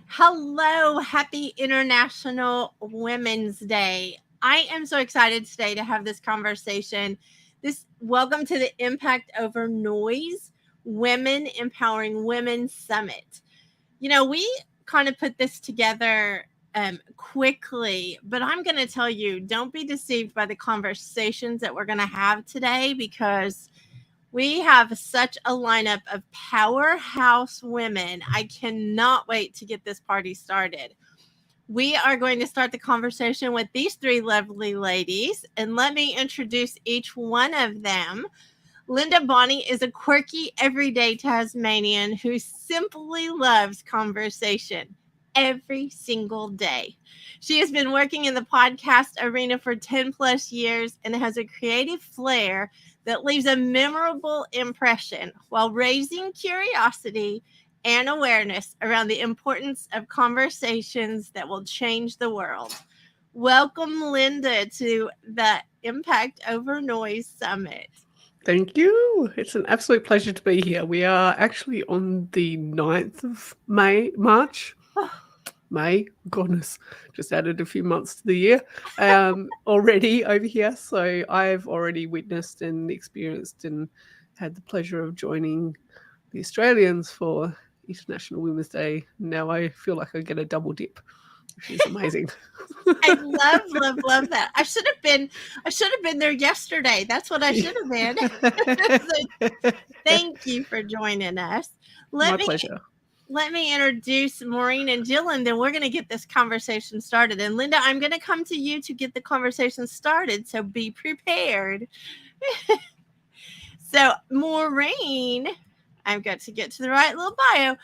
Hello, happy International Women's Day. I am so excited today to have this conversation. Welcome to the Impact Over Noise Women Empowering Women Summit. We kind of put this together quickly, but I'm going to tell you, don't be deceived by the conversations that we're going to have today because we have such a lineup of powerhouse women. I cannot wait to get this party started. We are going to start the conversation with these three lovely ladies, and let me introduce each one of them. Linda Bonney is a quirky, everyday Tasmanian who simply loves conversation every single day. She has been working in the podcast arena for 10 plus years and has a creative flair that leaves a memorable impression while raising curiosity and awareness around the importance of conversations that will change the world. Welcome, Linda, to the Impact Over Noise Summit. Thank you. It's an absolute pleasure to be here. We are actually on the 9th of March. May, goodness, just added a few months to the year already over here. So I've already witnessed and experienced and had the pleasure of joining the Australians for International Women's Day. Now I feel like I get a double dip, which is amazing. I love that. I should have been there yesterday. That's what I should have been. So, thank you for joining us. My pleasure. Let me introduce Maureen and Jill, and then we're going to get this conversation started. And Linda, I'm going to come to you to get the conversation started, so be prepared. So Maureen, I've got to get to the right little bio,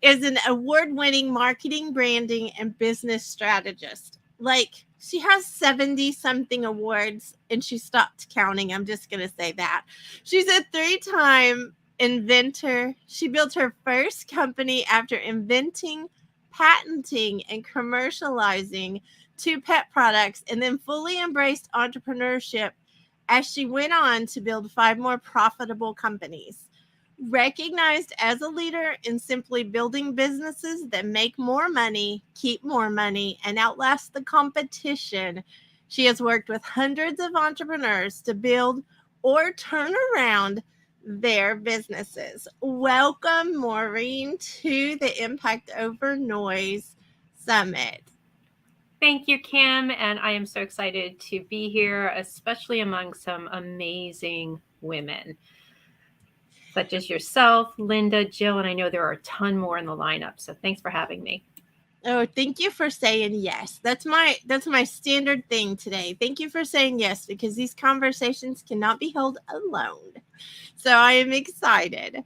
is an award-winning marketing, branding, and business strategist. Like, she has 70-something awards, and she stopped counting. I'm just going to say that. She's a 3-time inventor. She built her first company after inventing, patenting, and commercializing 2 pet products, and then fully embraced entrepreneurship as she went on to build 5 more profitable companies. Recognized as a leader in simply building businesses that make more money, keep more money, and outlast the competition, she has worked with hundreds of entrepreneurs to build or turn around their businesses. Welcome, Maureen, to the Impact Over Noise Summit. Thank you, Kim, and I am so excited to be here, especially among some amazing women, such as yourself, Linda, Jill, and I know there are a ton more in the lineup. So thanks for having me. Oh, thank you for saying yes. That's my standard thing today. Thank you for saying yes, because these conversations cannot be held alone. So I am excited.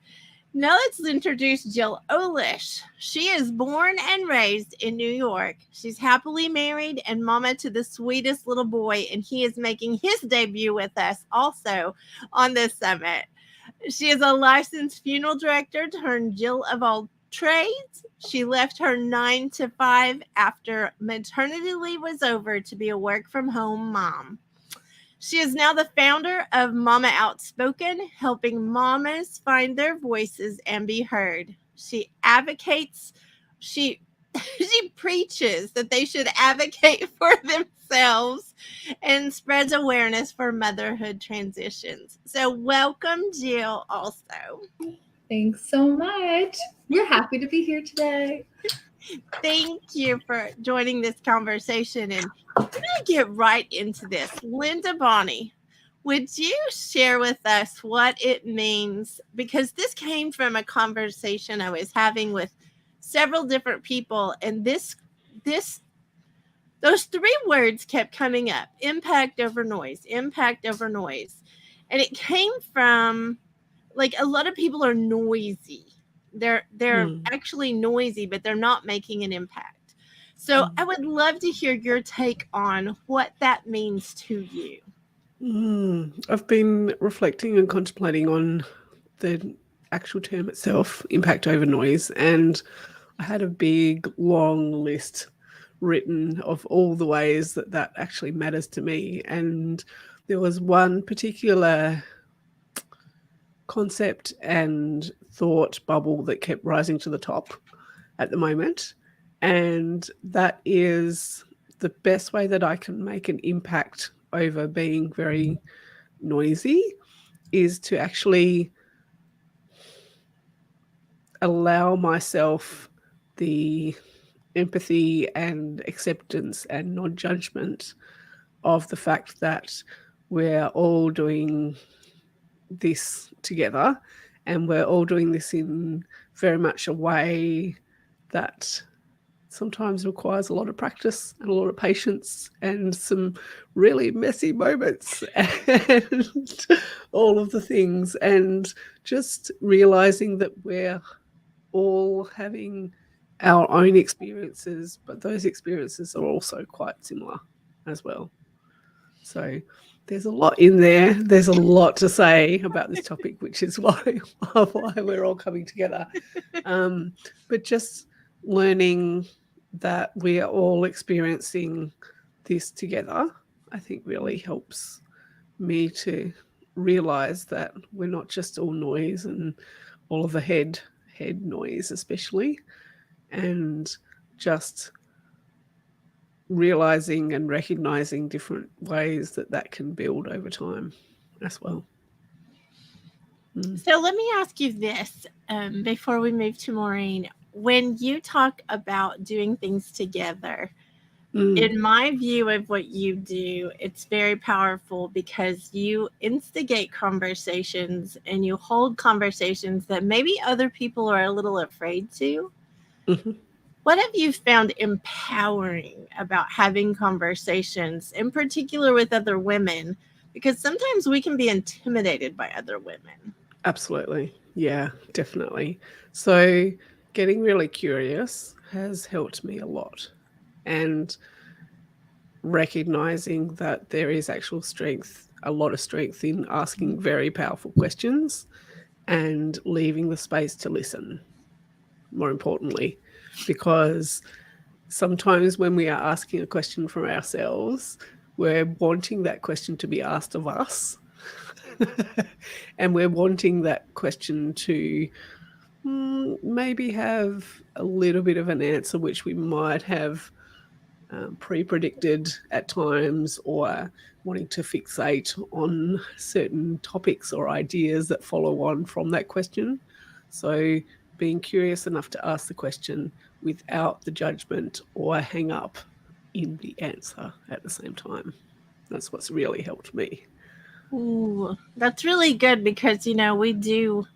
Now let's introduce Jill Olish. She is born and raised in New York. She's happily married and mama to the sweetest little boy, and he is making his debut with us also on this summit. She is a licensed funeral director turned Jill of all trades. She left her 9 to 5 after maternity leave was over to be a work from home mom. She is now the founder of Mama Outspoken, helping mamas find their voices and be heard. She she preaches that they should advocate for themselves and spreads awareness for motherhood transitions. So welcome, Jill, also. Thanks so much. We're happy to be here today. Thank you for joining this conversation. And we're going to get right into this. Linda Bonney, would you share with us what it means? Because this came from a conversation I was having with several different people, and those 3 words kept coming up: impact over noise, impact over noise. And it came from, like, a lot of people are noisy. They're actually noisy, but they're not making an impact. So I would love to hear your take on what that means to you. I've been reflecting and contemplating on the actual term itself, impact over noise, and I had a big, long list written of all the ways that actually matters to me. And there was one particular concept and thought bubble that kept rising to the top at the moment. And that is the best way that I can make an impact over being very noisy, is to actually allow myself the empathy and acceptance and non-judgment of the fact that we're all doing this together, and we're all doing this in very much a way that sometimes requires a lot of practice and a lot of patience and some really messy moments and all of the things, and just realizing that we're all having our own experiences, but those experiences are also quite similar as well. So there's a lot in there. There's a lot to say about this topic, which is why we're all coming together. But just learning that we are all experiencing this together, I think really helps me to realize that we're not just all noise and all of the head noise, especially, and just realizing and recognizing different ways that can build over time as well. So let me ask you this before we move to Maureen. When you talk about doing things together, in my view of what you do, it's very powerful because you instigate conversations and you hold conversations that maybe other people are a little afraid to. Mhm. What have you found empowering about having conversations, in particular with other women? Because sometimes we can be intimidated by other women. Absolutely. Yeah, definitely. So getting really curious has helped me a lot, and recognizing that there is actual strength, a lot of strength in asking very powerful questions and leaving the space to listen, more importantly, because sometimes when we are asking a question from ourselves, we're wanting that question to be asked of us. And we're wanting that question to maybe have a little bit of an answer which we might have pre-predicted at times, or wanting to fixate on certain topics or ideas that follow on from that question. So being curious enough to ask the question without the judgment or hang up in the answer at the same time. That's what's really helped me. Ooh, that's really good because, we do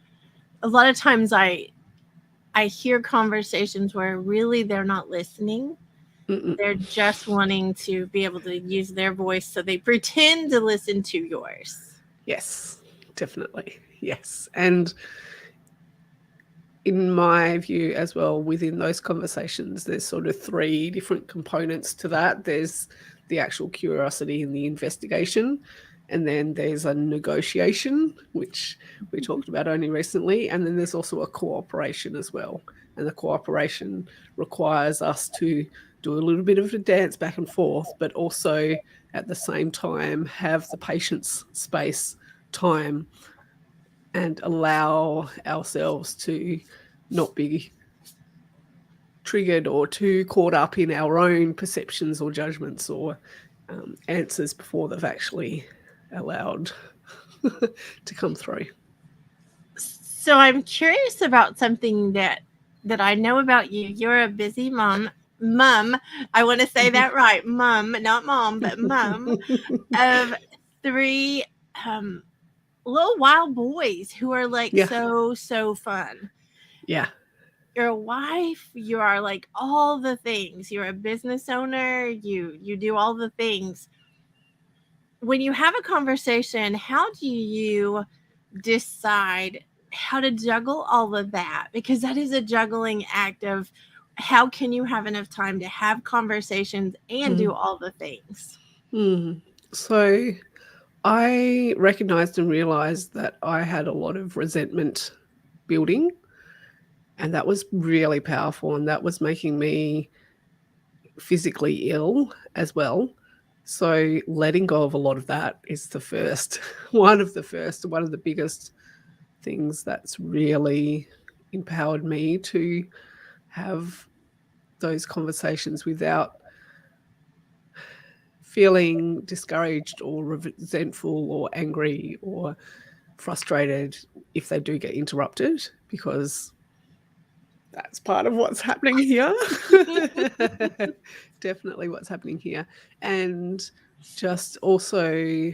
a lot of times I hear conversations where really they're not listening. They're just wanting to be able to use their voice, so they pretend to listen to yours. Yes, definitely. Yes. And in my view as well, within those conversations, there's sort of three different components to that. There's the actual curiosity and the investigation, and then there's a negotiation, which we talked about only recently, and then there's also a cooperation as well. And the cooperation requires us to do a little bit of a dance back and forth, but also at the same time have the patience, space, time, and allow ourselves to not be triggered or too caught up in our own perceptions or judgments or answers before they've actually allowed to come through. So I'm curious about something that I know about you. You're a busy mom. I want to say that right. Mom, not mom, but mom of three little wild boys who are like so fun. Yeah. You're a wife, you are like all the things. You're a business owner, you do all the things. When you have a conversation, how do you decide how to juggle all of that? Because that is a juggling act of how can you have enough time to have conversations and do all the things? So I recognized and realized that I had a lot of resentment building, and that was really powerful, and that was making me physically ill as well. So letting go of a lot of that is one of the biggest things that's really empowered me to have those conversations without feeling discouraged or resentful or angry or frustrated if they do get interrupted, because that's part of what's happening here. Definitely what's happening here. And just also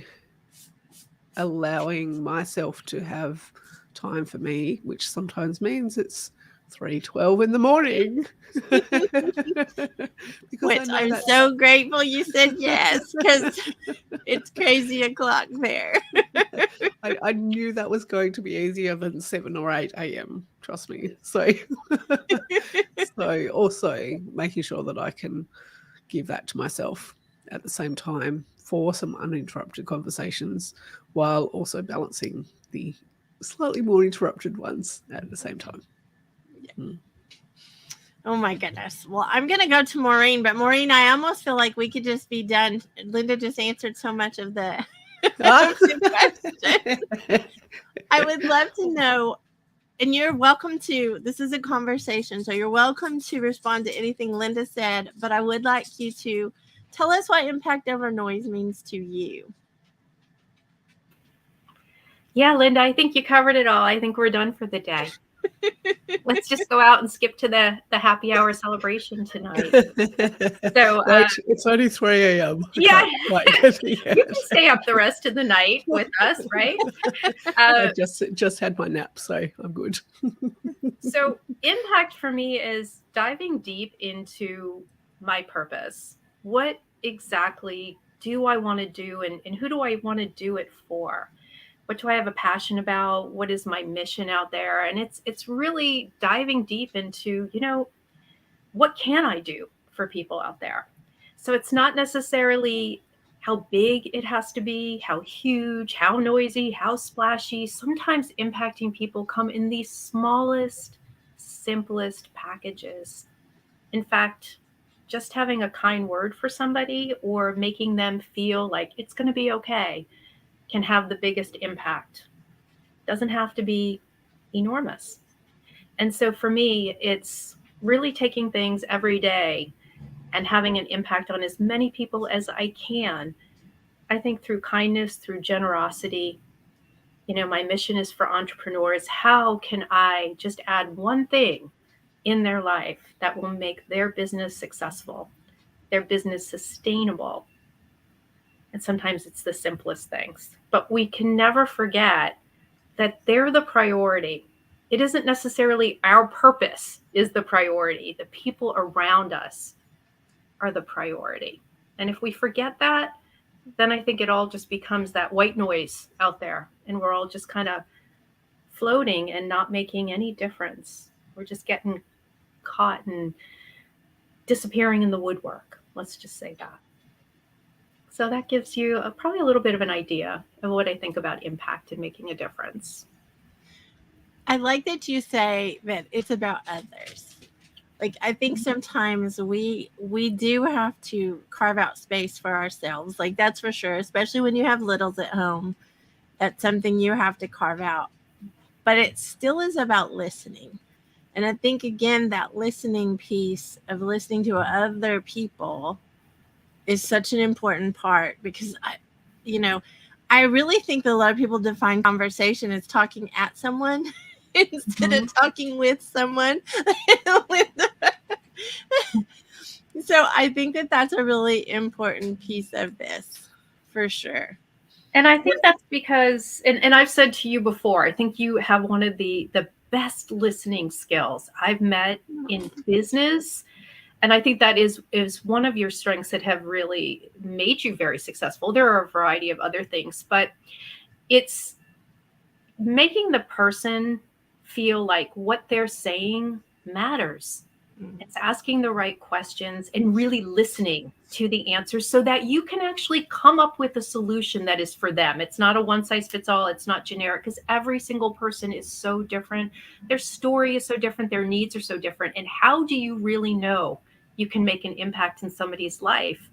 allowing myself to have time for me, which sometimes means it's 3:12 in the morning. Which I'm so grateful you said yes, because it's crazy o'clock there. I knew that was going to be easier than 7 or 8 a.m. Trust me. So also making sure that I can give that to myself at the same time for some uninterrupted conversations, while also balancing the slightly more interrupted ones at the same time. Oh my goodness. Well, I'm going to go to Maureen, but Maureen, I almost feel like we could just be done. Linda just answered so much of the questions. I would love to know, and you're welcome to, this is a conversation, so you're welcome to respond to anything Linda said, but I would like you to tell us what impact over noise means to you. Yeah, Linda, I think you covered it all. I think we're done for the day. Let's just go out and skip to the happy hour celebration tonight. So it's only 3 a.m. Yeah, you can stay up the rest of the night with us, right? I just had my nap, so I'm good. So impact for me is diving deep into my purpose. What exactly do I want to do, and who do I want to do it for? What do I have a passion about? What is my mission out there? And it's really diving deep into, what can I do for people out there? So it's not necessarily how big it has to be, how huge, how noisy, how splashy. Sometimes impacting people come in the smallest, simplest packages. In fact, just having a kind word for somebody or making them feel like it's going to be okay can have the biggest impact. Doesn't have to be enormous. And so for me, it's really taking things every day and having an impact on as many people as I can. I think through kindness, through generosity. My mission is for entrepreneurs. How can I just add one thing in their life that will make their business successful, their business sustainable? And sometimes it's the simplest things. But we can never forget that they're the priority. It isn't necessarily our purpose is the priority. The people around us are the priority. And if we forget that, then I think it all just becomes that white noise out there. And we're all just kind of floating and not making any difference. We're just getting caught and disappearing in the woodwork. Let's just say that. So that gives you probably a little bit of an idea of what I think about impact and making a difference. I like that you say that it's about others. Like, I think sometimes we do have to carve out space for ourselves. Like, that's for sure, especially when you have littles at home. That's something you have to carve out. But it still is about listening. And I think, again, that listening piece of listening to other people is such an important part, because I really think that a lot of people define conversation as talking at someone instead of talking with someone. So I think that that's a really important piece of this, for sure. And I think that's because, and I've said to you before, I think you have one of the best listening skills I've met in business. And I think that is one of your strengths that have really made you very successful. There are a variety of other things, but it's making the person feel like what they're saying matters. It's asking the right questions and really listening to the answers so that you can actually come up with a solution that is for them. It's not a one size fits all. It's not generic, because every single person is so different. Their story is so different. Their needs are so different. And how do you really know you can make an impact in somebody's life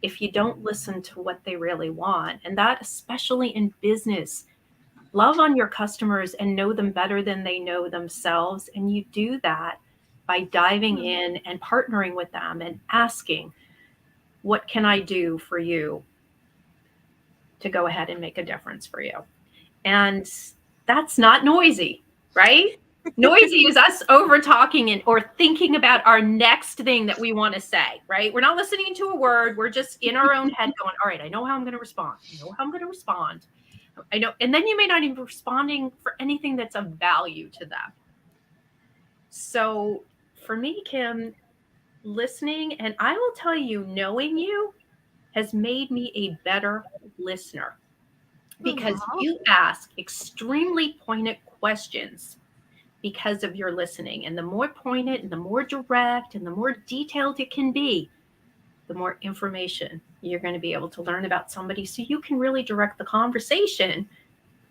if you don't listen to what they really want? And that, especially in business, love on your customers and know them better than they know themselves. And you do that by diving in and partnering with them and asking, what can I do for you to go ahead and make a difference for you? And that's not noisy, right? Noisy is us over talking and or thinking about our next thing that we want to say, right? We're not listening to a word. We're just in our own head going, all right, I know how I'm going to respond. I know how I'm going to respond. I know. And then you may not even be responding for anything that's of value to them. So for me, Kim, listening, and I will tell you, knowing you has made me a better listener because you ask extremely pointed questions because of your listening. And the more pointed and the more direct and the more detailed it can be, the more information you're going to be able to learn about somebody so you can really direct the conversation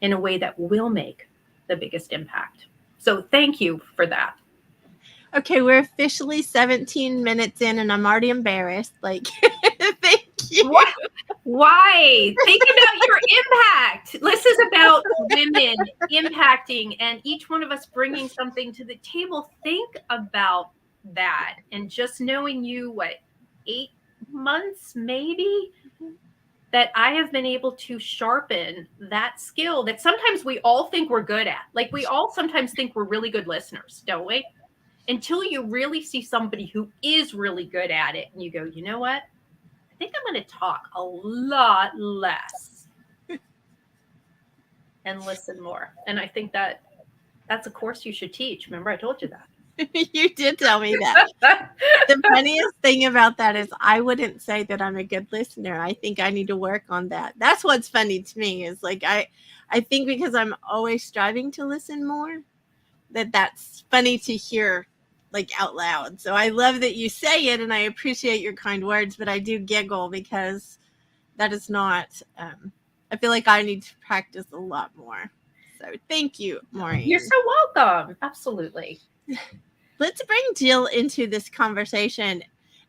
in a way that will make the biggest impact. So thank you for that. Okay, we're officially 17 minutes in and I'm already embarrassed. Like, thank you. What? Why? Think about your impact. This is about women impacting and each one of us bringing something to the table. Think about that. And just knowing you, 8 months maybe, that I have been able to sharpen that skill that sometimes we all think we're good at. Like we all sometimes think we're really good listeners, don't we? Until you really see somebody who is really good at it and you go, you know what? I think I'm going to talk a lot less and listen more. And I think that's a course you should teach. Remember, I told you that. You did tell me that. The funniest thing about that is I wouldn't say that I'm a good listener. I think I need to work on that. That's what's funny to me is like I think because I'm always striving to listen more, that's funny to hear like out loud. So I love that you say it and I appreciate your kind words, but I do giggle because that is not, I feel like I need to practice a lot more. So thank you, Maureen. You're so welcome. Absolutely. Let's bring Jill into this conversation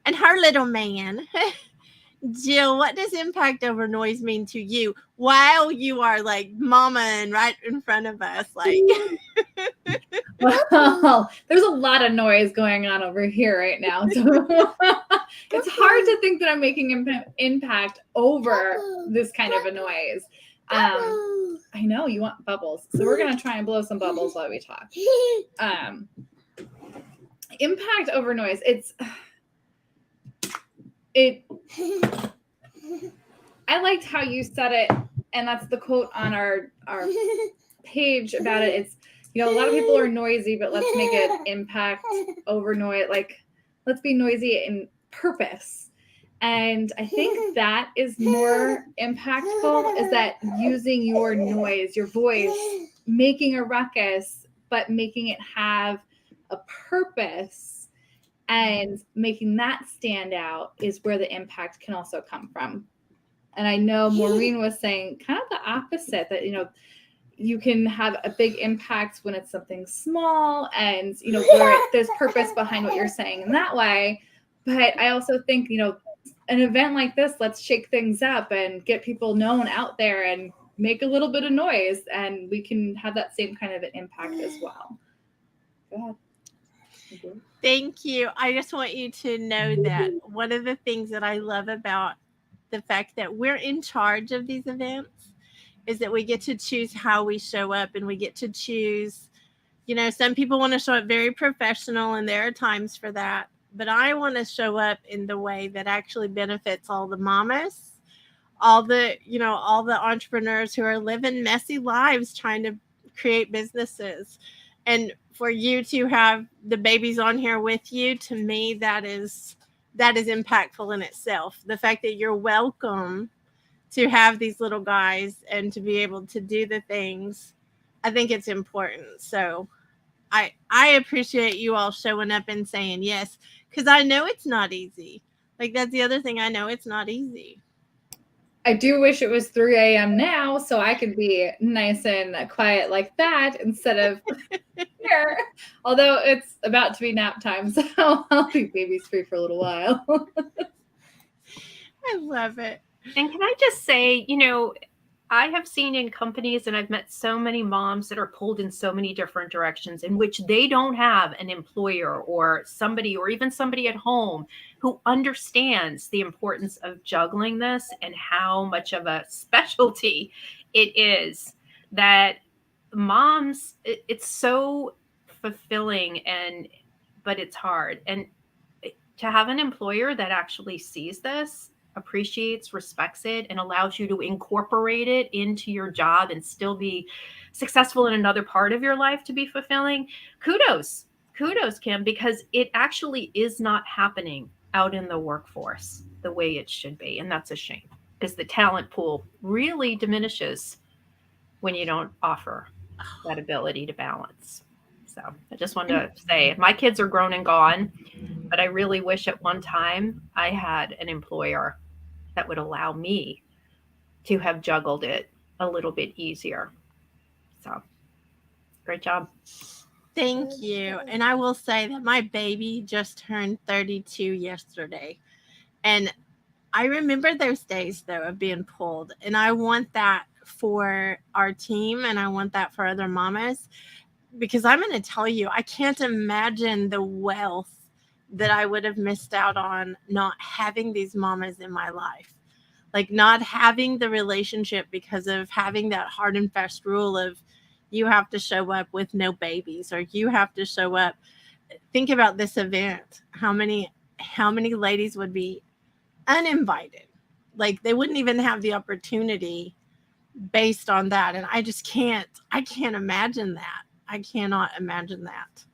and her little man. Jill, what does impact over noise mean to you while you are like mama and right in front of us? Like, Well, there's a lot of noise going on over here right now. So it's hard to think that I'm making impact over this kind of a noise. I know you want bubbles. So we're going to try and blow some bubbles while we talk. Impact over noise. I liked how you said it, and that's the quote on our page about it. It's, a lot of people are noisy, but let's make it impact over noise. Like, let's be noisy in purpose. And I think that is more impactful, is that using your noise, your voice, making a ruckus, but making it have a purpose and making that stand out is where the impact can also come from. And I know Maureen was saying kind of the opposite, that, you can have a big impact when it's something small and, where there's purpose behind what you're saying in that way. But I also think, an event like this, let's shake things up and get people known out there and make a little bit of noise, and we can have that same kind of an impact as well. Go ahead. thank you. I just want you to know that one of the things that I love about the fact that we're in charge of these events is that we get to choose how we show up, and we get to choose, some people want to show up very professional, and there are times for that. But I want to show up in the way that actually benefits all the mamas, all the entrepreneurs who are living messy lives trying to create businesses. And for you to have the babies on here with you, to me, that is impactful in itself. The fact that you're welcome to have these little guys and to be able to do the things, I think it's important. So I appreciate you all showing up and saying yes, because I know it's not easy. Like, that's the other thing. I know it's not easy. I do wish it was 3 a.m. now so I could be nice and quiet like that instead of here. Although it's about to be nap time, so I'll be babies free for a little while. I love it. And can I just say, I have seen in companies, and I've met so many moms that are pulled in so many different directions in which they don't have an employer or somebody, or even somebody at home who understands the importance of juggling this and how much of a specialty it is. That moms, it's so fulfilling, but it's hard. And to have an employer that actually sees this, appreciates, respects it, and allows you to incorporate it into your job and still be successful in another part of your life to be fulfilling, kudos. Kudos, Kim, because it actually is not happening out in the workforce the way it should be. And that's a shame, because the talent pool really diminishes when you don't offer that ability to balance. So I just wanted to say, my kids are grown and gone, but I really wish at one time I had an employer that would allow me to have juggled it a little bit easier. So great job. Thank you. And I will say that my baby just turned 32 yesterday. And I remember those days, though, of being pulled. And I want that for our team, and I want that for other mamas, because I'm going to tell you, I can't imagine the wealth that I would have missed out on not having these mamas in my life. Like not having the relationship because of having that hard and fast rule of you have to show up with no babies, or you have to show up. Think about this event. How many ladies would be uninvited? Like they wouldn't even have the opportunity based on that. And I can't imagine that. I cannot imagine that.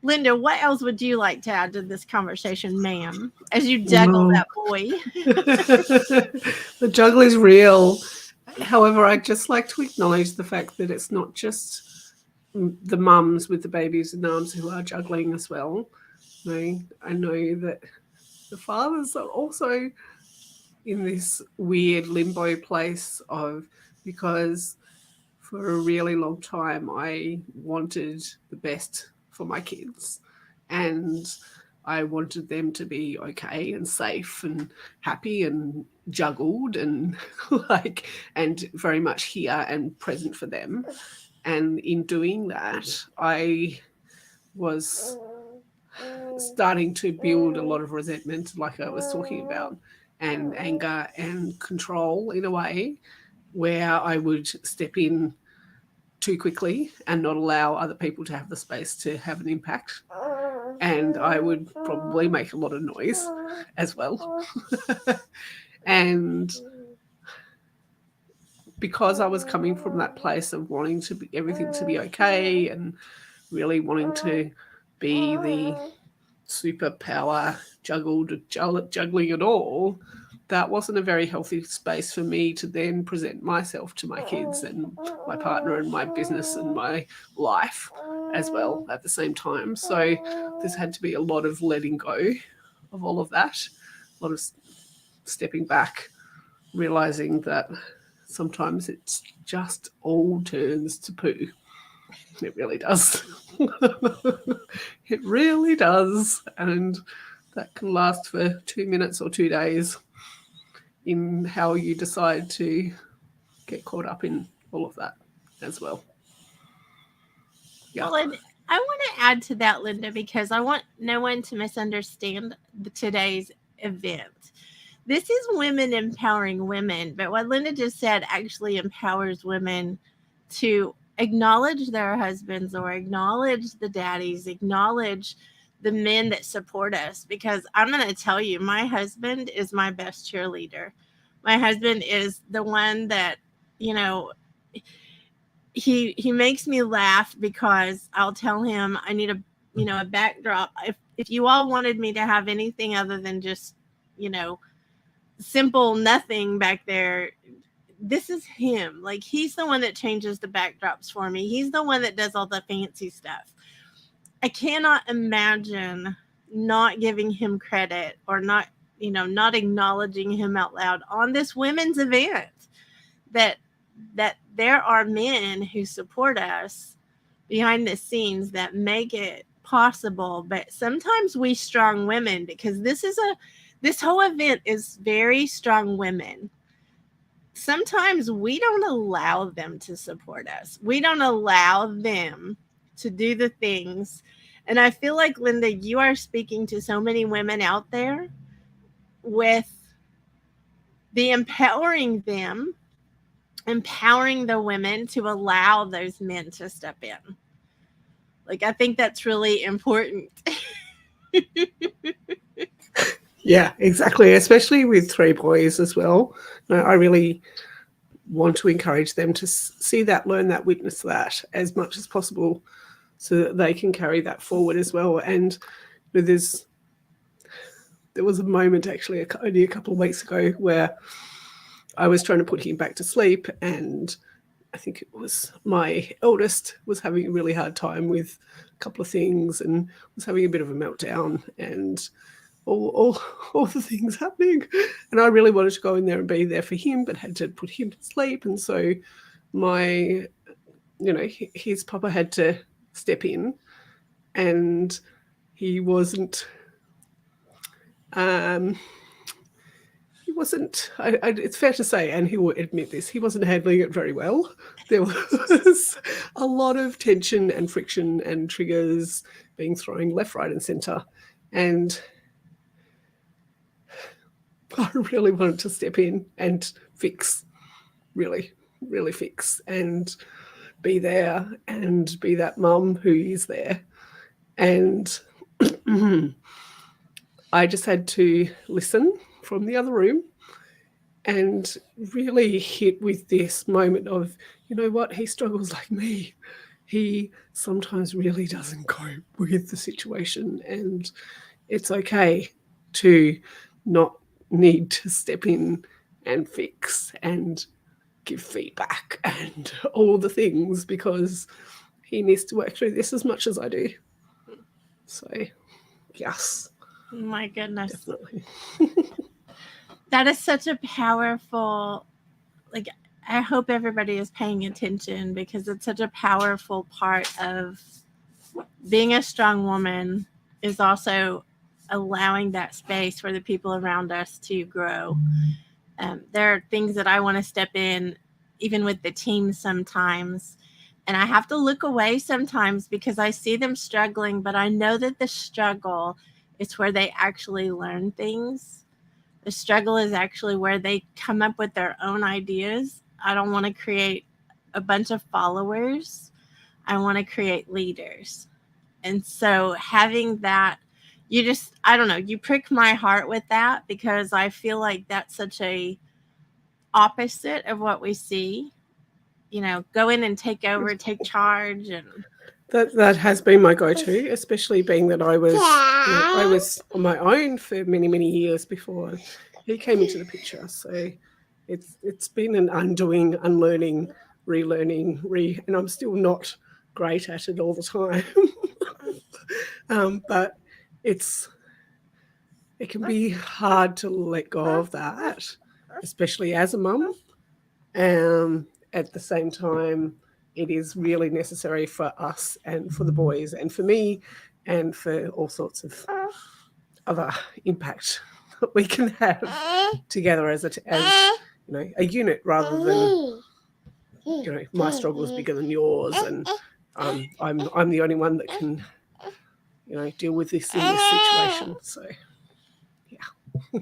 Linda, what else would you like to add to this conversation, ma'am, as you juggle that boy? The juggle is real. However, I'd just like to acknowledge the fact that it's not just the mums with the babies in arms who are juggling as well. I know that the fathers are also in this weird limbo place because for a really long time I wanted the best for my kids, and I wanted them to be okay and safe and happy and juggled and and very much here and present for them. And in doing that, I was starting to build a lot of resentment, like I was talking about, and anger and control in a way where I would step in too quickly and not allow other people to have the space to have an impact. And I would probably make a lot of noise as well. And because I was coming from that place of wanting to be everything to be okay and really wanting to be the superpower juggling it all, that wasn't a very healthy space for me to then present myself to my kids and my partner and my business and my life as well at the same time. So there's had to be a lot of letting go of all of that, a lot of stepping back, realizing that sometimes it's just all turns to poo. It really does. It really does. And that can last for 2 minutes or 2 days in how you decide to get caught up in all of that as well. Yeah. Well, and I want to add to that, Linda, because I want no one to misunderstand today's event. This is women empowering women, but what Linda just said actually empowers women to acknowledge their husbands or acknowledge the daddies, acknowledge the men that support us. Because I'm going to tell you, my husband is my best cheerleader. My husband is the one that, you know, he makes me laugh because I'll tell him I need a backdrop. If you all wanted me to have anything other than just, simple nothing back there, this is him. Like, he's the one that changes the backdrops for me. He's the one that does all the fancy stuff. I cannot imagine not giving him credit or not acknowledging him out loud on this women's event, that there are men who support us behind the scenes that make it possible. But sometimes we strong women, because this whole event is very strong women sometimes we don't allow them to support us. We don't allow them to do the things. And I feel like, Linda, you are speaking to so many women out there with the empowering them, empowering the women to allow those men to step in. Like, I think that's really important. Yeah, exactly. Especially with 3 boys as well. I really want to encourage them to see that, learn that, witness that as much as possible, so that they can carry that forward as well. And there was a moment actually only a couple of weeks ago where I was trying to put him back to sleep, and I think it was my eldest was having a really hard time with a couple of things and was having a bit of a meltdown and all the things happening. And I really wanted to go in there and be there for him, but had to put him to sleep. And so his papa had to step in, and he wasn't it's fair to say, and he will admit this, he wasn't handling it very well. There was a lot of tension and friction and triggers being thrown left, right, and centre. And I really wanted to step in and fix, really, really fix, and be there and be that mum who is there. And I just had to listen from the other room and really hit with this moment of, you know what, he struggles like me. He sometimes really doesn't cope with the situation, and it's okay to not need to step in and fix and give feedback and all the things, because he needs to work through this as much as I do. So, yes. My goodness. Definitely. That is such a powerful, like, I hope everybody is paying attention, because it's such a powerful part of being a strong woman, is also allowing that space for the people around us to grow. There are things that I want to step in, even with the team sometimes. And I have to look away sometimes because I see them struggling, but I know that the struggle is where they actually learn things. The struggle is actually where they come up with their own ideas. I don't want to create a bunch of followers. I want to create leaders. And so having that, I don't know, you prick my heart with that, because I feel like that's such a opposite of what we see. You know, go in and take over, take charge. And that has been my go-to, especially being that I was on my own for many, many years before he came into the picture. So it's been an undoing, unlearning, relearning, and I'm still not great at it all the time. But it can be hard to let go of that, especially as a mum. At the same time, it is really necessary for us and for the boys and for me and for all sorts of other impact that we can have together as a unit, rather than my struggle is bigger than yours, and I'm the only one that can deal with this in this situation. So yeah. So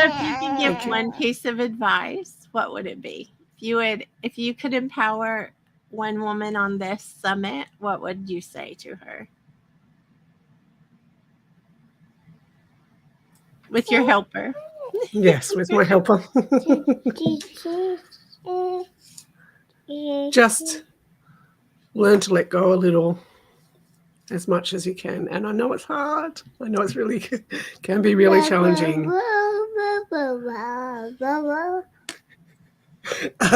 if you can give one piece of advice, what would it be? If you could empower one woman on this summit, what would you say to her? With your helper. Yes, with my helper. Just learn to let go a little, as much as you can. And I know it's hard. I know it's really can be really challenging.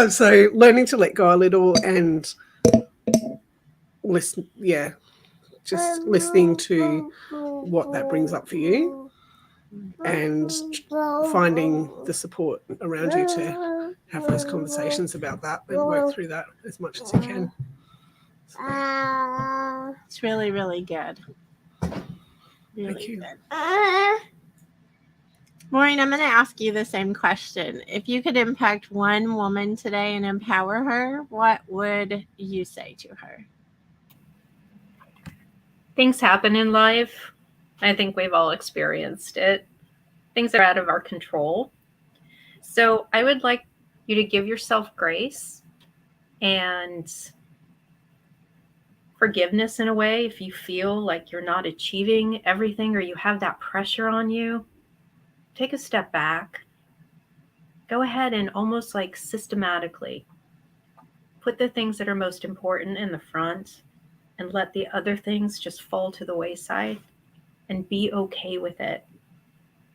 So learning to let go a little and listen, just listening to what that brings up for you, and finding the support around you to have those conversations about that and work through that as much as you can. So. It's really, really good. Really Thank you. good. Maureen, I'm going to ask you the same question. If you could impact one woman today and empower her, what would you say to her? Things happen in life. I think we've all experienced it. Things are out of our control. So I would like you to give yourself grace and forgiveness in a way. If you feel like you're not achieving everything or you have that pressure on you, take a step back. Go ahead and almost like systematically put the things that are most important in the front and let the other things just fall to the wayside and be okay with it.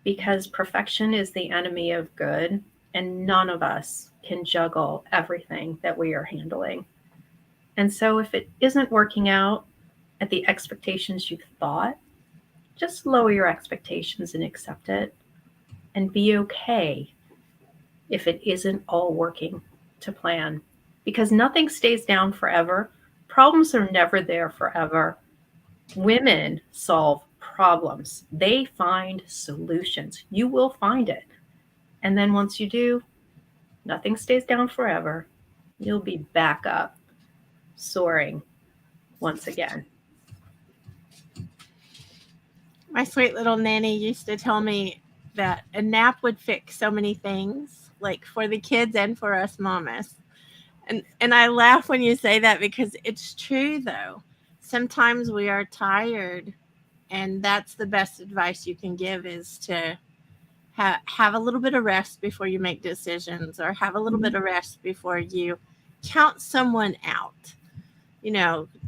Because perfection is the enemy of good, and none of us can juggle everything that we are handling. And so if it isn't working out at the expectations you thought, just lower your expectations and accept it and be okay if it isn't all working to plan, because nothing stays down forever. Problems are never there forever. Women solve problems. They find solutions. You will find it. And then once you do, nothing stays down forever. You'll be back up, soaring once again. My sweet little nanny used to tell me that a nap would fix so many things, like for the kids and for us mamas. And I laugh when you say that because it's true, though. Sometimes we are tired, and that's the best advice you can give, is to have a little bit of rest before you make decisions, or have a little bit of rest before you count someone out,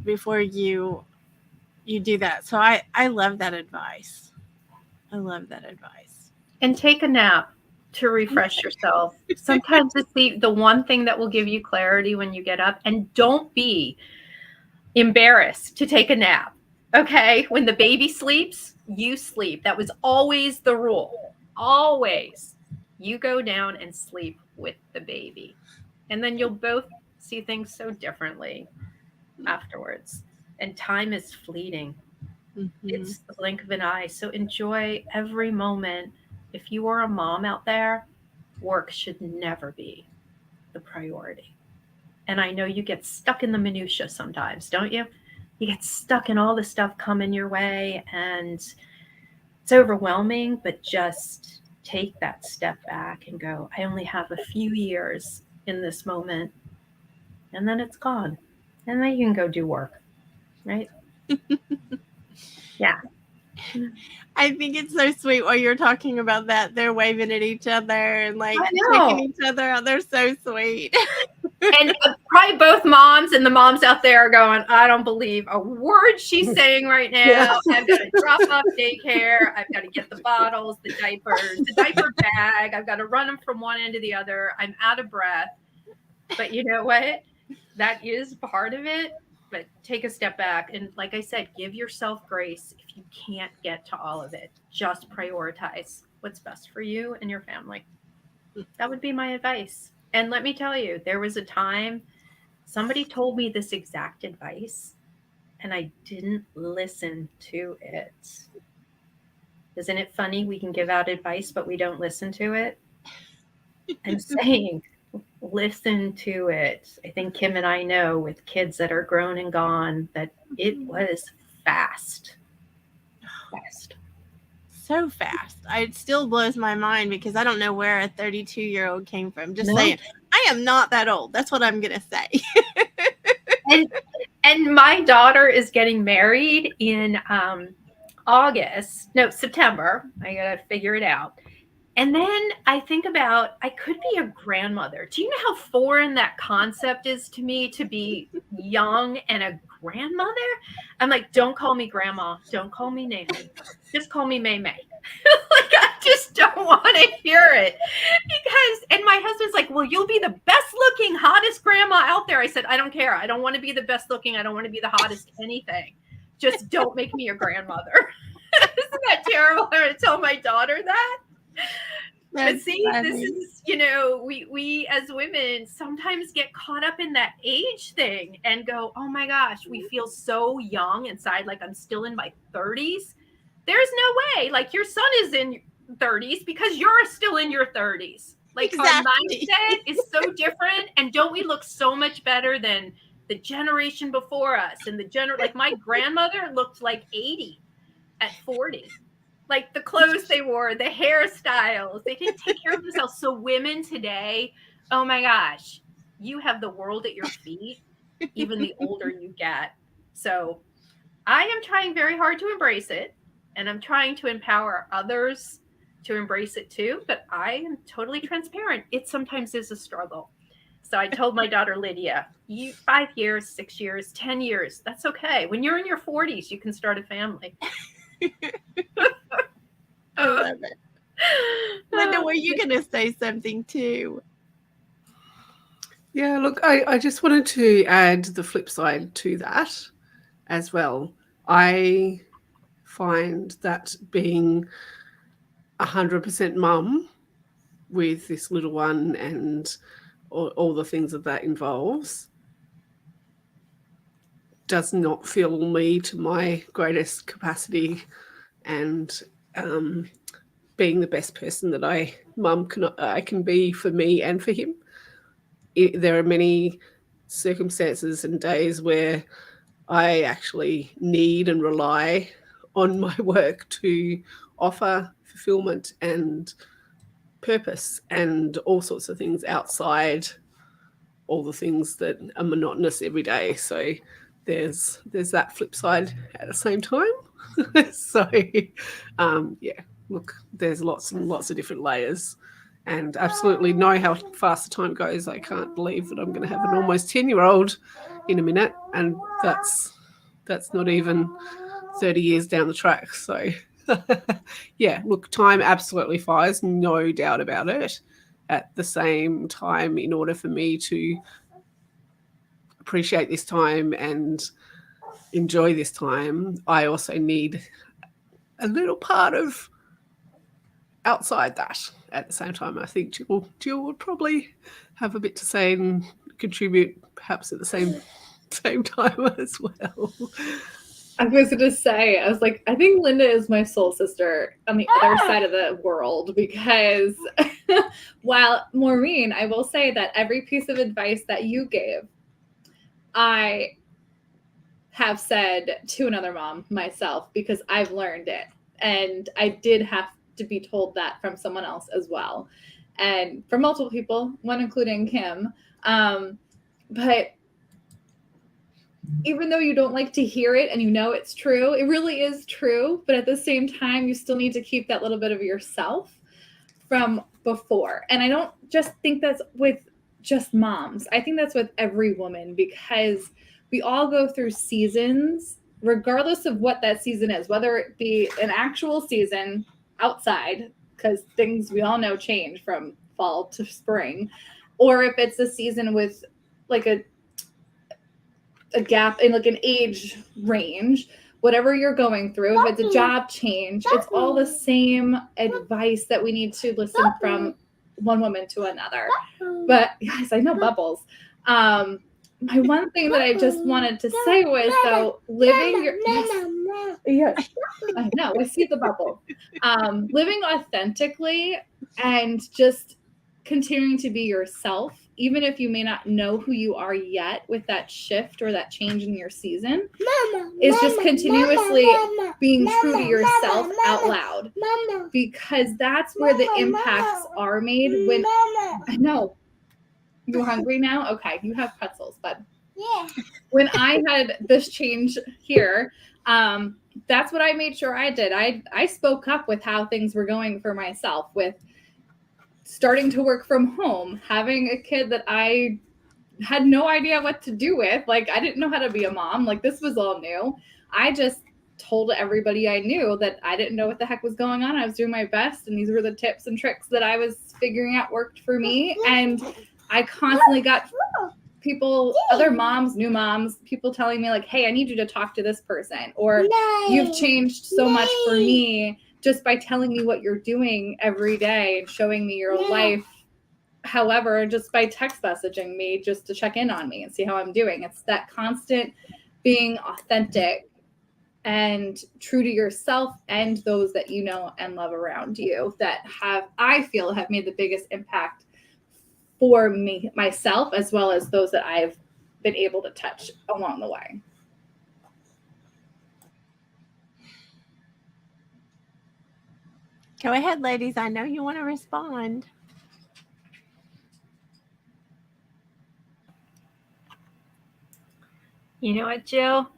before you do that. So I love that advice. I love that advice. And take a nap to refresh yourself. Sometimes it's the one thing that will give you clarity when you get up. And don't be embarrassed to take a nap. Okay? When the baby sleeps, you sleep. That was always the rule. Always. You go down and sleep with the baby. And then you'll both see things so differently afterwards. And time is fleeting. Mm-hmm. It's the blink of an eye. So enjoy every moment. If you are a mom out there, work should never be the priority. And I know you get stuck in the minutia sometimes, don't you? You get stuck in all the stuff coming your way, and it's overwhelming, but just take that step back and go, I only have a few years in this moment, and then it's gone. And then you can go do work, right? Yeah. I think it's so sweet while you're talking about that. They're waving at each other and like taking each other out. They're so sweet. And probably both moms and the moms out there are going, I don't believe a word she's saying right now. Yeah. I've got to drop off daycare. I've got to get the bottles, the diapers, the diaper bag. I've got to run them from one end to the other. I'm out of breath. But you know what? That is part of it. But take a step back. And like I said, give yourself grace if you can't get to all of it. Just prioritize what's best for you and your family. That would be my advice. And let me tell you, there was a time somebody told me this exact advice, and I didn't listen to it. Isn't it funny? We can give out advice, but we don't listen to it. I'm saying, listen to it. I think Kim and I know with kids that are grown and gone that it was fast. So fast. It still blows my mind because I don't know where a 32-year-old came from. Just saying, I am not that old. That's what I'm going to say. and my daughter is getting married in September. I got to figure it out. And then I think about, I could be a grandmother. Do you know how foreign that concept is to me, to be young and a grandmother? I'm like, don't call me grandma. Don't call me Nanny. Just call me May May. Like, I just don't want to hear it. And my husband's like, well, you'll be the best looking, hottest grandma out there. I said, I don't care. I don't want to be the best looking. I don't want to be the hottest anything. Just don't make me your grandmother. Isn't that terrible? I'm going to tell my daughter that. But see, funny. This is, we as women sometimes get caught up in that age thing and go, oh my gosh, we feel so young inside, like I'm still in my 30s. There's no way. Like, your son is in 30s because you're still in your 30s. Like our Exactly. mindset is so different. And don't we look so much better than the generation before us? And like my grandmother looked like 80 at 40. Like the clothes they wore, the hairstyles, they didn't take care of themselves. So women today, oh my gosh, you have the world at your feet, even the older you get. So I am trying very hard to embrace it, and I'm trying to empower others to embrace it too. But I am totally transparent. It sometimes is a struggle. So I told my daughter Lydia, 5 years, 6 years, 10 years, that's okay. When you're in your 40s, you can start a family. I love it. Linda, were you going to say something too? Yeah, look, I just wanted to add the flip side to that as well. I find that being 100% mum with this little one and all the things that involves does not fill me to my greatest capacity, and being the best person that I can be for me and for him. There are many circumstances and days where I actually need and rely on my work to offer fulfillment and purpose and all sorts of things outside all the things that are monotonous every day. So there's that flip side at the same time. So yeah, look, there's lots and lots of different layers, and absolutely know how fast the time goes. I can't believe that I'm going to have an almost 10-year-old in a minute, and that's not even 30 years down the track. So yeah, look, time absolutely flies, no doubt about it. At the same time, in order for me to appreciate this time and enjoy this time, I also need a little part of outside that at the same time. I think Jill would probably have a bit to say and contribute perhaps at the same time as well. I was going to say, I was like, I think Linda is my soul sister on the other side of the world, because while Maureen, I will say that every piece of advice that you gave, I have said to another mom myself, because I've learned it. And I did have to be told that from someone else as well. And from multiple people, one including Kim. But even though you don't like to hear it and you know it's true, it really is true. But at the same time, you still need to keep that little bit of yourself from before. And I don't just think that's with just moms. I think that's with every woman, because we all go through seasons, regardless of what that season is, whether it be an actual season outside, because things we all know change from fall to spring, or if it's a season with like a gap in like an age range, whatever you're going through, if it's a job change, it's all the same advice that we need to listen from one woman to another. But yes, I know, Bubbles. My one thing that I just wanted to say was, though, living your yes, I know, I see the bubble. Living authentically and just continuing to be yourself, even if you may not know who you are yet with that shift or that change in your season, is just continuously being true to yourself out loud. Because that's where the impacts are made. When I know you're hungry now. Okay, you have pretzels, bud. Yeah. When I had this change here, that's what I made sure I did. I spoke up with how things were going for myself, with starting to work from home, having a kid that I had no idea what to do with. Like, I didn't know how to be a mom. Like, this was all new. I just told everybody I knew that I didn't know what the heck was going on. I was doing my best, and these were the tips and tricks that I was figuring out worked for me. And I constantly got people, other moms, new moms, people telling me like, hey, I need you to talk to this person, or you've changed so much for me just by telling me what you're doing every day and showing me your life. However, just by text messaging me just to check in on me and see how I'm doing. It's that constant being authentic and true to yourself and those that you know and love around you that I feel have made the biggest impact for me, myself, as well as those that I've been able to touch along the way. Go ahead, ladies. I know you want to respond. You know what, Jill?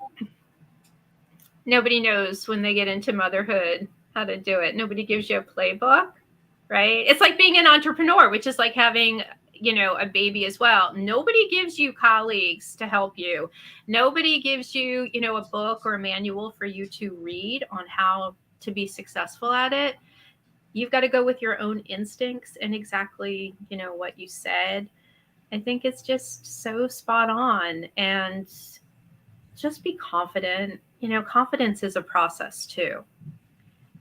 Nobody knows when they get into motherhood how to do it. Nobody gives you a playbook, right? It's like being an entrepreneur, which is like having, a baby as well. Nobody gives you colleagues to help you. Nobody gives you, a book or a manual for you to read on how to be successful at it. You've got to go with your own instincts and exactly, what you said. I think it's just so spot on, and just be confident. Confidence is a process too.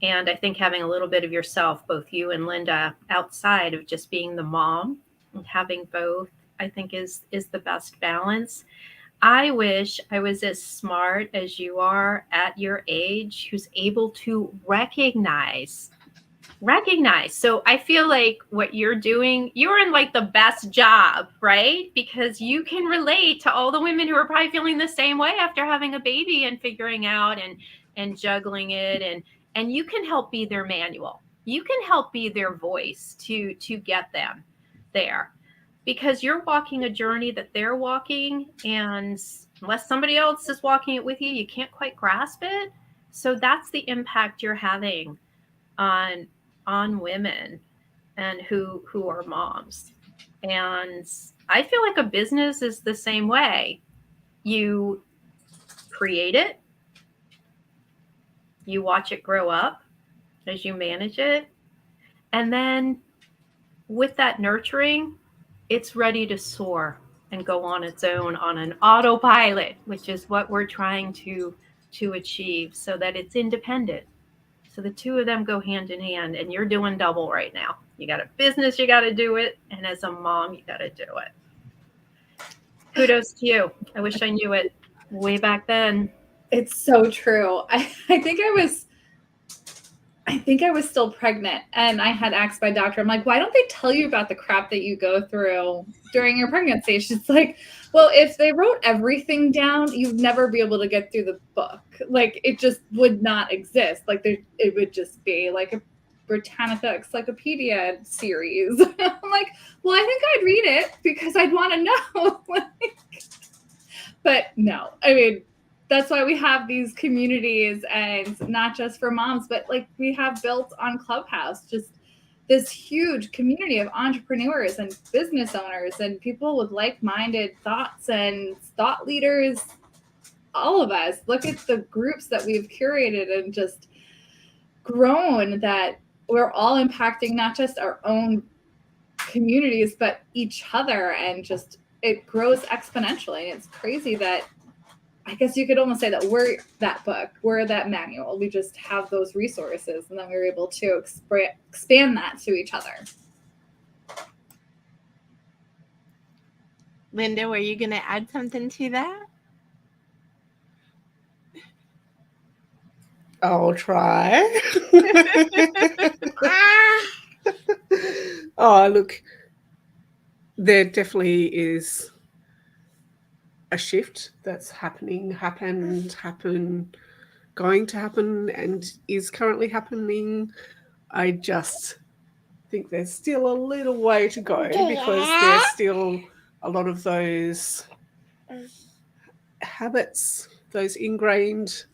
And I think having a little bit of yourself, both you and Linda, outside of just being the mom and having both, I think is the best balance. I wish I was as smart as you are at your age, who's able to recognize. So I feel like what you're doing, you're in like the best job, right? Because you can relate to all the women who are probably feeling the same way after having a baby and figuring out and juggling it, and you can help be their manual. You can help be their voice to get them there, because you're walking a journey that they're walking, and unless somebody else is walking it with you, you can't quite grasp it. So that's the impact you're having on women and who are moms. And I feel like a business is the same way. You create it, you watch it grow up as you manage it, and then with that nurturing, it's ready to soar and go on its own on an autopilot, which is what we're trying to achieve, so that it's independent. So the two of them go hand in hand, and you're doing double right now. You got a business, you got to do it. And as a mom, you got to do it. Kudos to you. I wish I knew it way back then. It's so true. I think I was still pregnant, and I had asked my doctor, I'm like, why don't they tell you about the crap that you go through during your pregnancy? She's like, well, if they wrote everything down, you'd never be able to get through the book. Like, it just would not exist. Like, it would just be like a Britannica Encyclopedia series. I'm like, well, I think I'd read it because I'd want to know. But no, I mean, that's why we have these communities, and not just for moms, but like we have built on Clubhouse, just this huge community of entrepreneurs and business owners and people with like-minded thoughts and thought leaders. All of us, look at the groups that we've curated and just grown, that we're all impacting not just our own communities, but each other, and just it grows exponentially. And it's crazy that I guess you could almost say that we're that book, we're that manual. We just have those resources, and then we're able to expand that to each other. Linda, were you going to add something to that? I'll try. Oh, look, there definitely is a shift that's happened, going to happen, and is currently happening. I just think there's still a little way to go, because there's still a lot of those habits, those ingrained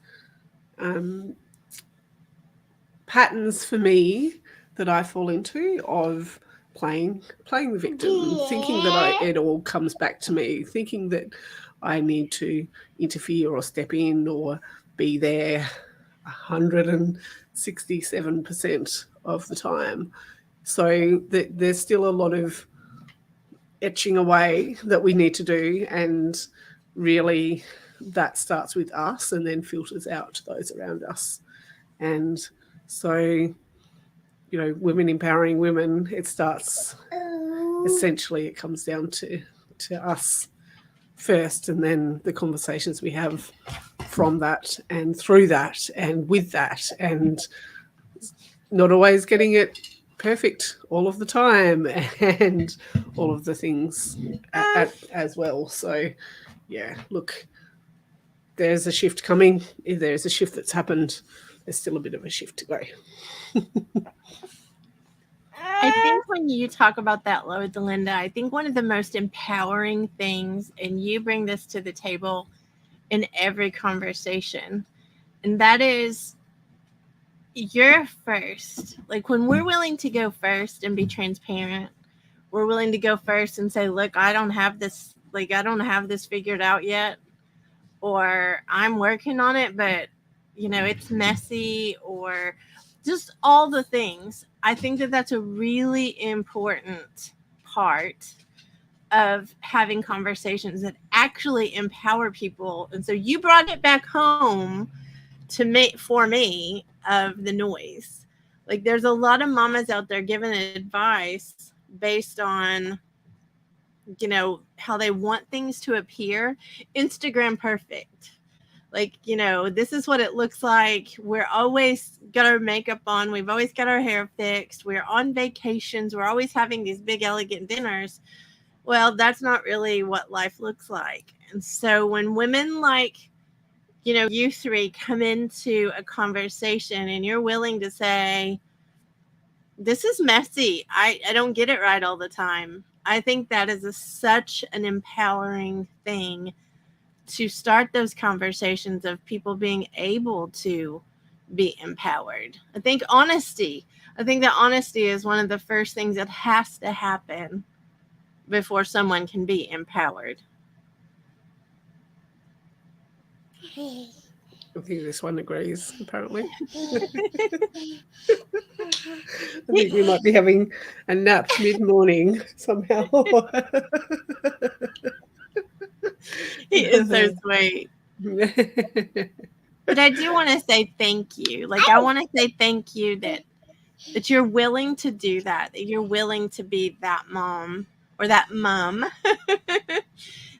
patterns for me that I fall into, of playing the victim, thinking that it all comes back to me, thinking that I need to interfere or step in or be there 167% of the time. So there's still a lot of etching away that we need to do, and really that starts with us and then filters out to those around us. And so, women empowering women, it starts, essentially it comes down to us first, and then the conversations we have from that and through that and with that, and not always getting it perfect all of the time and all of the things as well. So yeah, look, there's a shift coming. There's a shift that's happened. There's still a bit of a shift to go. I think when you talk about that, Linda, I think one of the most empowering things, and you bring this to the table in every conversation, and that is you're first. Like when we're willing to go first and be transparent, we're willing to go first and say, look, I don't have this figured out yet, or I'm working on it, but it's messy, or just all the things. I think that that's a really important part of having conversations that actually empower people. And so you brought it back home for me of the noise. Like there's a lot of mamas out there giving advice based on how they want things to appear Instagram perfect. Like, this is what it looks like. We're always got our makeup on. We've always got our hair fixed. We're on vacations. We're always having these big, elegant dinners. Well, that's not really what life looks like. And so when women like, you three come into a conversation and you're willing to say, this is messy. I don't get it right all the time. I think that is such an empowering thing to start those conversations of people being able to be empowered. I think that honesty is one of the first things that has to happen before someone can be empowered. I think this one agrees, apparently. I think we might be having a nap mid-morning somehow. He is so sweet. But I do want to say thank you. Like, I want to say thank you that you're willing to do that you're willing to be that mom or that mom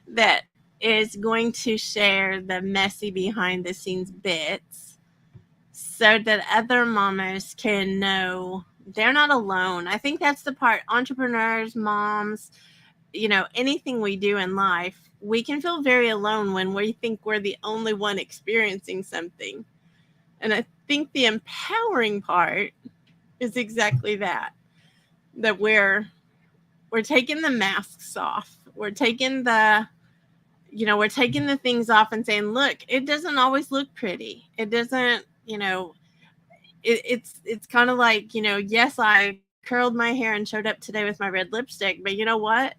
that is going to share the messy behind the scenes bits so that other mamas can know they're not alone. I think that's the part. Entrepreneurs, moms, anything we do in life, we can feel very alone when we think we're the only one experiencing something. And I think the empowering part is exactly that we're taking the masks off. We're taking the things off and saying, look, it doesn't always look pretty. It doesn't, it's kind of like, yes, I curled my hair and showed up today with my red lipstick, but you know what?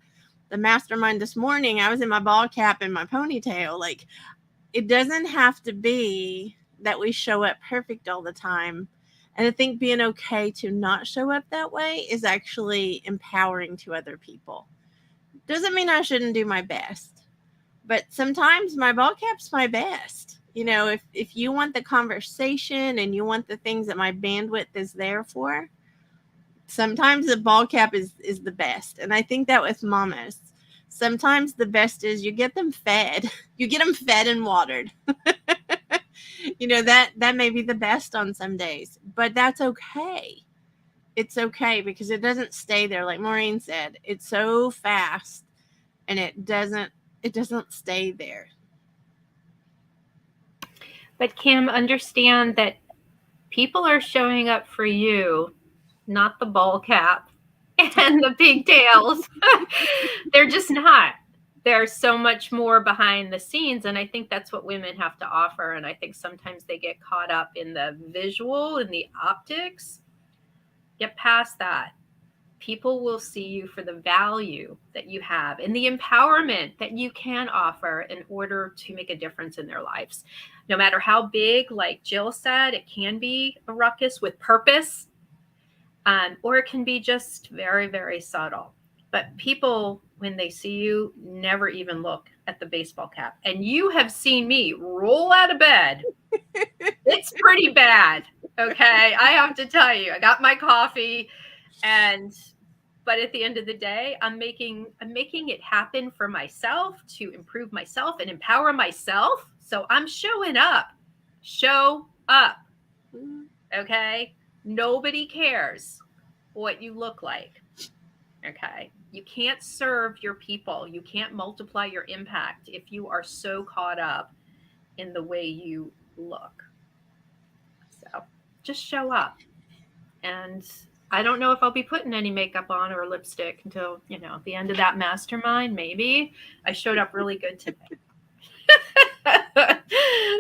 The mastermind this morning, I was in my ball cap and my ponytail. Like, it doesn't have to be that we show up perfect all the time. And I think being okay to not show up that way is actually empowering to other people. Doesn't mean I shouldn't do my best, but sometimes my ball cap's my best. If you want the conversation and you want the things that my bandwidth is there for, sometimes the ball cap is the best. And I think that with mamas, sometimes the best is you get them fed. You get them fed and watered. That may be the best on some days, but that's okay. It's okay because it doesn't stay there. Like Maureen said, it's so fast and it doesn't stay there. But Kim, understand that people are showing up for you, not the ball cap and the pigtails. They're just not. There's so much more behind the scenes. And I think that's what women have to offer. And I think sometimes they get caught up in the visual and the optics. Get past that. People will see you for the value that you have and the empowerment that you can offer in order to make a difference in their lives. No matter how big, like Jill said, it can be a ruckus with purpose, or it can be just very, very subtle. But people, when they see you, never even look at the baseball cap. And you have seen me roll out of bed. It's pretty bad. Okay. I have to tell you, I got my coffee but at the end of the day, I'm making it happen for myself to improve myself and empower myself So I'm showing up. Show up. Okay? Nobody cares what you look like. Okay? You can't serve your people. You can't multiply your impact if you are so caught up in the way you look. So just show up. And I don't know if I'll be putting any makeup on or lipstick until, the end of that mastermind, maybe. I showed up really good today.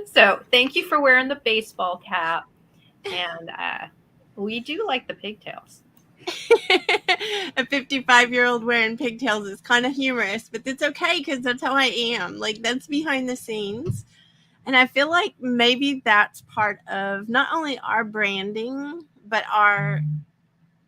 So thank you for wearing the baseball cap. And we do like the pigtails. A 55-year-old wearing pigtails is kind of humorous, but it's okay because that's how I am. Like, that's behind the scenes. And I feel like maybe that's part of not only our branding, but our,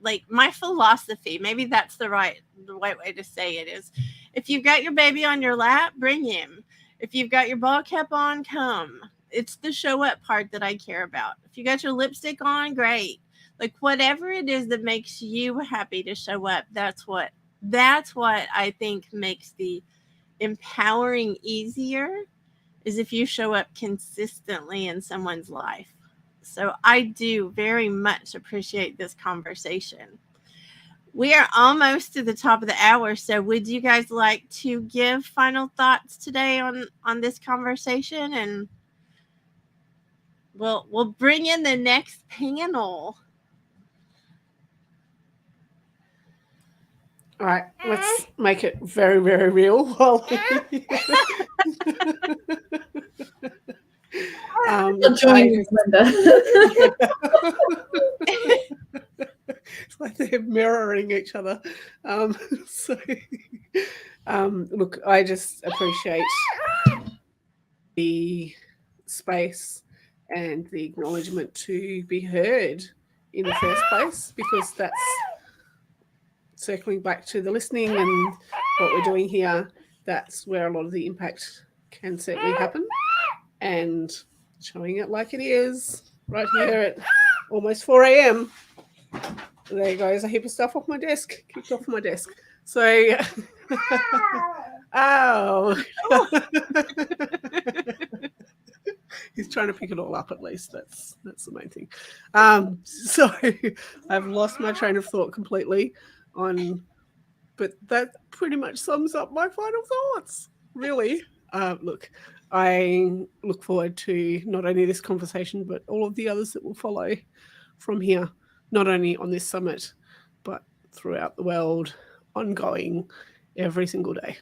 like, my philosophy. Maybe that's the right way to say it is, if you've got your baby on your lap, bring him. If you've got your ball cap on, come. It's the show up part that I care about. If you got your lipstick on, great. Like, whatever it is that makes you happy to show up, that's what I think makes the empowering easier, is if you show up consistently in someone's life. So I do very much appreciate this conversation. We are almost to the top of the hour. So would you guys like to give final thoughts today on this conversation? And we'll bring in the next panel. All right, let's make it very, very real. I'll join you, Linda. It's like they're mirroring each other. Look, I just appreciate the space and the acknowledgement to be heard in the first place, because that's circling back to the listening and what we're doing here. That's where a lot of the impact can certainly happen, and showing it like it is right here at almost 4 a.m. There goes a heap of stuff off my desk, kicked off my desk. So, oh. He's trying to pick it all up, at least. That's the main thing. So I've lost my train of thought completely but that pretty much sums up my final thoughts, really. Look, I look forward to not only this conversation, but all of the others that will follow from here, not only on this summit, but throughout the world, ongoing every single day.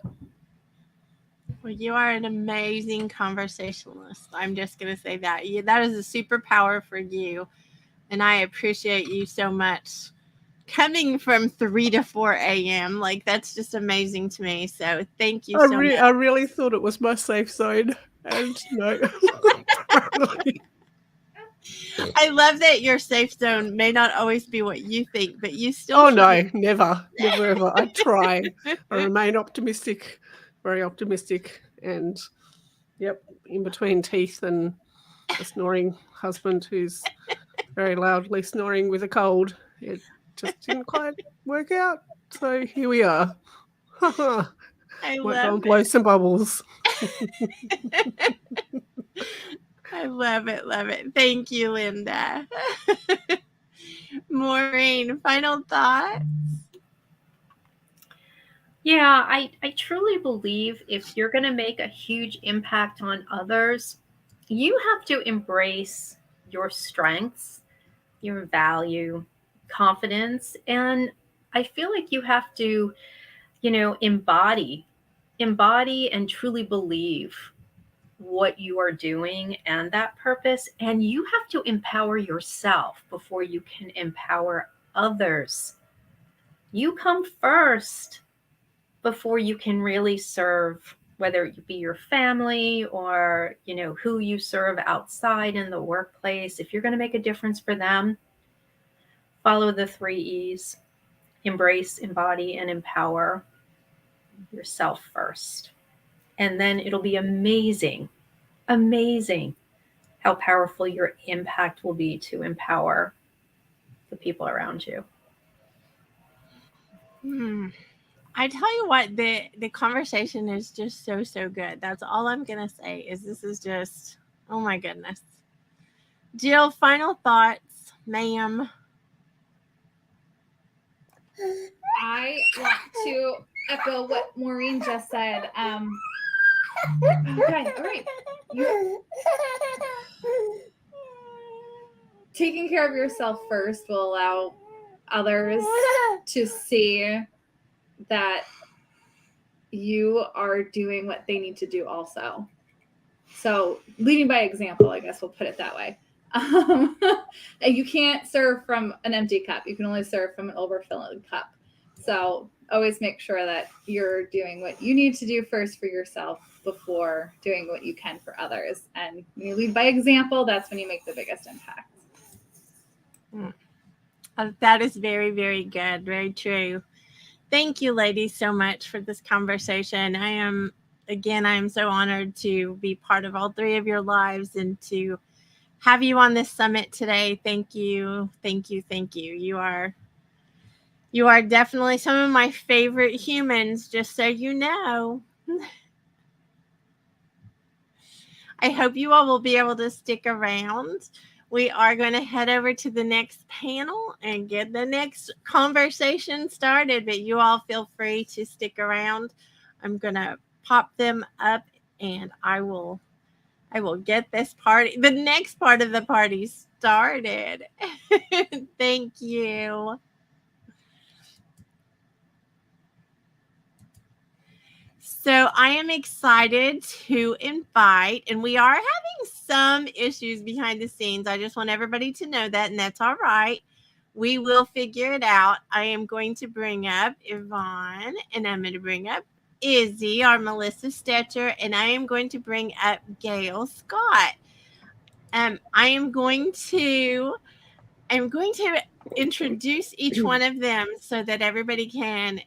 Well, you are an amazing conversationalist. I'm just going to say that. That is a superpower for you. And I appreciate you so much coming from 3 to 4 a.m. Like, that's just amazing to me. So thank you so much. I really thought it was my safe zone. And no. I love that your safe zone may not always be what you think, but you still. Oh, no, never ever. I try. I remain optimistic, very optimistic. And, yep, in between teeth and a snoring husband who's very loudly snoring with a cold, it just didn't quite work out. So here we are. I Might love go and blow some bubbles. I love it. Love it. Thank you, Linda. Maureen, final thoughts? Yeah, I truly believe if you're going to make a huge impact on others, you have to embrace your strengths, your value, confidence, and I feel like you have to, embody and truly believe what you are doing and that purpose. And you have to empower yourself before you can empower others. You come first before you can really serve, whether it be your family or, who you serve outside in the workplace. If you're going to make a difference for them, follow the 3 E's: embrace, embody, and empower yourself first. And then it'll be amazing how powerful your impact will be to empower the people around you. I tell you what, the conversation is just so good. That's all I'm gonna say. Is this is just, oh my goodness. Jill, final thoughts, ma'am. I want to echo what Maureen just said. Okay, all right. Taking care of yourself first will allow others to see that you are doing what they need to do also. So leading by example, I guess we'll put it that way. And you can't serve from an empty cup. You can only serve from an overfilled cup. So always make sure that you're doing what you need to do first for yourself before doing what you can for others. And when you lead by example, that's when you make the biggest impact. That is very, very good. Very true. Thank you, ladies, so much for this conversation. I am so honored to be part of all three of your lives and to have you on this summit today. Thank you. Thank you. Thank you. You are definitely some of my favorite humans, just so you know. I hope you all will be able to stick around. We are going to head over to the next panel and get the next conversation started, but you all feel free to stick around. I'm going to pop them up and I will get this party, the next part of the party started. Thank you. So I am excited to invite, and we are having some issues behind the scenes. I just want everybody to know that, and that's all right. We will figure it out. I am going to bring up Yvonne, and I'm going to bring up Izzy, our Melissa Stetcher, and I am going to bring up Gail Scott. I am going to introduce each one of them so that everybody can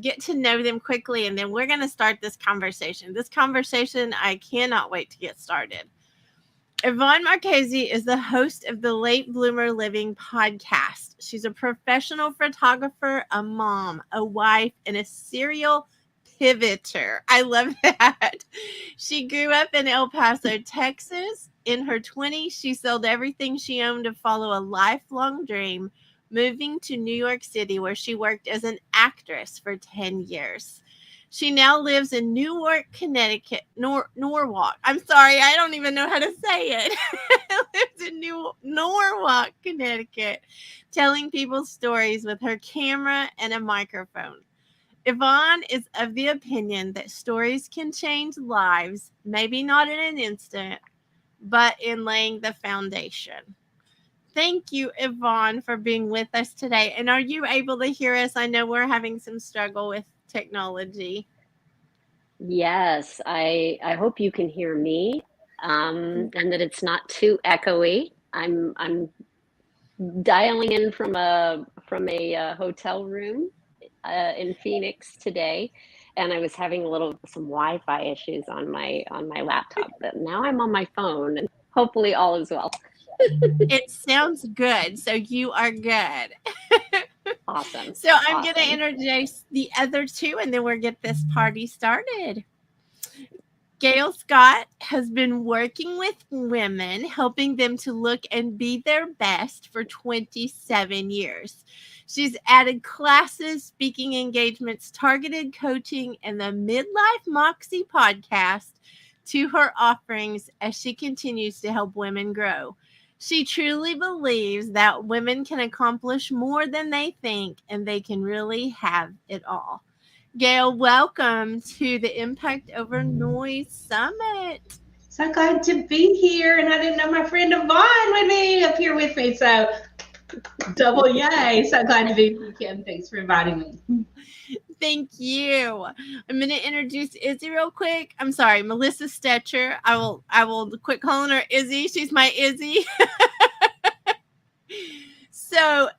get to know them quickly, and then we're going to start this conversation. This conversation, I cannot wait to get started. Yvonne Marchese is the host of the Late Bloomer Living podcast. She's a professional photographer, a mom, a wife, and a serial pivoter. I love that. She grew up in El Paso, Texas. In her 20s, she sold everything she owned to follow a lifelong dream, moving to New York City, where she worked as an actress for 10 years. She now lives in Newark, Connecticut, Norwalk. I'm sorry, I don't even know how to say it. Lives in Norwalk, Connecticut, telling people stories with her camera and a microphone. Yvonne is of the opinion that stories can change lives, maybe not in an instant, but in laying the foundation. Thank you, Yvonne, for being with us today. And are you able to hear us? I know we're having some struggle with technology. Yes, I hope you can hear me, and that it's not too echoey. I'm dialing in from a hotel room in Phoenix today, and I was having some Wi-Fi issues on my laptop, but now I'm on my phone, and hopefully all is well. It sounds good, so you are good. Awesome. So I'm going to introduce the other two, and then we'll get this party started. Gail Scott has been working with women, helping them to look and be their best for 27 years. She's added classes, speaking engagements, targeted coaching, and the Midlife Moxie podcast to her offerings as she continues to help women grow. She truly believes that women can accomplish more than they think, and they can really have it all. Gail, welcome to the Impact Over Noise Summit. So glad to be here, and I didn't know my friend Yvonne would be up here with me, so double yay. So glad to be with you, Kim. Thanks for inviting me. Thank you. I'm going to introduce Izzy real quick. I'm sorry, Melissa Stetcher. I will quit calling her Izzy. She's my Izzy. So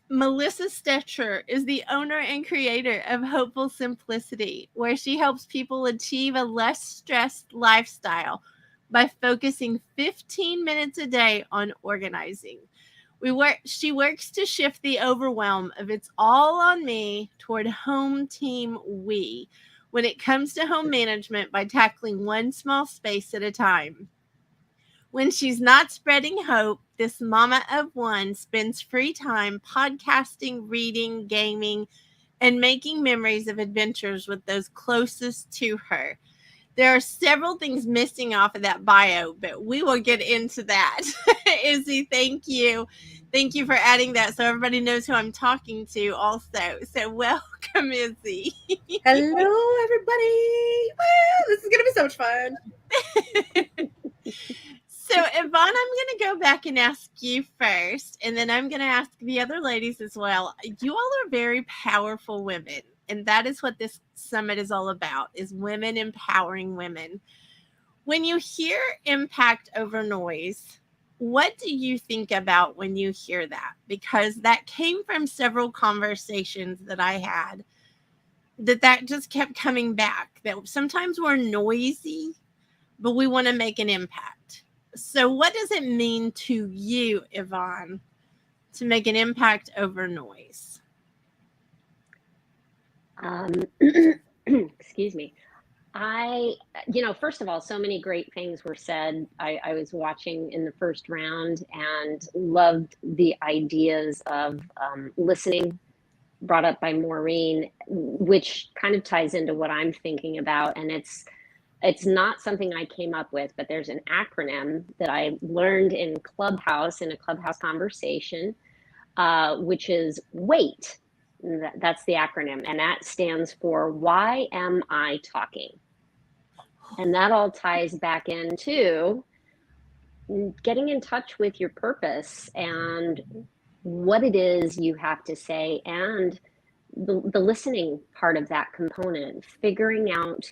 Melissa Stetcher is the owner and creator of Hopeful Simplicity, where she helps people achieve a less stressed lifestyle by focusing 15 minutes a day on organizing. She works to shift the overwhelm of it's all on me toward home team we when it comes to home management by tackling one small space at a time. When she's not spreading hope, this mama of one spends free time podcasting, reading, gaming, and making memories of adventures with those closest to her. There are several things missing off of that bio, but we will get into that. Izzy, thank you. Thank you for adding that so everybody knows who I'm talking to also. So welcome, Izzy. Hello, everybody. Well, this is going to be so much fun. So, Yvonne, I'm going to go back and ask you first, and then I'm going to ask the other ladies as well. You all are very powerful women, and that is what this summit is all about, is women empowering women. When you hear impact over noise, what do you think about when you hear that? Because that came from several conversations that I had, that just kept coming back, that sometimes we're noisy, but we want to make an impact. So what does it mean to you, Yvonne, to make an impact over noise? Excuse me. First of all, so many great things were said. I was watching in the first round and loved the ideas of listening brought up by Maureen, which kind of ties into what I'm thinking about. And it's not something I came up with, but there's an acronym that I learned in Clubhouse, in a Clubhouse conversation, which is WAIT. That's the acronym. And that stands for Why Am I Talking? And that all ties back into getting in touch with your purpose and what it is you have to say, and the listening part of that component, figuring out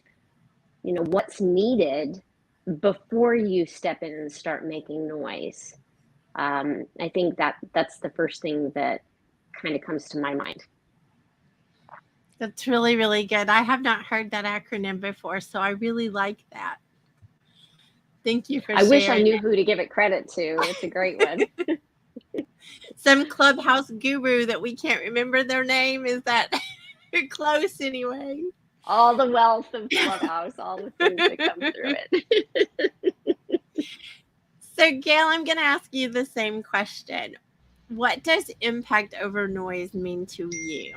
what's needed before you step in and start making noise. I think that's the first thing that kind of comes to my mind. That's really, really good. I have not heard that acronym before, so I really like that. Thank you for sharing. I wish I knew who to give it credit to. It's a great one. Some Clubhouse guru that we can't remember their name. Is that close anyway? All the wealth of Clubhouse, all the things that come through it. So, Gail, I'm going to ask you the same question. What does impact over noise mean to you?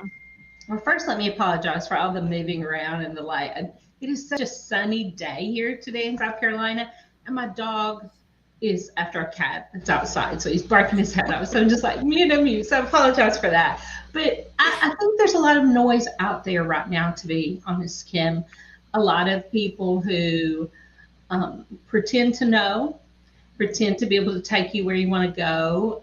Well, first, let me apologize for all the moving around and the light. It is such a sunny day here today in South Carolina, and my dog is after a cat that's outside, so he's barking his head off. So I'm just like, mute. So I apologize for that. But I think there's a lot of noise out there right now, to be honest, Kim. A lot of people who pretend to know, pretend to be able to take you where you want to go,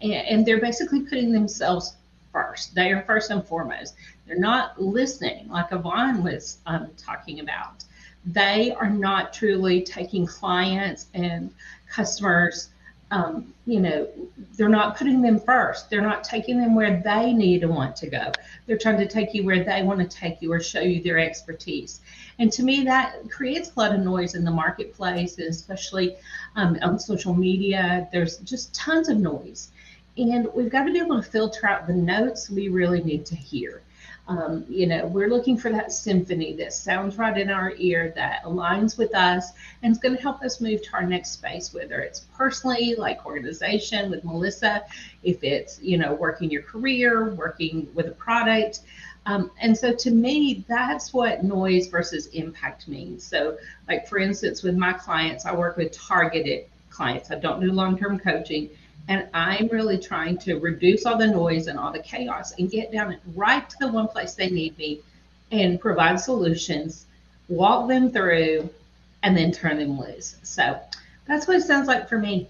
and they're basically putting themselves first. They are first and foremost. They're not listening, like Yvonne was talking about. They are not truly taking clients and customers, they're not putting them first. They're not taking them where they need and want to go. They're trying to take you where they want to take you or show you their expertise. And to me, that creates a lot of noise in the marketplace, and especially on social media. There's just tons of noise. And we've got to be able to filter out the notes we really need to hear. We're looking for that symphony that sounds right in our ear, that aligns with us, and it's going to help us move to our next space, whether it's personally, like organization with Melissa, if it's, working your career, working with a product. And so to me, that's what noise versus impact means. So like, for instance, with my clients, I work with targeted clients. I don't do long-term coaching. And I'm really trying to reduce all the noise and all the chaos and get down right to the one place they need me and provide solutions, walk them through, and then turn them loose. So that's what it sounds like for me.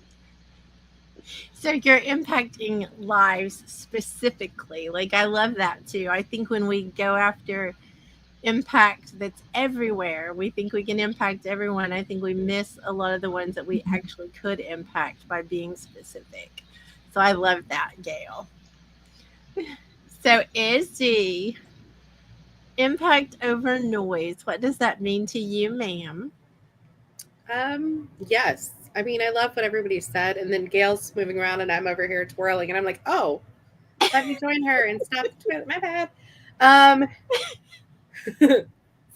So you're impacting lives specifically. Like, I love that too. I think when we go after impact that's everywhere, we think we can impact everyone. I think we miss a lot of the ones that we actually could impact by being specific. So I love that, Gail. So Izzy, impact over noise, what does that mean to you, ma'am? Yes. I mean, I love what everybody said. And then Gail's moving around and I'm over here twirling and I'm like, oh, let me join her and stop the twirl. My bad.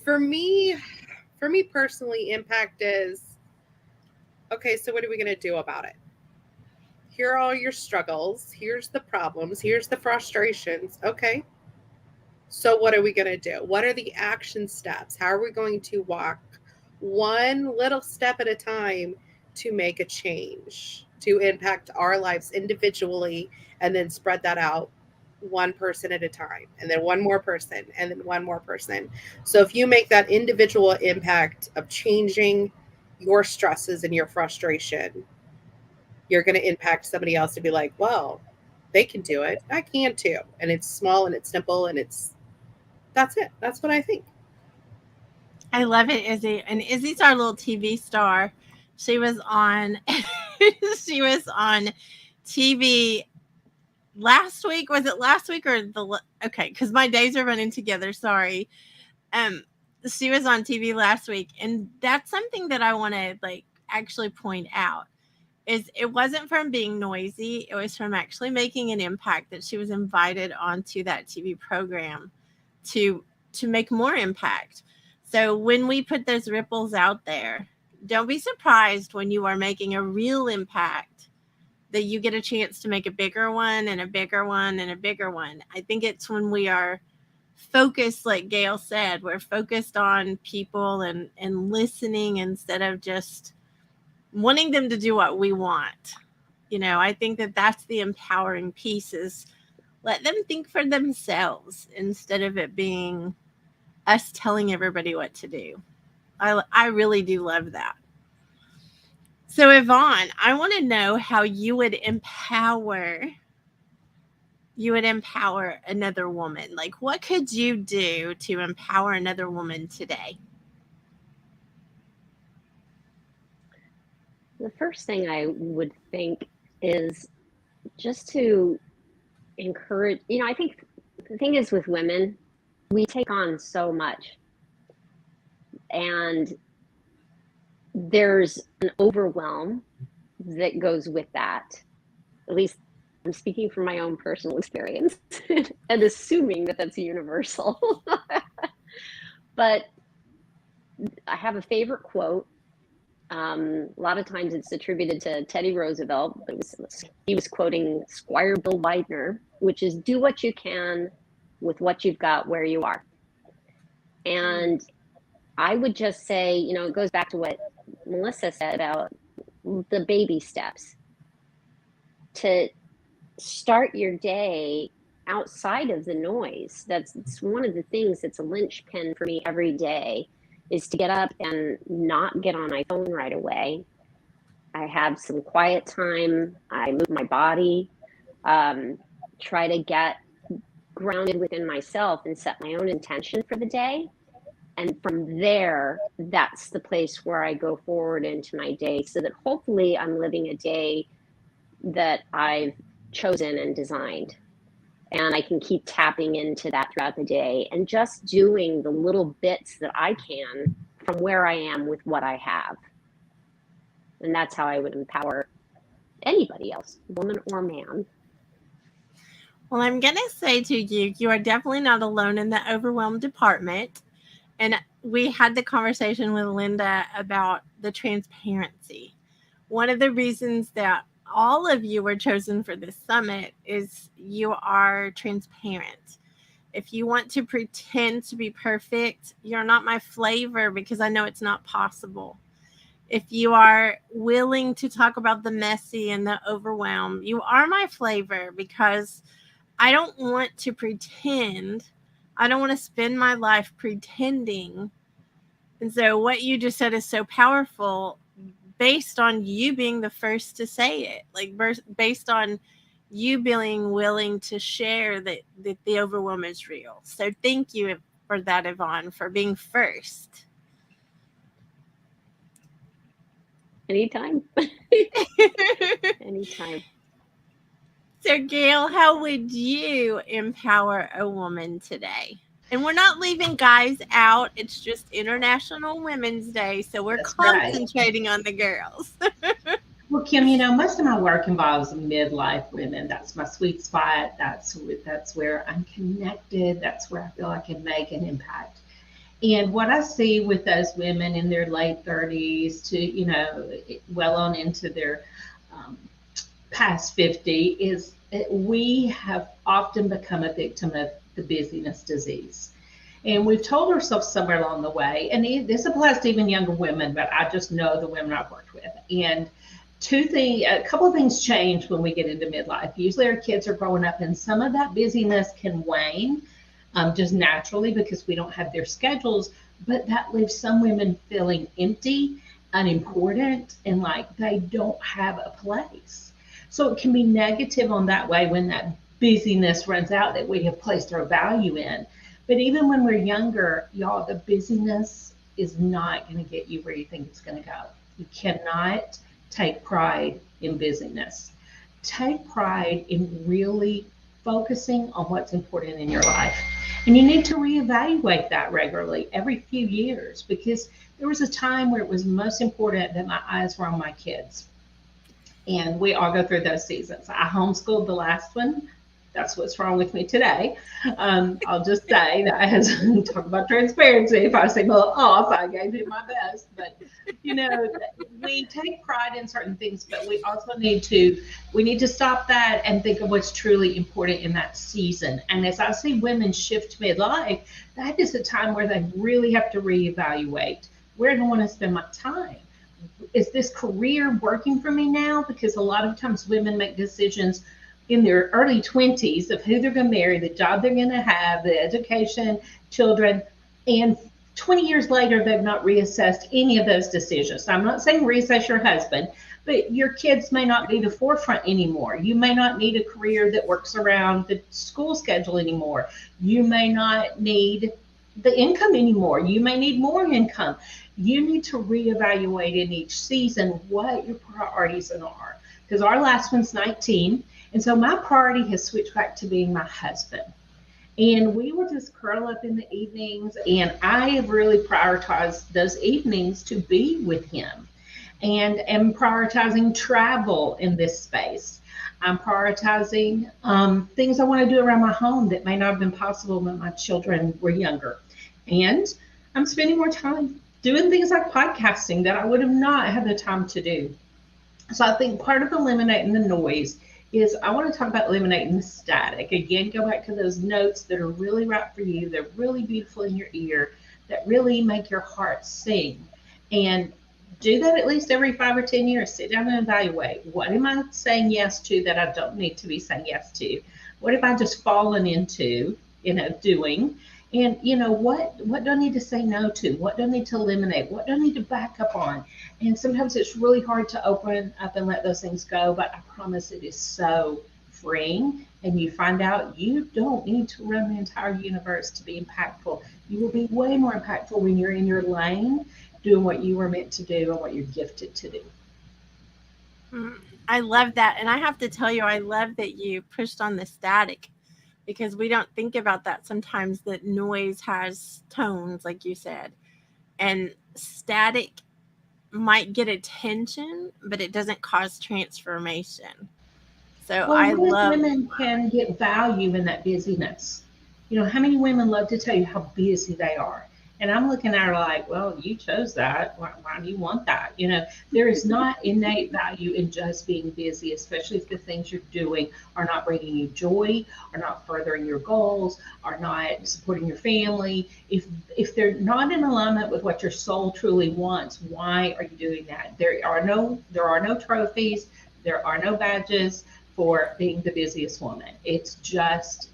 For me personally, impact is, okay, so what are we going to do about it? Here are all your struggles. Here's the problems. Here's the frustrations. Okay. So what are we going to do? What are the action steps? How are we going to walk one little step at a time to make a change, to impact our lives individually, and then spread that out one person at a time, and then one more person, and then one more person. So if you make that individual impact of changing your stresses and your frustration, you're going to impact somebody else to be like, well, they can do it. I can too. And it's small and it's simple and that's it. That's what I think. I love it, Izzy. And Izzy's our little TV star. She was on TV last week. Was it last week or okay, because my days are running together. Sorry. She was on TV last week, and that's something that I want to actually point out. Is it wasn't from being noisy. It was from actually making an impact that she was invited onto that TV program to make more impact. So when we put those ripples out there, don't be surprised when you are making a real impact that you get a chance to make a bigger one and a bigger one and a bigger one. I think it's when we are focused, like Gail said, we're focused on people and listening instead of just wanting them to do what we want. I think that that's the empowering piece, is let them think for themselves instead of it being us telling everybody what to do. I really do love that. So Yvonne, I want to know how you would empower another woman. Like, what could you do to empower another woman today? The first thing I would think is just to encourage, I think the thing is with women, we take on so much. And there's an overwhelm that goes with that. At least I'm speaking from my own personal experience and assuming that that's universal. But I have a favorite quote. A lot of times it's attributed to Teddy Roosevelt, but he was quoting Squire Bill Widener, which is, do what you can with what you've got where you are. And I would just say, it goes back to what Melissa said about the baby steps. To start your day outside of the noise. It's one of the things that's a linchpin for me every day, is to get up and not get on my phone right away. I have some quiet time. I move my body, try to get grounded within myself and set my own intention for the day. And from there, that's the place where I go forward into my day, so that hopefully I'm living a day that I've chosen and designed. And I can keep tapping into that throughout the day and just doing the little bits that I can from where I am with what I have. And that's how I would empower anybody else, woman or man. Well, I'm going to say to you, you are definitely not alone in the overwhelmed department. And we had the conversation with Linda about the transparency. One of the reasons that all of you were chosen for this summit is you are transparent. If you want to pretend to be perfect, you're not my flavor, because I know it's not possible. If you are willing to talk about the messy and the overwhelm, you are my flavor, because I don't want to pretend. I don't want to spend my life pretending. And so what you just said is so powerful, based on you being the first to say it, based on you being willing to share that the overwhelm is real. So thank you for that, Yvonne, for being first. Anytime. Anytime. So Gail, how would you empower a woman today? And we're not leaving guys out. It's just International Women's Day, so we're concentrating on the girls. Well, Kim, most of my work involves midlife women. That's my sweet spot. That's where I'm connected. That's where I feel I can make an impact. And what I see with those women in their late 30s to, well on into their um, past 50 is that we have often become a victim of the busyness disease. And we've told ourselves somewhere along the way, and this applies to even younger women, but I just know the women I've worked with. And a couple of things change when we get into midlife. Usually our kids are growing up, and some of that busyness can wane just naturally because we don't have their schedules. But that leaves some women feeling empty, unimportant, and like they don't have a place. So it can be negative on that way when that busyness runs out that we have placed our value in. But even when we're younger, y'all, the busyness is not going to get you where you think it's going to go. You cannot take pride in busyness. Take pride in really focusing on what's important in your life. And you need to reevaluate that regularly every few years, because there was a time where it was most important that my eyes were on my kids. And we all go through those seasons. I homeschooled the last one. That's what's wrong with me today. I'll just say that as talk about transparency. If I seem a little off, I gave it my best. But we take pride in certain things, but we also need to stop that and think of what's truly important in that season. And as I see women shift midlife, that is a time where they really have to reevaluate, where do I want to spend my time? Is this career working for me now? Because a lot of times women make decisions in their early 20s of who they're going to marry, the job they're going to have, the education, children, and 20 years later, they've not reassessed any of those decisions. So I'm not saying reassess your husband, but your kids may not be the forefront anymore. You may not need a career that works around the school schedule anymore. You may not need the income anymore. You may need more income. You need to reevaluate in each season what your priorities are. Because our last one's 19. And so my priority has switched back to being my husband. And we will just curl up in the evenings. And I have really prioritized those evenings to be with him. And am prioritizing travel in this space. I'm prioritizing things I want to do around my home that may not have been possible when my children were younger. And I'm spending more time doing things like podcasting that I would have not had the time to do. So I think part of eliminating the noise is I want to talk about eliminating the static. Again, go back to those notes that are really right for you. They're really beautiful in your ear, that really make your heart sing. And do that at least every 5 or 10 years. Sit down and evaluate. What am I saying yes to that I don't need to be saying yes to? What have I just fallen into, doing? And, what do I need to say no to? What do I need to eliminate? What do I need to back up on? And sometimes it's really hard to open up and let those things go, but I promise it is so freeing. And you find out you don't need to run the entire universe to be impactful. You will be way more impactful when you're in your lane, doing what you were meant to do and what you're gifted to do. I love that. And I have to tell you, I love that you pushed on the static, because we don't think about that sometimes, that noise has tones, like you said. And static might get attention, but it doesn't cause transformation. So I love women can get value in that busyness. How many women love to tell you how busy they are? And I'm looking at her like, well, you chose that. Why do you want that? There is not innate value in just being busy, especially if the things you're doing are not bringing you joy, are not furthering your goals, are not supporting your family. If they're not in alignment with what your soul truly wants, why are you doing that? There are no trophies. There are no badges for being the busiest woman. It's just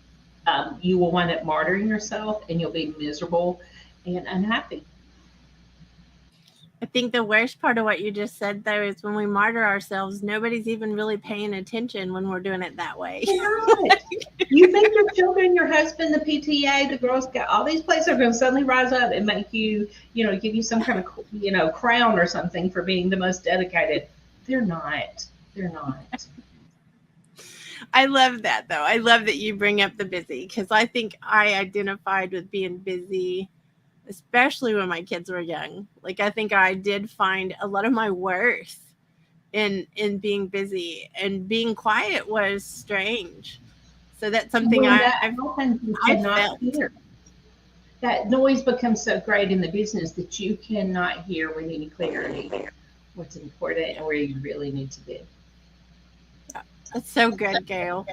you will wind up martyring yourself, and you'll be miserable and unhappy. I think the worst part of what you just said, though, is when we martyr ourselves, nobody's even really paying attention when we're doing it that way. You think your children, your husband, the PTA, the Girl Scout, all these places are going to suddenly rise up and make you, give you some kind of, crown or something for being the most dedicated. They're not. They're not. I love that, though. I love that you bring up the busy, because I think I identified with being busy, especially when my kids were young. Like, I think I did find a lot of my worth in being busy, and being quiet was strange. So that's something When that I've happens, you I cannot felt. hear. That noise becomes so great in the business that you cannot hear with any clarity what's important and where you really need to be. That's so good, Gail.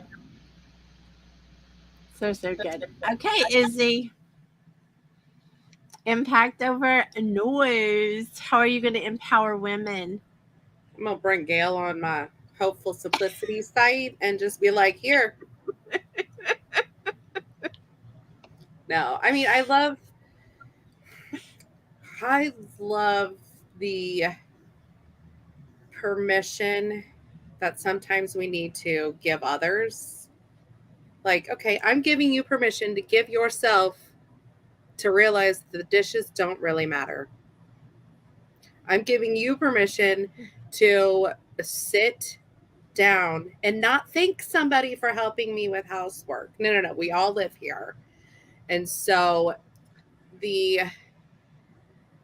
So good. Okay, Izzy. Impact over noise. How are you going to empower women? I'm gonna bring Gail on my hopeful simplicity site and just be like, here. No, I mean, I love the permission that sometimes we need to give others. Like, okay, I'm giving you permission to give yourself to realize the dishes don't really matter. I'm giving you permission to sit down and not thank somebody for helping me with housework. No. We all live here. And so the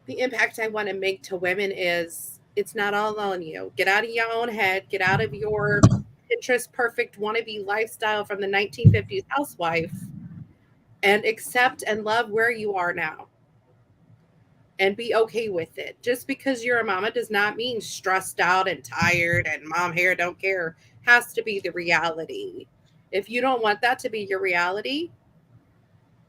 impact I want to make to women is it's not all on you. Get out of your own head, get out of your Pinterest perfect wannabe lifestyle from the 1950s housewife, and accept and love where you are now. And be okay with it. Just because you're a mama does not mean stressed out and tired and mom hair don't care. Has to be the reality. If you don't want that to be your reality,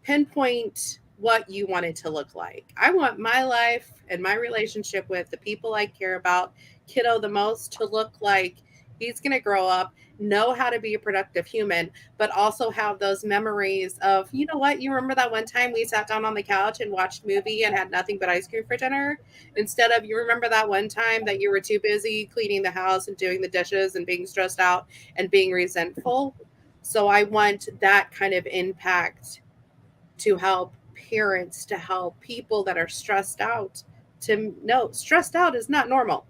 pinpoint what you want it to look like. I want my life and my relationship with the people I care about, kiddo the most, to look like he's going to grow up, know how to be a productive human, but also have those memories of, you know what, you remember that one time we sat down on the couch and watched a movie and had nothing but ice cream for dinner? Instead of, you remember that one time that you were too busy cleaning the house and doing the dishes and being stressed out and being resentful? So I want that kind of impact to help parents, to help people that are stressed out, to know stressed out is not normal.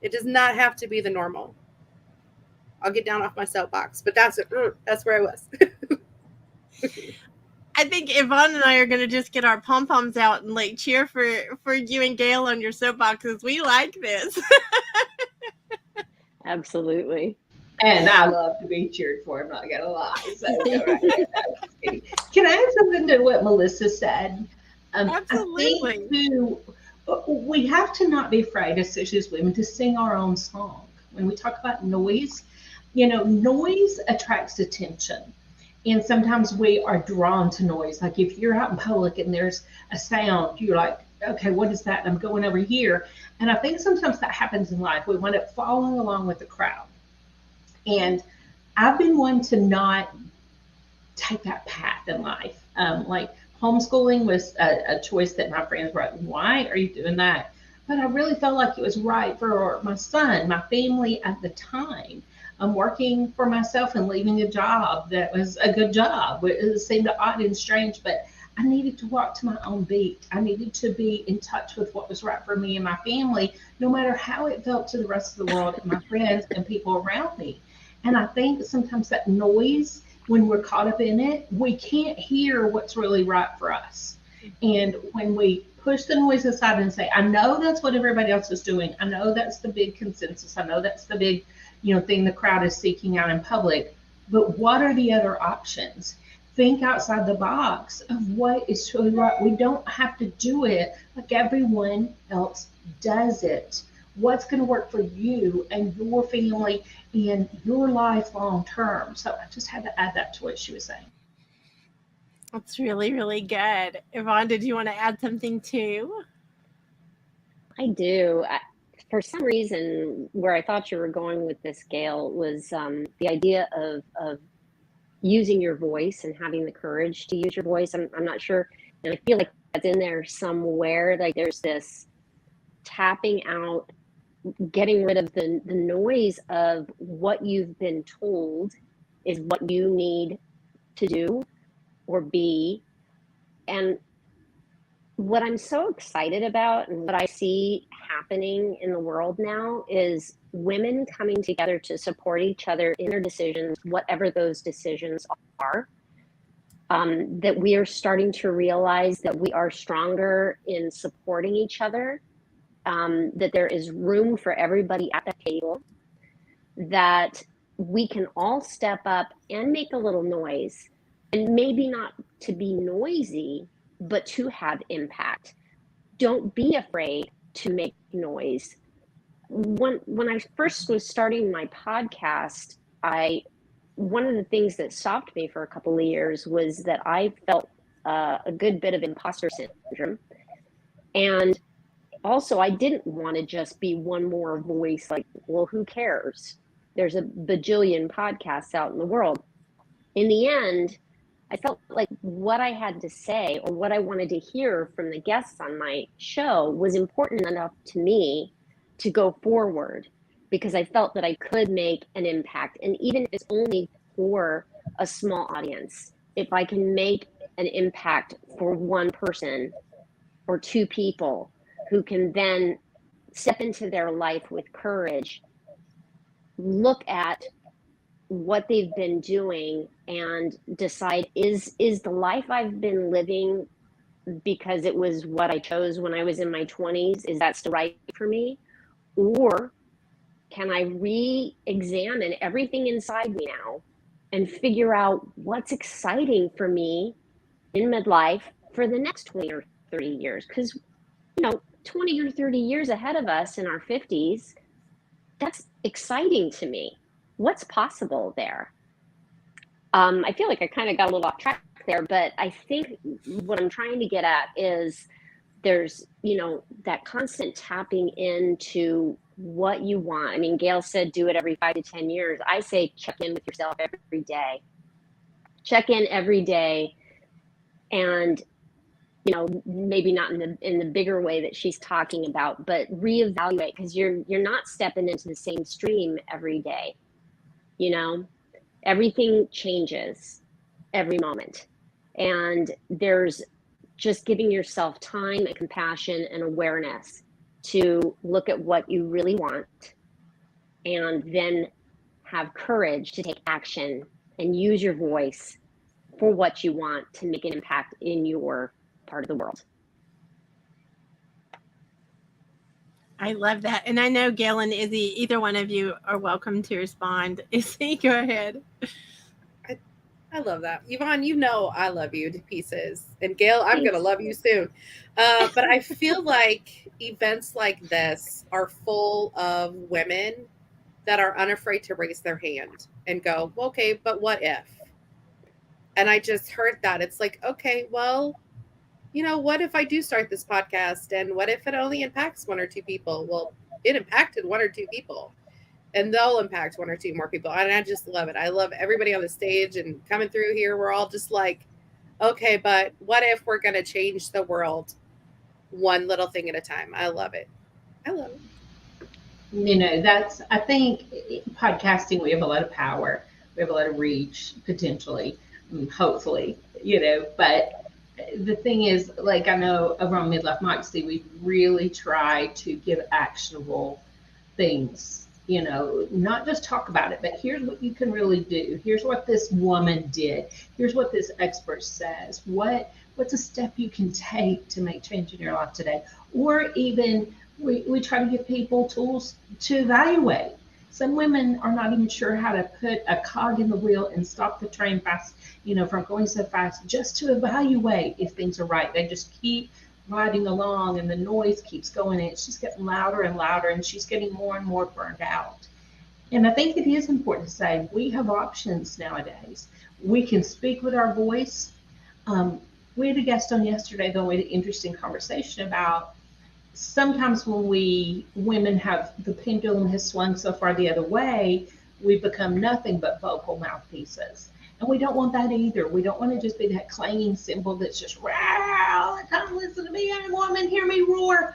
It does not have to be the normal. I'll get down off my soapbox, but that's where I was. I think Yvonne and I are going to just get our pom-poms out and like cheer for you and Gail on your soapboxes. We like this. Absolutely. And I love to be cheered for, I'm not going to lie. So, can I add something to what Melissa said? Absolutely. I think too, we have to not be afraid, especially as women, to sing our own song. When we talk about noise, noise attracts attention. And sometimes we are drawn to noise. Like if you're out in public and there's a sound, you're like, okay, what is that? And I'm going over here. And I think sometimes that happens in life. We wind up following along with the crowd. And I've been one to not take that path in life. Like homeschooling was a choice that my friends were like, why are you doing that? But I really felt like it was right for my son, my family at the time. I'm working for myself and leaving a job that was a good job. It seemed odd and strange, but I needed to walk to my own beat. I needed to be in touch with what was right for me and my family, no matter how it felt to the rest of the world and my friends and people around me. And I think sometimes that noise, when we're caught up in it, we can't hear what's really right for us. And when we push the noise aside and say, I know that's what everybody else is doing. I know that's the big consensus. I know that's the big, thing the crowd is seeking out in public. But what are the other options? Think outside the box of what is truly right. We don't have to do it like everyone else does it. What's going to work for you and your family and your life long term? So I just had to add that to what she was saying. That's really, really good. Yvonne, did you want to add something too? I do. For some reason, where I thought you were going with this, Gail, was the idea of using your voice and having the courage to use your voice. I'm not sure. And I feel like that's in there somewhere. Like there's this tapping out, getting rid of the noise of what you've been told is what you need to do or be. And what I'm so excited about and what I see happening in the world now is women coming together to support each other in their decisions, whatever those decisions are. That we are starting to realize that we are stronger in supporting each other that there is room for everybody at the table, that we can all step up and make a little noise, and maybe not to be noisy, but to have impact. Don't be afraid to make noise. When I first was starting my podcast, one of the things that stopped me for a couple of years was that I felt a good bit of imposter syndrome. And also, I didn't want to just be one more voice, like, well, who cares? There's a bajillion podcasts out in the world. In the end, I felt like what I had to say or what I wanted to hear from the guests on my show was important enough to me to go forward, because I felt that I could make an impact. And even if it's only for a small audience, if I can make an impact for one person or two people who can then step into their life with courage, look at what they've been doing and decide, is the life I've been living because it was what I chose when I was in my 20s, is that still right for me? Or can I re-examine everything inside me now and figure out what's exciting for me in midlife for the next 20 or 30 years? Because, 20 or 30 years ahead of us in our 50s, that's exciting to me. What's possible there? I feel like I kind of got a little off track there, but I think what I'm trying to get at is there's, that constant tapping into what you want. I mean, Gail said do it every 5 to 10 years. I say check in with yourself every day. Check in every day, and maybe not in the bigger way that she's talking about, but reevaluate, because you're not stepping into the same stream every day. Everything changes every moment, and there's just giving yourself time and compassion and awareness to look at what you really want, and then have courage to take action and use your voice for what you want to make an impact in your part of the world. I love that. And I know Gail and Izzy, either one of you are welcome to respond. Izzy, go ahead. I love that. Yvonne, I love you to pieces. And Gail, I'm going to love you soon. But I feel like events like this are full of women that are unafraid to raise their hand and go, well, okay, but what if? And I just heard that. It's like, okay, well, what if I do start this podcast, and what if it only impacts one or two people? Well, it impacted one or two people, and they'll impact one or two more people. And I just love it. I love everybody on the stage and coming through here. We're all just like, okay, but what if we're going to change the world one little thing at a time? I love it. I love it. I think podcasting, we have a lot of power. We have a lot of reach, potentially, hopefully, but the thing is, like, I know over on Midlife Moxie, we really try to give actionable things, not just talk about it, but here's what you can really do. Here's what this woman did. Here's what this expert says. What's a step you can take to make change in your life today? Or even we try to give people tools to evaluate. Some women are not even sure how to put a cog in the wheel and stop the train fast, from going so fast, just to evaluate if things are right. They just keep riding along, and the noise keeps going, and it's just getting louder and louder, and she's getting more and more burned out. And I think it is important to say we have options nowadays. We can speak with our voice. We had a guest on yesterday, though, we had an interesting conversation about sometimes when women have, the pendulum has swung so far the other way, we become nothing but vocal mouthpieces. And we don't want that either. We don't want to just be that clanging cymbal that's just, wow, come listen to me, I'm a woman, hear me roar.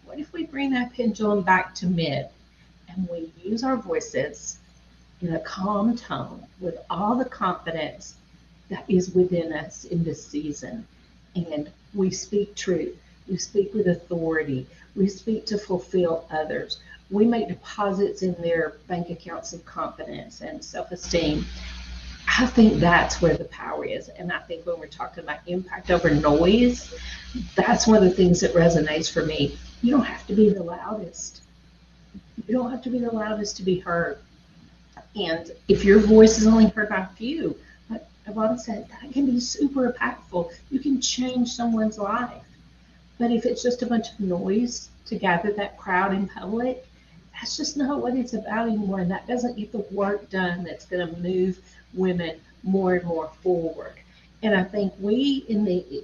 What if we bring that pendulum back to mid, and we use our voices in a calm tone with all the confidence that is within us in this season, and we speak truth. We speak with authority. We speak to fulfill others. We make deposits in their bank accounts of confidence and self-esteem. I think that's where the power is. And I think when we're talking about impact over noise, that's one of the things that resonates for me. You don't have to be the loudest. You don't have to be the loudest to be heard. And if your voice is only heard by a few, like Yvonne said, that can be super impactful. You can change someone's life. But if it's just a bunch of noise to gather that crowd in public, that's just not what it's about anymore. And that doesn't get the work done that's going to move women more and more forward. And I think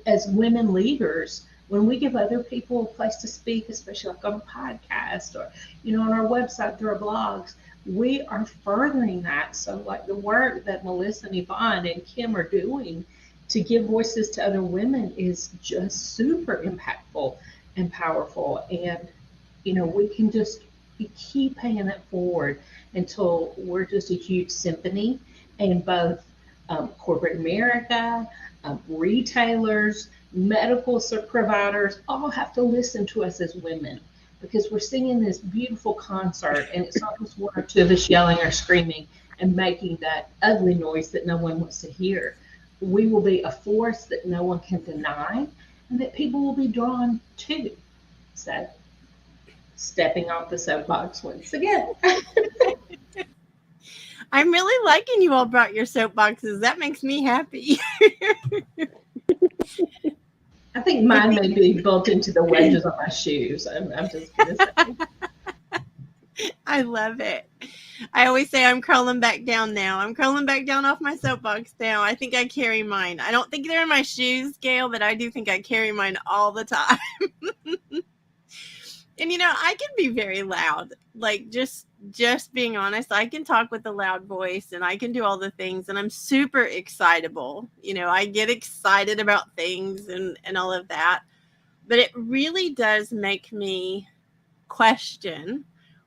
as women leaders, when we give other people a place to speak, especially like on a podcast or, on our website, through our blogs, we are furthering that. So like the work that Melissa and Yvonne and Kim are doing to give voices to other women is just super impactful and powerful. And, we can just keep paying that forward until we're just a huge symphony, and both corporate America, retailers, medical providers all have to listen to us as women, because we're singing this beautiful concert, and it's not just one or two of us yelling or screaming and making that ugly noise that no one wants to hear. We will be a force that no one can deny and that people will be drawn to. So, stepping off the soapbox once again. I'm really liking you all brought your soapboxes. That makes me happy. I think mine may be built into the wedges on my shoes. I'm just going to say. I love it. I always say I'm crawling back down now. I'm crawling back down off my soapbox now. I think I carry mine. I don't think they're in my shoes, Gail, but I do think I carry mine all the time. And, I can be very loud. Like, just being honest, I can talk with a loud voice and I can do all the things, and I'm super excitable. I get excited about things and all of that. But it really does make me question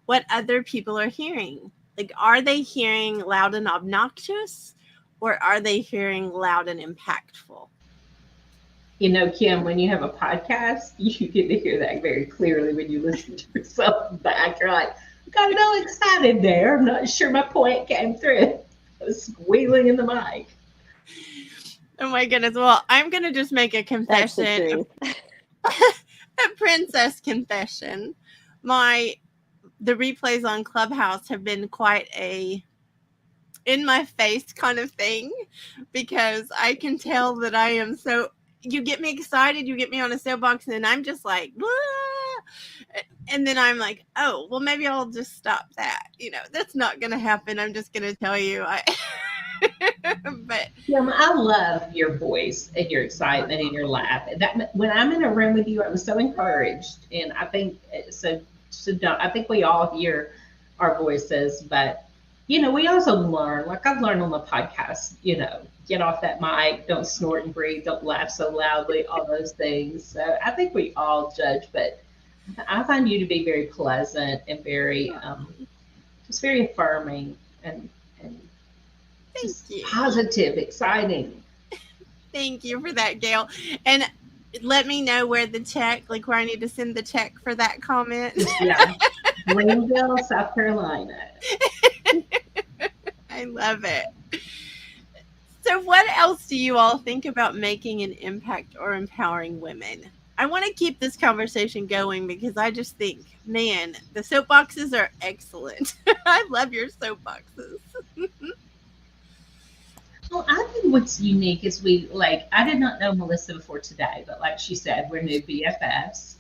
what other people are hearing. Like, are they hearing loud and obnoxious, or are they hearing loud and impactful? Kim, when you have a podcast, you get to hear that very clearly when you listen to yourself back. You're like, got a little excited there. I'm not sure my point came through. I was squealing in the mic. Oh my goodness. Well, I'm going to just make a confession. A princess confession. The replays on Clubhouse have been quite a in my face kind of thing, because I can tell that I am so, you get me excited, you get me on a soapbox, and I'm just like, blah. And then I'm like, oh, well, maybe I'll just stop that. That's not going to happen. I'm just going to tell you. But I love your voice and your excitement and your laugh. That when I'm in a room with you, I'm so encouraged, and I think so. I think we all hear our voices, but we also learn. Like I've learned on the podcast, get off that mic, don't snort and breathe, don't laugh so loudly, all those things. So I think we all judge, but I find you to be very pleasant and very, just very affirming and just positive, exciting. Thank you for that, Gail. And let me know where I need to send the check for that comment. Yeah, Greenville, South Carolina. I love it. So what else do you all think about making an impact or empowering women? I want to keep this conversation going because I just think, man, the soapboxes are excellent. I love your soapboxes. Well, I think what's unique is I did not know Melissa before today, but like she said, we're new BFFs.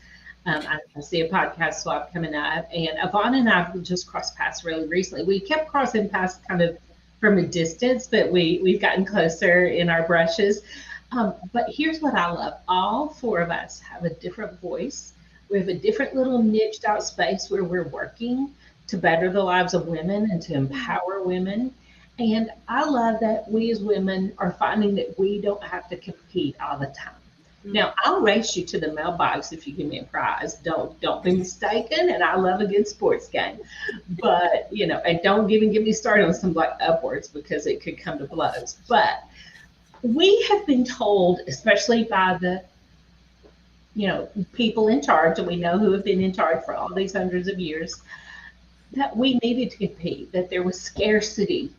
I see a podcast swap coming up, and Yvonne and I just crossed paths really recently. We kept crossing paths kind of from a distance, but we've gotten closer in our brushes. But here's what I love. All four of us have a different voice. We have a different little niched out space where we're working to better the lives of women and to empower women. And I love that we as women are finding that we don't have to compete all the time. Now, I'll race you to the mailbox if you give me a prize. Don't be mistaken. And I love a good sports game. But, and don't even get me started on some upwards, because it could come to blows. But we have been told, especially by the, people in charge, and we know who have been in charge for all these hundreds of years, that we needed to compete, that there was scarcity,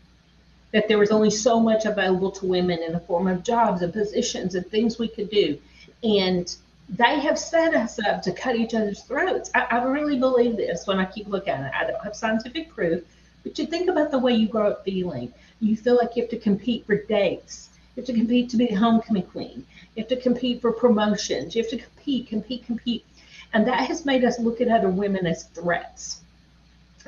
that there was only so much available to women in the form of jobs and positions and things we could do. And they have set us up to cut each other's throats. I really believe this when I keep looking at it. I don't have scientific proof, but you think about the way you grow up feeling. You feel like you have to compete for dates. You have to compete to be the homecoming queen. You have to compete for promotions. You have to compete. And that has made us look at other women as threats.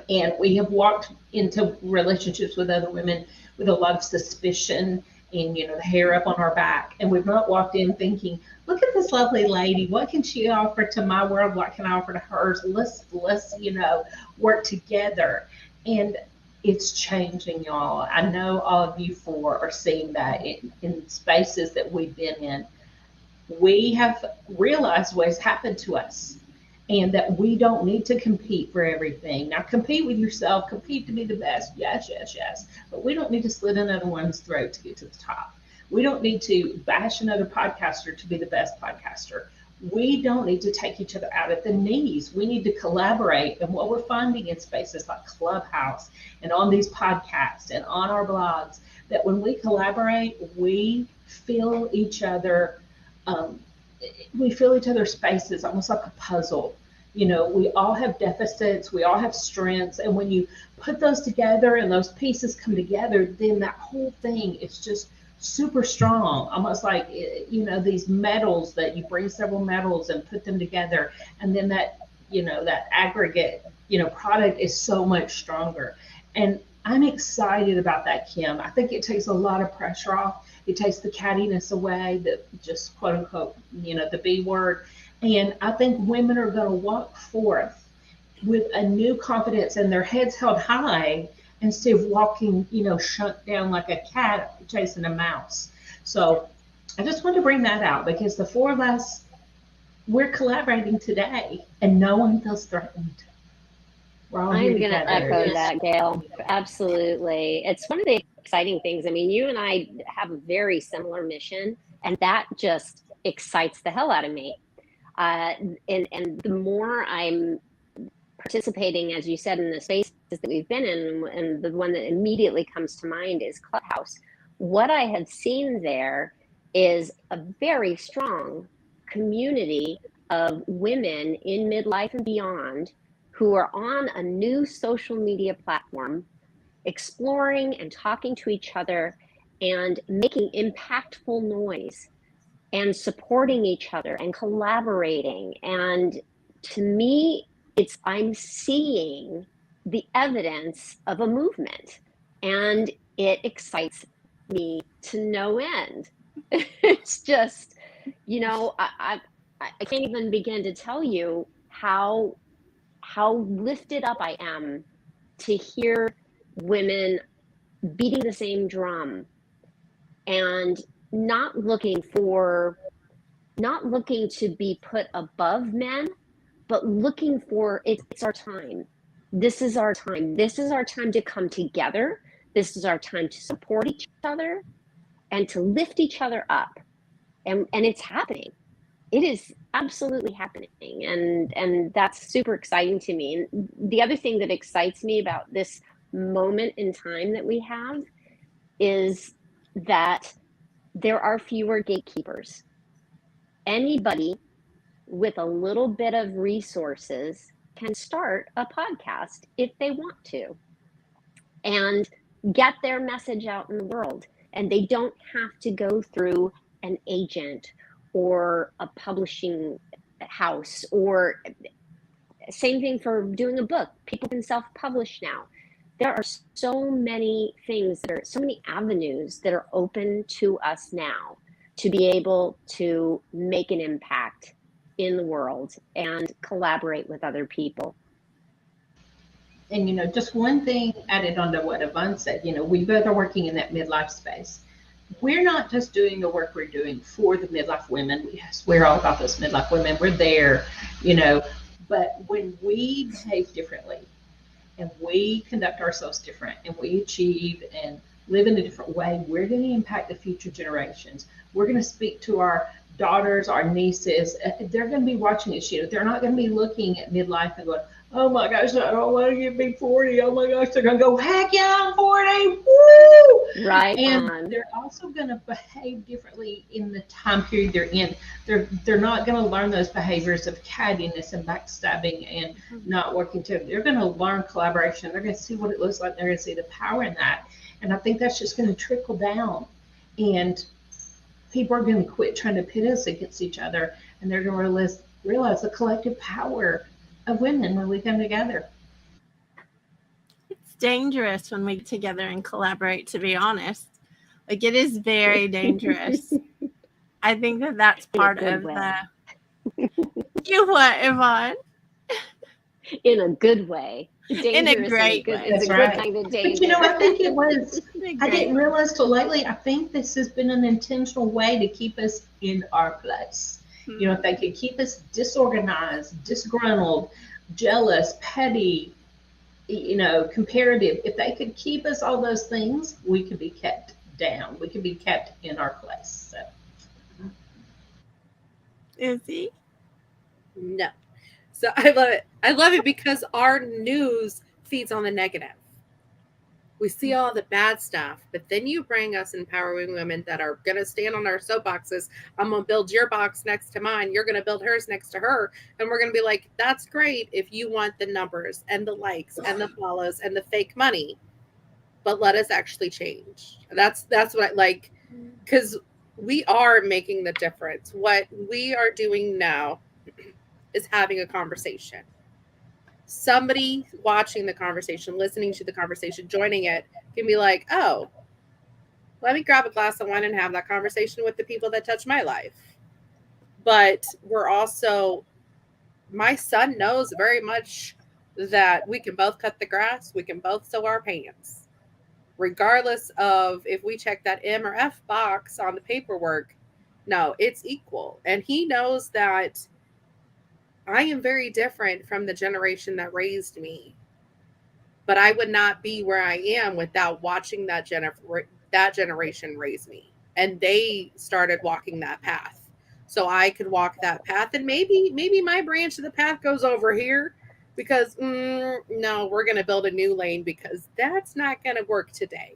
And we have walked into relationships with other women with a lot of suspicion and, you know, the hair up on our back. And we've not walked in thinking, look at this lovely lady. What can she offer to my world? What can I offer to hers? Let's you know, work together. And it's changing, y'all. I know all of you four are seeing that in spaces that we've been in. We have realized what has happened to us and that we don't need to compete for everything. Now, compete with yourself, compete to be the best. Yes. But we don't need to slit another one's throat to get to the top. We don't need to bash another podcaster to be the best podcaster. We don't need to take each other out at the knees. We need to collaborate. And what we're finding in spaces like Clubhouse and on these podcasts and on our blogs, that when we collaborate, we fill each other. We fill each other's spaces almost like a puzzle. You know, we all have deficits, we all have strengths, and when you put those together and those pieces come together, then that whole thing is just super strong, almost like, you know, these metals that you bring several metals and put them together, and then that, you know, that aggregate, you know, product is so much stronger. And I'm excited about that, Kim. I think it takes a lot of pressure off. It takes the cattiness away, the just quote unquote, you know, the B word. And I think women are going to walk forth with a new confidence and their heads held high instead of walking, you know, shunt down like a cat chasing a mouse. So I just want to bring that out because the four of us, we're collaborating today and no one feels threatened. We're all I'm going to echo that, Gail. Absolutely. It's one of the exciting things. I mean, you and I have a very similar mission, and that just excites the hell out of me. And the more I'm participating, as you said, in the spaces that we've been in, and the one that immediately comes to mind is Clubhouse. What I have seen there is a very strong community of women in midlife and beyond who are on a new social media platform, exploring and talking to each other and making impactful noise and supporting each other and collaborating. And to me, I'm seeing the evidence of a movement, and it excites me to no end. It's just, you know, I can't even begin to tell you how lifted up I am to hear women beating the same drum and not looking to be put above men, but looking for it's our time. This is our time. This is our time to come together. This is our time to support each other and to lift each other up. And it's happening. It is absolutely happening. And that's super exciting to me. And the other thing that excites me about this moment in time that we have is that there are fewer gatekeepers. Anybody with a little bit of resources can start a podcast if they want to and get their message out in the world. And they don't have to go through an agent or a publishing house, or same thing for doing a book. People can self-publish now. There are so many things, so many avenues that are open to us now to be able to make an impact in the world and collaborate with other people. And, you know, just one thing added on to what Yvonne said, you know, we both are working in that midlife space. We're not just doing the work we're doing for the midlife women. Yes, we're all about those midlife women. We're there, you know, but when we behave differently and we conduct ourselves different and we achieve and live in a different way, we're going to impact the future generations. We're going to speak to our daughters, our nieces. They're going to be watching this. You know, they're not going to be looking at midlife and going, oh my gosh, I don't want to get be 40. Oh my gosh, they're gonna go, heck yeah, I'm 40. Woo! Right And on. they're also gonna behave differently in the time period they're in. They're not gonna learn those behaviors of cattiness and backstabbing and not working together. They're gonna learn collaboration. They're gonna see what it looks like. They're gonna see the power in that. And I think that's just gonna trickle down. And people are going to quit trying to pit us against each other, and they're going to realize the collective power of women when we come together. It's dangerous when we get together and collaborate, to be honest. Like, it is very dangerous. I think that that's In a part good of way. You what, Yvonne? In a good way. Dangerous great good, way. It's That's a right. good kind of But danger. you know, I think it was, In a I great didn't realize till lately, I think this has been an intentional way to keep us in our place. You know, if they could keep us disorganized, disgruntled, jealous, petty, you know, comparative, if they could keep us all those things, we could be kept down. We could be kept in our place. So. Izzy? No. So I love it. I love it because our news feeds on the negative. We see all the bad stuff, but then you bring us empowering women that are going to stand on our soapboxes. I'm going to build your box next to mine. You're going to build hers next to her. And we're going to be like, that's great if you want the numbers and the likes and the follows and the fake money, but let us actually change. That's what I like, because we are making the difference. What we are doing now is having a conversation. Somebody watching the conversation, listening to the conversation, joining it can be like, oh, let me grab a glass of wine and have that conversation with the people that touch my life. But we're also, my son knows very much that we can both cut the grass, we can both sew our pants. Regardless of if we check that M or F box on the paperwork, no, it's equal. And he knows that I am very different from the generation that raised me. But I would not be where I am without watching that generation raise me. And they started walking that path. So I could walk that path, and maybe my branch of the path goes over here because no, we're going to build a new lane because that's not going to work today.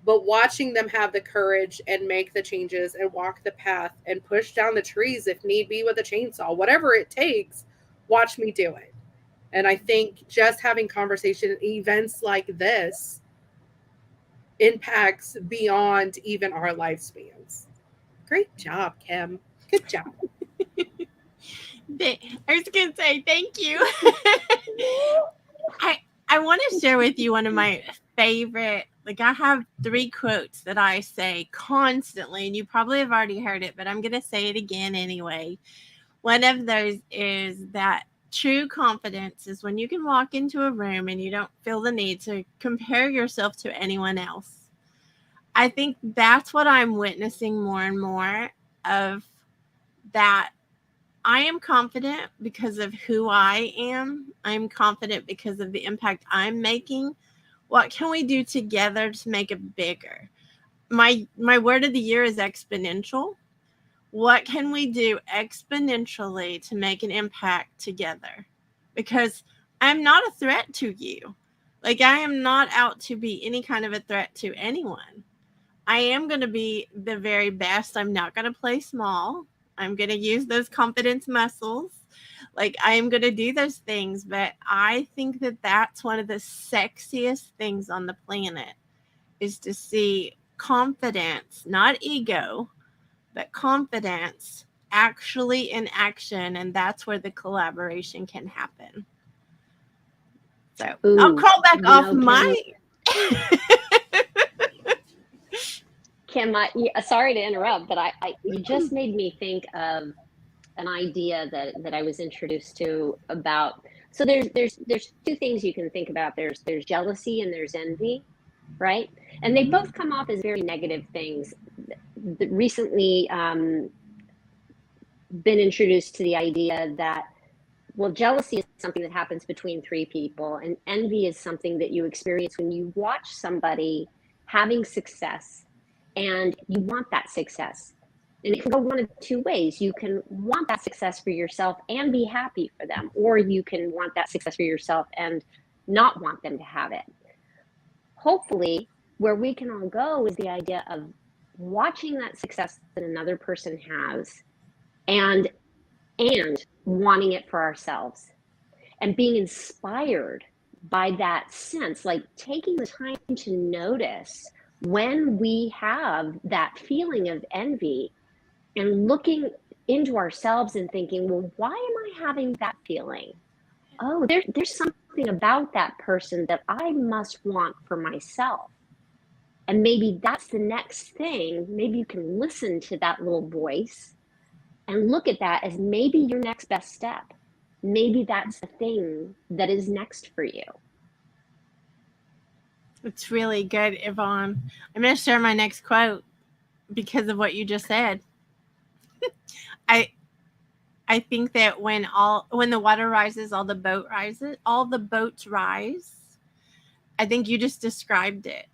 But watching them have the courage and make the changes and walk the path and push down the trees if need be with a chainsaw, whatever it takes, watch me do it. And I think just having conversation events like this impacts beyond even our lifespans. Great job, Kim. Good job. I was going to say thank you. I want to share with you one of my favorite, like I have 3 quotes that I say constantly, and you probably have already heard it, but I'm going to say it again anyway. One of those is that true confidence is when you can walk into a room and you don't feel the need to compare yourself to anyone else. I think that's what I'm witnessing more and more of, that I am confident because of who I am. I'm confident because of the impact I'm making. What can we do together to make it bigger? My word of the year is exponential. What can we do exponentially to make an impact together? Because I'm not a threat to you. Like, I am not out to be any kind of a threat to anyone. I am going to be the very best. I'm not going to play small. I'm going to use those confidence muscles. Like, I am going to do those things. But I think that that's one of the sexiest things on the planet, is to see confidence, not ego, but confidence actually in action. And that's where the collaboration can happen. So I'll crawl back off my... Kim, sorry to interrupt, but you just made me think of an idea that I was introduced to about. So there's 2 things you can think about. There's jealousy and there's envy, right? And they both come off as very negative things. Recently, been introduced to the idea that, well, jealousy is something that happens between 3 people, and envy is something that you experience when you watch somebody having success and you want that success. And it can go one of two ways. You can want that success for yourself and be happy for them, or you can want that success for yourself and not want them to have it. Hopefully, where we can all go is the idea of watching that success that another person has and wanting it for ourselves and being inspired by that sense, like taking the time to notice when we have that feeling of envy and looking into ourselves and thinking, well, why am I having that feeling? Oh, there's something about that person that I must want for myself. And maybe that's the next thing. Maybe you can listen to that little voice and look at that as maybe your next best step. Maybe that's the thing that is next for you. It's really good, Yvonne. I'm going to share my next quote because of what you just said. I think that when the water rises, all the boats rise. I think you just described it.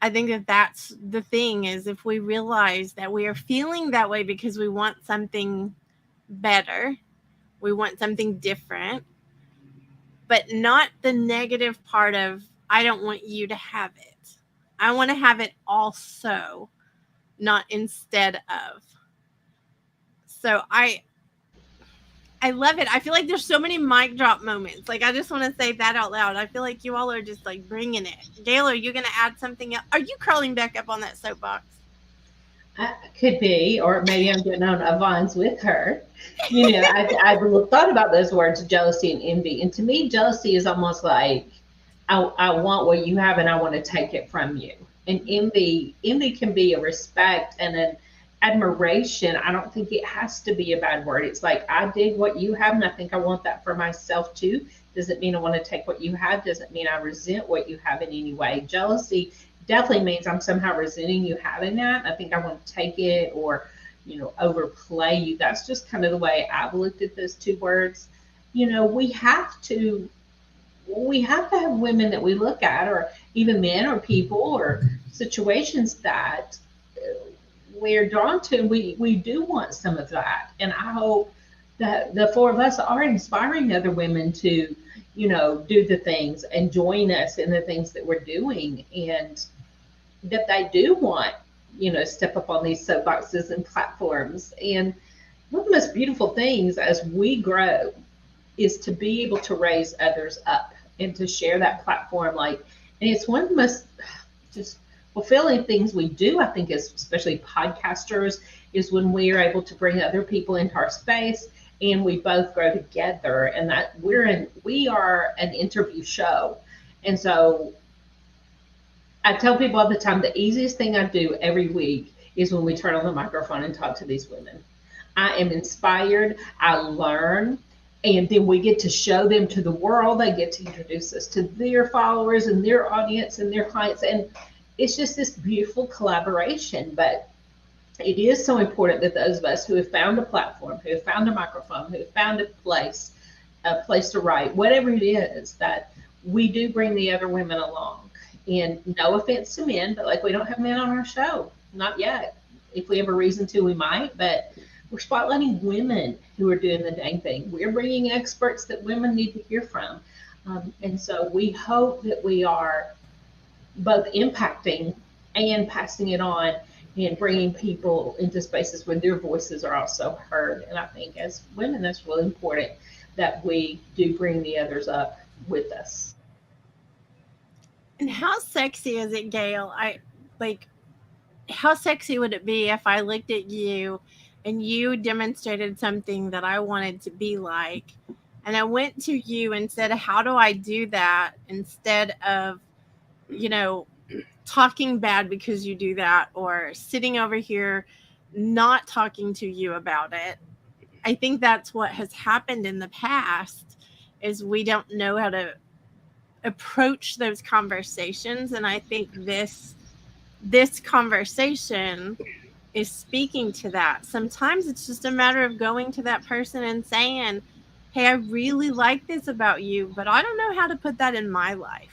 I think that that's the thing, is if we realize that we are feeling that way because we want something better, we want something different, but not the negative part of, I don't want you to have it. I want to have it also, not instead of. So I love it. I feel like there's so many mic drop moments. Like, I just want to say that out loud. I feel like you all are just like bringing it. Gail, are you going to add something else? Are you crawling back up on that soapbox? Could be, or maybe I'm getting on Yvonne's with her. You know, I've thought about those words, jealousy and envy. And to me, jealousy is almost like, I want what you have and I want to take it from you. And envy can be a respect and an admiration. I don't think it has to be a bad word. It's like, I did what you have and I think I want that for myself too. Doesn't mean I want to take what you have. Doesn't mean I resent what you have in any way. Jealousy definitely means I'm somehow resenting you having that. I think I want to take it or, you know, overplay you. That's just kind of the way I've looked at those two words. You know, we have to have women that we look at, or even men or people or situations that we're drawn to. We do want some of that. And I hope that the four of us are inspiring other women to, you know, do the things and join us in the things that we're doing, and that they do want, you know, step up on these soapboxes and platforms. And one of the most beautiful things as we grow is to be able to raise others up and to share that platform. Like, and it's one of the most just fulfilling things we do, I think, is especially podcasters, is when we are able to bring other people into our space and we both grow together, and that we are an interview show. And so I tell people all the time, the easiest thing I do every week is when we turn on the microphone and talk to these women. I am inspired, I learn, and then we get to show them to the world. They get to introduce us to their followers and their audience and their clients. And it's just this beautiful collaboration. But it is so important that those of us who have found a platform, who have found a microphone, who have found a place to write, whatever it is, that we do bring the other women along. And no offense to men, but like, we don't have men on our show, not yet. If we have a reason to, we might, but we're spotlighting women who are doing the dang thing. We're bringing experts that women need to hear from. And so we hope that we are both impacting and passing it on and bringing people into spaces where their voices are also heard. And I think as women, that's really important that we do bring the others up with us. And how sexy is it, Gail? How sexy would it be if I looked at you and you demonstrated something that I wanted to be like, and I went to you and said, how do I do that, instead of, you know, talking bad because you do that, or sitting over here not talking to you about it. I think that's what has happened in the past, is we don't know how to approach those conversations. And I think this conversation is speaking to that. Sometimes it's just a matter of going to that person and saying, hey, I really like this about you, but I don't know how to put that in my life.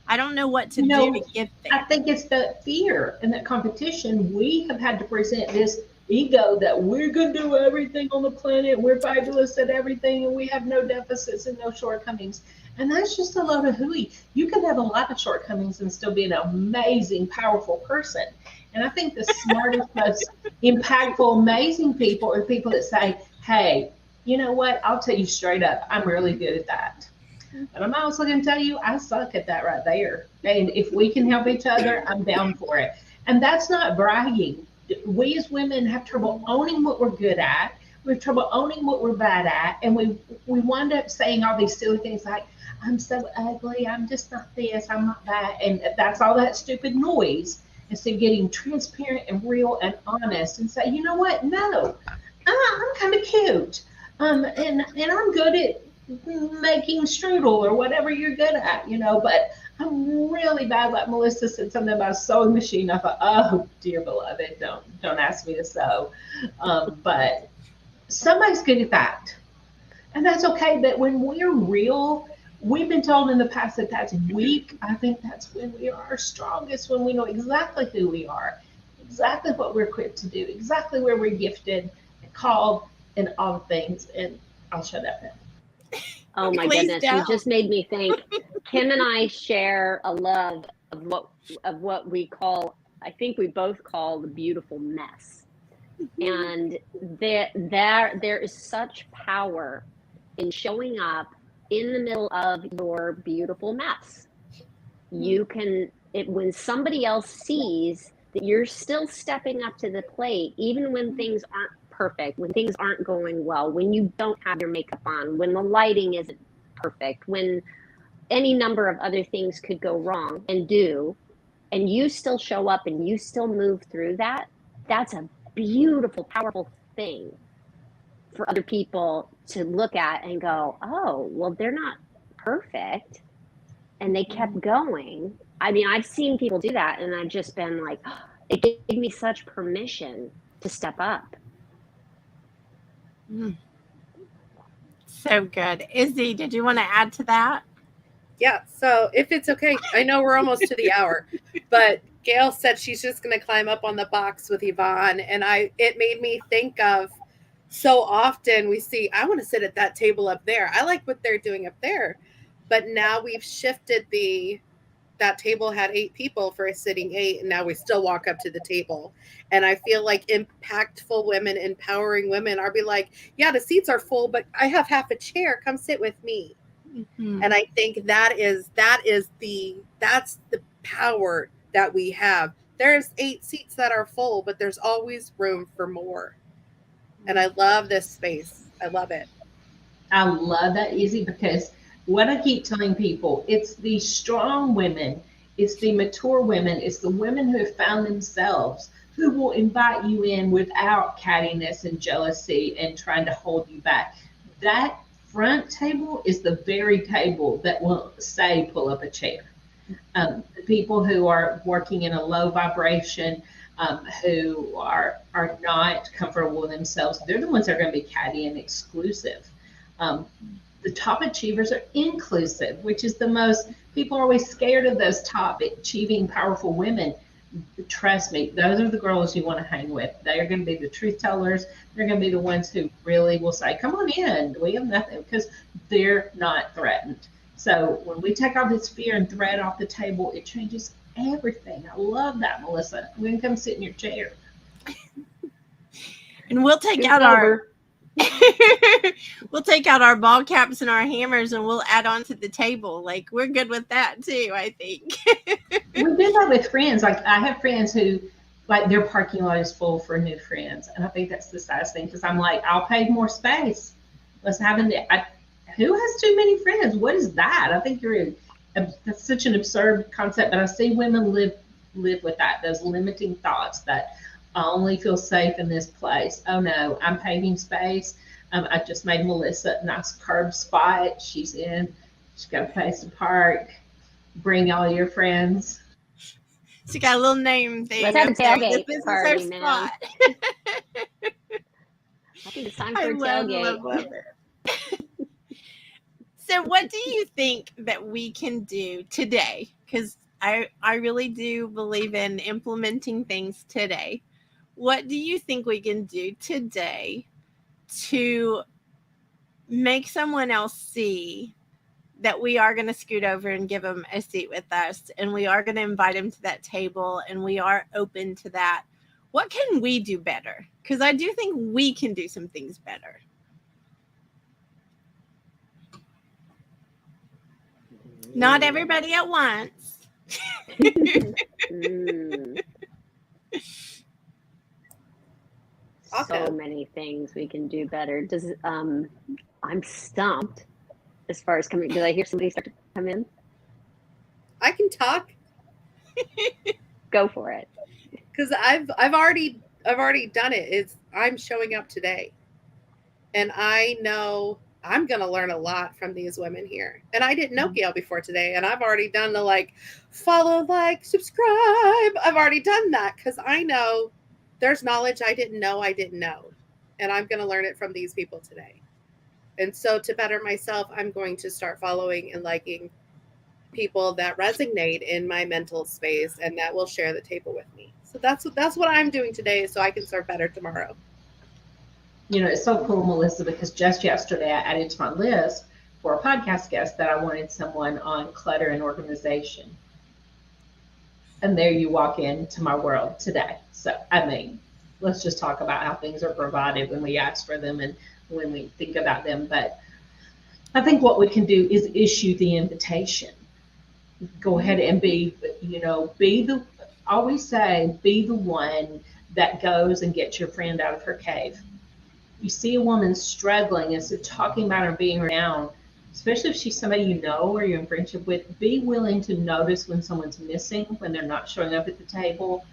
I don't know what to do to get there. I think it's the fear and that competition. We have had to present this ego that we're going to do everything on the planet, we're fabulous at everything, and we have no deficits and no shortcomings. And that's just a load of hooey. You can have a lot of shortcomings and still be an amazing, powerful person. And I think the smartest, most impactful, amazing people are people that say, hey, you know what? I'll tell you straight up, I'm really good at that. But I'm also going to tell you, I suck at that right there. And if we can help each other, I'm down for it. And that's not bragging. We as women have trouble owning what we're good at. We have trouble owning what we're bad at. And we wind up saying all these silly things like, I'm so ugly, I'm just not this, I'm not that. And that's all that stupid noise. Instead of getting transparent and real and honest and say, you know what? No, I'm kind of cute. And I'm good at making strudel or whatever you're good at, you know, but I'm really bad. Like Melissa said something about a sewing machine. I thought, oh dear beloved, don't ask me to sew. But somebody's good at that. And that's okay. But when we're real, we've been told in the past that that's weak. I think that's when we are our strongest, when we know exactly who we are, exactly what we're equipped to do, exactly where we're gifted and called and all the things. And I'll shut up now. Oh my Please goodness, don't. you just made me think. Kim and I share a love of what we call, I think we both call the beautiful mess. And there is such power in showing up in the middle of your beautiful mess. You can, when somebody else sees that you're still stepping up to the plate, even when things aren't perfect, when things aren't going well, when you don't have your makeup on, when the lighting isn't perfect, when any number of other things could go wrong and you still show up and you still move through that, that's a beautiful, powerful thing for other people to look at and go, oh, well, they're not perfect. And they kept going. I mean, I've seen people do that and I've just been like, oh, it gave me such permission to step up. So good. Izzy, did you want to add to that? Yeah, so if it's okay, I know we're almost to the hour, but Gail said she's just going to climb up on the box with Yvonne, and it made me think of so often we see, I want to sit at that table up there. I like what they're doing up there, but now we've shifted that table had 8 people for a sitting 8, and now we still walk up to the table. And I feel like impactful women, empowering women are be like, yeah, the seats are full, but I have half a chair. Come sit with me. Mm-hmm. And I think that's the power that we have. There's 8 seats that are full, but there's always room for more. And I love this space. I love it. I love that, Izzy, because what I keep telling people, it's the strong women, it's the mature women, it's the women who have found themselves, who will invite you in without cattiness and jealousy and trying to hold you back. That front table is the very table that will say, pull up a chair. People who are working in a low vibration, who are not comfortable with themselves, they're the ones that are going to be catty and exclusive. The top achievers are inclusive, which is the most, people are always scared of those top achieving powerful women. Trust me, those are the girls you want to hang with. They are going to be the truth tellers. They're going to be the ones who really will say, come on in, we have nothing, because they're not threatened. So when we take all this fear and threat off the table, it changes everything. I love that, Melissa. We can come sit in your chair. And we'll take out we'll take out our ball caps and our hammers and we'll add on to the table. Like, we're good with that too, I think. We do that with friends. Like, I have friends who, like, their parking lot is full for new friends. And I think that's the saddest thing, because I'm like, I'll pay more space. Let's have who has too many friends? What is that? I think that's such an absurd concept. But I see women live with that, those limiting thoughts that I only feel safe in this place. Oh no, I'm paving space. I just made Melissa a nice curb spot. She's got a place to park. Bring all your friends. She got a little name thing. Let's have a tailgate this party, is her man. spot. I think it's time for a tailgate. Love it. So what do you think that we can do today? Because I really do believe in implementing things today. what do you think we can do today to make someone else see that we are going to scoot over and give them a seat with us, and we are going to invite them to that table, and we are open to that? What can we do better? Because I do think we can do some things better. Not everybody at once. So many things we can do better. Does I'm stumped as far as coming. Did I hear somebody start to come in? I can talk Go for it. because I've already done it. I'm showing up today, and I know I'm gonna learn a lot from these women here. And I didn't know Gail before today, and I've already done the follow, subscribe. I've already done that because I know there's knowledge I didn't know, and I'm gonna learn it from these people today. And so to better myself, I'm going to start following and liking people that resonate in my mental space and that will share the table with me. So that's what I'm doing today, so I can serve better tomorrow. It's so cool, Melissa, because just yesterday I added to my list for a podcast guest that I wanted someone on clutter and organization. And there you walk into my world today. So, let's just talk about how things are provided when we ask for them and when we think about them. But I think what we can do is issue the invitation. Go ahead and be the one that goes and gets your friend out of her cave. You see a woman struggling, instead of talking about her being down, especially if she's somebody you know or you're in friendship with, be willing to notice when someone's missing, when they're not showing up at the table.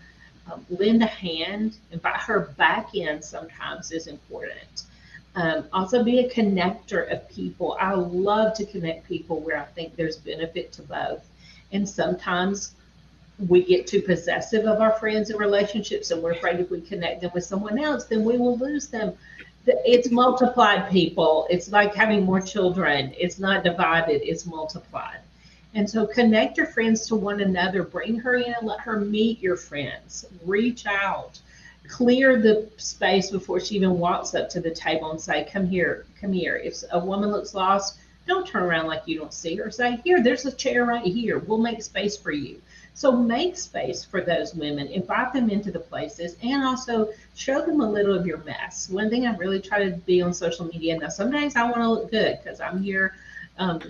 Lend a hand, invite her back in sometimes is important. Also be a connector of people. I love to connect people where I think there's benefit to both. And sometimes we get too possessive of our friends and relationships, and we're afraid if we connect them with someone else, then we will lose them. It's multiplied, people. It's like having more children. It's not divided, it's multiplied. And so connect your friends to one another. Bring her in and let her meet your friends. Reach out. Clear the space before she even walks up to the table and say, come here, come here. If a woman looks lost, don't turn around like you don't see her. Say, here, there's a chair right here. We'll make space for you. So make space for those women, invite them into the places, and also show them a little of your mess. One thing I really try to be on social media, now some days I want to look good because I'm here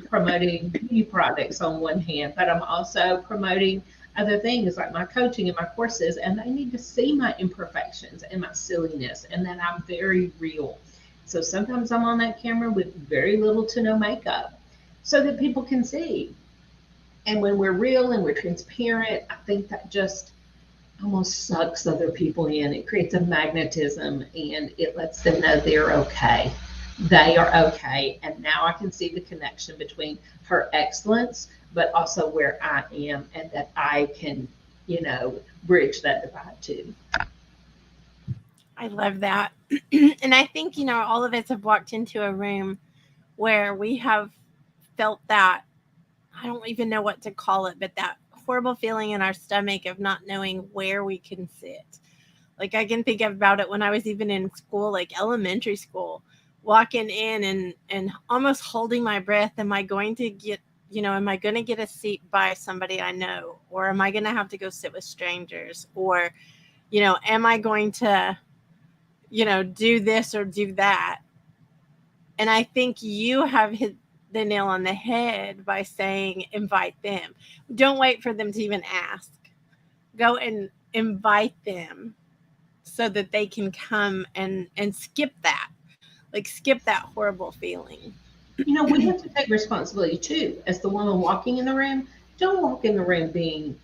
promoting beauty products on one hand, but I'm also promoting other things like my coaching and my courses, and they need to see my imperfections and my silliness and that I'm very real. So sometimes I'm on that camera with very little to no makeup so that people can see. And when we're real and we're transparent, I think that just almost sucks other people in. It creates a magnetism and it lets them know they're okay. They are okay. And now I can see the connection between her excellence, but also where I am, and that I can, bridge that divide too. I love that. And I think, all of us have walked into a room where we have felt that, I don't even know what to call it, but that horrible feeling in our stomach of not knowing where we can sit. Like I can think about it when I was even in school, like elementary school, walking in and almost holding my breath. Am I going to get, am I going to get a seat by somebody I know? Or am I going to have to go sit with strangers? Or, am I going to, do this or do that? And I think you have hit the nail on the head by saying invite them. Don't wait for them to even ask. Go and invite them so that they can come and skip that. Like skip that horrible feeling. We have to take responsibility too. As the woman walking in the room, don't walk in the room being,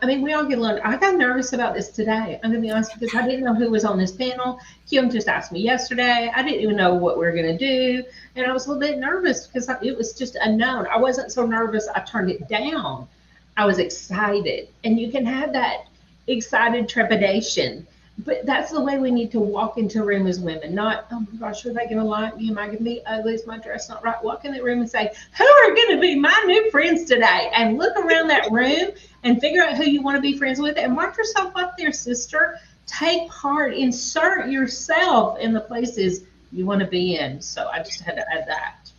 we all get a little, I got nervous about this today. I'm going to be honest, because I didn't know who was on this panel. Kim just asked me yesterday. I didn't even know what we were going to do. And I was a little bit nervous because it was just unknown. I wasn't so nervous I turned it down. I was excited. And you can have that excited trepidation. But that's the way we need to walk into a room as women. Not, oh my gosh, are they going to like me? Am I going to be ugly? Is my dress not right? Walk in the room and say, who are going to be my new friends today? And look around that room and figure out who you want to be friends with and mark yourself up there, sister. take part, insert yourself in the places you want to be in. So I just had to add that.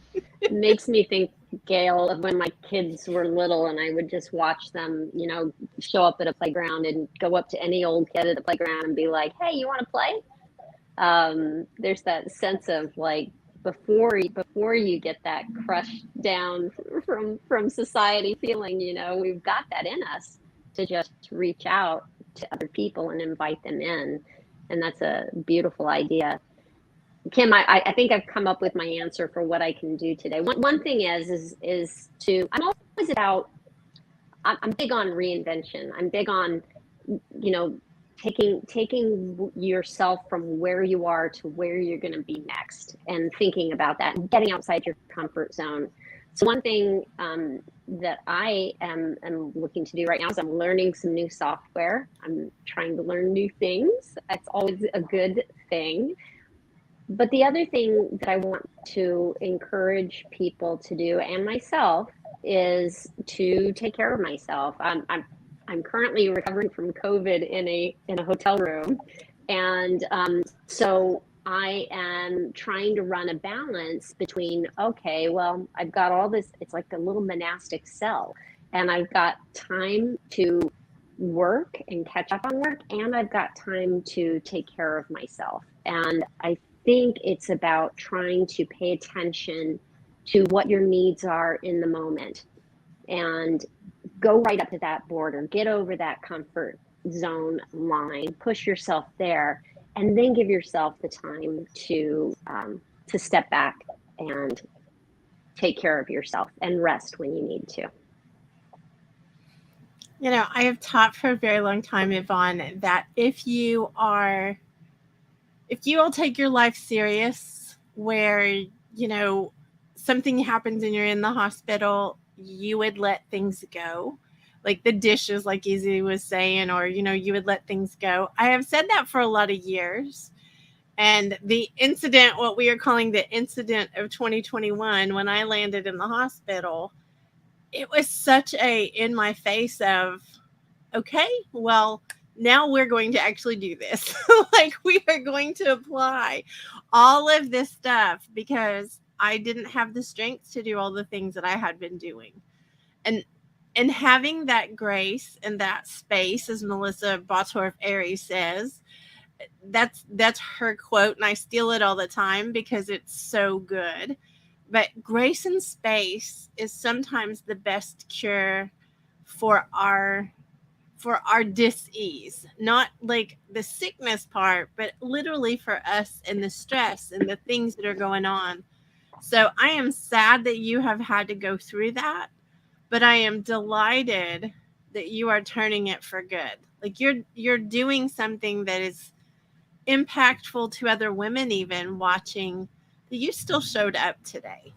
It makes me think, Gail, of when my kids were little and I would just watch them, you know, show up at a playground and go up to any old kid at the playground and be like, hey, you want to play? There's that sense of like, before you get that crushed down from society feeling, you know, we've got that in us to just reach out to other people and invite them in. And that's a beautiful idea. Kim, I think I've come up with my answer for what I can do today. One thing is to, I'm always about, I'm big on reinvention. I'm big on, you know, taking yourself from where you are to where you're going to be next, and thinking about that and getting outside your comfort zone. So one thing that I am looking to do right now is I'm learning some new software. I'm trying to learn new things. That's always a good thing. But the other thing that I want to encourage people to do, and myself, is to take care of myself. I'm currently recovering from COVID in a hotel room, and so I am trying to run a balance between, okay, well, I've got all this, it's like a little monastic cell, and I've got time to work and catch up on work, and I've got time to take care of myself. And I think it's about trying to pay attention to what your needs are in the moment, and go right up to that border, get over that comfort zone line, push yourself there, and then give yourself the time to step back and take care of yourself and rest when you need to. You know, I have taught for a very long time, Yvonne, that if you will take your life serious, where, you know, something happens and you're in the hospital, you would let things go, like the dishes, like Izzy was saying, or, you know, you would let things go. I have said that for a lot of years. And the incident, what we are calling the incident of 2021, when I landed in the hospital, it was such a in my face of, okay, well, now we're going to actually do this. Like, we are going to apply all of this stuff because I didn't have the strength to do all the things that I had been doing. And having that grace and that space, as Melissa Bottorff Aries says, that's her quote, and I steal it all the time because it's so good. But grace and space is sometimes the best cure for our dis-ease, not like the sickness part, but literally for us and the stress and the things that are going on. So I am sad that you have had to go through that, but I am delighted that you are turning it for good. Like, you're doing something that is impactful to other women, even watching that you still showed up today.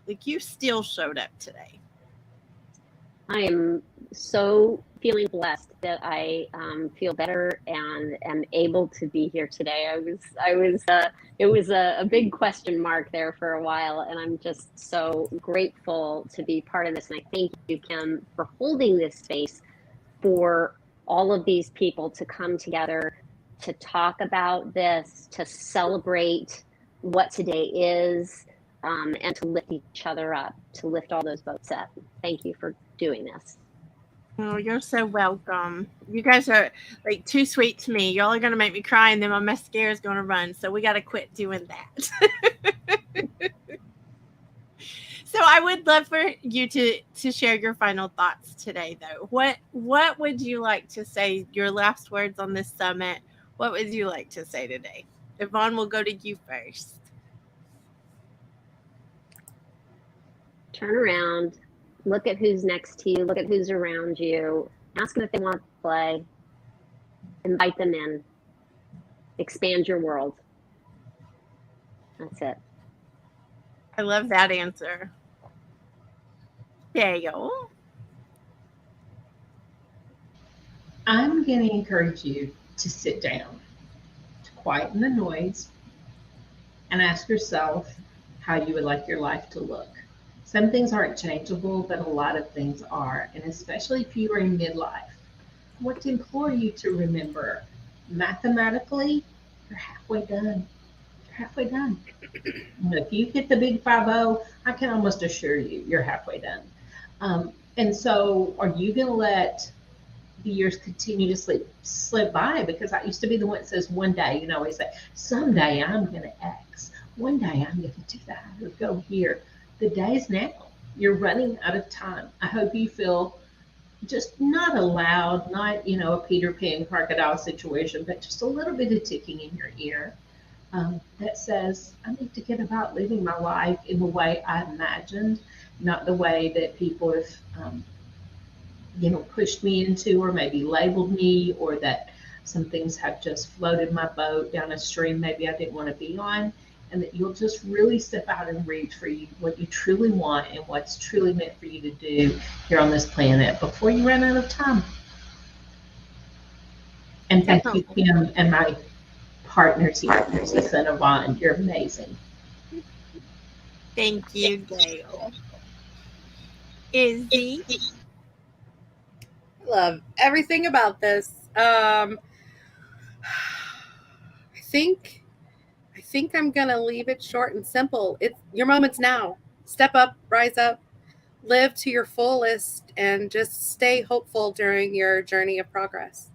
Like, you still showed up today. I am so feeling blessed that I feel better and am able to be here today. It was a big question mark there for a while, and I'm just so grateful to be part of this. And I thank you, Kim, for holding this space for all of these people to come together, to talk about this, to celebrate what today is, and to lift each other up, to lift all those boats up. Thank you for doing this. Oh, you're so welcome. You guys are like too sweet to me. Y'all are going to make me cry, and then my mascara is going to run. So we got to quit doing that. So I would love for you to share your final thoughts today, though. What would you like to say, your last words on this summit? What would you like to say today? Yvonne, we'll go to you first. Turn around, look at who's next to you, look at who's around you, ask them if they want to play, invite them in, expand your world. That's it. I love that answer. Dale? I'm going to encourage you to sit down, to quieten the noise, and ask yourself how you would like your life to look. Some things aren't changeable, but a lot of things are, and especially if you are in midlife. I want to implore you to remember mathematically, you're halfway done. You're halfway done. If you hit the big 5-0, I can almost assure you, you're halfway done. And so, are you going to let the years continue to slip by? Because I used to be the one that says, one day, always say, someday I'm going to X. One day I'm going to do that or go here. The day is now. You're running out of time. I hope you feel just not allowed, not, a Peter Pan crocodile situation, but just a little bit of ticking in your ear that says, I need to get about living my life in the way I imagined, not the way that people have, pushed me into, or maybe labeled me, or that some things have just floated my boat down a stream maybe I didn't want to be on. And that you'll just really step out and reach for what you truly want and what's truly meant for you to do here on this planet before you run out of time. And thank you, Kim, and my partners here, Lisa and Yvonne. You're amazing. Thank you, Gail. Izzy? Love everything about this. I think I'm gonna leave it short and simple. It's your moments now. Step up, rise up, live to your fullest, and just stay hopeful during your journey of progress.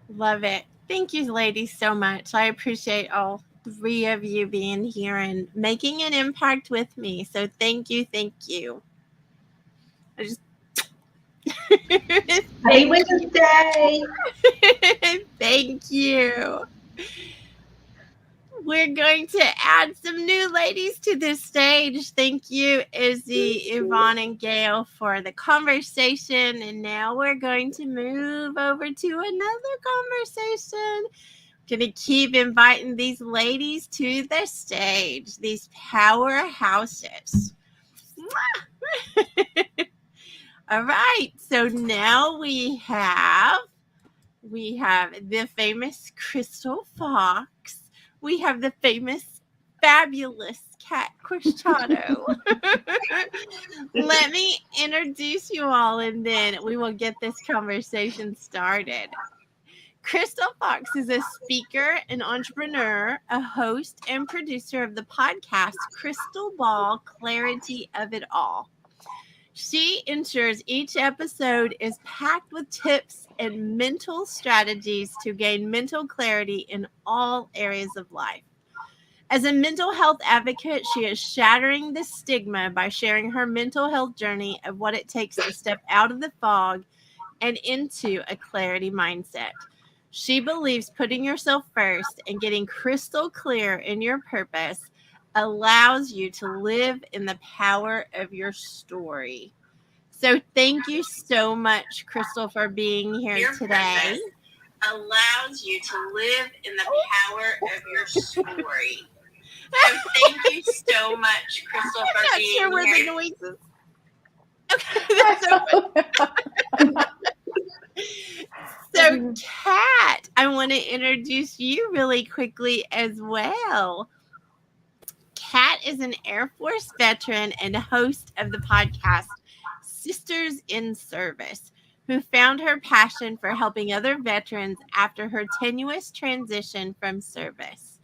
Love it. Thank you, ladies, so much. I appreciate all three of you being here and making an impact with me. So thank you. Thank you. Happy Wednesday. Thank you. We're going to add some new ladies to this stage. Thank you, Izzy, Yvonne, and Gail for the conversation. And now we're going to move over to another conversation. Going to keep inviting these ladies to the stage, these powerhouses. All right, so now we have the famous Crystal Fox. We have the famous, fabulous Kat Cristiano. Let me introduce you all, and then we will get this conversation started. Crystal Fox is a speaker, an entrepreneur, a host, and producer of the podcast Crystal Ball: Clarity of It All. She ensures each episode is packed with tips and mental strategies to gain mental clarity in all areas of life. As a mental health advocate, she is shattering the stigma by sharing her mental health journey of what it takes to step out of the fog and into a clarity mindset. She believes putting yourself first and getting crystal clear in your purpose allows you to live in the power of your story. So thank you so much, Crystal, for being here today. Allows you to live in the power of your story. So thank you so much, Crystal, for being here. I'm not sure where the noises. Okay, that's so Kat, I want to introduce you really quickly as well. Kat is an Air Force veteran and host of the podcast Sisters in Service, who found her passion for helping other veterans after her tenuous transition from service.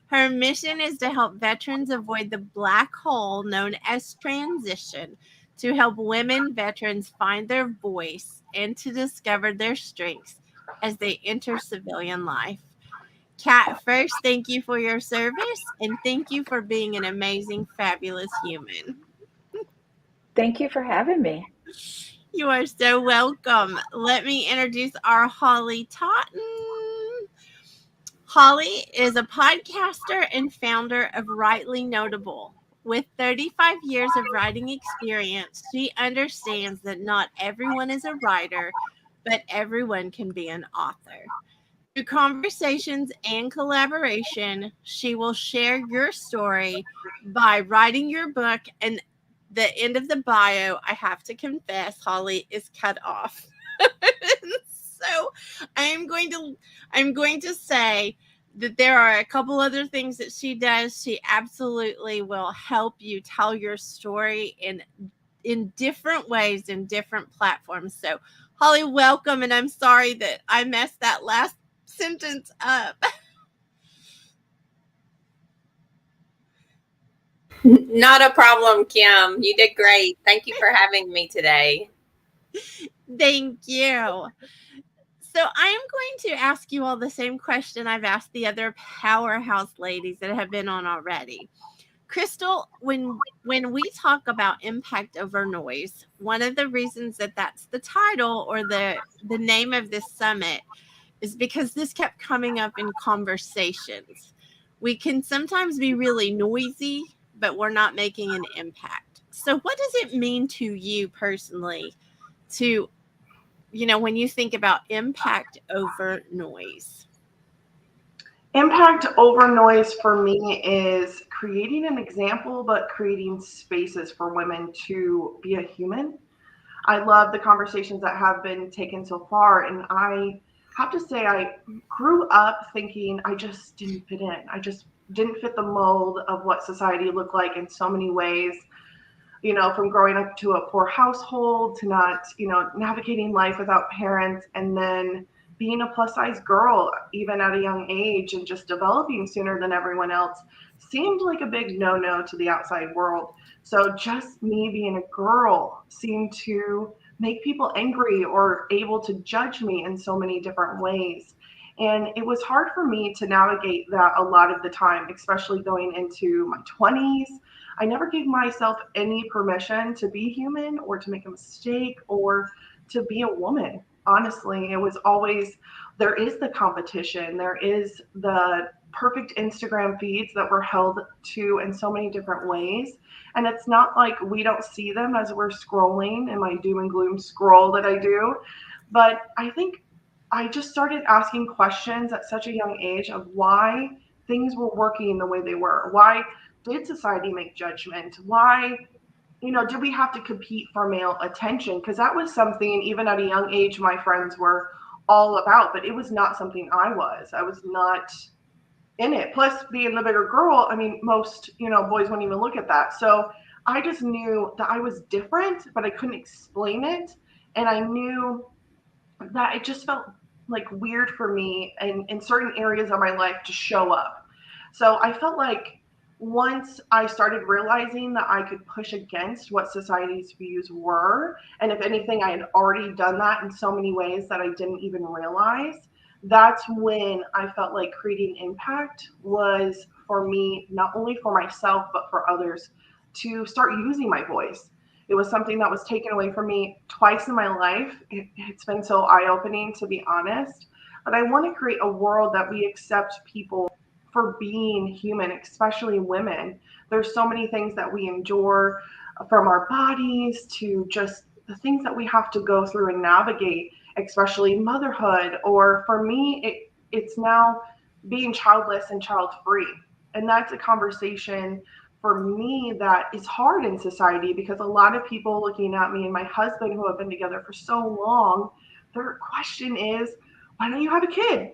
Her mission is to help veterans avoid the black hole known as transition, to help women veterans find their voice and to discover their strengths as they enter civilian life. Kat, first, thank you for your service, and thank you for being an amazing, fabulous human. Thank you for having me. You are so welcome. Let me introduce our Holly Totten. Holly is a podcaster and founder of Rightly Notable. With 35 years of writing experience, she understands that not everyone is a writer, but everyone can be an author. Through conversations and collaboration, she will share your story by writing your book. And the end of the bio, I have to confess, Holly, is cut off. So I'm going to say that there are a couple other things that she does. She absolutely will help you tell your story in different ways, in different platforms. So Holly, welcome. And I'm sorry that I messed that last sentence up. Not a problem, Kim. You did great. Thank you for having me today. Thank you. So I am going to ask you all the same question I've asked the other powerhouse ladies that have been on already. Crystal, when we talk about impact over noise, one of the reasons that that's the title or the name of this summit is because this kept coming up in conversations. We can sometimes be really noisy, but we're not making an impact. So what does it mean to you personally to, when you think about impact over noise? Impact over noise for me is creating an example, but creating spaces for women to be a human. I love the conversations that have been taken so far. And I have to say, I grew up thinking I just didn't fit in. I just didn't fit the mold of what society looked like in so many ways. From growing up to a poor household to not, navigating life without parents, and then being a plus size girl, even at a young age, and just developing sooner than everyone else seemed like a big no-no to the outside world. So just me being a girl seemed to make people angry or able to judge me in so many different ways. And it was hard for me to navigate that a lot of the time, especially going into my 20s. I never gave myself any permission to be human or to make a mistake or to be a woman. Honestly, it was always, there is the competition, there is the perfect Instagram feeds that we're held to in so many different ways. And it's not like we don't see them as we're scrolling in my doom and gloom scroll that I do. But I think I just started asking questions at such a young age of why things were working the way they were. Why did society make judgment? Why, did we have to compete for male attention? Because that was something, even at a young age, my friends were all about, but it was not something I was. I was not in it. Plus, being the bigger girl, most, boys wouldn't even look at that. So I just knew that I was different, but I couldn't explain it. And I knew that it just felt like weird for me in certain areas of my life to show up. So I felt like once I started realizing that I could push against what society's views were, and if anything, I had already done that in so many ways that I didn't even realize, that's when I felt like creating impact was for me, not only for myself, but for others, to start using my voice. It was something that was taken away from me twice in my life. It's been so eye-opening, to be honest. But I want to create a world that we accept people for being human, especially women. There's so many things that we endure, from our bodies to just the things that we have to go through and navigate, especially motherhood. Or for me, it's now being childless and child-free. And that's a conversation for me that is hard in society, because a lot of people looking at me and my husband, who have been together for so long, their question is, why don't you have a kid?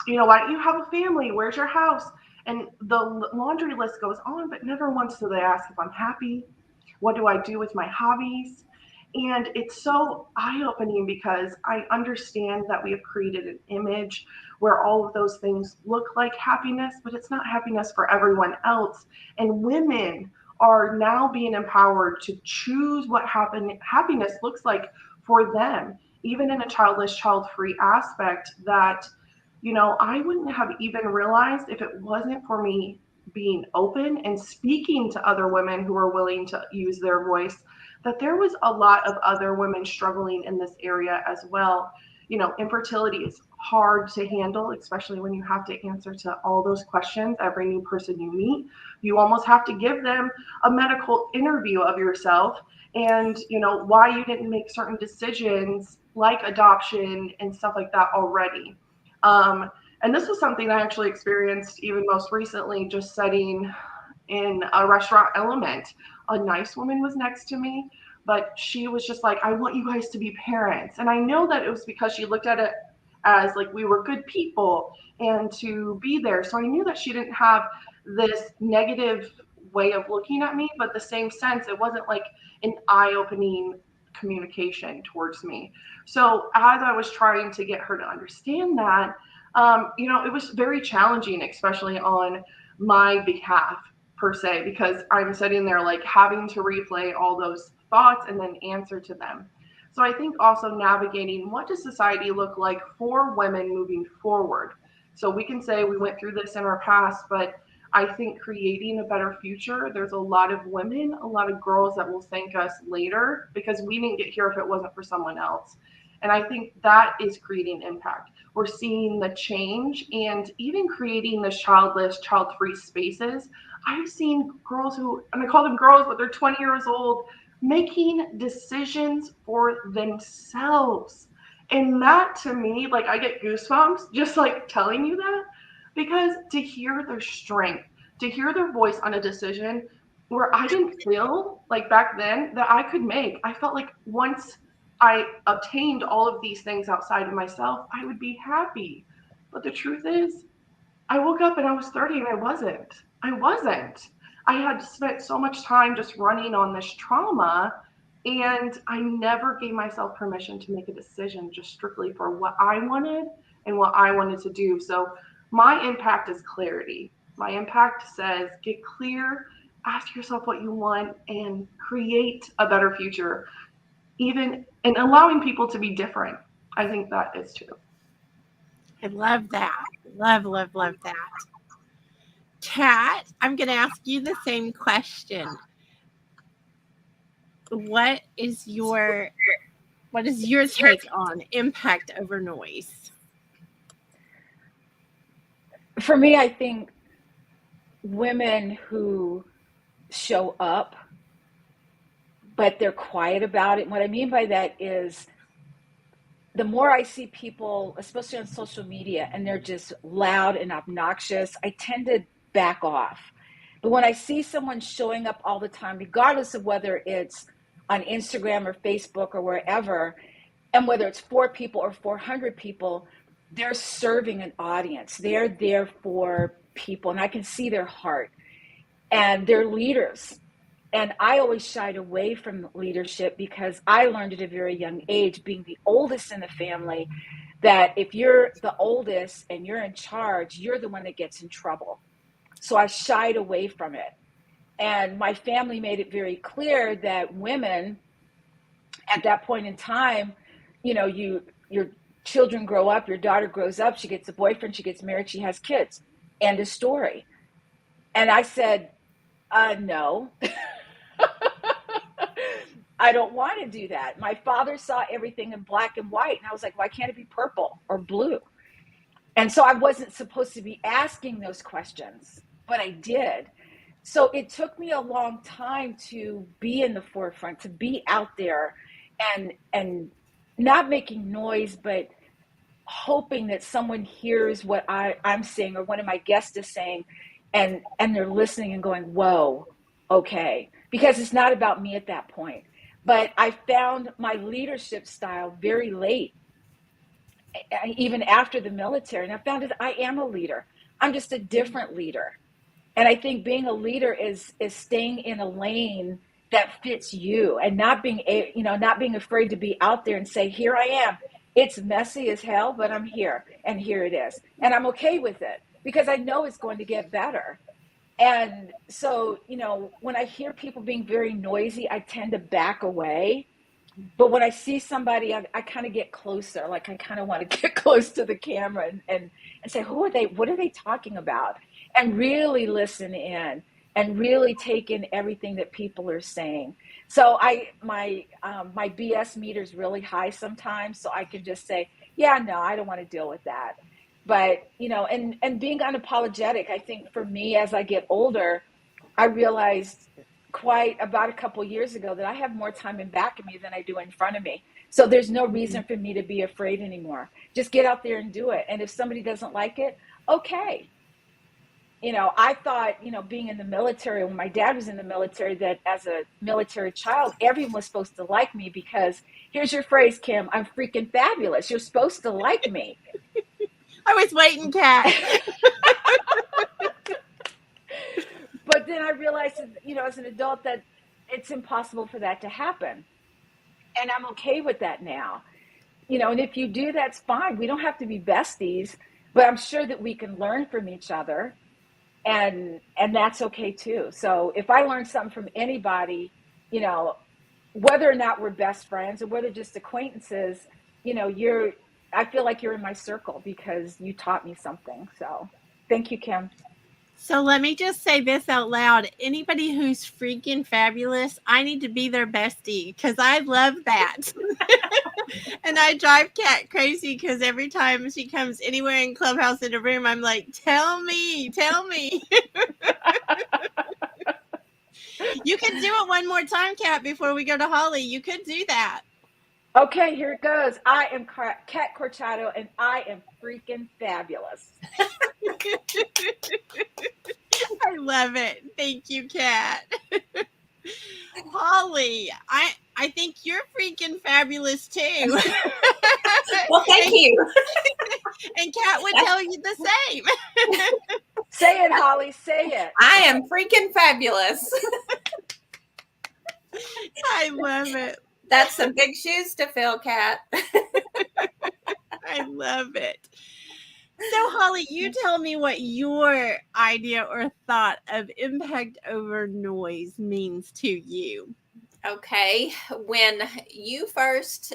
Why don't you have a family? Where's your house? And the laundry list goes on, but never once do they ask if I'm happy. What do I do with my hobbies? And it's so eye-opening, because I understand that we have created an image where all of those things look like happiness, but it's not happiness for everyone else. And women are now being empowered to choose what happiness looks like for them, even in a childless, child-free aspect that, I wouldn't have even realized if it wasn't for me being open and speaking to other women who are willing to use their voice, that there was a lot of other women struggling in this area as well. Infertility is hard to handle, especially when you have to answer to all those questions every new person you meet. You almost have to give them a medical interview of yourself and, why you didn't make certain decisions like adoption and stuff like that already. And this was something I actually experienced even most recently, just sitting in a restaurant Element. A nice woman was next to me, but she was just like, I want you guys to be parents. And I know that it was because she looked at it as like we were good people and to be there. So I knew that she didn't have this negative way of looking at me, but the same sense, it wasn't like an eye-opening communication towards me. So as I was trying to get her to understand that, it was very challenging, especially on my behalf per se, because I'm sitting there like having to replay all those thoughts and then answer to them. So I think also navigating, what does society look like for women moving forward? So we can say we went through this in our past, but I think creating a better future, there's a lot of women, a lot of girls that will thank us later because we didn't get here if it wasn't for someone else. And I think that is creating impact. We're seeing the change, and even creating the childless, child-free spaces. I've seen girls who, and I call them girls, but they're 20 years old, making decisions for themselves. And that, to me, like, I get goosebumps just like telling you that, because to hear their strength, to hear their voice on a decision where I didn't feel like back then that I could make. I felt like once I obtained all of these things outside of myself, I would be happy. But the truth is, I woke up and I was 30 and I wasn't. I had spent so much time just running on this trauma, and I never gave myself permission to make a decision just strictly for what I wanted and what I wanted to do. So my impact is clarity. My impact says get clear, ask yourself what you want, and create a better future. Even and allowing people to be different. I think that is too. I love that. Love that. Kat, I'm going to ask you the same question. What is your take on impact over noise? For me, I think women who show up, but they're quiet about it. What I mean by that is, the more I see people, especially on social media, and they're just loud and obnoxious, I tend to back off. But when I see someone showing up all the time, regardless of whether it's on Instagram or Facebook or wherever, and whether it's 4 people or 400 people, they're serving an audience. They're there for people, and I can see their heart. And they're leaders. And I always shied away from leadership because I learned at a very young age, being the oldest in the family, that if you're the oldest and you're in charge, you're the one that gets in trouble. So I shied away from it. And my family made it very clear that women at that point in time, your children grow up, your daughter grows up, she gets a boyfriend, she gets married, she has kids. End of story. And I said, no. I don't want to do that. My father saw everything in black and white. And I was like, why can't it be purple or blue? And so I wasn't supposed to be asking those questions, but I did. So it took me a long time to be in the forefront, to be out there and not making noise, but hoping that someone hears what I'm saying or one of my guests is saying, and they're listening and going, whoa, okay. Because it's not about me at that point. But I found my leadership style very late, even after the military. And I found that I am a leader. I'm just a different leader. And I think being a leader is staying in a lane that fits you, and not being afraid to be out there and say, here I am. It's messy as hell, but I'm here, and here it is. And I'm okay with it because I know it's going to get better. And so, when I hear people being very noisy, I tend to back away. But when I see somebody, I kind of get closer. Like, I kind of want to get close to the camera and say, who are they? What are they talking about? And really listen in and really take in everything that people are saying. So my BS meter is really high sometimes. So I can just say, yeah, no, I don't want to deal with that. But, and being unapologetic, I think for me, as I get older, I realized quite about a couple years ago that I have more time in back of me than I do in front of me. So there's no reason for me to be afraid anymore. Just get out there and do it. And if somebody doesn't like it, okay. I thought, being in the military, when my dad was in the military, that as a military child, everyone was supposed to like me because, here's your phrase, Kim, I'm freaking fabulous. You're supposed to like me. I was waiting, Kat. But then I realized, as an adult, that it's impossible for that to happen. And I'm okay with that now. And if you do, that's fine. We don't have to be besties, but I'm sure that we can learn from each other, and that's okay too. So if I learn something from anybody, whether or not we're best friends or whether just acquaintances, I feel like you're in my circle because you taught me something. So thank you, Kim. So let me just say this out loud. Anybody who's freaking fabulous, I need to be their bestie because I love that. And I drive Kat crazy because every time she comes anywhere in Clubhouse in a room, I'm like, tell me. You can do it one more time, Kat, before we go to Holly. You could do that. Okay, here it goes. I am Kat Corchado, and I am freaking fabulous. I love it. Thank you, Kat. Holly, I think you're freaking fabulous too. Well, thank you. And Kat would tell you the same. Say it, Holly. Say it. I am freaking fabulous. I love it. That's some big shoes to fill, Kat. I love it. So, Holly, you tell me what your idea or thought of impact over noise means to you. Okay. When you first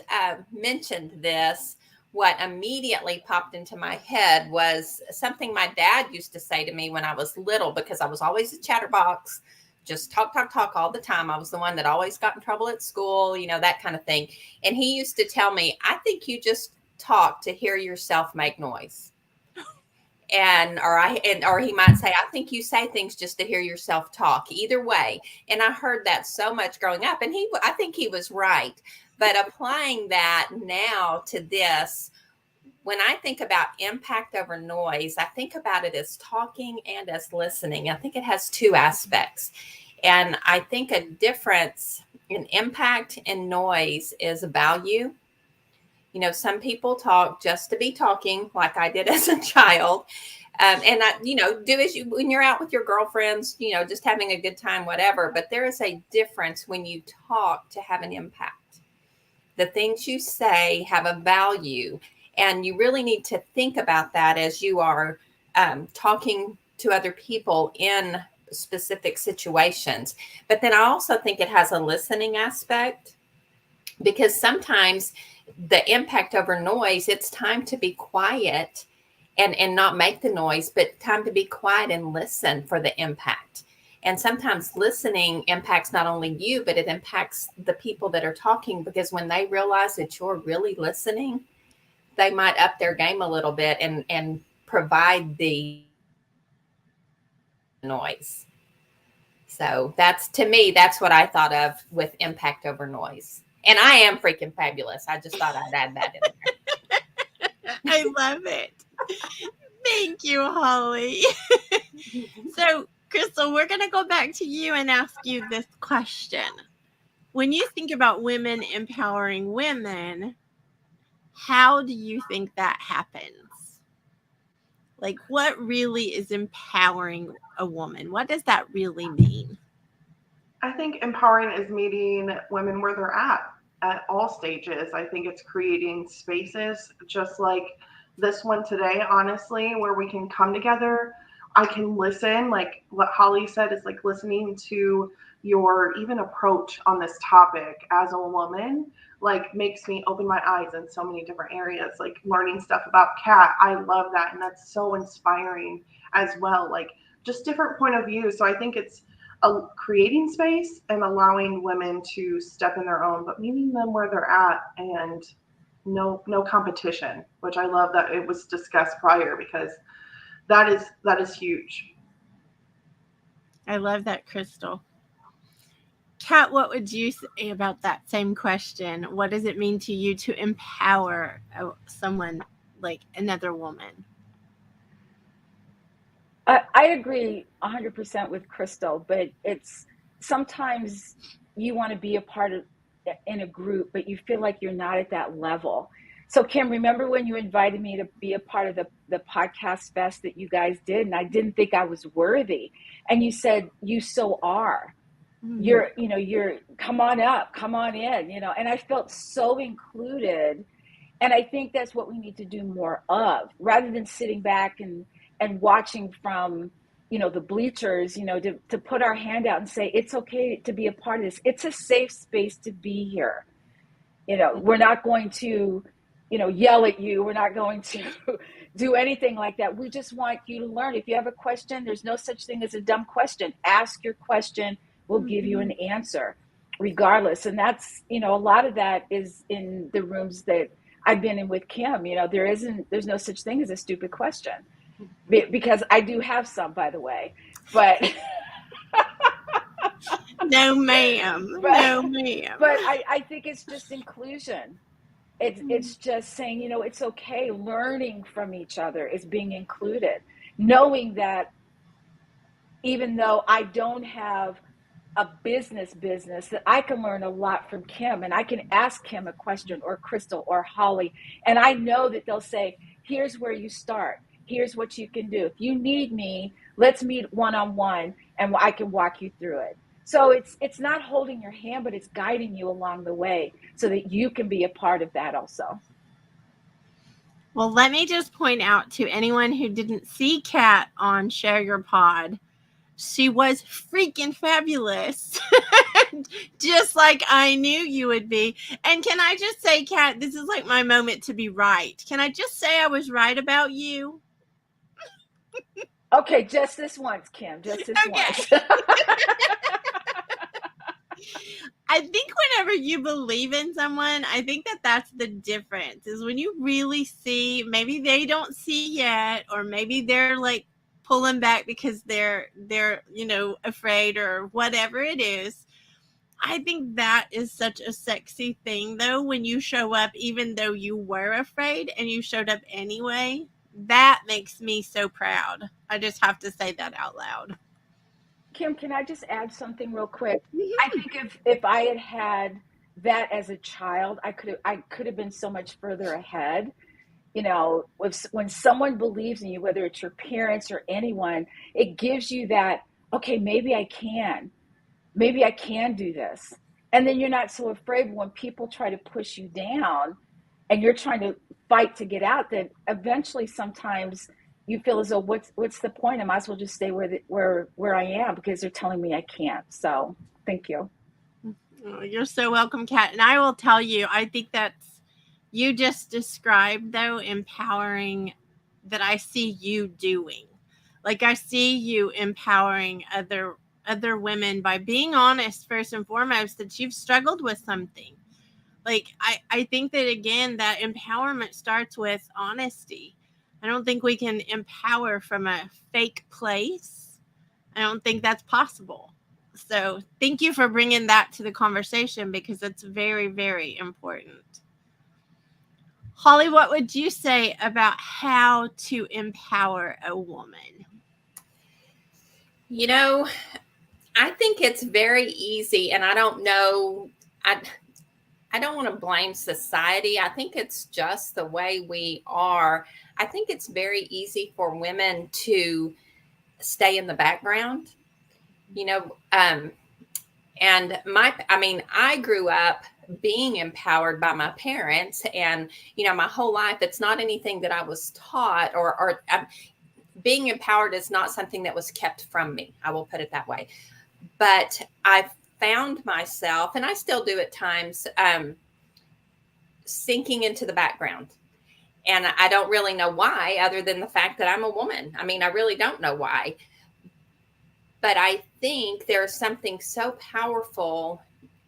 mentioned this, what immediately popped into my head was something my dad used to say to me when I was little, because I was always a chatterbox, just talk all the time. I was the one that always got in trouble at school, that kind of thing. And he used to tell me, I think you just talk to hear yourself make noise. Or he might say, I think you say things just to hear yourself talk. Either way. And I heard that so much growing up, and I think he was right. But applying that now to this, when I think about impact over noise, I think about it as talking and as listening. I think it has two aspects. And I think a difference in impact and noise is value. Some people talk just to be talking, like I did as a child. And do as when you're out with your girlfriends, just having a good time, whatever. But there is a difference when you talk to have an impact. The things you say have a value, and you really need to think about that as you are talking to other people in specific situations. But then I also think it has a listening aspect, because sometimes the impact over noise, it's time to be quiet and not make the noise, but time to be quiet and listen for the impact. And sometimes listening impacts not only you, but it impacts the people that are talking, because when they realize that you're really listening, they might up their game a little bit and provide the noise. So to me, that's what I thought of with impact over noise. And I am freaking fabulous. I just thought I'd add that in there. I love it. Thank you, Holly. So, Crystal, we're going to go back to you and ask you this question. When you think about women empowering women, how do you think that happens? Like, what really is empowering a woman? What does that really mean? I think empowering is meeting women where they're at all stages. I think it's creating spaces just like this one today, honestly, where we can come together. I can listen, like what Holly said, is like listening to your even approach on this topic as a woman, like makes me open my eyes in so many different areas, like learning stuff about Kat. I love that. And that's so inspiring as well, like just different point of view. So I think it's creating space and allowing women to step in their own, but meeting them where they're at, and no competition, which I love that it was discussed prior, because that is huge. I love that, Crystal. Kat, what would you say about that same question? What does it mean to you to empower someone like another woman? I agree 100% with Crystal, but it's sometimes you want to be a part of in a group, but you feel like you're not at that level. So Kim, remember when you invited me to be a part of the podcast fest that you guys did, and I didn't think I was worthy, and you said, you so are. you're come on up, come on in, and I felt so included. And I think that's what we need to do more of, rather than sitting back and watching from, the bleachers, to put our hand out and say, it's okay to be a part of this. It's a safe space to be here. We're not going to, yell at you. We're not going to do anything like that. We just want you to learn. If you have a question, there's no such thing as a dumb question. Ask your question. We'll give you an answer regardless. And that's, a lot of that is in the rooms that I've been in with Kim. There's no such thing as a stupid question, because I do have some, by the way, but no ma'am. But I think it's just inclusion. It's just saying, it's okay. Learning from each other is being included, knowing that even though I don't have a business, that I can learn a lot from Kim, and I can ask Kim a question, or Crystal or Holly, and I know that they'll say, here's where you start. Here's what you can do. If you need me, let's meet one-on-one and I can walk you through it. So it's not holding your hand, but it's guiding you along the way so that you can be a part of that also. Well, let me just point out to anyone who didn't see Kat on Share Your Pod, she was freaking fabulous, just like I knew you would be. And can I just say, Kat, this is like my moment to be right. Can I just say I was right about you? Okay, just this once, Kim, just this once. I think whenever you believe in someone, I think that's the difference, is when you really see, maybe they don't see yet, or maybe they're like pulling back because they're afraid or whatever it is. I think that is such a sexy thing, though, when you show up even though you were afraid and you showed up anyway. That makes me so proud. I just have to say that out loud. Kim, can I just add something real quick? I think if I had that as a child, I could have been so much further ahead. When someone believes in you, whether it's your parents or anyone, it gives you that, okay, maybe I can do this. And then you're not so afraid when people try to push you down and you're trying to fight to get out, that eventually sometimes you feel as though, what's the point? I might as well just stay where I am, because they're telling me I can't. So thank you. Oh, you're so welcome, Kat. And I will tell you, I think that's, you just described, though, empowering that I see you doing. Like, I see you empowering other women by being honest, first and foremost, that you've struggled with something. Like, I think that, again, that empowerment starts with honesty. I don't think we can empower from a fake place. I don't think that's possible. So thank you for bringing that to the conversation, because it's very, very important. Holly, what would you say about how to empower a woman? I think it's very easy, and I don't know, I don't want to blame society. I think it's just the way we are. I think it's very easy for women to stay in the background, and I grew up being empowered by my parents, and, my whole life, it's not anything that I was taught, or being empowered is not something that was kept from me. I will put it that way. But I found myself, and I still do at times, sinking into the background. And I don't really know why, other than the fact that I'm a woman. I really don't know why. But I think there's something so powerful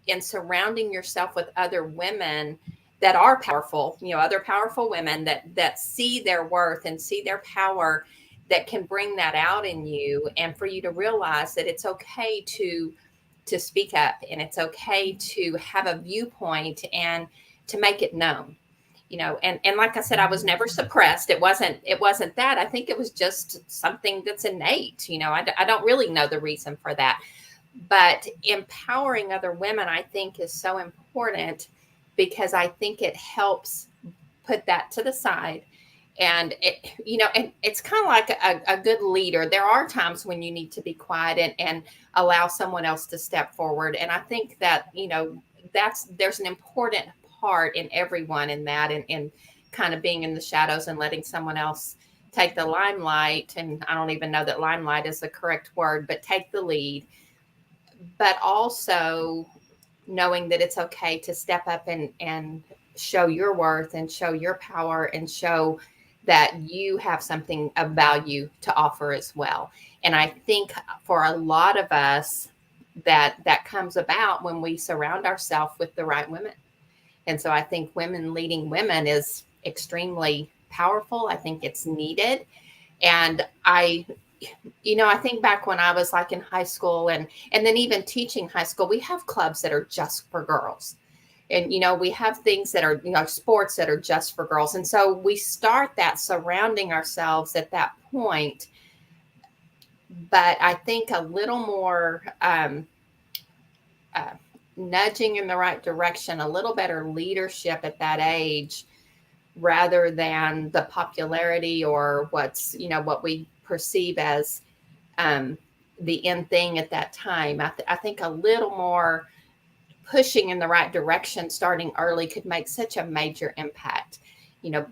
in surrounding yourself with other women that are powerful, other powerful women that see their worth and see their power, that can bring that out in you, and for you to realize that it's okay to speak up, and it's okay to have a viewpoint and to make it known. And like I said, I was never suppressed. It wasn't that. I think it was just something that's innate. I don't really know the reason for that. But empowering other women, I think, is so important, because I think it helps put that to the side And and it's kind of like a good leader. There are times when you need to be quiet and allow someone else to step forward. And I think that, there's an important part in everyone in that, and kind of being in the shadows and letting someone else take the limelight. And I don't even know that limelight is the correct word, but take the lead. But also knowing that it's okay to step up and show your worth and show your power and show that you have something of value to offer as well. And I think for a lot of us that comes about when we surround ourselves with the right women. And so I think women leading women is extremely powerful. I think it's needed. And I think back when I was like in high school and then even teaching high school, we have clubs that are just for girls. And, we have things that are, sports that are just for girls. And so we start that surrounding ourselves at that point. But I think a little more nudging in the right direction, a little better leadership at that age, rather than the popularity or what we perceive as the in thing at that time. I think a little more pushing in the right direction starting early could make such a major impact,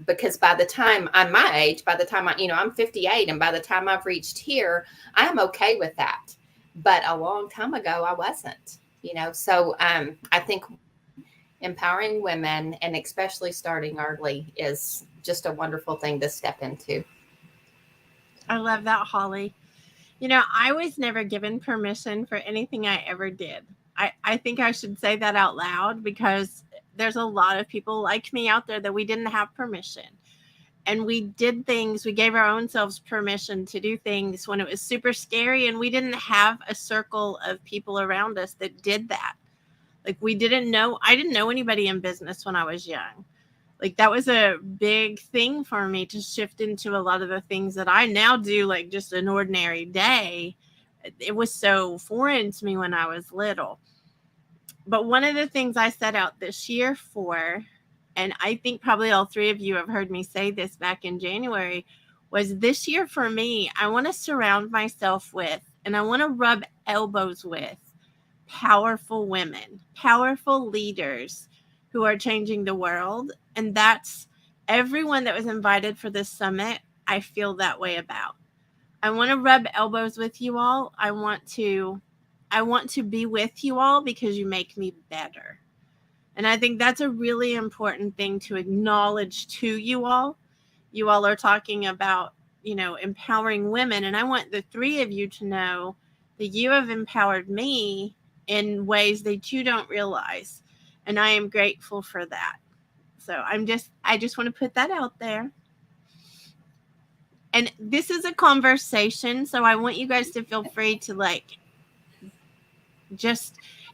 because by the time I'm my age, by the time I'm 58, and by the time I've reached here, I'm okay with that. But a long time ago, I wasn't, so I think empowering women, and especially starting early, is just a wonderful thing to step into. I love that, Holly. I was never given permission for anything I ever did. I think I should say that out loud, because there's a lot of people like me out there that we didn't have permission. And we did things, we gave our own selves permission to do things when it was super scary, and we didn't have a circle of people around us that did that. Like I didn't know anybody in business when I was young. Like that was a big thing for me to shift into a lot of the things that I now do, like just an ordinary day. It was so foreign to me when I was little. But one of the things I set out this year for, and I think probably all three of you have heard me say this back in January, was this year for me, I want to surround myself with, and I want to rub elbows with powerful women, powerful leaders who are changing the world. And that's everyone that was invited for this summit. I feel that way about. I want to rub elbows with you all. I want to be with you all because you make me better. And I think that's a really important thing to acknowledge to you all. You all are talking about, empowering women. And I want the three of you to know that you have empowered me in ways that you don't realize. And I am grateful for that. So I just want to put that out there. And this is a conversation, so I want you guys to feel free to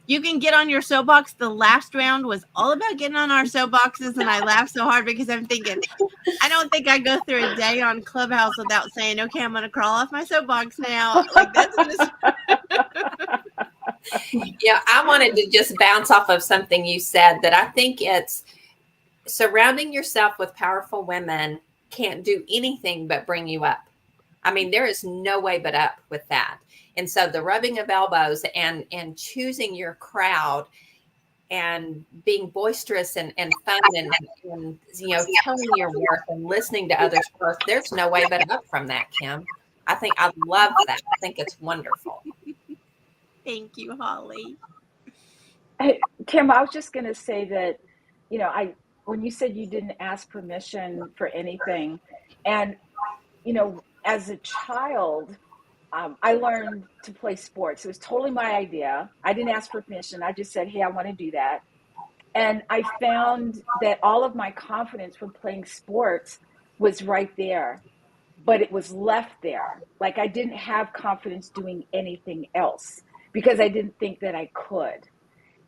you can get on your soapbox. The last round was all about getting on our soapboxes, and I laughed so hard because I'm thinking, I don't think I go through a day on Clubhouse without saying, okay, I'm going to crawl off my soapbox now. That's just... Yeah, I wanted to just bounce off of something you said, that I think it's surrounding yourself with powerful women can't do anything but bring you up. I mean, there is no way but up with that. And so the rubbing of elbows and choosing your crowd and being boisterous and fun and telling your worth and listening to others' worth, there's no way but up from that, Kim. I love that. I think it's wonderful. Thank you, Holly. Hey, Kim, I was just going to say that, when you said you didn't ask permission for anything, and, as a child, I learned to play sports. It was totally my idea. I didn't ask for permission. I just said, hey, I want to do that. And I found that all of my confidence from playing sports was right there, but it was left there. Like I didn't have confidence doing anything else because I didn't think that I could.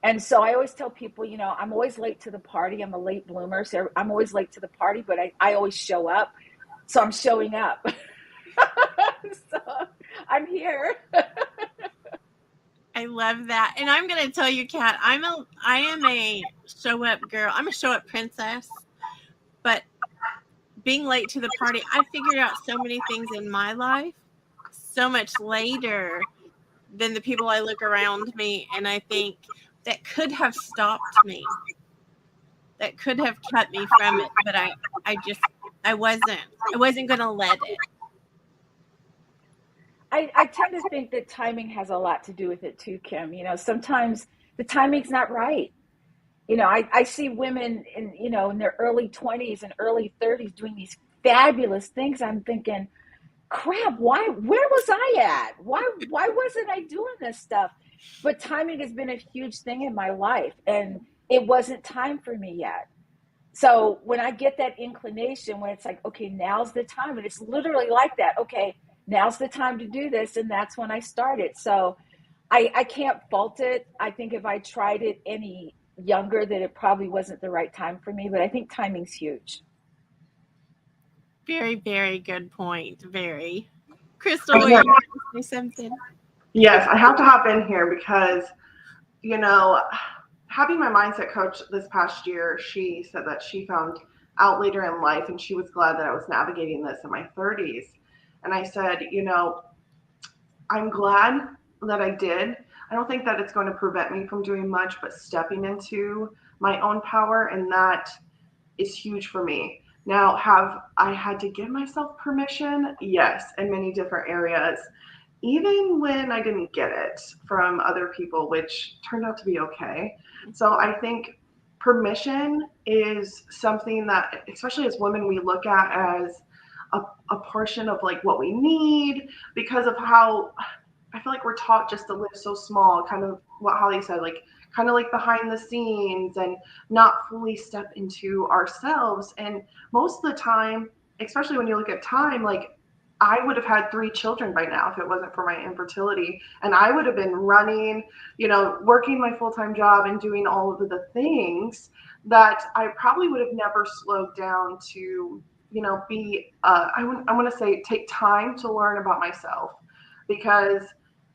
And so I always tell people, I'm always late to the party. I'm a late bloomer. So I'm always late to the party, but I always show up. So I'm showing up. So I'm here. I love that. And I'm going to tell you, Kat, I am a show up girl. I'm a show up princess. But being late to the party, I figured out so many things in my life so much later than the people I look around me, and I think that could have stopped me. That could have kept me from it, but I wasn't going to let it. I tend to think that timing has a lot to do with it too, Kim. Sometimes the timing's not right. I see women in their early 20s and early 30s doing these fabulous things. I'm thinking, crap, where was I at? Why wasn't I doing this stuff? But timing has been a huge thing in my life, and it wasn't time for me yet. So when I get that inclination, when it's like, okay, now's the time, and it's literally like that. Okay, now's the time to do this, and that's when I started. So I can't fault it. I think if I tried it any younger, that it probably wasn't the right time for me, but I think timing's huge. Very, very good point. Very. Crystal, were you going to say something? Yes, I have to hop in here because, having my mindset coach this past year, she said that she found out later in life and she was glad that I was navigating this in my 30s. And I said, I'm glad that I did. I don't think that it's going to prevent me from doing much, but stepping into my own power, and that is huge for me. Now, have I had to give myself permission? Yes, in many different areas, even when I didn't get it from other people, which turned out to be okay. So I think permission is something that, especially as women, we look at as a portion of like what we need, because of how I feel like we're taught just to live so small, kind of what Holly said, kind of like behind the scenes and not fully step into ourselves. And most of the time, especially when you look at time, like I would have had 3 children by now if it wasn't for my infertility. And I would have been running, working my full-time job and doing all of the things that I probably would have never slowed down to, I want to say take time to learn about myself. Because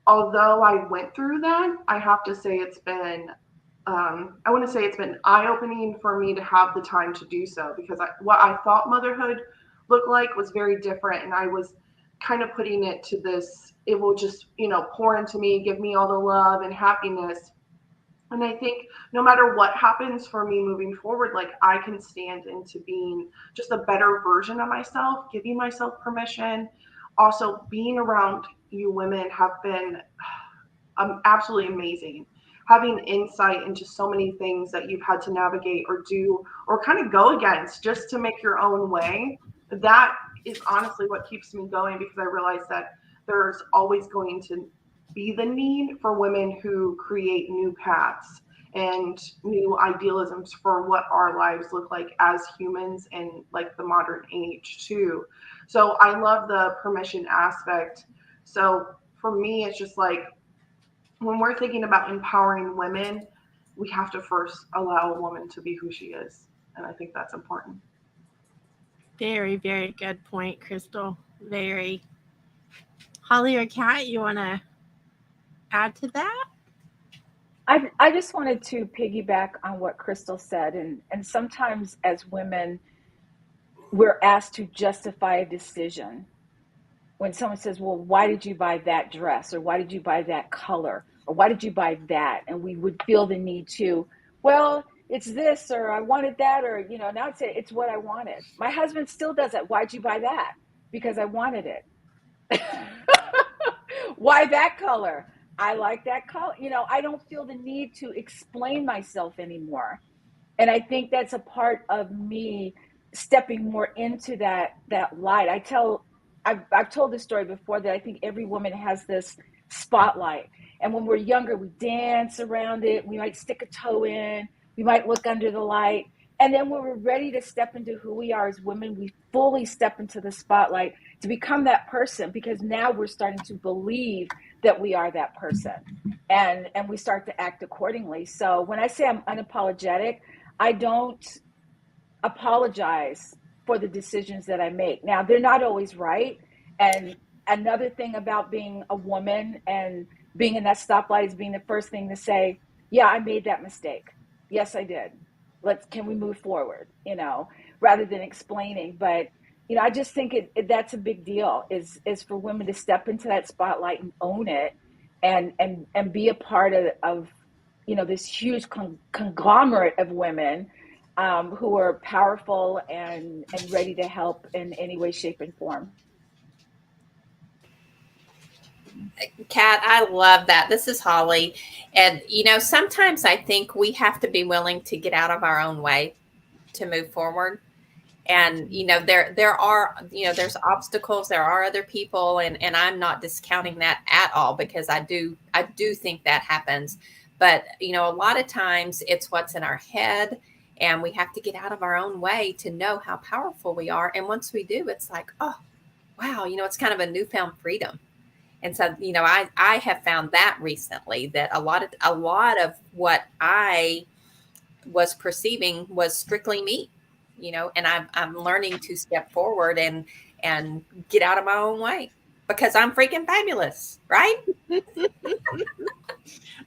although I went through that, I have to say it's been eye-opening for me to have the time to do so, because what I thought motherhood looked like was very different, and I was kind of putting it to this, it will just, pour into me, give me all the love and happiness. And I think no matter what happens for me moving forward, like I can stand into being just a better version of myself, giving myself permission. Also, being around you women have been absolutely amazing. Having insight into so many things that you've had to navigate or do or kind of go against just to make your own way. That is honestly what keeps me going, because I realize that there's always going to be the need for women who create new paths and new idealisms for what our lives look like as humans in like the modern age too. So I love the permission aspect. So for me, it's just like when we're thinking about empowering women, we have to first allow a woman to be who she is. And I think that's important. Very, very good point, Crystal. Very. Holly or Kat, you want to add to that? I just wanted to piggyback on what Crystal said. And sometimes as women, we're asked to justify a decision. When someone says, well, why did you buy that dress? Or why did you buy that color? Or why did you buy that? And we would feel the need to, well, it's this, or I wanted that, or, now it's what I wanted. My husband still does that. Why'd you buy that? Because I wanted it. Why that color? I like that color. I don't feel the need to explain myself anymore. And I think that's a part of me stepping more into that light. I've told this story before, that I think every woman has this spotlight. And when we're younger, we dance around it. We might stick a toe in. We might look under the light. And then when we're ready to step into who we are as women, we fully step into the spotlight to become that person, because now we're starting to believe that we are that person. And we start to act accordingly. So when I say I'm unapologetic, I don't apologize for the decisions that I make. Now, they're not always right. And another thing about being a woman and being in that stoplight is being the first thing to say, yeah, I made that mistake. Yes, I did. Can we move forward, rather than explaining. But I just think that's a big deal is for women to step into that spotlight and own it and be a part of this huge conglomerate of women who are powerful and ready to help in any way, shape, and form. Kat, I love that. This is Holly. And, sometimes I think we have to be willing to get out of our own way to move forward. And, there are, there's obstacles, there are other people, and I'm not discounting that at all, because I do think that happens. But, a lot of times it's what's in our head, and we have to get out of our own way to know how powerful we are. And once we do, it's like, oh, wow, it's kind of a newfound freedom. And so, I have found that recently, that a lot of what I was perceiving was strictly me, and I'm learning to step forward and get out of my own way, because I'm freaking fabulous, right?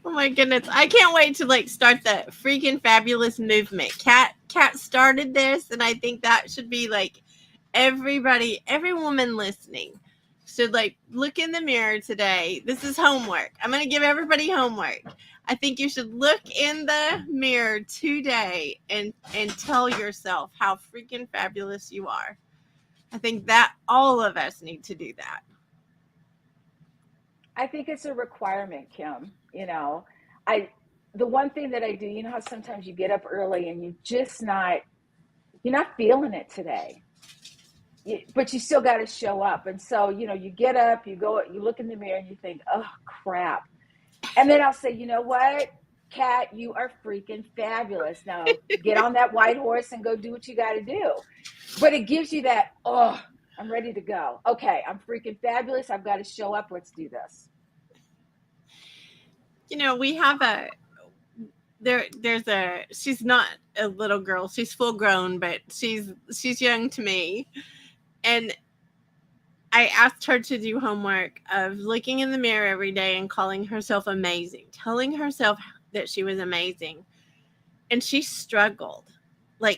Oh my goodness. I can't wait to start the freaking fabulous movement. Kat started this, and I think that should be everybody, every woman listening should look in the mirror today. This is homework. I'm going to give everybody homework. I think you should look in the mirror today and tell yourself how freaking fabulous you are. I think that all of us need to do that. I think it's a requirement, Kim. The one thing that I do, how sometimes you get up early and you're not feeling it today, but you still got to show up. And so, you get up, you go, you look in the mirror and you think, oh crap. And then I'll say, you know what, Kat, you are freaking fabulous. Now get on that white horse and go do what you got to do. But it gives you that, oh, I'm ready to go. Okay, I'm freaking fabulous. I've got to show up. Let's do this. We have she's not a little girl. She's full grown, but she's young to me. And I asked her to do homework of looking in the mirror every day and calling herself amazing, telling herself that she was amazing. And she struggled.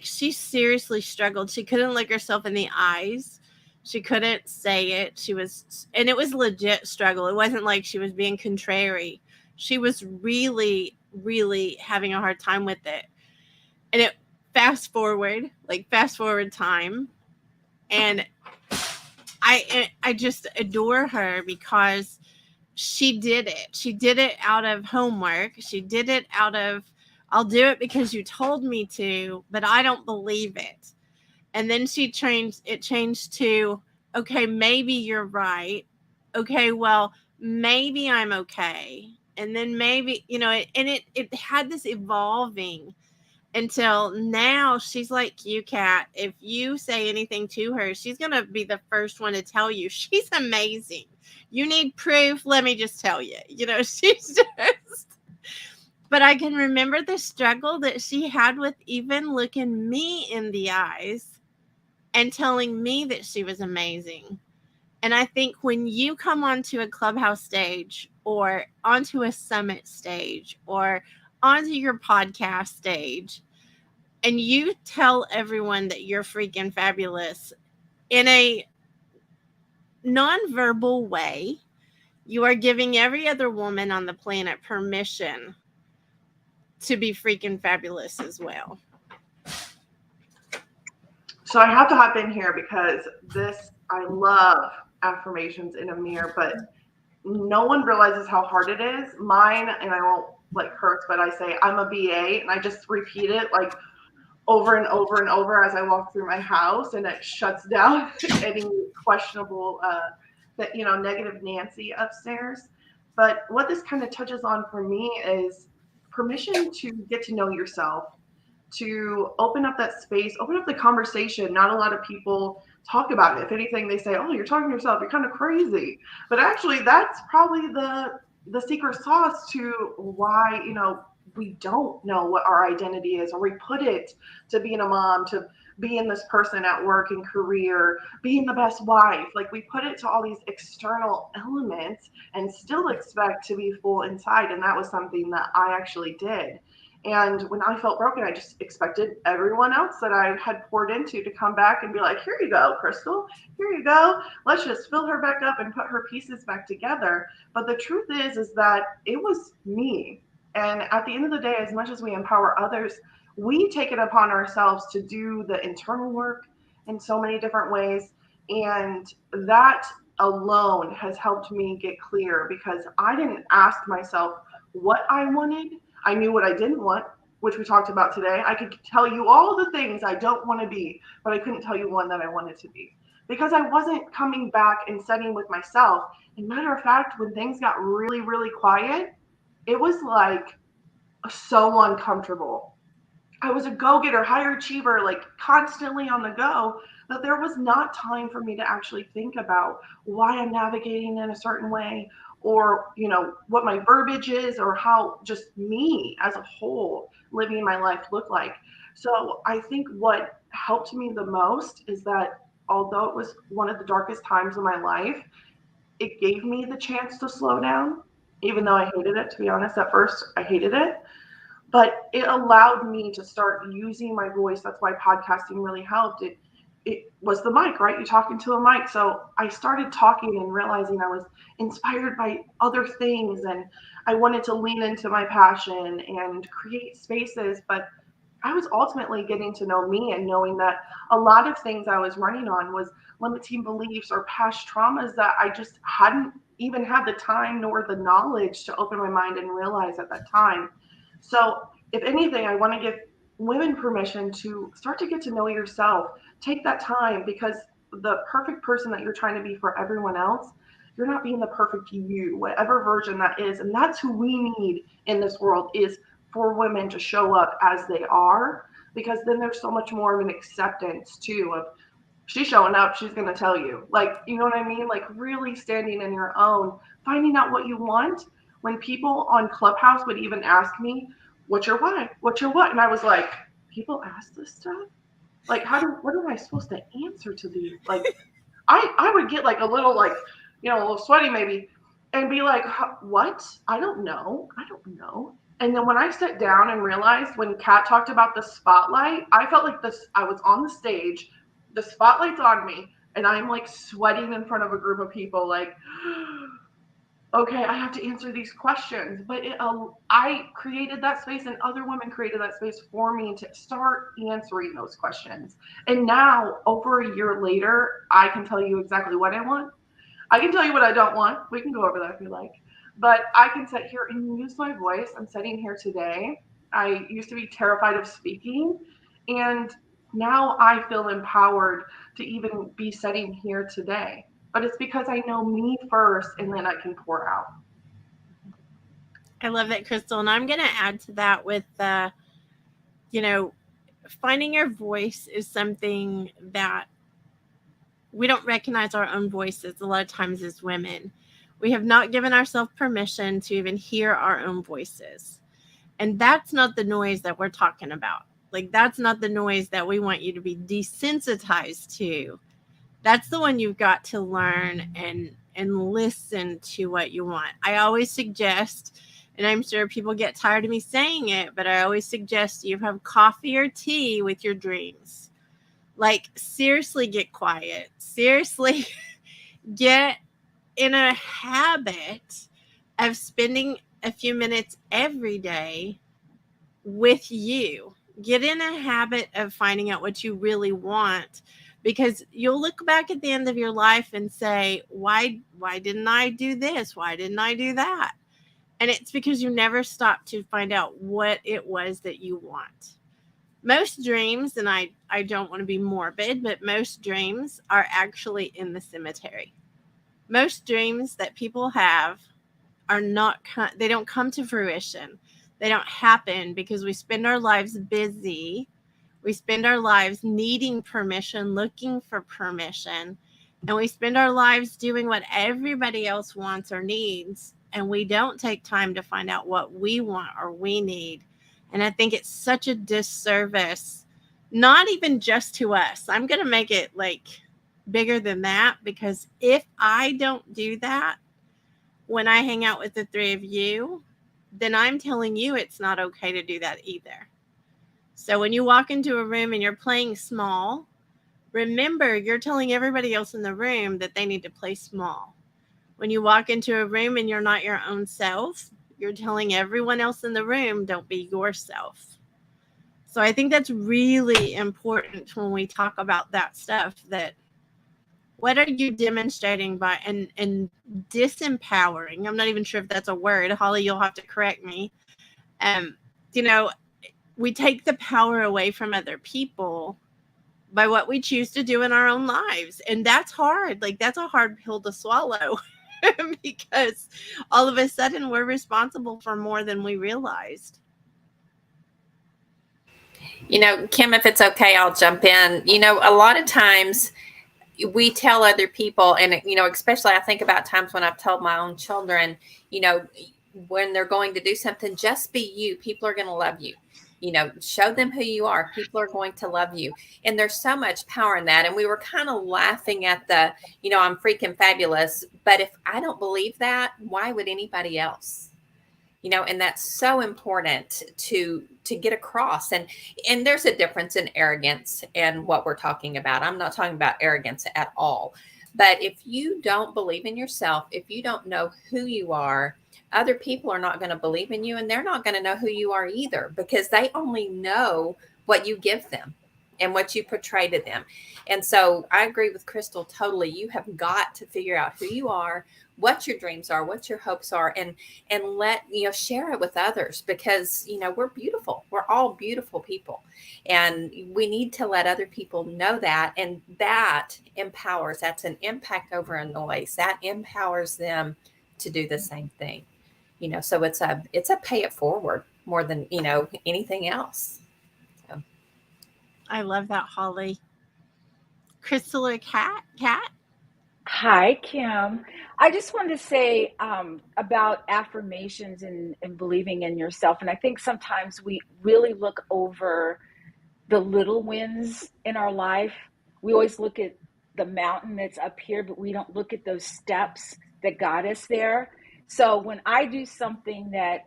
She seriously struggled. She couldn't look herself in the eyes. She couldn't say it. And it was legit struggle. It wasn't like she was being contrary. She was really, really having a hard time with it. And it fast forward time. And I just adore her because she did it. She did it out of homework. She did it out of, I'll do it because you told me to, but I don't believe it. And then it changed to, okay, maybe you're right. Okay, well, maybe I'm okay. And then maybe, it had this evolving until now. She's like you, Kat. If you say anything to her, she's going to be the first one to tell you she's amazing. You need proof? Let me just tell you. She's just... But I can remember the struggle that she had with even looking me in the eyes and telling me that she was amazing. And I think when you come onto a clubhouse stage or onto a summit stage or onto your podcast stage, and you tell everyone that you're freaking fabulous in a nonverbal way, you are giving every other woman on the planet permission to be freaking fabulous as well. So I have to hop in here because I love affirmations in a mirror, but no one realizes how hard it is. Mine, and I won't curse, but I say I'm a BA, and I just repeat it over and over and over as I walk through my house, and it shuts down any questionable, negative Nancy upstairs. But what this kind of touches on for me is permission to get to know yourself, to open up that space, open up the conversation. Not a lot of people talk about it. If anything, they say, oh, you're talking to yourself, you're kind of crazy. But actually, that's probably the secret sauce to why, we don't know what our identity is, or we put it to being a mom, to being this person at work and career, being the best wife. We put it to all these external elements and still expect to be full inside. And that was something that I actually did. And when I felt broken, I just expected everyone else that I had poured into to come back and be like, here you go, Crystal, here you go. Let's just fill her back up and put her pieces back together. But the truth is that it was me. And at the end of the day, as much as we empower others, we take it upon ourselves to do the internal work in so many different ways. And that alone has helped me get clear, because I didn't ask myself what I wanted. I knew what I didn't want, which we talked about today. I could tell you all the things I don't want to be, but I couldn't tell you one that I wanted to be, because I wasn't coming back and setting with myself. And matter of fact, when things got really, really quiet, it was like so uncomfortable. I was a go-getter, high achiever, like constantly on the go, that there was not time for me to actually think about why I'm navigating in a certain way, or, you know, what my verbiage is, or how just me as a whole living my life looked like. So I think what helped me the most is that although it was one of the darkest times of my life, it gave me the chance to slow down, even though I hated it. To be honest, at first I hated it. But it allowed me to start using my voice. That's why podcasting really helped. It was the mic, right? You're talking to a mic. So I started talking and realizing I was inspired by other things, and I wanted to lean into my passion and create spaces. But I was ultimately getting to know me and knowing that a lot of things I was running on was limiting beliefs or past traumas that I just hadn't even had the time nor the knowledge to open my mind and realize at that time. So if anything, I want to give women permission to start to get to know yourself. Take that time, because the perfect person that you're trying to be for everyone else, you're not being the perfect you, whatever version that is. And that's who we need in this world, is for women to show up as they are, because then there's so much more of an acceptance too of, she's showing up, she's going to tell you, like, you know what I mean? Like really standing in your own, finding out what you want. When people on Clubhouse would even ask me, what's your why? What's your what? And I was like, people ask this stuff? Like, what am I supposed to answer to these? Like, I would get like a little, like, you know, a little sweaty maybe, and be like, what? I don't know. And then when I sat down and realized, when Kat talked about the spotlight, I felt like I was on the stage, the spotlight's on me, and I'm like sweating in front of a group of people, like, okay, I have to answer these questions. But I created that space, and other women created that space for me to start answering those questions. And now, over a year later, I can tell you exactly what I want. I can tell you what I don't want. We can go over that if you like. But I can sit here and use my voice. I'm sitting here today. I used to be terrified of speaking, and now I feel empowered to even be sitting here today. But it's because I know me first, and then I can pour out. I love it, Crystal. And I'm going to add to that with, you know, finding your voice is something that we don't recognize our own voices a lot of times as women. We have not given ourselves permission to even hear our own voices. And that's not the noise that we're talking about. Like, that's not the noise that we want you to be desensitized to. That's the one you've got to learn and listen to what you want. I always suggest, and I'm sure people get tired of me saying it, but I always suggest you have coffee or tea with your dreams. Like, seriously, get quiet. Seriously, get in a habit of spending a few minutes every day with you. Get in a habit of finding out what you really want, because you'll look back at the end of your life and say, why didn't I do this? Why didn't I do that? And it's because you never stopped to find out what it was that you want. Most dreams, and I don't want to be morbid, but most dreams are actually in the cemetery. Most dreams that people have are not, they don't come to fruition. They don't happen because we spend our lives busy. We spend our lives needing permission, looking for permission, and we spend our lives doing what everybody else wants or needs, and we don't take time to find out what we want or we need. And I think it's such a disservice, not even just to us. I'm going to make it like bigger than that, because if I don't do that when I hang out with the three of you, then I'm telling you it's not okay to do that either. So when you walk into a room and you're playing small, remember you're telling everybody else in the room that they need to play small. When you walk into a room and you're not your own self, you're telling everyone else in the room, don't be yourself. So I think that's really important when we talk about that stuff, that what are you demonstrating by and disempowering? I'm not even sure if that's a word. Holly, you'll have to correct me. You know, we take the power away from other people by what we choose to do in our own lives. And that's hard. Like, that's a hard pill to swallow because all of a sudden we're responsible for more than we realized. You know, Kim, if it's okay, I'll jump in. You know, a lot of times we tell other people, and, you know, especially I think about times when I've told my own children, you know, when they're going to do something, just be you. People are going to love you. You know, show them who you are. People are going to love you. And there's so much power in that. And we were kind of laughing at the, you know, I'm freaking fabulous. But if I don't believe that, why would anybody else? You know, and that's so important to get across. And there's a difference in arrogance and what we're talking about. I'm not talking about arrogance at all. But if you don't believe in yourself, if you don't know who you are, other people are not going to believe in you, and they're not going to know who you are either, because they only know what you give them and what you portray to them. And so I agree with Crystal totally. You have got to figure out who you are, what your dreams are, what your hopes are, and let, you know, share it with others, because, you know, we're beautiful. We're all beautiful people, and we need to let other people know that. And that empowers, that's an impact over a noise that empowers them to do the same thing. You know, so it's a pay it forward more than, you know, anything else. So. I love that, Holly. Crystal or Kat? Hi, Kim. I just wanted to say about affirmations and believing in yourself. And I think sometimes we really look over the little wins in our life. We always look at the mountain that's up here, but we don't look at those steps that got us there. So when I do something that,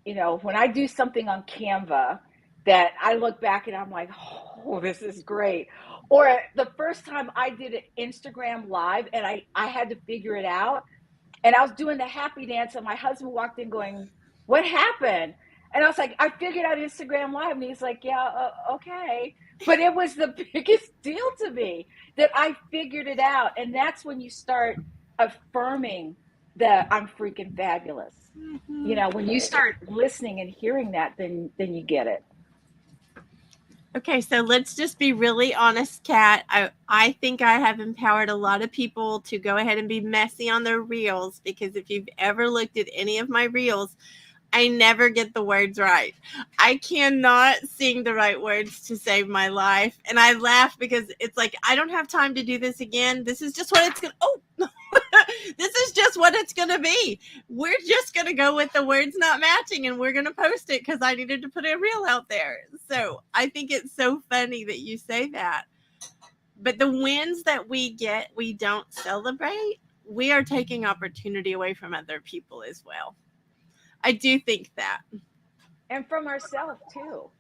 you know, when I do something on Canva that I look back and I'm like, oh, this is great. Or the first time I did an Instagram live and I had to figure it out, and I was doing the happy dance and my husband walked in going, what happened? And I was like, I figured out Instagram live. And he's like, yeah, okay. But it was the biggest deal to me that I figured it out. And that's when you start affirming that I'm freaking fabulous. Mm-hmm. You know, when you start listening and hearing that, then you get it. Okay, so let's just be really honest, Kat. I think I have empowered a lot of people to go ahead and be messy on their reels, because if you've ever looked at any of my reels, I never get the words right. I cannot sing the right words to save my life. And I laugh because it's like, I don't have time to do this again. This is just what it's going to, this is just what it's going to be. We're just going to go with the words not matching, and we're going to post it because I needed to put a reel out there. So I think it's so funny that you say that. But the wins that we get, we don't celebrate. We are taking opportunity away from other people as well. I do think that. And from ourselves too.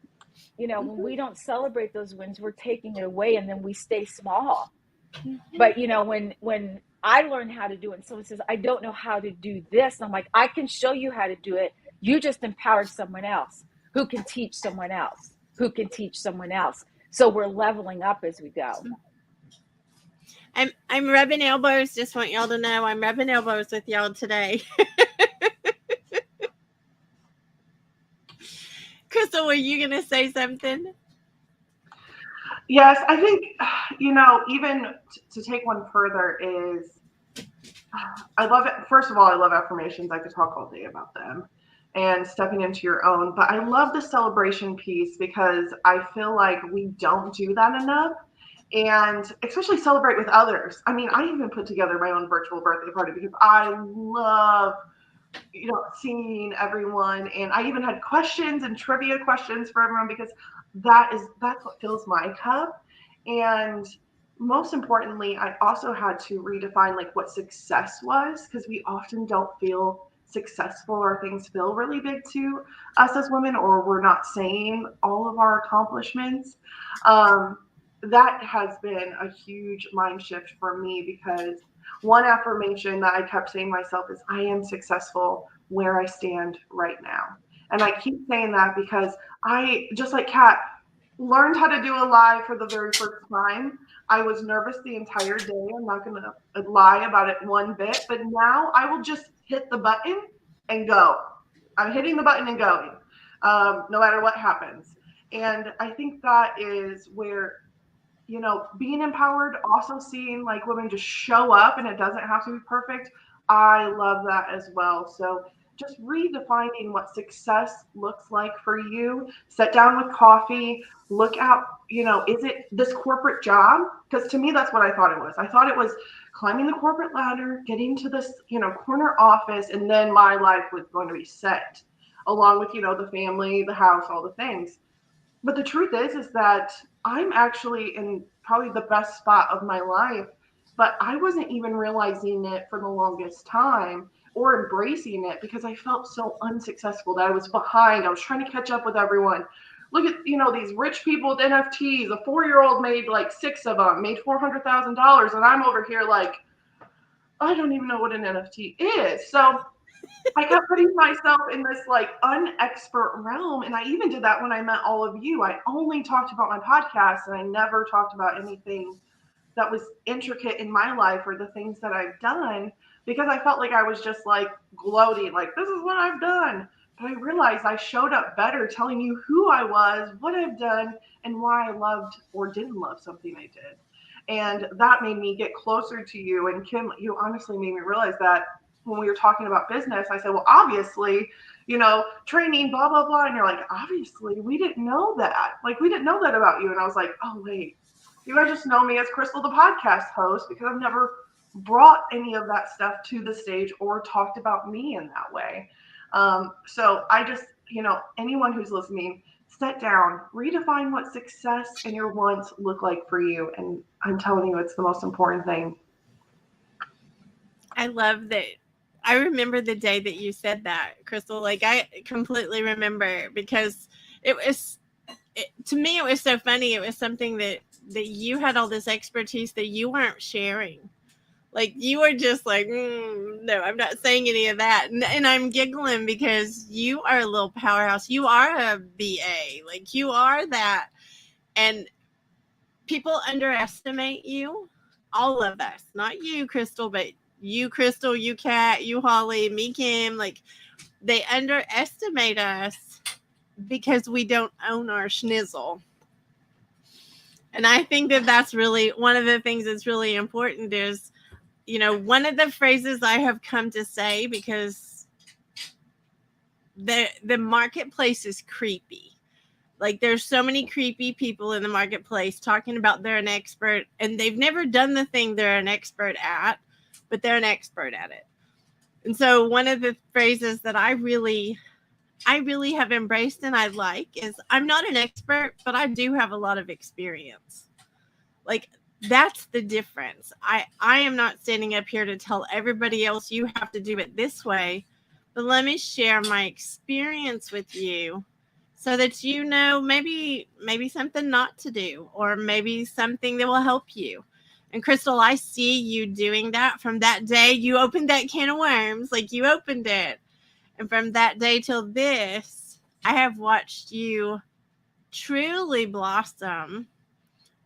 You know, when we don't celebrate those wins, we're taking it away, and then we stay small. Mm-hmm. But, you know, when I learned how to do it, and someone says, I don't know how to do this, I'm like, I can show you how to do it. You just empowered someone else who can teach someone else, who can teach someone else. So we're leveling up as we go. I'm rubbing elbows. Just want y'all to know I'm rubbing elbows with y'all today. Crystal, were you going to say something? Yes, I think, you know, even to take one further is, I love it. First of all, I love affirmations. I could talk all day about them and stepping into your own. But I love the celebration piece, because I feel like we don't do that enough. And especially celebrate with others. I mean, I even put together my own virtual birthday party because I love, you know, seeing everyone. And I even had questions and trivia questions for everyone, because that's what fills my cup. And most importantly, I also had to redefine like what success was, because we often don't feel successful or things feel really big to us as women, or we're not saying all of our accomplishments. That has been a huge mind shift for me, because one affirmation that I kept saying to myself is, I am successful where I stand right now. And I keep saying that because I, just like Kat, learned how to do a live for the very first time. I was nervous the entire day. I'm not going to lie about it one bit, but now I will just hit the button and go. I'm hitting the button and going, no matter what happens. And I think that is where, you know, being empowered, also seeing like women just show up and it doesn't have to be perfect. I love that as well. So just redefining what success looks like for you. Sit down with coffee, look at, you know, is it this corporate job? Because to me, that's what I thought it was. I thought it was climbing the corporate ladder, getting to this, you know, corner office, and then my life was going to be set, along with, you know, the family, the house, all the things. But the truth is that I'm actually in probably the best spot of my life, but I wasn't even realizing it for the longest time or embracing it, because I felt so unsuccessful that I was behind. I was trying to catch up with everyone. Look at, you know, these rich people with NFTs. A 4-year-old made like 6 of them, made $400,000. And I'm over here like, I don't even know what an NFT is. So I kept putting myself in this like unexpert realm. And I even did that when I met all of you. I only talked about my podcast, and I never talked about anything that was intricate in my life or the things that I've done, because I felt like I was just like gloating, like, this is what I've done. But I realized I showed up better telling you who I was, what I've done, and why I loved or didn't love something I did. And that made me get closer to you. And Kim, you honestly made me realize that when we were talking about business, I said, well, obviously, you know, training, blah, blah, blah. And you're like, obviously, we didn't know that. Like, we didn't know that about you. And I was like, oh, wait, you guys just know me as Crystal, the podcast host, because I've never brought any of that stuff to the stage or talked about me in that way. So I just, you know, anyone who's listening, sit down, redefine what success and your wants look like for you. And I'm telling you, it's the most important thing. I love that. I remember the day that you said that, Crystal. Like, I completely remember, because to me, it was so funny. It was something that you had all this expertise that you weren't sharing. Like, you were just like, no, I'm not saying any of that. And I'm giggling because you are a little powerhouse. You are a BA. Like, you are that. And people underestimate you. All of us. Not you, Crystal, but you, Crystal, you, Kat, you, Holly, me, Kim. Like, they underestimate us because we don't own our schnizzle. And I think that that's really one of the things that's really important is, you know, one of the phrases I have come to say, because the marketplace is creepy. Like, there's so many creepy people in the marketplace talking about they're an expert, and they've never done the thing they're an expert at, but they're an expert at it. And so one of the phrases that I really have embraced and I like is, I'm not an expert, but I do have a lot of experience. Like, that's the difference. I am not standing up here to tell everybody else you have to do it this way, but let me share my experience with you so that you know maybe something not to do, or maybe something that will help you. And Crystal, I see you doing that from that day you opened that can of worms, like you opened it. And from that day till this, I have watched you truly blossom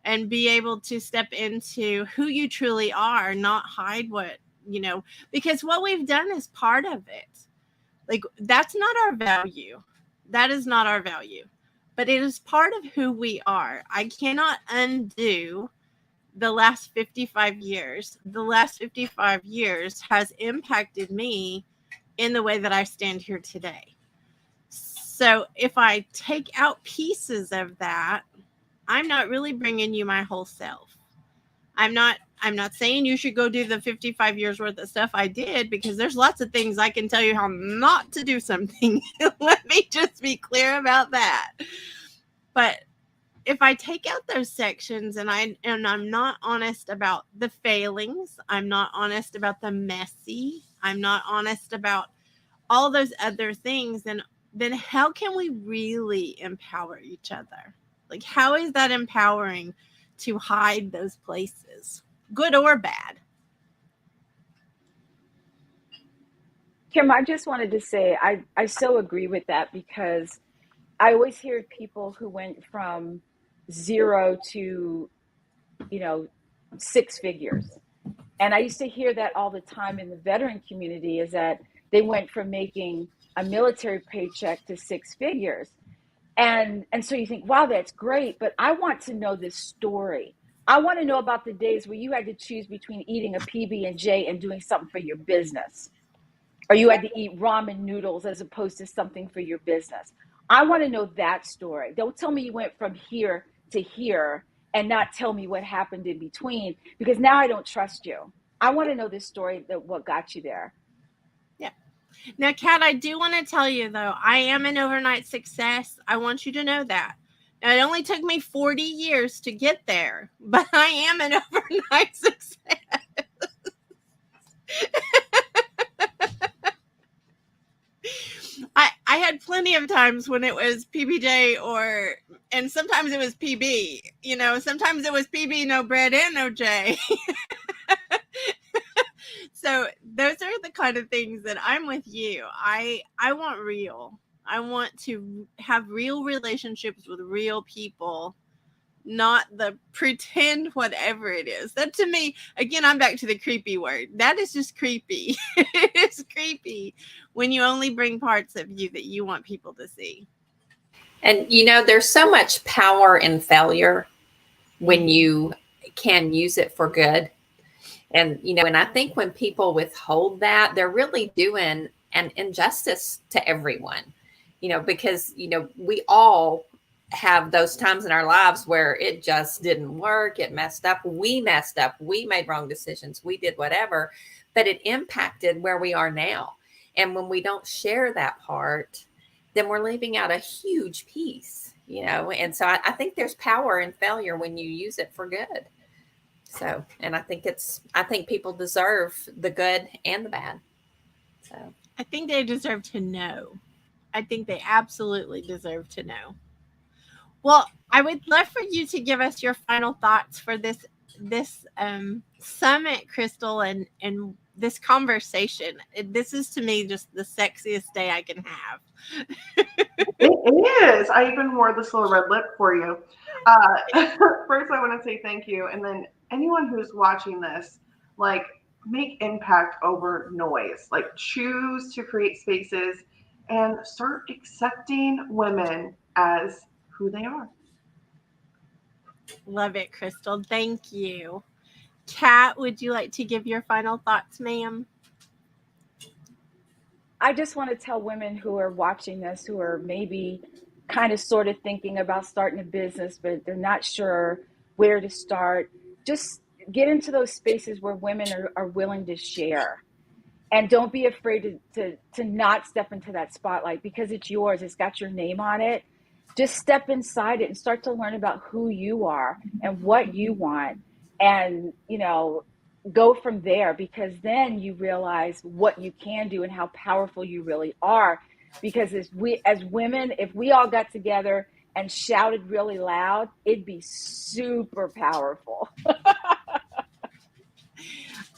and be able to step into who you truly are, not hide what, you know, because what we've done is part of it. Like, that's not our value. That is not our value, but it is part of who we are. I cannot undo the last 55 years. The last 55 years has impacted me in the way that I stand here today. So if I take out pieces of that, I'm not really bringing you my whole self. I'm not saying you should go do the 55 years worth of stuff I did, because there's lots of things I can tell you how not to do something. Let me just be clear about that. But if I take out those sections and I'm not honest about the failings, I'm not honest about the messy, I'm not honest about all those other things, then how can we really empower each other? Like, how is that empowering to hide those places, good or bad? Kim, I just wanted to say I so agree with that, because I always hear people who went from 0 to, 6 figures. And I used to hear that all the time in the veteran community, is that they went from making a military paycheck to 6 figures. And so you think, wow, that's great. But I want to know this story. I want to know about the days where you had to choose between eating a PB&J and doing something for your business, or you had to eat ramen noodles as opposed to something for your business. I want to know that story. Don't tell me you went from here to here and not tell me what happened in between, because now I don't trust you. I want to know this story, that what got you there. Yeah. Now, Kat, I do want to tell you, though, I am an overnight success. I want you to know that. Now, it only took me 40 years to get there, but I am an overnight success. I had plenty of times when it was PBJ and sometimes it was PB, sometimes it was PB, no bread and no J. So those are the kind of things that I'm with you. I want real. I want to have real relationships with real people, not the pretend whatever it is. That, to me, again, I'm back to the creepy word. That is just creepy. It's creepy when you only bring parts of you that you want people to see. And, there's so much power in failure when you can use it for good. And, and I think when people withhold that, they're really doing an injustice to everyone, because, we all have those times in our lives where it just didn't work. It messed up. We messed up. We made wrong decisions. We did whatever, but it impacted where we are now. And when we don't share that part, then we're leaving out a huge piece, and so I think there's power in failure when you use it for good. So, and I think people deserve the good and the bad. So I think they deserve to know. I think they absolutely deserve to know. Well, I would love for you to give us your final thoughts for this summit, Crystal, and this conversation. This is, to me, just the sexiest day I can have. It is. I even wore this little red lip for you. First, I want to say thank you. And then anyone who's watching this, make impact over noise. Choose to create spaces and start accepting women as who they are. Love it, Crystal. Thank you. Kat, would you like to give your final thoughts, ma'am? I just want to tell women who are watching this, who are maybe kind of sort of thinking about starting a business, but they're not sure where to start. Just get into those spaces where women are willing to share. And don't be afraid to not step into that spotlight, because it's yours. It's got your name on it. Just step inside it and start to learn about who you are and what you want. And, go from there, because then you realize what you can do and how powerful you really are. Because as women, if we all got together and shouted really loud, it'd be super powerful.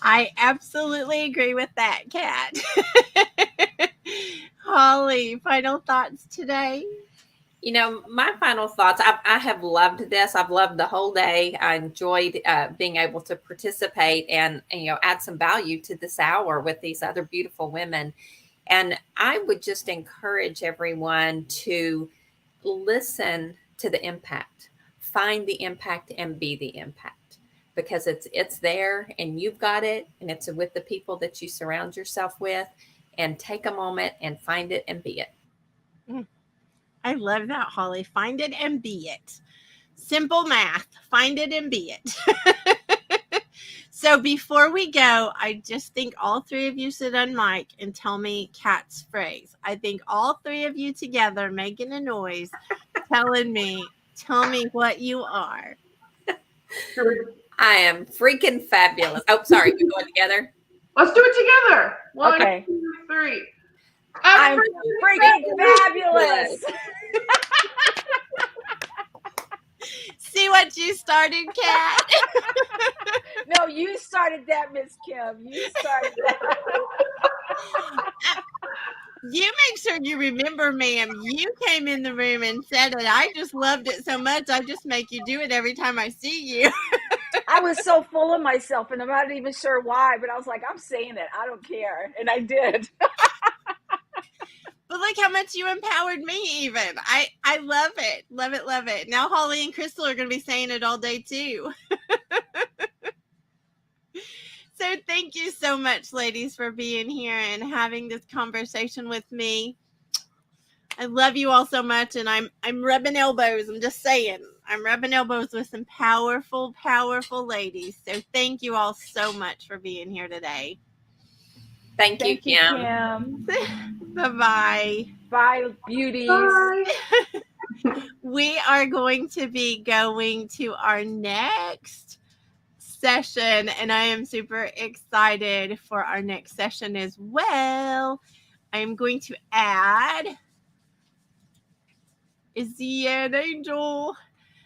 I absolutely agree with that, Kat. Holly, final thoughts today? My final thoughts, I have loved this. I've loved the whole day. I enjoyed being able to participate and add some value to this hour with these other beautiful women. And I would just encourage everyone to listen to the impact, find the impact, and be the impact, because it's there and you've got it, and it's with the people that you surround yourself with. And take a moment and find it and be it. I love that, Holly. Find it and be it. Simple math. Find it and be it. So before we go, I just think all three of you should unmic and tell me Kat's phrase. I think all three of you together making a noise, tell me what you are. I am freaking fabulous. Oh, sorry. We're going together. Let's do it together. 1, Okay. 2, 3. I'm freaking fabulous. See what you started, Kat? No, you started that, Miss Kim. You started that. You make sure you remember, ma'am, you came in the room and said it. I just loved it so much. I just make you do it every time I see you. I was so full of myself, and I'm not even sure why, but I was like, I'm saying it. I don't care. And I did. But look how much you empowered me even. I love it. Love it, love it. Now Holly and Crystal are going to be saying it all day too. So thank you so much, ladies, for being here and having this conversation with me. I love you all so much, and I'm rubbing elbows. I'm just saying. I'm rubbing elbows with some powerful, powerful ladies. So thank you all so much for being here today. Thank you, Kim. Kim. Bye-bye. Bye, beauties. Bye. We are going to be going to our next session, and I am super excited for our next session as well. I am going to add Izzy and Angel.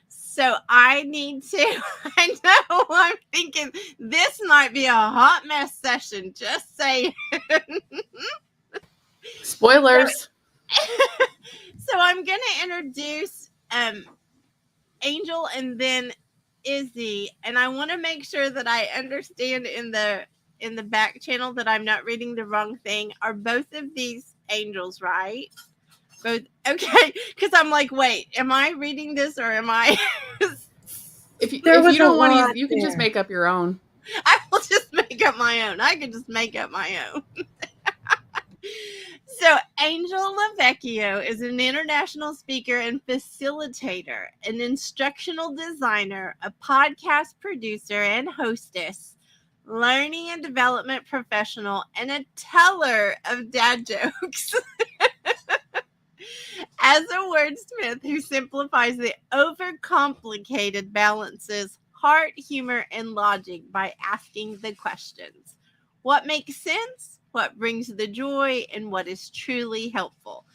So I need to, I know, I'm thinking this might be a hot mess session, just saying. Spoilers. So I'm going to introduce Angel and then Izzy, and I want to make sure that I understand in the back channel that I'm not reading the wrong thing. Are both of these angels, right? Both. Okay, because I'm like, wait, am I reading this or am I? If you There was a don't want lot to, you can just there. make up your own. I will just make up my own. I can just make up my own. So Angel Lavecchio is an international speaker and facilitator, an instructional designer, a podcast producer and hostess, learning and development professional, and a teller of dad jokes. As a wordsmith who simplifies the overcomplicated balances heart, humor, and logic by asking the questions. What makes sense? What brings the joy? And what is truly helpful?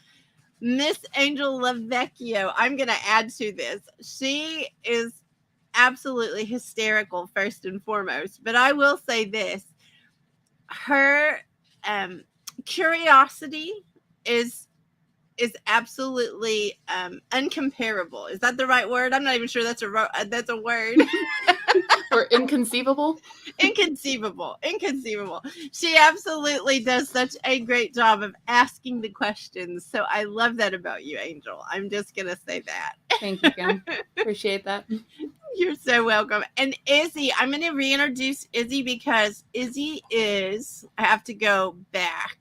Miss Angel Lavecchio, I'm going to add to this. She is absolutely hysterical, first and foremost. But I will say this. Her curiosity is absolutely uncomparable. Is that the right word? I'm not even sure that's a word. Or inconceivable. Inconceivable. She absolutely does such a great job of asking the questions. So I love that about you, Angel. I'm just gonna say that. Thank you, Kim. Appreciate that. You're so welcome. And Izzy, I'm going to reintroduce Izzy because Izzy is, I have to go back.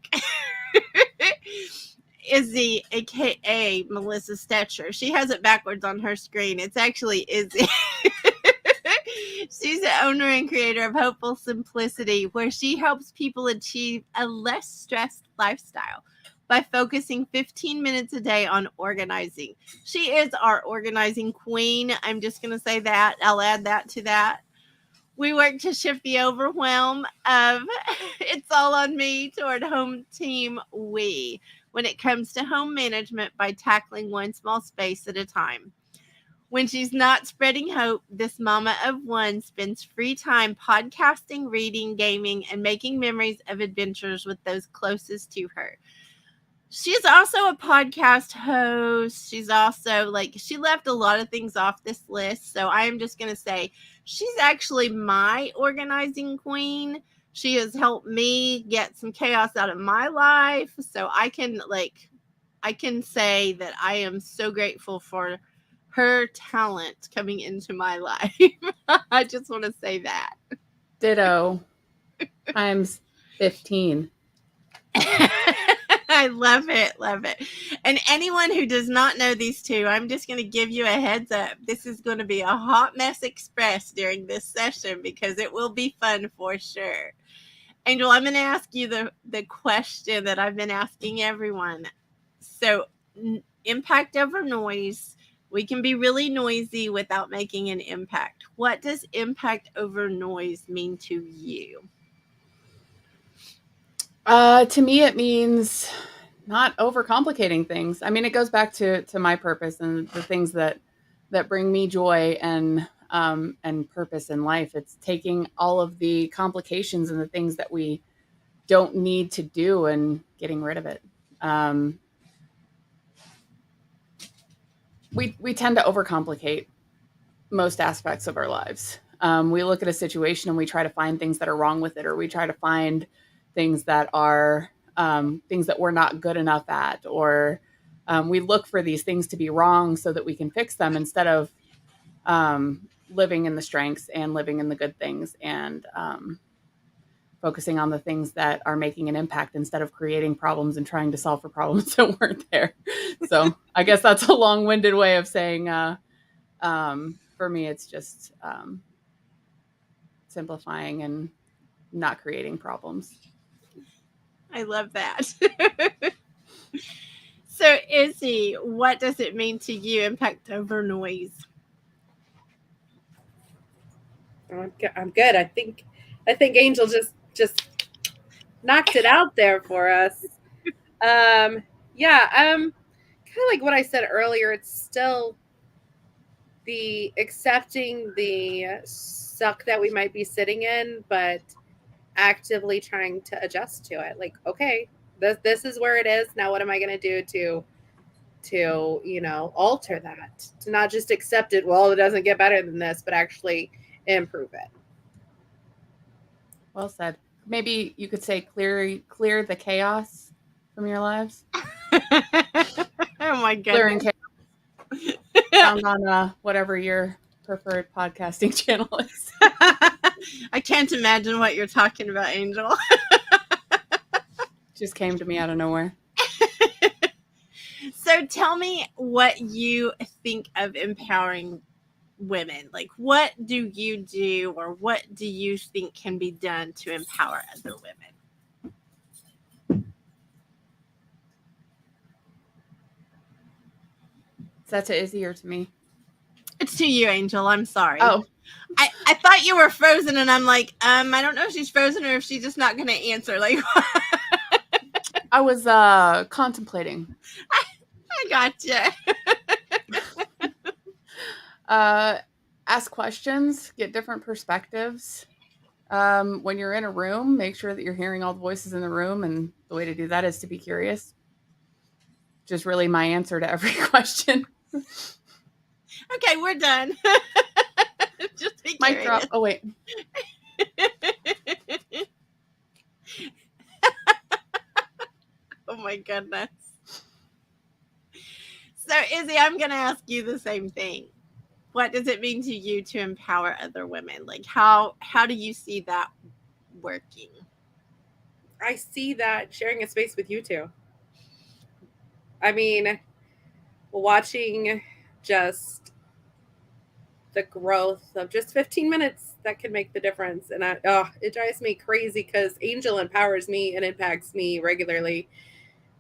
Izzy, aka Melissa Stetcher. She has it backwards on her screen. It's actually Izzy. She's the owner and creator of Hopeful Simplicity, where she helps people achieve a less stressed lifestyle by focusing 15 minutes a day on organizing. She is our organizing queen. I'm just going to say that. I'll add that to that. We work to shift the overwhelm of it's all on me toward home team we when it comes to home management by tackling one small space at a time. When she's not spreading hope, this mama of one spends free time podcasting, reading, gaming, and making memories of adventures with those closest to her. She's also a podcast host. She's also she left a lot of things off this list. So I'm just going to say she's actually my organizing queen. She has helped me get some chaos out of my life. So I can say that I am so grateful for her talent coming into my life. I just want to say that. Ditto. Times 15. I love it. Love it. And anyone who does not know these two, I'm just going to give you a heads up. This is going to be a hot mess express during this session because it will be fun for sure. Angel, I'm going to ask you the question that I've been asking everyone. So, impact over noise. We can be really noisy without making an impact. What does impact over noise mean to you? To me, it means not overcomplicating things. I mean, it goes back to my purpose and the things that bring me joy and purpose in life. It's taking all of the complications and the things that we don't need to do and getting rid of it. We tend to overcomplicate most aspects of our lives. We look at a situation and we try to find things that are wrong with it, or we try to find things that are things that we're not good enough at, or we look for these things to be wrong so that we can fix them, instead of living in the strengths and living in the good things, and focusing on the things that are making an impact, instead of creating problems and trying to solve for problems that weren't there. So I guess that's a long-winded way of saying, for me, it's just simplifying and not creating problems. I love that. So, Izzy, what does it mean to you, impact over noise? I'm good. I think Angel just knocked it out there for us. Kind of like what I said earlier. It's still the accepting the suck that we might be sitting in, but actively trying to adjust to it. Like, okay, this is where it is now. What am I going to do to alter that? To not just accept it. Well, it doesn't get better than this, but actually improve it. Well said. Maybe you could say clear the chaos from your lives. Oh my goodness. Clearing chaos. Found on whatever your preferred podcasting channel is. I can't imagine what you're talking about, Angel. Just came to me out of nowhere. So tell me what you think of empowering women. Like, what do you do, or what do you think can be done to empower other women? Is that to Izzy or to me? It's to you, Angel. I'm sorry. Oh. I thought you were frozen, and I'm like, I don't know if she's frozen or if she's just not going to answer. Like, I was contemplating. I gotcha. Ask questions, get different perspectives. When you're in a room, make sure that you're hearing all the voices in the room, and the way to do that is to be curious. Just really my answer to every question. Okay, we're done. Just be Mic drop. Oh, wait. Oh my goodness. So, Izzy, I'm going to ask you the same thing. What does it mean to you to empower other women? Like, how do you see that working? I see that sharing a space with you two. I mean, watching just the growth of just 15 minutes, that can make the difference. And it drives me crazy because Angel empowers me and impacts me regularly,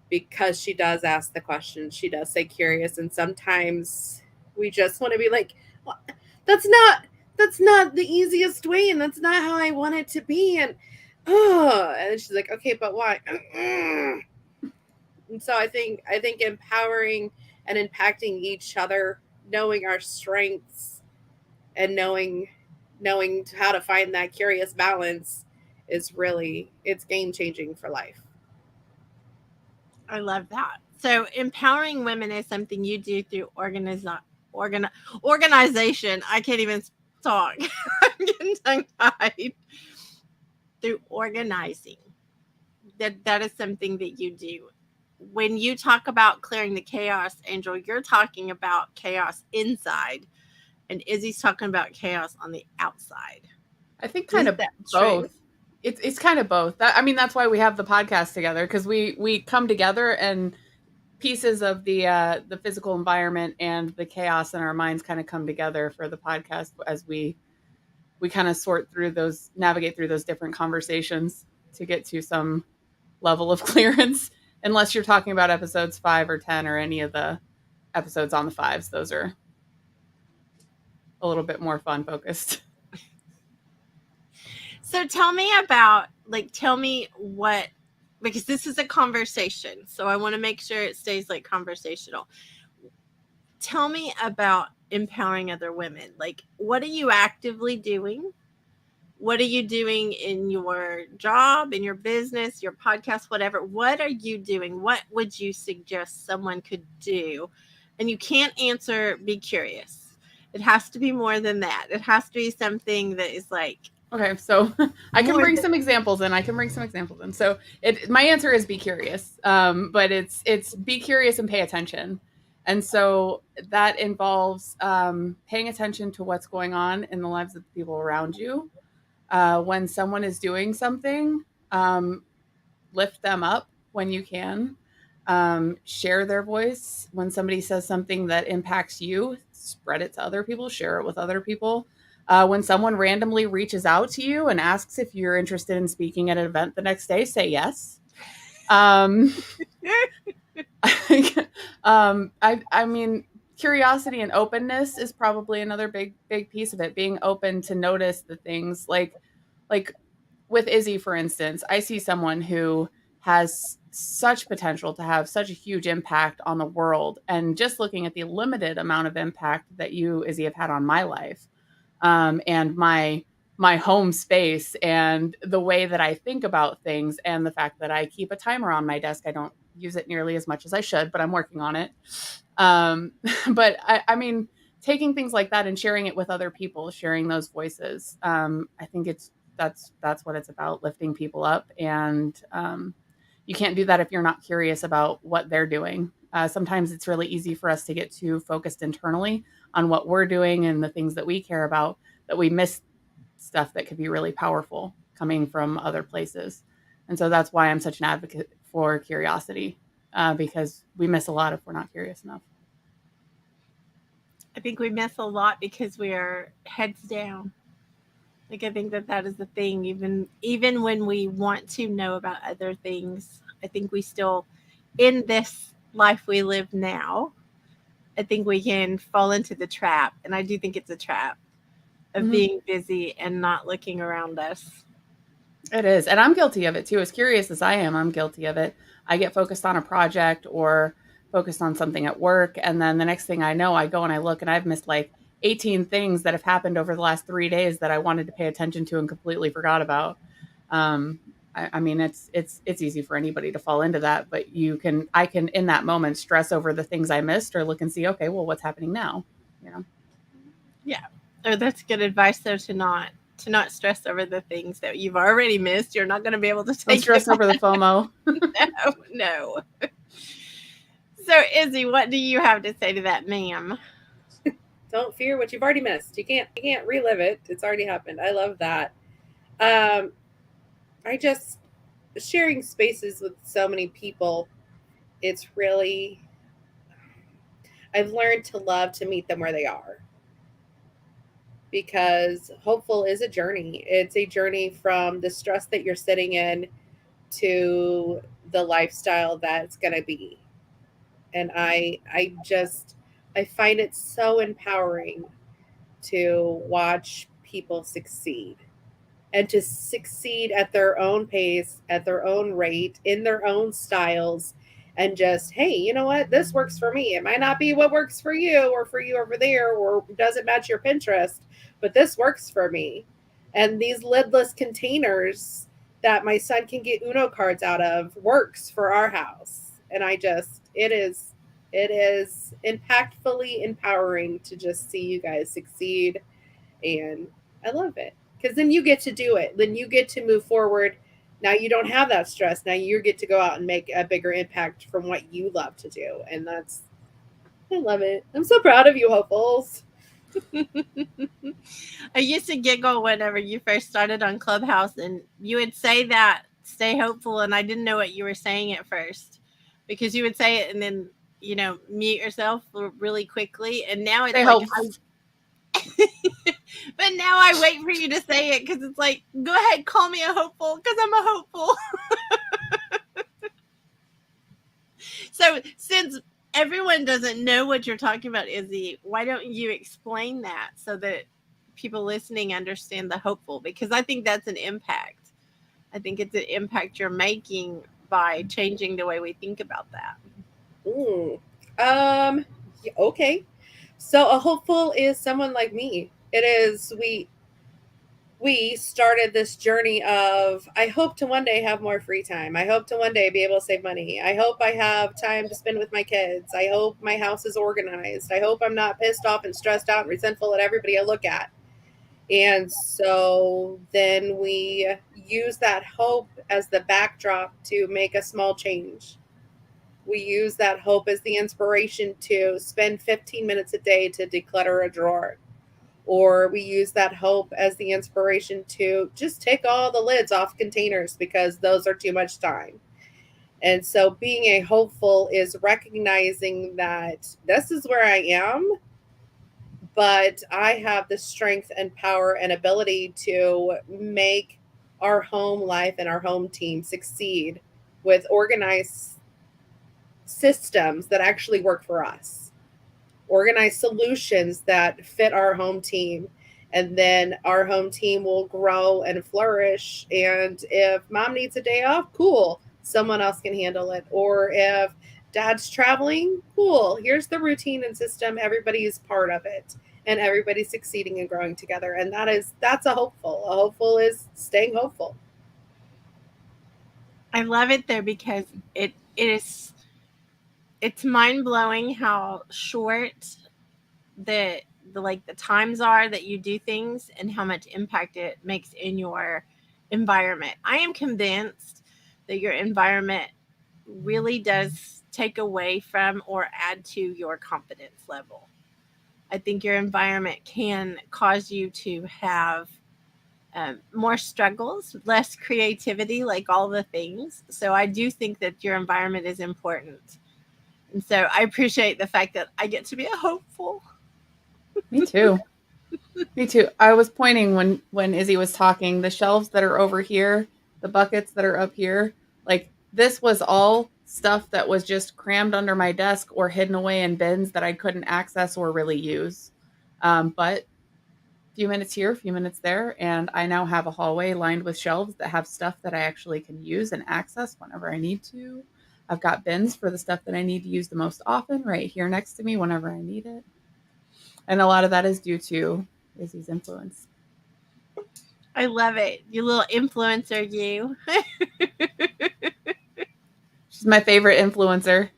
because she does ask the questions. She does stay curious. And sometimes we just want to be like, well, that's not the easiest way. And that's not how I want it to be. And she's like, okay, but why? And so I think empowering and impacting each other, knowing our strengths and knowing how to find that curious balance is really, it's game changing for life. I love that. So empowering women is something you do through organization. I can't even talk. I'm getting tongue-tied. Through organizing. That is something that you do. When you talk about clearing the chaos, Angel, you're talking about chaos inside, and Izzy's talking about chaos on the outside. I think kind of both. It's kind of both. That's why we have the podcast together, because we come together and pieces of the physical environment and the chaos in our minds kind of come together for the podcast as we kind of navigate through those different conversations to get to some level of clearance. Unless you're talking about episodes 5 or 10 or any of the episodes on the 5s, those are a little bit more fun focused. So tell me what because this is a conversation, so I want to make sure it stays like conversational. Tell me about empowering other women. Like, what are you actively doing? What are you doing in your job, in your business, your podcast, whatever? What are you doing? What would you suggest someone could do? And you can't answer, be curious. It has to be more than that. It has to be something that is like, Okay, so I can More bring than- some examples in. So my answer is be curious, but it's be curious and pay attention. And so that involves paying attention to what's going on in the lives of the people around you. When someone is doing something, lift them up when you can. Share their voice. When somebody says something that impacts you, spread it to other people, share it with other people. When someone randomly reaches out to you and asks if you're interested in speaking at an event the next day, say yes. I mean, curiosity and openness is probably another big piece of it. Being open to notice the things like with Izzy, for instance. I see someone who has such potential to have such a huge impact on the world, and just looking at the limited amount of impact that you, Izzy, have had on my life, and my home space, and the way that I think about things, and the fact that I keep a timer on my desk. I don't use it nearly as much as I should, but I'm working on it. But I mean, taking things like that and sharing it with other people, sharing those voices. I think that's what it's about, lifting people up. And you can't do that if you're not curious about what they're doing. Sometimes it's really easy for us to get too focused internally on what we're doing and the things that we care about, that we miss stuff that could be really powerful coming from other places. And so that's why I'm such an advocate for curiosity, because we miss a lot if we're not curious enough. I think we miss a lot because we are heads down. Like, I think that is the thing. Even when we want to know about other things, I think we still, in this life we live now, I think we can fall into the trap. And I do think it's a trap of being busy and not looking around us. It is. And I'm guilty of it too. As curious as I am, I'm guilty of it. I get focused on a project or focused on something at work. And then the next thing I know, I go and I look and I've missed like 18 things that have happened over the last 3 days that I wanted to pay attention to and completely forgot about. I mean, it's easy for anybody to fall into that, but I can in that moment stress over the things I missed, or look and see, okay, well, what's happening now? You know? Yeah. Oh, that's good advice though, to not stress over the things that you've already missed. You're not going to be able to take Don't stress over the FOMO. No. So, Izzy, what do you have to say to that, ma'am? Don't fear what you've already missed. You can't relive it. It's already happened. I love that. I just sharing spaces with so many people. It's really, I've learned to love to meet them where they are, because hopeful is a journey. It's a journey from the stress that you're sitting in to the lifestyle that's going to be. And I find it so empowering to watch people succeed, and to succeed at their own pace, at their own rate, in their own styles, and just, hey, you know what? This works for me. It might not be what works for you or for you over there, or doesn't match your Pinterest, but this works for me. And these lidless containers that my son can get Uno cards out of works for our house. And it is impactfully empowering to just see you guys succeed. And I love it, because then you get to do it. Then you get to move forward. Now you don't have that stress. Now you get to go out and make a bigger impact from what you love to do. And I love it. I'm so proud of you, hopefuls. I used to giggle whenever you first started on Clubhouse, and you would say that, stay hopeful, and I didn't know what you were saying at first, because you would say it and then, mute yourself really quickly. And now it's but now I wait for you to say it, because it's like, go ahead, call me a hopeful, because I'm a hopeful. So since everyone doesn't know what you're talking about, Izzy, why don't you explain that so that people listening understand the hopeful? Because I think that's an impact. I think it's an impact you're making by changing the way we think about that? Okay. So a hopeful is someone like me. It is we started this journey of, I hope to one day have more free time. I hope to one day be able to save money. I hope I have time to spend with my kids. I hope my house is organized. I hope I'm not pissed off and stressed out and resentful at everybody I look at. And so then we use that hope as the backdrop to make a small change. We use that hope as the inspiration to spend 15 minutes a day to declutter a drawer. Or we use that hope as the inspiration to just take all the lids off containers because those are too much time. And so being a hopeful is recognizing that this is where I am, but I have the strength and power and ability to make our home life and our home team succeed with organized systems that actually work for us. Organized solutions that fit our home team, and then our home team will grow and flourish. And if mom needs a day off, cool, someone else can handle it. Or if dad's traveling, cool, here's the routine and system, everybody is part of it, and everybody's succeeding and growing together. And that's a hopeful is staying hopeful. I love it though, because it's mind-blowing how short the times are that you do things and how much impact it makes in your environment. I am convinced that your environment really does take away from or add to your confidence level. I think your environment can cause you to have more struggles, less creativity, like all the things. So I do think that your environment is important. And so I appreciate the fact that I get to be a hopeful. Me too. Me too. I was pointing when Izzy was talking, the shelves that are over here, the buckets that are up here, like this was all stuff that was just crammed under my desk or hidden away in bins that I couldn't access or really use. But a few minutes here, a few minutes there, and I now have a hallway lined with shelves that have stuff that I actually can use and access whenever I need to. I've got bins for the stuff that I need to use the most often right here next to me whenever I need it. And a lot of that is due to Izzy's influence. I love it. You little influencer, you. She's my favorite influencer.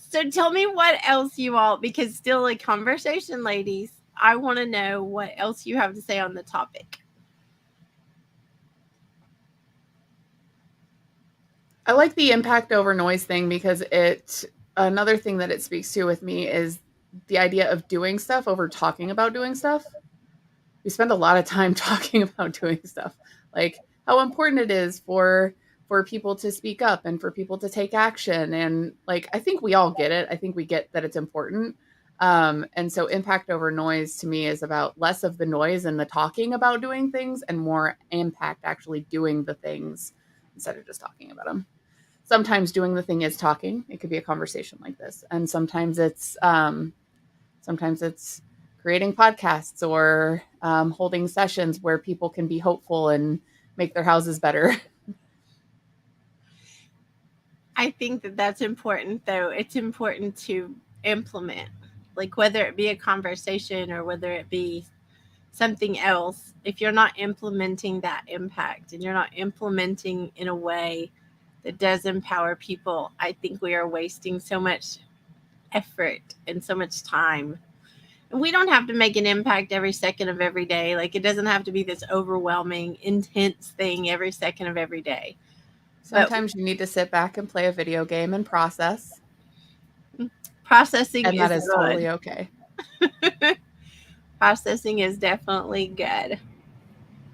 So tell me what else you all, because still a conversation, ladies, I want to know what else you have to say on the topic. I like the impact over noise thing because another thing that it speaks to with me is the idea of doing stuff over talking about doing stuff. We spend a lot of time talking about doing stuff, like how important it is for people to speak up and for people to take action. And like, I think we all get it. I think we get that it's important. And so impact over noise to me is about less of the noise and the talking about doing things and more impact actually doing the things instead of just talking about them. Sometimes doing the thing is talking. It could be a conversation like this. And sometimes it's creating podcasts or holding sessions where people can be hopeful and make their houses better. I think that that's important, though. It's important to implement, like whether it be a conversation or whether it be something else. If you're not implementing that impact and you're not implementing in a way that does empower people, I think we are wasting so much effort and so much time. And we don't have to make an impact every second of every day. Like, it doesn't have to be this overwhelming, intense thing every second of every day. Sometimes you need to sit back and play a video game and process. Processing and that is is totally okay. Processing is definitely good.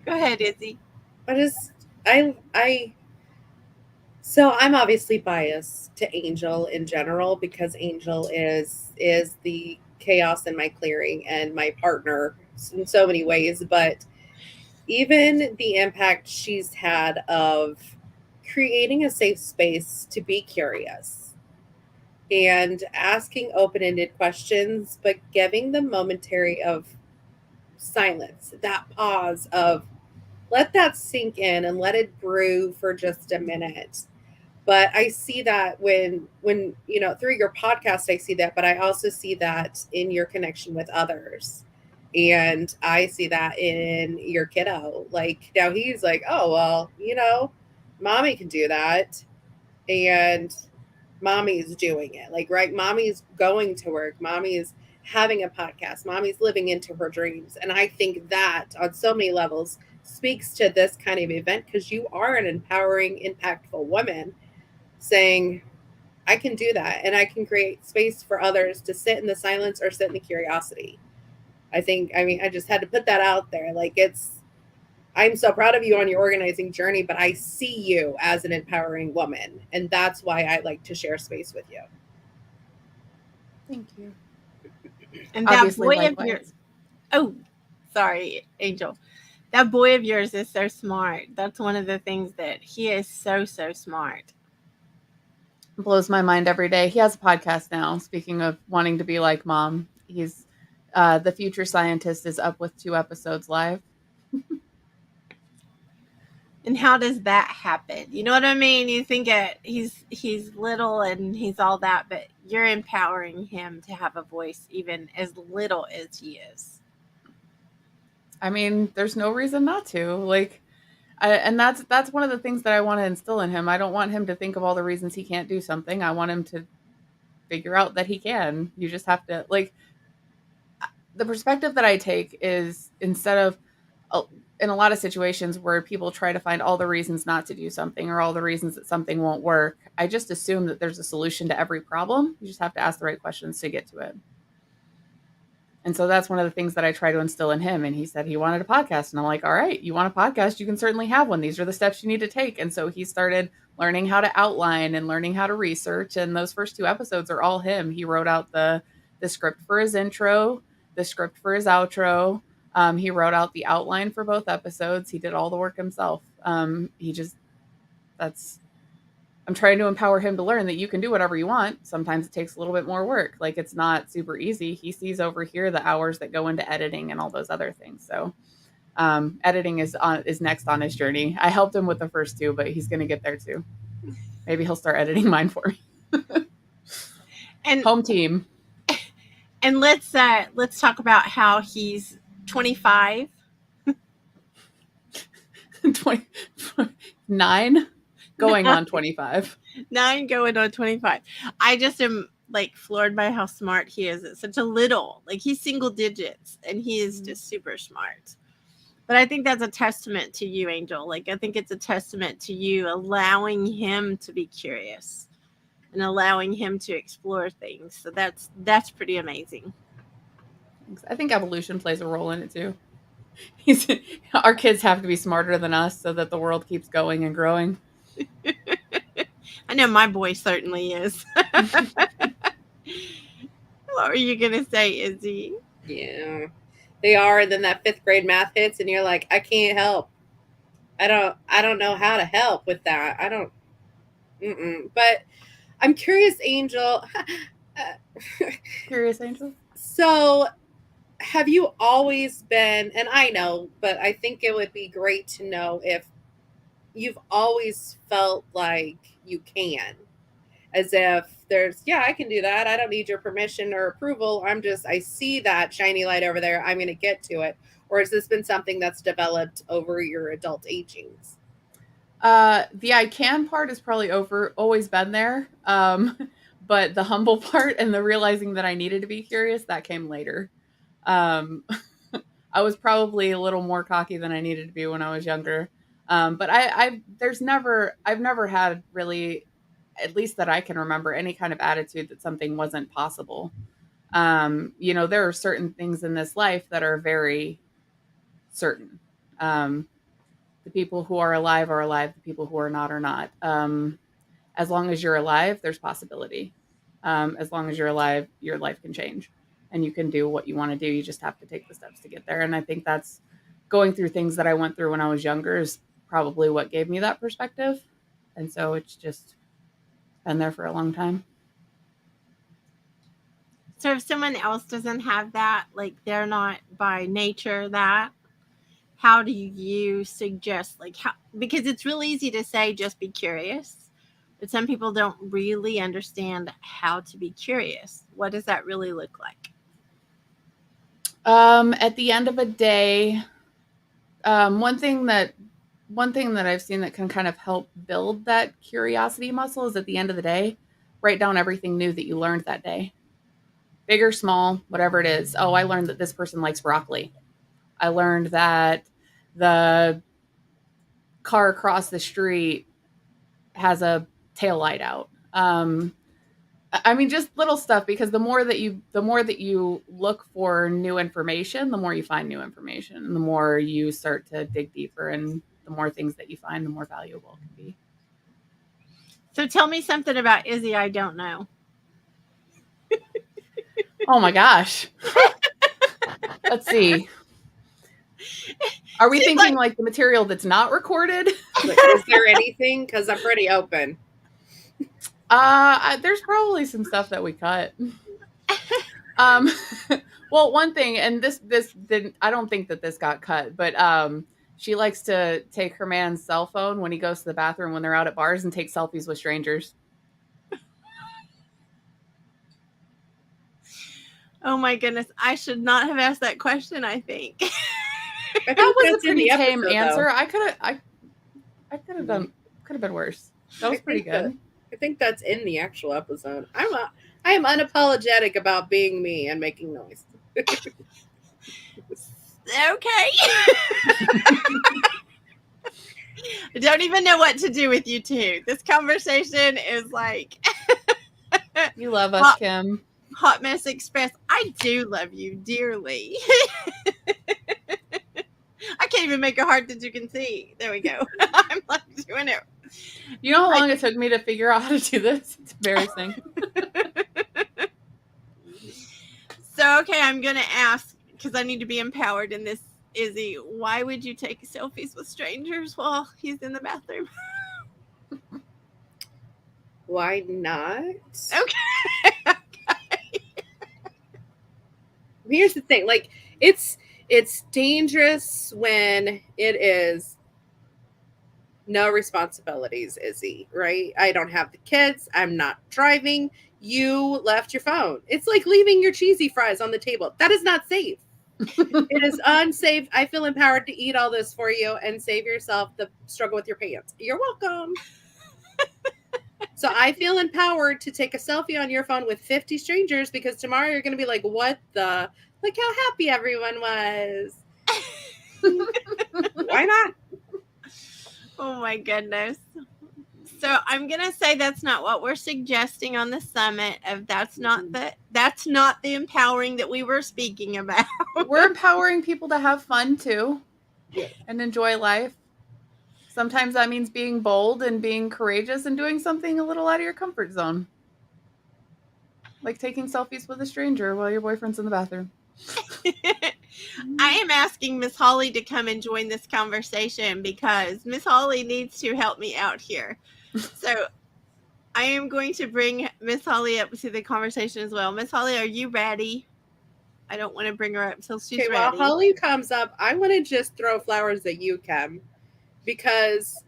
Go ahead, Izzy. So I'm obviously biased to Angel in general because Angel is the chaos in my clearing and my partner in so many ways. But even the impact she's had of creating a safe space to be curious and asking open-ended questions, but giving the momentary of silence, that pause of, let that sink in and let it brew for just a minute. But I see that when through your podcast I see that, but I also see that in your connection with others. And I see that in your kiddo. Like now he's like, oh well, mommy can do that. And mommy's doing it. Like, right, mommy's going to work, mommy's having a podcast, mommy's living into her dreams. And I think that on so many levels speaks to this kind of event, because you are an empowering, impactful woman saying, I can do that, and I can create space for others to sit in the silence or sit in the curiosity. I just had to put that out there. Like, I'm so proud of you on your organizing journey, but I see you as an empowering woman, and that's why I like to share space with you. Thank you. And that Obviously, boy likewise. of yours, oh, sorry, Angel. That boy of yours is so smart. That's one of the things that he is so smart. Blows my mind every day. He has a podcast now. Speaking of wanting to be like mom, he's the future scientist is up with 2 episodes live. And how does that happen? You know what I mean? You think he's little and he's all that, but you're empowering him to have a voice even as little as he is. I mean, there's no reason not to. Like, and that's one of the things that I want to instill in him. I don't want him to think of all the reasons he can't do something. I want him to figure out that he can. You just have to, like, the perspective that I take is, instead of in a lot of situations where people try to find all the reasons not to do something or all the reasons that something won't work, I just assume that there's a solution to every problem. You just have to ask the right questions to get to it. And so that's one of the things that I try to instill in him. And he said he wanted a podcast. And I'm like, all right, you want a podcast? You can certainly have one. These are the steps you need to take. And so he started learning how to outline and learning how to research. And those first 2 episodes are all him. He wrote out the script for his intro, the script for his outro. He wrote out the outline for both episodes. He did all the work himself. I'm trying to empower him to learn that you can do whatever you want. Sometimes it takes a little bit more work. Like, it's not super easy. He sees over here the hours that go into editing and all those other things. So editing is next on his journey. I helped him with the first 2, but he's going to get there too. Maybe he'll start editing mine for me. And home team. And let's talk about how he's 25. 9 going on 25. 9 going on 25. I just am like floored by how smart he is at such a little. Like, he's single digits and he is just super smart. But I think that's a testament to you, Angel. Like, I think it's a testament to you allowing him to be curious and allowing him to explore things. So that's pretty amazing. I think evolution plays a role in it too. Our kids have to be smarter than us so that the world keeps going and growing. I know my boy certainly is. What were you going to say, Izzy? Yeah, they are. And then that 5th grade math hits and you're like, I can't help. I don't know how to help with that. But I'm curious, Angel. Curious, Angel? So have you always been, and I know, but I think it would be great to know if you've always felt like you can, as if I can do that. I don't need your permission or approval. I see that shiny light over there. I'm going to get to it. Or has this been something that's developed over your adult agings? The I can part is probably always been there. But the humble part and the realizing that I needed to be curious, that came later. I was probably a little more cocky than I needed to be when I was younger. But I've never had really, at least that I can remember, any kind of attitude that something wasn't possible. There are certain things in this life that are very certain. The people who are alive, the people who are not. As long as you're alive, there's possibility. As long as you're alive, your life can change and you can do what you want to do. You just have to take the steps to get there. And I think that's going through things that I went through when I was younger is probably what gave me that perspective. And so it's just been there for a long time. So if someone else doesn't have that, like they're not by nature that, how do you suggest, like, how, because it's really easy to say just be curious, but some people don't really understand how to be curious. What does that really look like? At the end of a day, one thing that I've seen that can kind of help build that curiosity muscle is at the end of the day, write down everything new that you learned that day. Big or small, whatever it is. Oh, I learned that this person likes broccoli. I learned that the car across the street has a tail light out. I mean, just little stuff, because the more that you look for new information, the more you find new information, and the more you start to dig deeper, and the more things that you find, the more valuable it can be. So tell me something about Izzy I don't know. Oh my gosh. Let's see. Are we thinking like the material that's not recorded? Is there anything? Because I'm pretty open. There's probably some stuff that we cut. Well, one thing, and this didn't, I don't think that this got cut, but she likes to take her man's cell phone when he goes to the bathroom when they're out at bars and take selfies with strangers. Oh my goodness. I should not have asked that question, I think. That was a pretty tame answer. I could have been worse. That was pretty good. I think that's in the actual episode. I am unapologetic about being me and making noise. Okay. I don't even know what to do with you two. This conversation is like you love us, Kim. Hot Mess Express. I do love you dearly. I can't even make a heart that you can see. There we go. I'm like doing it. You know how long it took me to figure out how to do this? It's embarrassing. So, okay, I'm going to ask, because I need to be empowered in this, Izzy, why would you take selfies with strangers while he's in the bathroom? Why not? Okay. Here's the thing. Like, it's dangerous when it is no responsibilities, Izzy, right? I don't have the kids. I'm not driving. You left your phone. It's like leaving your cheesy fries on the table. That is not safe. It is unsafe. I feel empowered to eat all this for you and save yourself the struggle with your pants. You're welcome. So I feel empowered to take a selfie on your phone with 50 strangers, because tomorrow you're going to be like, what the? Look how happy everyone was. Why not? Oh my goodness. So I'm going to say that's not what we're suggesting on the summit. That's not the empowering that we were speaking about. We're empowering people to have fun too, and enjoy life. Sometimes that means being bold and being courageous and doing something a little out of your comfort zone. Like taking selfies with a stranger while your boyfriend's in the bathroom. I am asking Miss Holly to come and join this conversation, because Miss Holly needs to help me out here. So I am going to bring Miss Holly up to the conversation as well. Miss Holly, are you ready? I don't want to bring her up until she's ready. While Holly comes up, I want to just throw flowers at you, Kim, because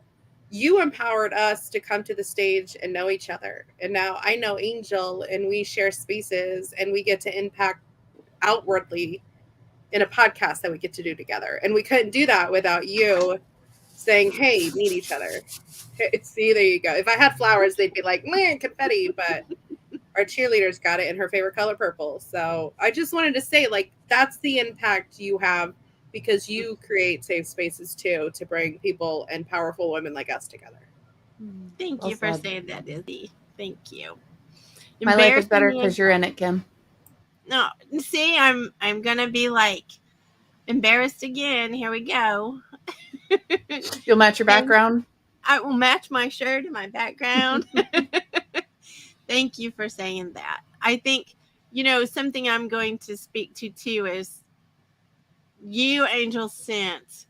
you empowered us to come to the stage and know each other. And now I know Angel, and we share spaces, and we get to impact outwardly in a podcast that we get to do together. And we couldn't do that without you saying, hey, meet each other. See, there you go. If I had flowers, they'd be like, man, confetti, but our cheerleaders got it in her favorite color, purple. So I just wanted to say, like, that's the impact you have, because you create safe spaces too, to bring people and powerful women like us together. Thank you for saying that, Izzy. Thank you. My life is better because you're in it, Kim. No, see, I'm gonna be like embarrassed again. Here we go. You'll match your background. I will match my shirt and my background. Thank you for saying that. I think, something I'm going to speak to too is you, Angel, sent,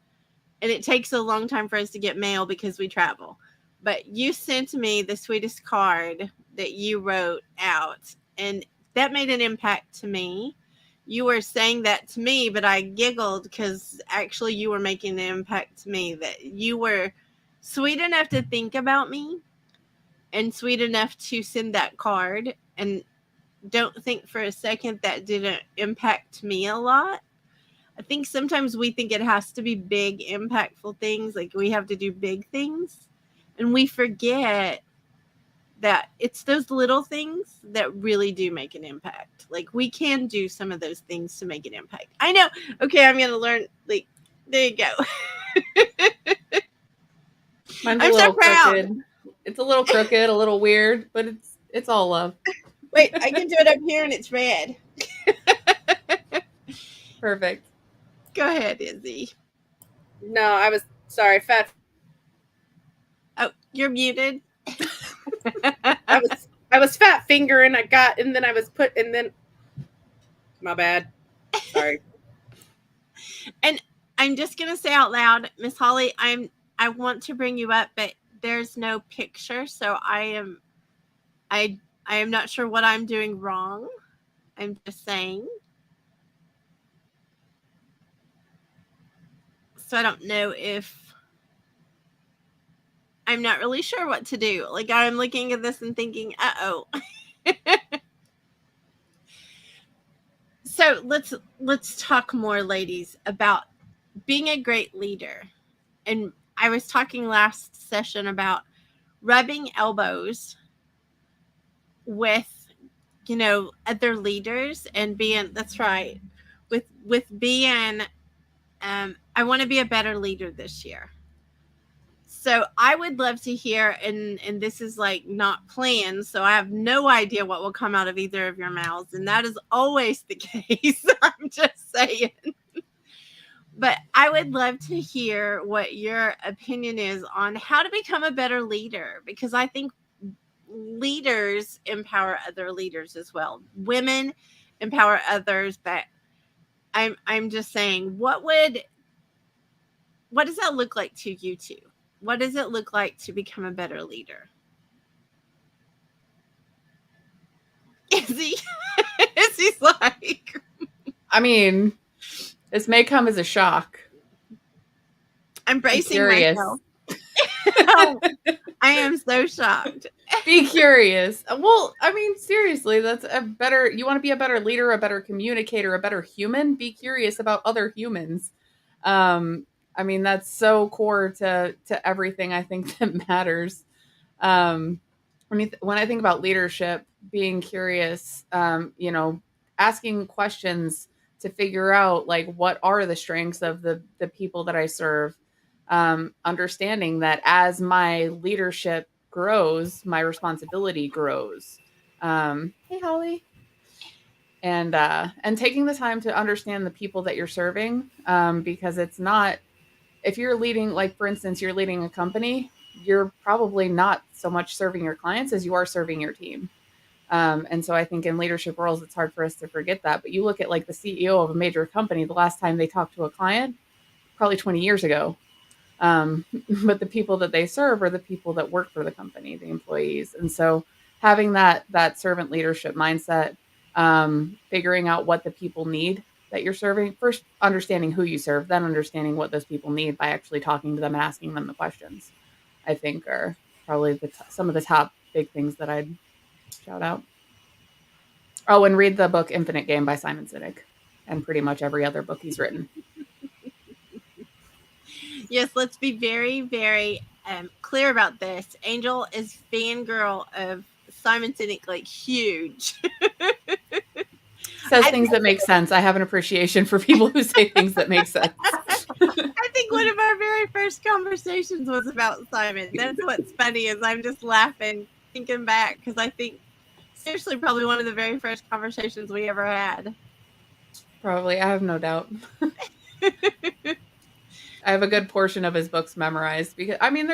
and it takes a long time for us to get mail because we travel, but you sent me the sweetest card that you wrote out, and that made an impact to me. you were saying that to me, but I giggled because actually you were making the impact to me, that you were sweet enough to think about me and sweet enough to send that card. And don't think for a second that didn't impact me a lot. I think sometimes we think it has to be big, impactful things, like we have to do big things. And we forget that it's those little things that really do make an impact. Like we can do some of those things to make an impact. I know. Okay, I'm gonna learn. Like, there you go. Mine's I'm a so little proud. crooked. It's a little crooked, a little weird, but it's all love. Wait, I can do it up here and it's red. Perfect. Go ahead, Izzy. No, I was sorry, fat. Oh, you're muted. I was fat fingering. And then I was my bad. Sorry. And I'm just gonna say out loud, Miss Holly, I want to bring you up, but there's no picture, so I am not sure what I'm doing wrong. I'm just saying. So I don't know if I'm not really sure what to do. Like I'm looking at this and thinking, uh-oh. So let's talk more, ladies, about being a great leader. And I was talking last session about rubbing elbows with, other leaders and being, that's right, with being, I want to be a better leader this year. So I would love to hear, and this is like not planned, so I have no idea what will come out of either of your mouths, and that is always the case. I'm just saying. But I would love to hear what your opinion is on how to become a better leader, because I think leaders empower other leaders as well. Women empower others, but I'm just saying, what does that look like to you two? What does it look like to become a better leader? Izzy's like, I mean, this may come as a shock. I'm bracing curious. myself. I am so shocked. Be curious. Well, I mean, seriously, you want to be a better leader, a better communicator, a better human. Be curious about other humans. I mean, that's so core to everything I think that matters. When I think about leadership, being curious, asking questions to figure out like what are the strengths of the people that I serve, understanding that as my leadership grows, my responsibility grows. Hey, Holly. And taking the time to understand the people that you're serving, because it's not, if you're leading, like for instance, you're leading a company, you're probably not so much serving your clients as you are serving your team. And so I think in leadership roles, it's hard for us to forget that. But you look at like the CEO of a major company, the last time they talked to a client, probably 20 years ago. But the people that they serve are the people that work for the company, the employees. And so having that servant leadership mindset, figuring out what the people need that you're serving, first understanding who you serve, then understanding what those people need by actually talking to them and asking them the questions, I think are probably some of the top big things that I'd shout out. Oh, and read the book Infinite Game by Simon Sinek and pretty much every other book he's written. Yes, let's be very, very clear about this. Angel is fangirl of Simon Sinek, like huge. Says things that make sense. I have an appreciation for people who say things that make sense. I think one of our very first conversations was about Simon. That's what's funny is I'm just laughing, thinking back, because I think seriously probably one of the very first conversations we ever had. Probably. I have no doubt. I have a good portion of his books memorized because, I mean,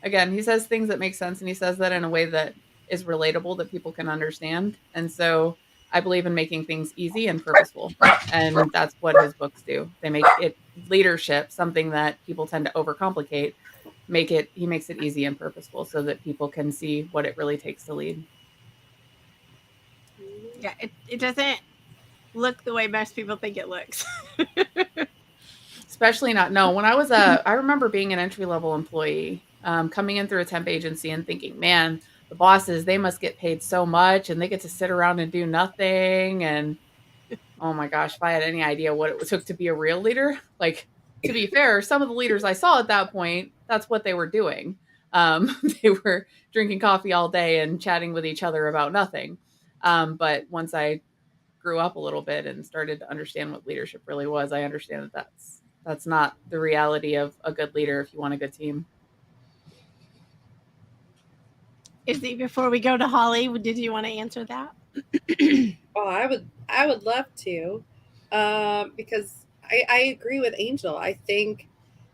again, he says things that make sense and he says that in a way that is relatable that people can understand. And so I believe in making things easy and purposeful. And that's what his books do. They make it leadership, something that people tend to overcomplicate. He makes it easy and purposeful so that people can see what it really takes to lead. Yeah, it doesn't look the way most people think it looks. Especially not, no, when I was I remember being an entry-level employee, coming in through a temp agency and thinking, man, the bosses, they must get paid so much and they get to sit around and do nothing. And oh my gosh, if I had any idea what it took to be a real leader, like, to be fair, some of the leaders I saw at that point, that's what they were doing. They were drinking coffee all day and chatting with each other about nothing. But once I grew up a little bit and started to understand what leadership really was, I understand that that's not the reality of a good leader if you want a good team. Izzy, before we go to Holly, did you want to answer that? Oh, I would love to, because I agree with Angel. I think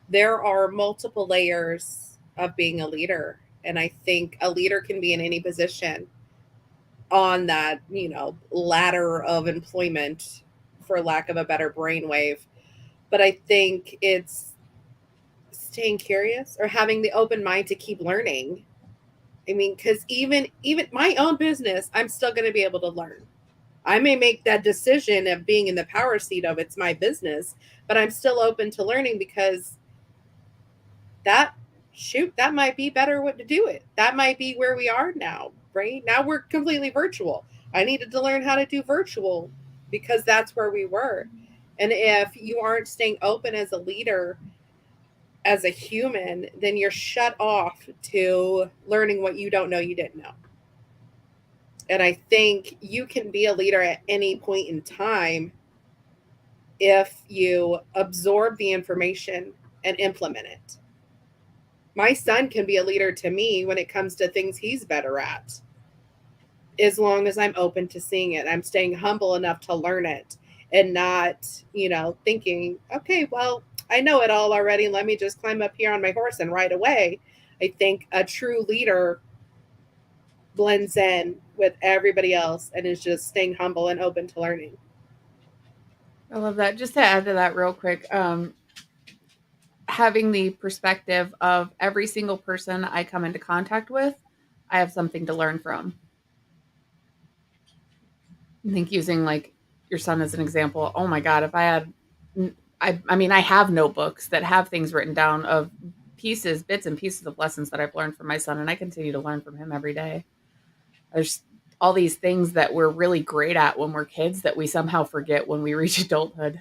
there are multiple layers of being a leader, and I think a leader can be in any position on that, ladder of employment, for lack of a better brainwave. But I think it's staying curious or having the open mind to keep learning. I mean, because even my own business, I'm still going to be able to learn. I may make that decision of being in the power seat of it's my business, but I'm still open to learning, because that might be better way to do it. That might be where we are now, right? Now we're completely virtual. I needed to learn how to do virtual because that's where we were. And if you aren't staying open as a leader, as a human, then you're shut off to learning what you don't know you didn't know. And I think you can be a leader at any point in time if you absorb the information and implement it. My son can be a leader to me when it comes to things he's better at, as long as I'm open to seeing it. I'm staying humble enough to learn it and not, thinking, okay, well, I know it all already. Let me just climb up here on my horse and ride away. I think a true leader blends in with everybody else and is just staying humble and open to learning. I love that. Just to add to that real quick, having the perspective of every single person I come into contact with, I have something to learn from. I think using like your son as an example, oh my God, if I had, I have notebooks that have things written down of bits and pieces of lessons that I've learned from my son, and I continue to learn from him every day. There's all these things that we're really great at when we're kids that we somehow forget when we reach adulthood.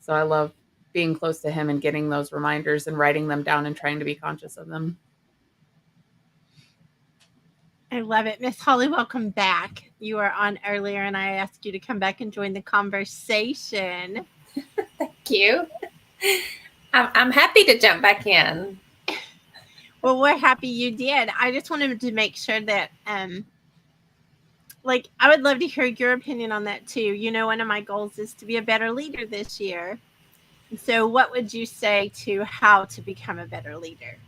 So I love being close to him and getting those reminders and writing them down and trying to be conscious of them. I love it. Miss Holly, welcome back. You were on earlier and I asked you to come back and join the conversation. Thank you. I'm happy to jump back in. Well, we're happy you did. I just wanted to make sure that, I would love to hear your opinion on that too. One of my goals is to be a better leader this year. So what would you say to how to become a better leader?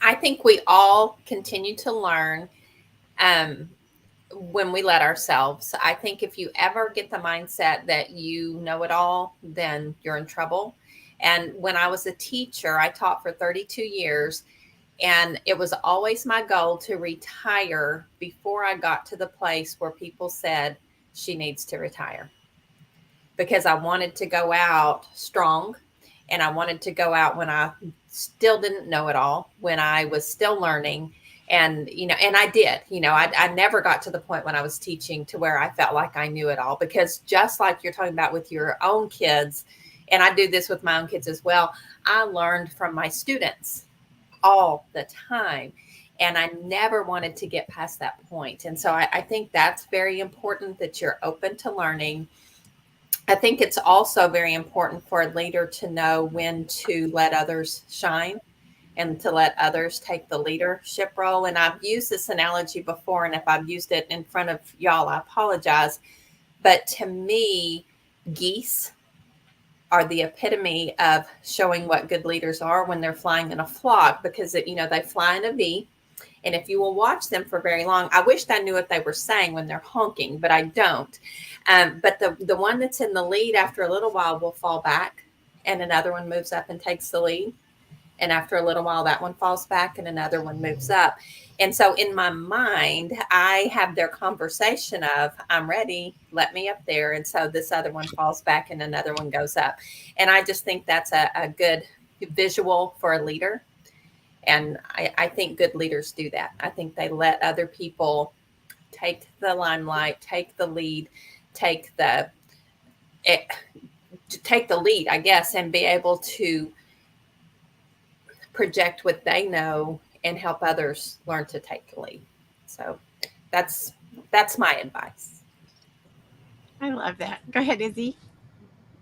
I think we all continue to learn when we let ourselves. I think if you ever get the mindset that you know it all, then you're in trouble. And when I was a teacher, I taught for 32 years, and it was always my goal to retire before I got to the place where people said she needs to retire. Because I wanted to go out strong, and I wanted to go out when I still didn't know it all, when I was still learning. And, and I did, I never got to the point when I was teaching to where I felt like I knew it all, because just like you're talking about with your own kids, and I do this with my own kids as well, I learned from my students all the time. And I never wanted to get past that point. And so I think that's very important, that you're open to learning. I think it's also very important for a leader to know when to let others shine and to let others take the leadership role. And I've used this analogy before, and if I've used it in front of y'all, I apologize. But to me, geese are the epitome of showing what good leaders are when they're flying in a flock, because they fly in a V. And if you will watch them for very long, I wished I knew what they were saying when they're honking, but I don't. But the one that's in the lead after a little while will fall back, and another one moves up and takes the lead. And after a little while, that one falls back and another one moves up. And so in my mind, I have their conversation of, I'm ready, let me up there. And so this other one falls back and another one goes up. And I just think that's a good visual for a leader. And I think good leaders do that. I think they let other people take the limelight, take the lead, take the lead, I guess, and be able to project what they know and help others learn to take the lead. So that's my advice. I love that. Go ahead, Izzy.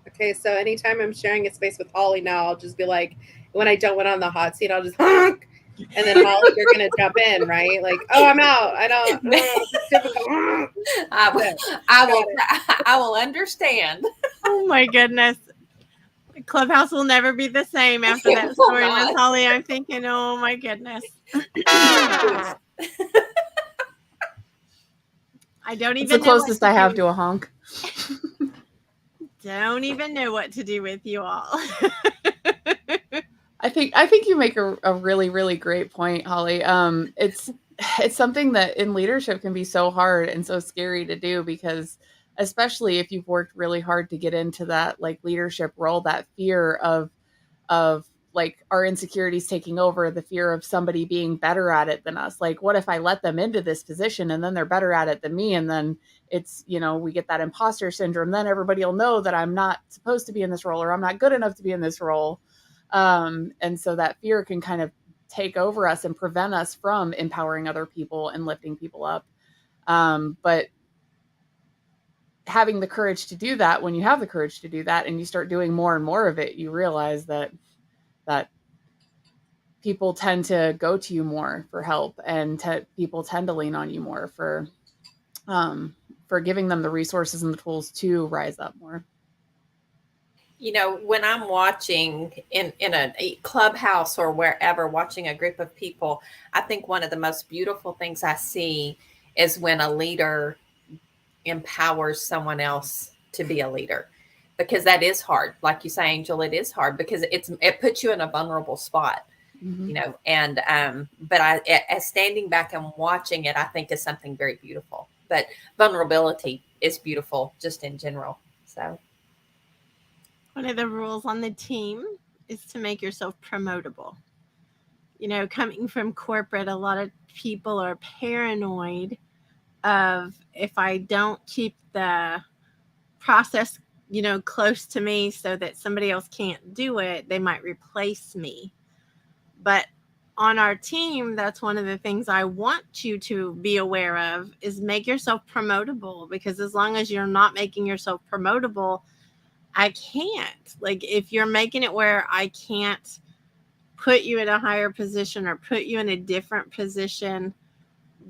Okay, so anytime I'm sharing a space with Holly now, I'll just be like, when I don't want on the hot seat, I'll just honk. And then Holly, you're gonna jump in, right? Like, oh, I'm out. I don't. It's difficult. I will understand. Oh my goodness. Clubhouse will never be the same after It that will story not. with Holly. I'm thinking, oh my goodness. I don't It's even the know what closest to I have do. to a honk. Don't even know what to do with you all. I think you make a really, really great point, Holly. It's something that in leadership can be so hard and so scary to do, because especially if you've worked really hard to get into that like leadership role, that fear of like our insecurities taking over, the fear of somebody being better at it than us. Like, what if I let them into this position and then they're better at it than me? And then it's, we get that imposter syndrome. Then everybody will know that I'm not supposed to be in this role, or I'm not good enough to be in this role. And so that fear can kind of take over us and prevent us from empowering other people and lifting people up. But having the courage to do that, when you have the courage to do that and you start doing more and more of it, you realize that people tend to go to you more for help, and people tend to lean on you more for giving them the resources and the tools to rise up more. When I'm watching in a clubhouse or wherever, watching a group of people, I think one of the most beautiful things I see is when a leader empowers someone else to be a leader, because that is hard. Like you say, Angel, it is hard because it puts you in a vulnerable spot, and but as standing back and watching it, I think is something very beautiful. But vulnerability is beautiful just in general. So one of the rules on the team is to make yourself promotable. Coming from corporate, a lot of people are paranoid of, if I don't keep the process, close to me so that somebody else can't do it, they might replace me. But on our team, that's one of the things I want you to be aware of, is make yourself promotable, because as long as you're not making yourself promotable, I can't. Like, if you're making it where I can't put you in a higher position or put you in a different position,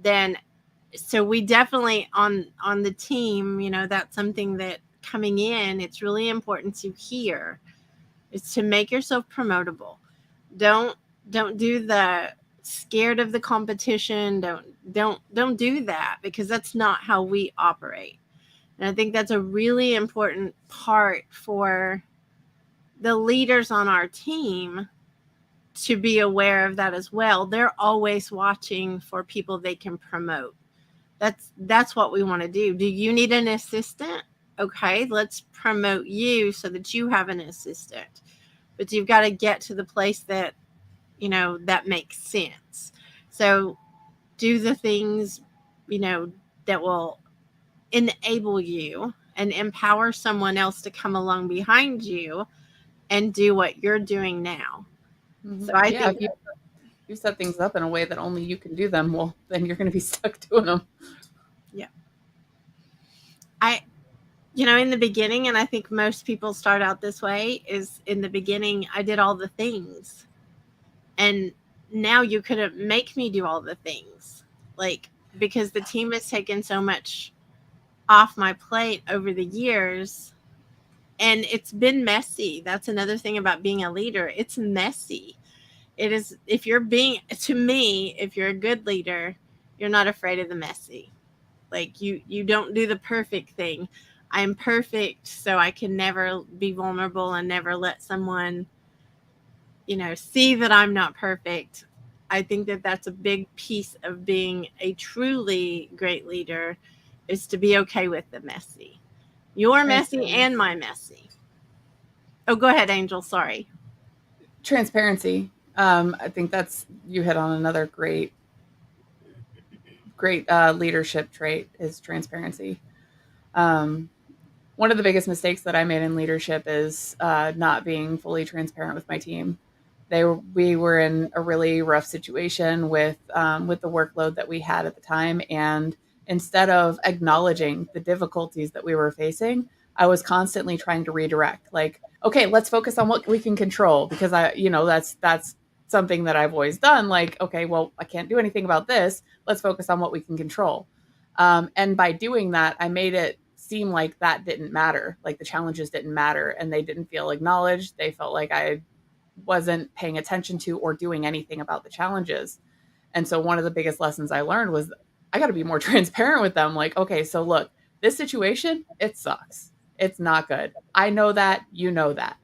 then so we definitely on the team, that's something that coming in, it's really important to hear, is to make yourself promotable. Don't do the scared of the competition. Don't do that, because that's not how we operate. And I think that's a really important part for the leaders on our team to be aware of that as well. They're always watching for people they can promote. That's what we want to do. Do you need an assistant? Okay, let's promote you so that you have an assistant. But you've got to get to the place that, that makes sense. So do the things, that will enable you and empower someone else to come along behind you and do what you're doing now. Mm-hmm. So I think if you set things up in a way that only you can do them, well, then you're going to be stuck doing them. Yeah. In the beginning, and I think most people start out this way, is in the beginning, I did all the things. And now you couldn't make me do all the things, like, because the team has taken so much off my plate over the years, and it's been messy. That's another thing about being a leader. It's messy. It is. If you're a good leader, you're not afraid of the messy. Like, you don't do the perfect thing. I'm perfect, so I can never be vulnerable and never let someone see that I'm not perfect. I think that that's a big piece of being a truly great leader, is to be okay with the messy. Your messy and my messy. Oh, go ahead, Angel. Sorry. Transparency. I think you hit on another great leadership trait is transparency. One of the biggest mistakes that I made in leadership is not being fully transparent with my team. We were in a really rough situation with the workload that we had at the time, and instead of acknowledging the difficulties that we were facing, I was constantly trying to redirect. Like, okay, let's focus on what we can control, because that's something that I've always done. Like, okay, well, I can't do anything about this. Let's focus on what we can control. And by doing that, I made it seem like that didn't matter, like the challenges didn't matter, and they didn't feel acknowledged. They felt like I wasn't paying attention to or doing anything about the challenges. And so one of the biggest lessons I learned was I got to be more transparent with them. Like, okay, so look, this situation, it sucks. It's not good. I know that, you know that.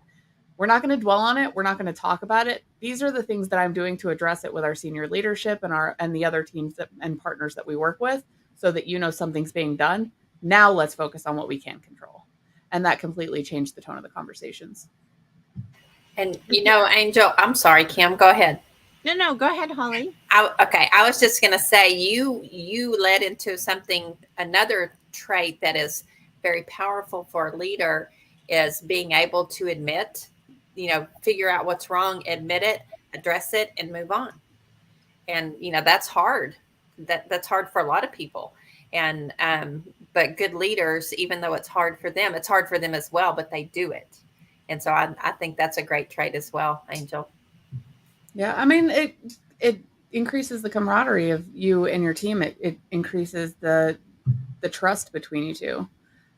We're not going to dwell on it. We're not going to talk about it. These are the things that I'm doing to address it with our senior leadership and the other teams and partners that we work with, so that something's being done. Now let's focus on what we can control. And that completely changed the tone of the conversations. And Angel, I'm sorry, Kim, go ahead. No, go ahead, Holly. I was just going to say, you led into another trait that is very powerful for a leader, is being able to admit, figure out what's wrong, admit it, address it, and move on. And, that's hard. That's hard for a lot of people. And, but good leaders, even though it's hard for them as well, but they do it. And so I think that's a great trait as well, Angel. Yeah. I mean, it increases the camaraderie of you and your team. It increases the trust between you two.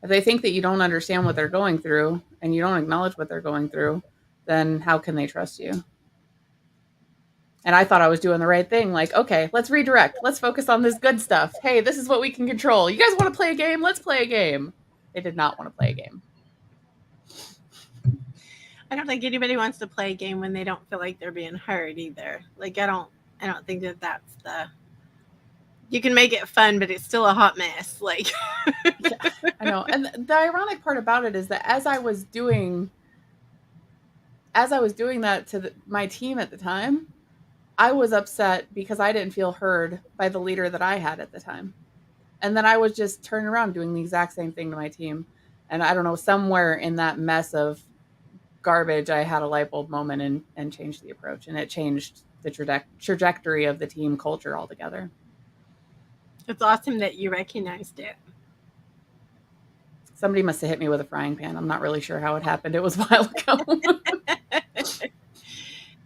If they think that you don't understand what they're going through and you don't acknowledge what they're going through, then how can they trust you? And I thought I was doing the right thing. Like, okay, let's redirect. Let's focus on this good stuff. Hey, this is what we can control. You guys want to play a game? Let's play a game. They did not want to play a game. I don't think anybody wants to play a game when they don't feel like they're being heard either. Like, I don't think that that's you can make it fun, but it's still a hot mess. Like, yeah, I know. And the ironic part about it is that as I was doing that to my team at the time, I was upset because I didn't feel heard by the leader that I had at the time. And then I was just turning around doing the exact same thing to my team. And I don't know, somewhere in that mess of garbage, I had a light bulb moment and changed the approach. And it changed the trajectory of the team culture altogether. It's awesome that you recognized it. Somebody must have hit me with a frying pan. I'm not really sure how it happened. It was a while ago.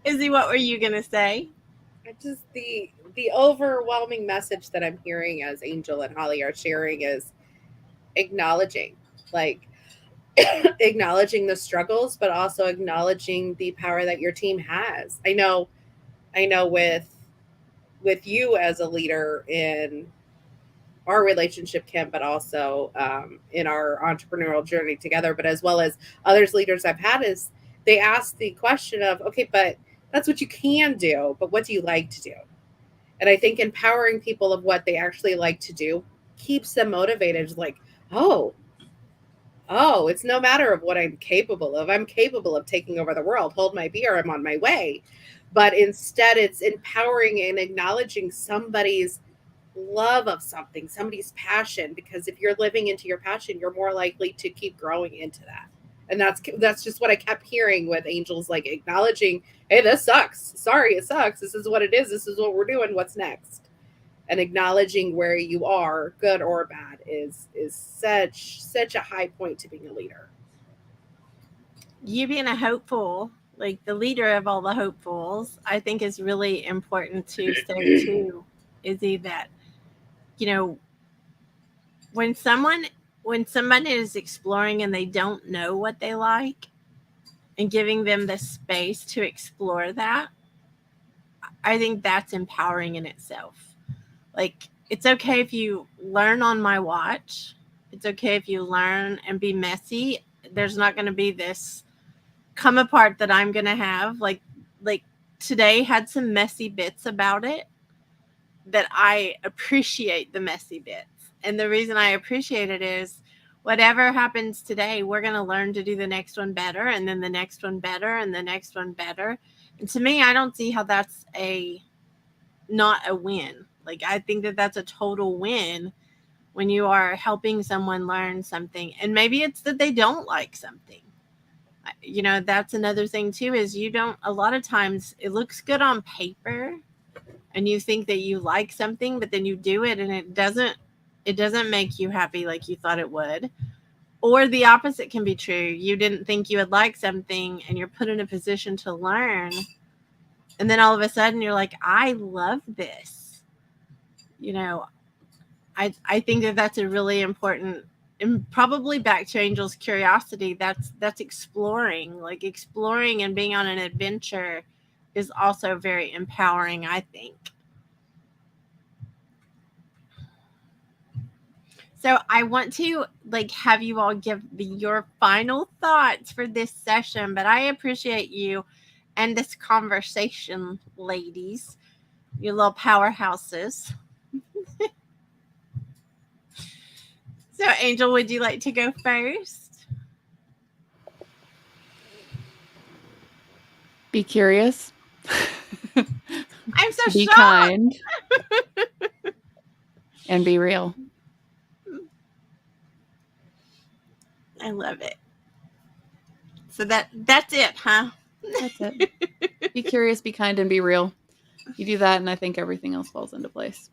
Izzy, what were you going to say? Just the overwhelming message that I'm hearing as Angel and Holly are sharing is acknowledging the struggles, but also acknowledging the power that your team has. I know with you as a leader in our relationship, Kim, but also in our entrepreneurial journey together, but as well as others leaders I've had, is they ask the question of, okay, but that's what you can do, but what do you like to do? And I think empowering people of what they actually like to do keeps them motivated. Like, oh, it's no matter of what I'm capable of. I'm capable of taking over the world. Hold my beer. I'm on my way. But instead, it's empowering and acknowledging somebody's love of something, somebody's passion, because if you're living into your passion, you're more likely to keep growing into that. And that's just what I kept hearing with Angels, like acknowledging, hey, this sucks. Sorry, it sucks. This is what it is. This is what we're doing. What's next? And acknowledging where you are, good or bad, is such a high point to being a leader. You being a hopeful, like the leader of all the hopefuls, I think is really important to say too, Izzy, that, when someone is exploring and they don't know what they like, and giving them the space to explore that, I think that's empowering in itself. Like, it's okay if you learn on my watch. It's okay if you learn and be messy. There's not going to be this come apart that I'm going to have. Like today had some messy bits about it that I appreciate the messy bits. And the reason I appreciate it is whatever happens today, we're going to learn to do the next one better, and then the next one better, and the next one better. And to me, I don't see how that's not a win. Like, I think that that's a total win when you are helping someone learn something. And maybe it's that they don't like something. You know, that's another thing too, is a lot of times it looks good on paper and you think that you like something, but then you do it and it doesn't make you happy like you thought it would. Or the opposite can be true. You didn't think you would like something and you're put in a position to learn. And then all of a sudden you're like, I love this. You know, I think that that's a really important, and probably back to Angel's curiosity, that's exploring. Like, exploring and being on an adventure is also very empowering, I think. So I want to have you all give your final thoughts for this session, but I appreciate you and this conversation, ladies, you little powerhouses. So, Angel, would you like to go first? Be curious. I'm so Be shocked. kind. And be real. I love it. So that's it, huh? That's it. Be curious, be kind, and be real. You do that, and I think everything else falls into place.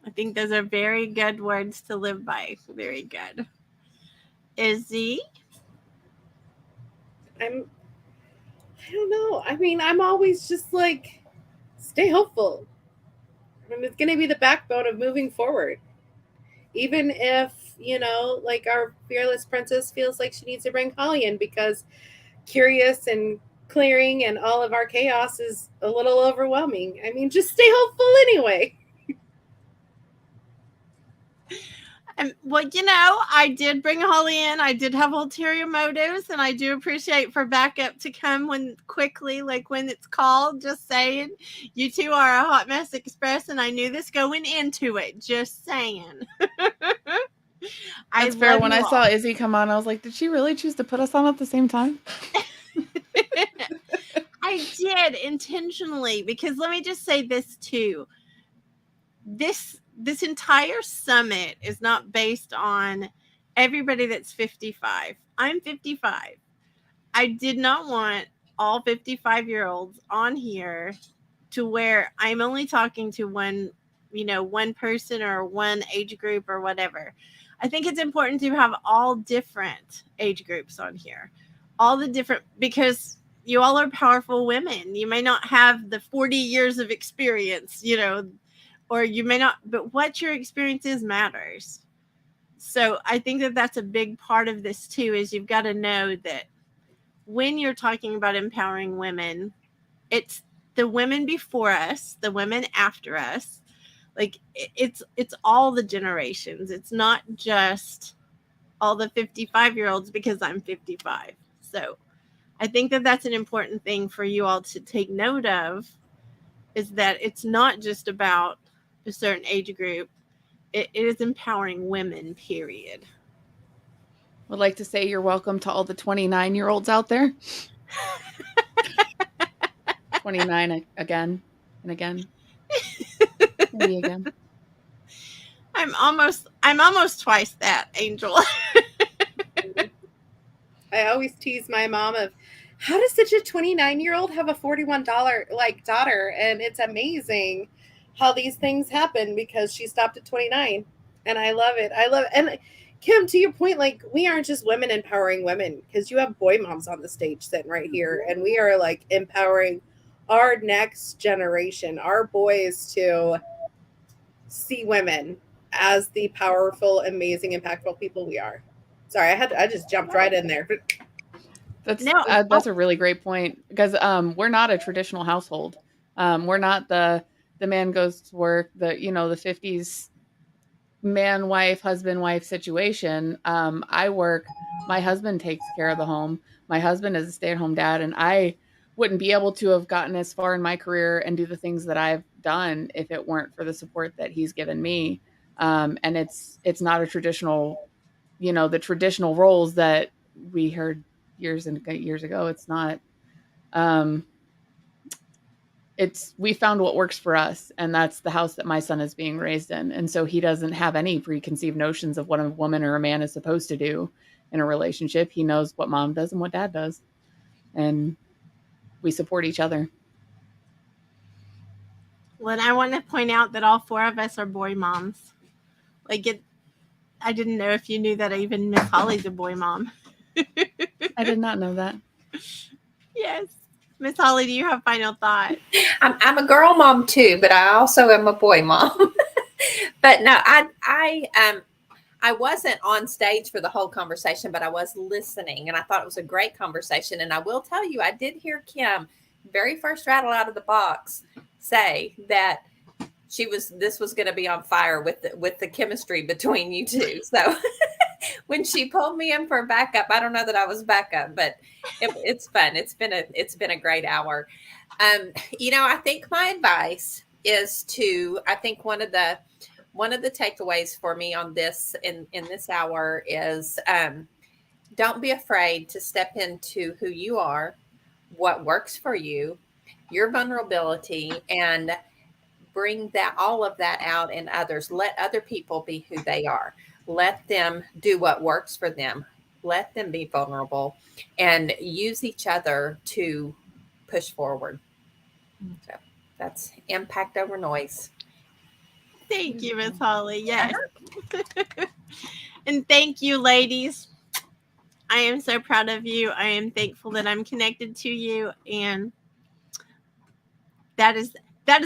I think those are very good words to live by. Very good. Izzy? I don't know. I mean, I'm always just like, stay hopeful. And it's going to be the backbone of moving forward. Even if, our fearless princess feels like she needs to bring Holly in because curious and clearing and all of our chaos is a little overwhelming. I mean, just stay hopeful anyway. Well, I did bring Holly in. I did have ulterior motives, and I do appreciate for backup to come quickly, when it's called. Just saying, you two are a hot mess express, and I knew this going into it. Just saying. That's fair. When I saw Izzy come on, I was like, did she really choose to put us on at the same time? I did intentionally, because let me just say this too. This entire summit is not based on everybody that's 55. I'm 55. I did not want all 55-year-olds on here to where I'm only talking to one person or one age group or whatever. I think it's important to have all different age groups on here. Because you all are powerful women. You may not have the 40 years of experience, or you may not, but what your experience is matters. So I think that that's a big part of this too, is you've got to know that when you're talking about empowering women, it's the women before us, the women after us. It's all the generations. It's not just all the 55-year-olds because I'm 55. So I think that that's an important thing for you all to take note of, is that it's not just about a certain age group. It is empowering women, period. Would like to say you're welcome to all the 29-year-olds out there. 29 again and again. Maybe again. I'm almost twice that, Angel. I always tease my mom of, how does such a 29-year-old have a $41 daughter? And it's amazing how these things happen because she stopped at 29. And I love it. And Kim, to your point, we aren't just women empowering women, because you have boy moms on the stage sitting right here, and we are empowering our next generation, our boys, to see women as the powerful, amazing, impactful people we are. Sorry, I just jumped right in there. That's a really great point, because we're not a traditional household. We're not the man goes to work, the 50s man, wife, husband, wife situation. I work, my husband takes care of the home. My husband is a stay-at-home dad, and wouldn't be able to have gotten as far in my career and do the things that I've done if it weren't for the support that he's given me. And it's not a traditional, the traditional roles that we heard years ago. It's not, we found what works for us, and that's the house that my son is being raised in. And so he doesn't have any preconceived notions of what a woman or a man is supposed to do in a relationship. He knows what mom does and what dad does. And we support each other. Well, and I want to point out that all 4 of us are boy moms. I didn't know if you knew that even Miss Holly's a boy mom. I did not know that. Yes. Miss Holly, do you have final thought? I'm a girl mom too, but I also am a boy mom. But no, I wasn't on stage for the whole conversation, but I was listening, and I thought it was a great conversation. And I will tell you, I did hear Kim, very first rattle out of the box, say that this was going to be on fire with the chemistry between you two. So when she pulled me in for backup, I don't know that I was backup, but it's fun. It's been a great hour. I think my advice is I think one of the takeaways for me on this in this hour is don't be afraid to step into who you are, what works for you, your vulnerability, and bring all of that out in others. Let other people be who they are. Let them do what works for them. Let them be vulnerable, and use each other to push forward. So that's impact over noise. Thank you, Miss Holly. Yes. And thank you, ladies. I am so proud of you. I am thankful that I'm connected to you. And that is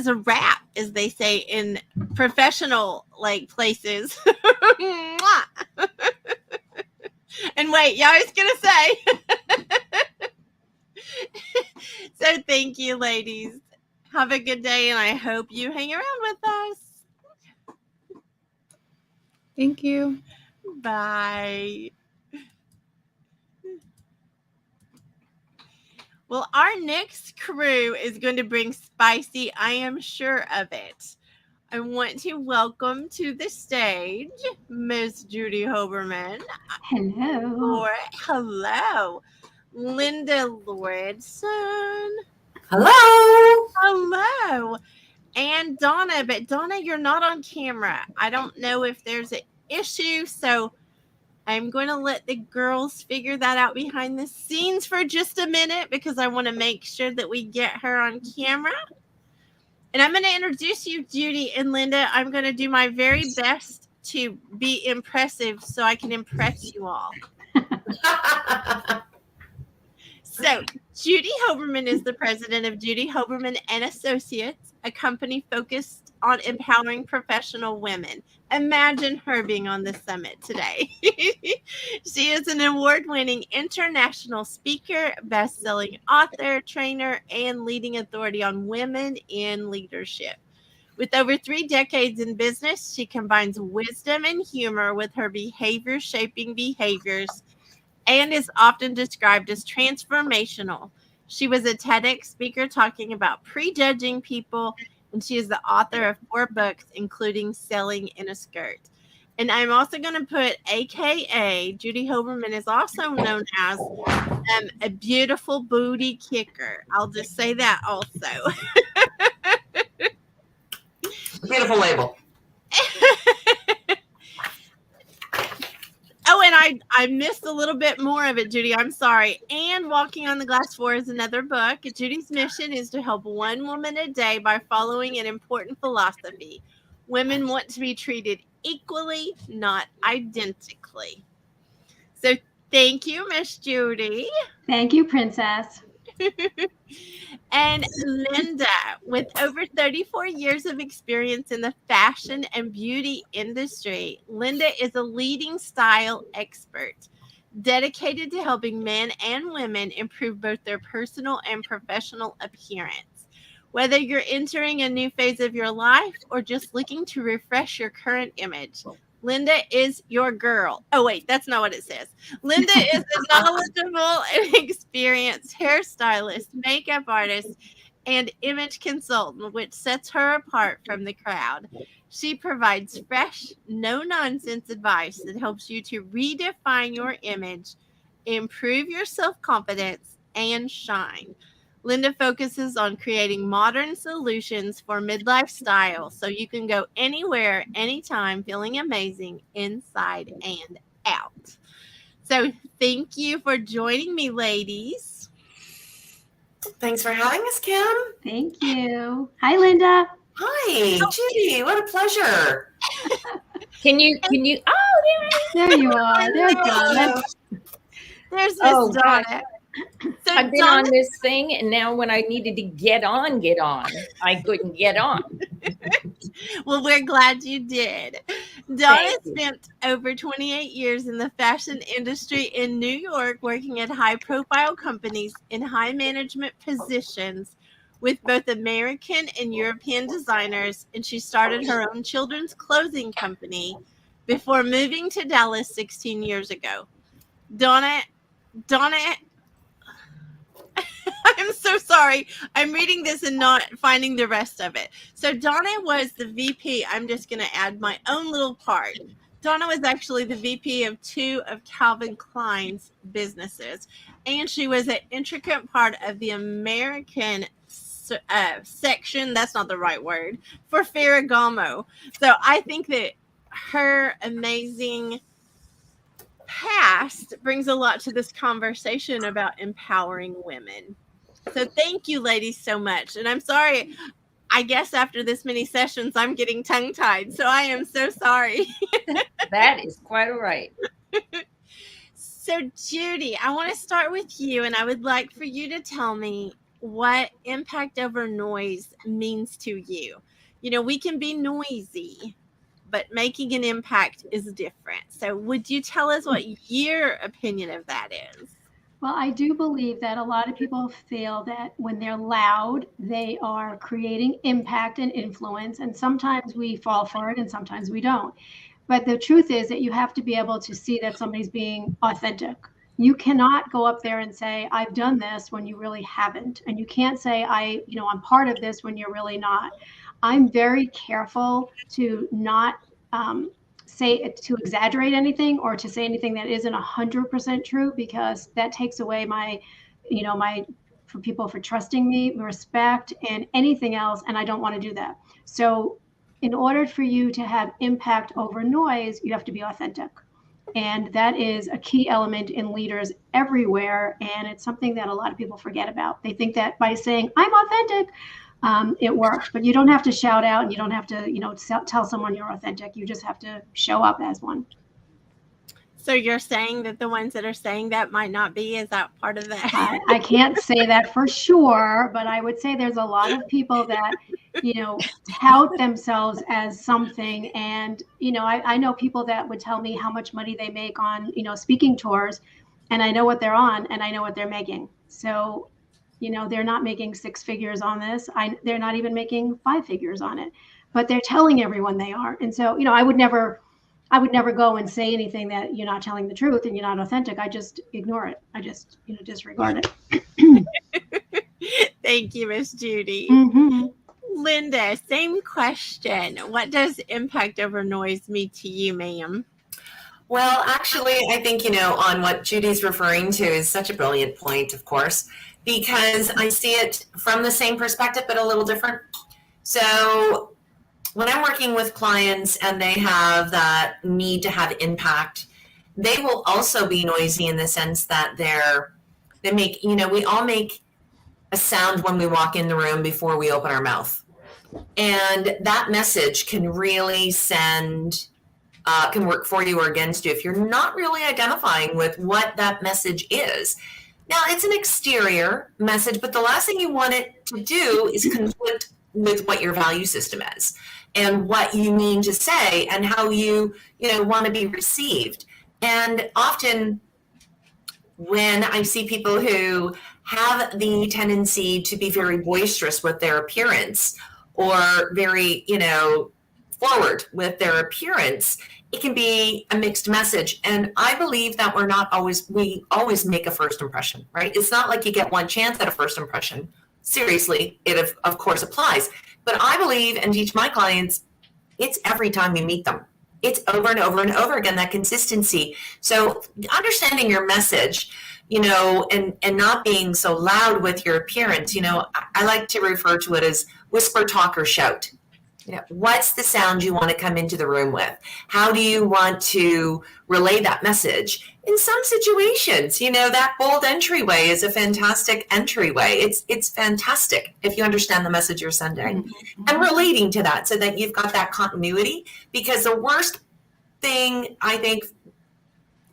a wrap, as they say in professional places. And wait, yeah, I was gonna say. So thank you, ladies. Have a good day, and I hope you hang around with us. Thank you. Bye. Well, our next crew is going to bring spicy. I am sure of it. I want to welcome to the stage Miss Judy Hoberman. Hello. Hello. Linda Lordson. Hello. Hello. And Donna, but Donna, you're not on camera. I don't know if there's an issue, so I'm going to let the girls figure that out behind the scenes for just a minute, because I want to make sure that we get her on camera. And I'm going to introduce you, Judy and Linda. I'm going to do my very best to be impressive so I can impress you all. So, Judy Hoberman is the president of Judy Hoberman and Associates, a company focused on empowering professional women. Imagine her being on the summit today. She is an award-winning international speaker, best-selling author, trainer, and leading authority on women in leadership. With over 3 decades in business, she combines wisdom and humor with her behavior-shaping behaviors, and is often described as transformational. She was a TEDx speaker talking about prejudging people, and she is the author of 4 books, including Selling in a Skirt. And I'm also going to put AKA, Judy Hoberman is also known as a beautiful booty kicker. I'll just say that also. Beautiful label. Oh, and I missed a little bit more of it, Judy. I'm sorry. And Walking on the Glass Floor is another book. Judy's mission is to help one woman a day by following an important philosophy. Women want to be treated equally, not identically. So thank you, Miss Judy. Thank you, Princess. And Linda, with over 34 years of experience in the fashion and beauty industry, Linda is a leading style expert dedicated to helping men and women improve both their personal and professional appearance. Whether you're entering a new phase of your life or just looking to refresh your current image, Linda is your girl. Oh, wait, that's not what it says. Linda is a knowledgeable and experienced hairstylist, makeup artist, and image consultant, which sets her apart from the crowd. She provides fresh, no-nonsense advice that helps you to redefine your image, improve your self-confidence, and shine. Linda focuses on creating modern solutions for midlife style so you can go anywhere, anytime, feeling amazing inside and out. So thank you for joining me, ladies. Thanks for having us, Kim. Thank you. Hi, Linda. Hi, Judy. What a pleasure. Can you, There you are. There's Donna. There's Miss Oh, Donna. So I've been Donna, on this thing, and now when I needed to get on, I couldn't get on. well, we're glad you did. Donna Thank you. spent over 28 years in the fashion industry in New York, working at high-profile companies in high management positions with both American and European designers, and she started her own children's clothing company before moving to Dallas 16 years ago. Donna, I'm so sorry. I'm reading this and not finding the rest of it. So Donna was the VP. I'm just going to add my own little part. Donna was actually the VP of 2 of Calvin Klein's businesses, and she was an intricate part of the American section. That's not the right word for Ferragamo. So I think that her amazing past brings a lot to this conversation about empowering women. So thank you, ladies, so much. And I'm sorry, I guess after this many sessions, I'm getting tongue-tied. So I am so sorry. That is quite all right. So Judy, I want to start with you, and I would like for you to tell me what impact over noise means to you. You know, we can be noisy, but making an impact is different. So would you tell us what your opinion of that is? Well, I do believe that a lot of people feel that when they're loud, they are creating impact and influence. And sometimes we fall for it and sometimes we don't. But the truth is that you have to be able to see that somebody's being authentic. You cannot go up there and say, I've done this when you really haven't. And you can't say, I'm part of this when you're really not. I'm very careful to not to exaggerate anything or to say anything that isn't 100% true, because that takes away for people for trusting me, respect, and anything else. And I don't want to do that. So in order for you to have impact over noise, you have to be authentic. And that is a key element in leaders everywhere. And it's something that a lot of people forget about. They think that by saying, I'm authentic, it works, but you don't have to shout out and you don't have to, tell someone you're authentic. You just have to show up as one. So you're saying that the ones that are saying that might not be, is that part of that? I can't say that for sure, but I would say there's a lot of people that, tout themselves as something. And, I know people that would tell me how much money they make on, speaking tours, and I know what they're on and I know what they're making. So they're not making 6 figures on this. They're not even making 5 figures on it, but they're telling everyone they are. And so, I would never go and say anything that you're not telling the truth and you're not authentic. I just ignore it. I just, disregard it. Thank you, Miss Judy. Mm-hmm. Linda, same question. What does impact over noise mean to you, ma'am? Well, actually, I think, on what Judy's referring to is such a brilliant point, of course, because I see it from the same perspective, but a little different. So when I'm working with clients and they have that need to have impact, they will also be noisy in the sense that they make, we all make a sound when we walk in the room before we open our mouth. And that message can really can work for you or against you if you're not really identifying with what that message is. Now, it's an exterior message, but the last thing you want it to do is conflict with what your value system is and what you mean to say and how you want to be received. And often when I see people who have the tendency to be very boisterous with their appearance or very, forward with their appearance, it can be a mixed message. And I believe that we always make a first impression, right? It's not like you get one chance at a first impression. Seriously, it of course applies. But I believe and teach my clients, it's every time you meet them. It's over and over and over again, that consistency. So understanding your message, and not being so loud with your appearance, I like to refer to it as whisper, talk, or shout. What's the sound you want to come into the room with? How do you want to relay that message? In some situations, that bold entryway is a fantastic entryway. It's fantastic if you understand the message you're sending and relating to that so that you've got that continuity. Because the worst thing, I think,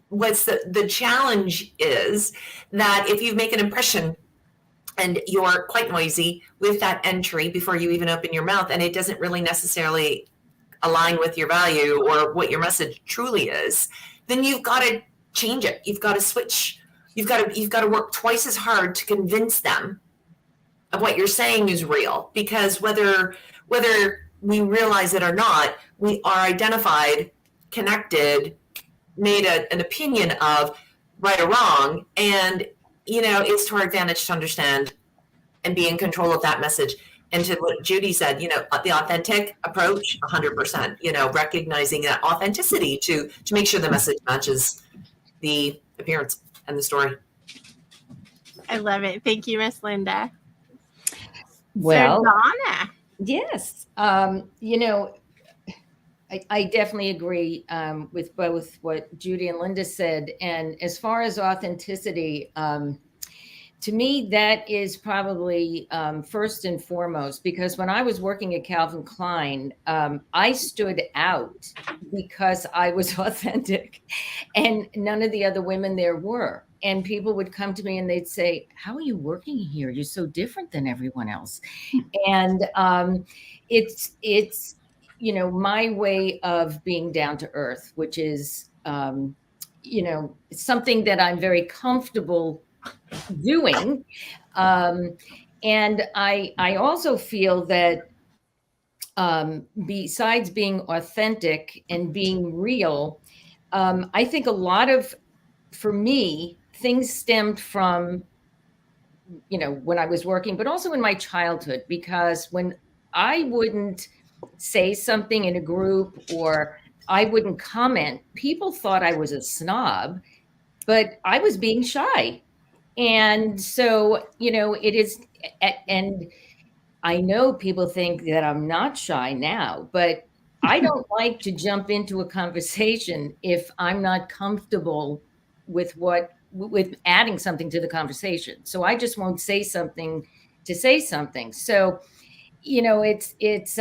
what's the challenge is that if you make an impression and you're quite noisy with that entry before you even open your mouth, and it doesn't really necessarily align with your value or what your message truly is, then you've got to change it. You've got to switch. You've got to work twice as hard to convince them of what you're saying is real. Because whether we realize it or not, we are identified, connected, made an opinion of right or wrong, and it's to our advantage to understand and be in control of that message. And to what Judy said, the authentic approach, 100%, recognizing that authenticity to make sure the message matches the appearance and the story. I love it. Thank you, Miss Linda. Well, Sir Donna. Yes. I definitely agree with both what Judy and Linda said. And as far as authenticity, to me, that is probably first and foremost, because when I was working at Calvin Klein, I stood out because I was authentic and none of the other women there were. And people would come to me and they'd say, "How are you working here? You're so different than everyone else." And it's my way of being down to earth, which is, something that I'm very comfortable doing. And I also feel that besides being authentic and being real, I think a lot of, for me, things stemmed from, when I was working, but also in my childhood, because when I wouldn't say something in a group or I wouldn't comment, people thought I was a snob, but I was being shy. And so, it is, and I know people think that I'm not shy now, but I don't like to jump into a conversation if I'm not comfortable with adding something to the conversation. So I just won't say something to say something. So, it's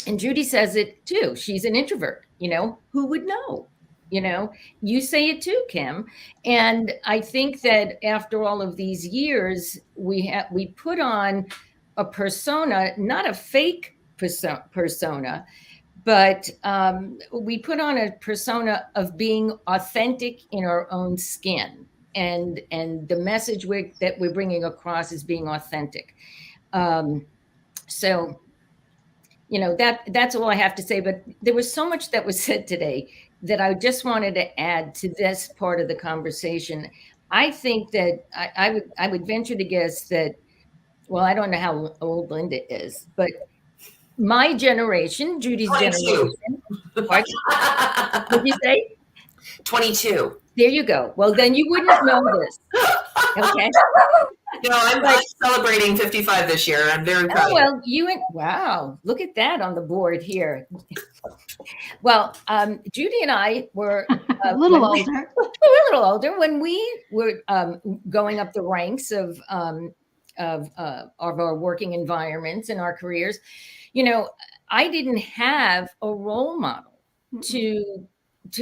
and Judy says it too. She's an introvert, who would know? You say it too, Kim. And I think that after all of these years, we put on a persona, not a fake persona, but we put on a persona of being authentic in our own skin. And the message that we're bringing across is being authentic. So, that's all I have to say. But there was so much that was said today that I just wanted to add to this part of the conversation. I think that I would venture to guess that, well, I don't know how old Linda is, but my generation, Judy's 22. generation. What did you say? 22. There you go. Well, then you wouldn't know this. Okay. I'm celebrating 55 this year. I'm very proud. Oh, well, wow, look at that on the board here. Well, Judy and I were a little older when we were going up the ranks of our working environments and our careers. I didn't have a role model to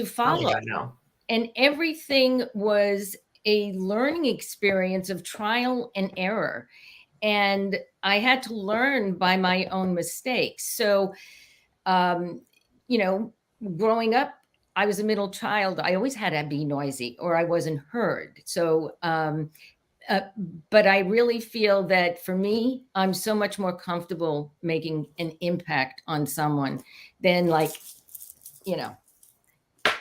follow. Oh, no. And everything was a learning experience of trial and error. And I had to learn by my own mistakes. So, growing up, I was a middle child. I always had to be noisy or I wasn't heard. So But I really feel that for me, I'm so much more comfortable making an impact on someone than like,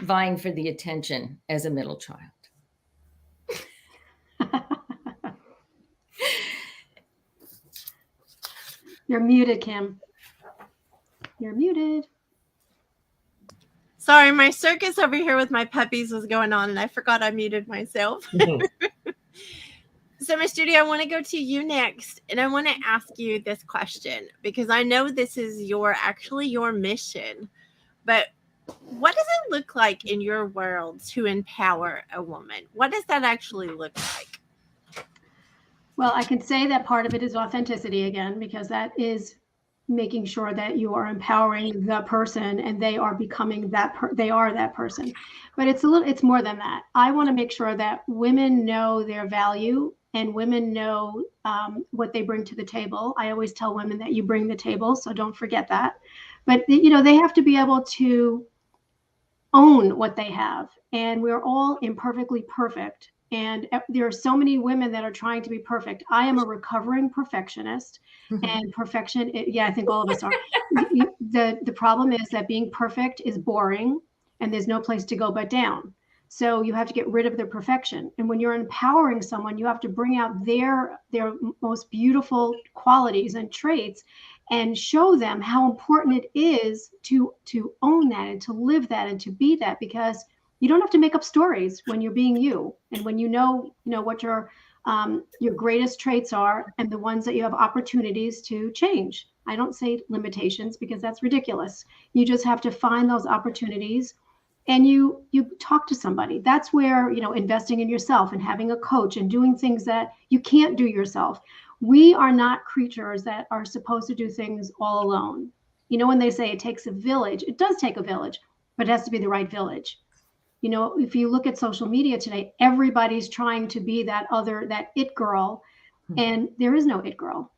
vying for the attention as a middle child. You're muted, Kim. You're muted. Sorry, my circus over here with my puppies was going on and I forgot I muted myself. So, Miss Judy, I want to go to you next, and I want to ask you this question because I know this is your mission, but what does it look like in your world to empower a woman? What does that actually look like? Well, I can say that part of it is authenticity again, because that is making sure that you are empowering the person and they are becoming they are that person. But it's more than that. I want to make sure that women know their value and women know what they bring to the table. I always tell women that you bring the table, so don't forget that. But they have to be able to own what they have, and we're all imperfectly perfect. And there are so many women that are trying to be perfect. I am a recovering perfectionist, and perfection, I think all of us are. The problem is that being perfect is boring, and there's no place to go but down. So you have to get rid of their perfection. And when you're empowering someone, you have to bring out their most beautiful qualities and traits and show them how important it is to own that and to live that and to be that, because you don't have to make up stories when you're being you, and when you know what your greatest traits are and the ones that you have opportunities to change. I don't say limitations because that's ridiculous. You just have to find those opportunities, and you talk to somebody. That's where investing in yourself and having a coach and doing things that you can't do yourself. We are not creatures that are supposed to do things all alone. When they say it takes a village, it does take a village, but it has to be the right village. If you look at social media today, everybody's trying to be that it girl, and there is no it girl.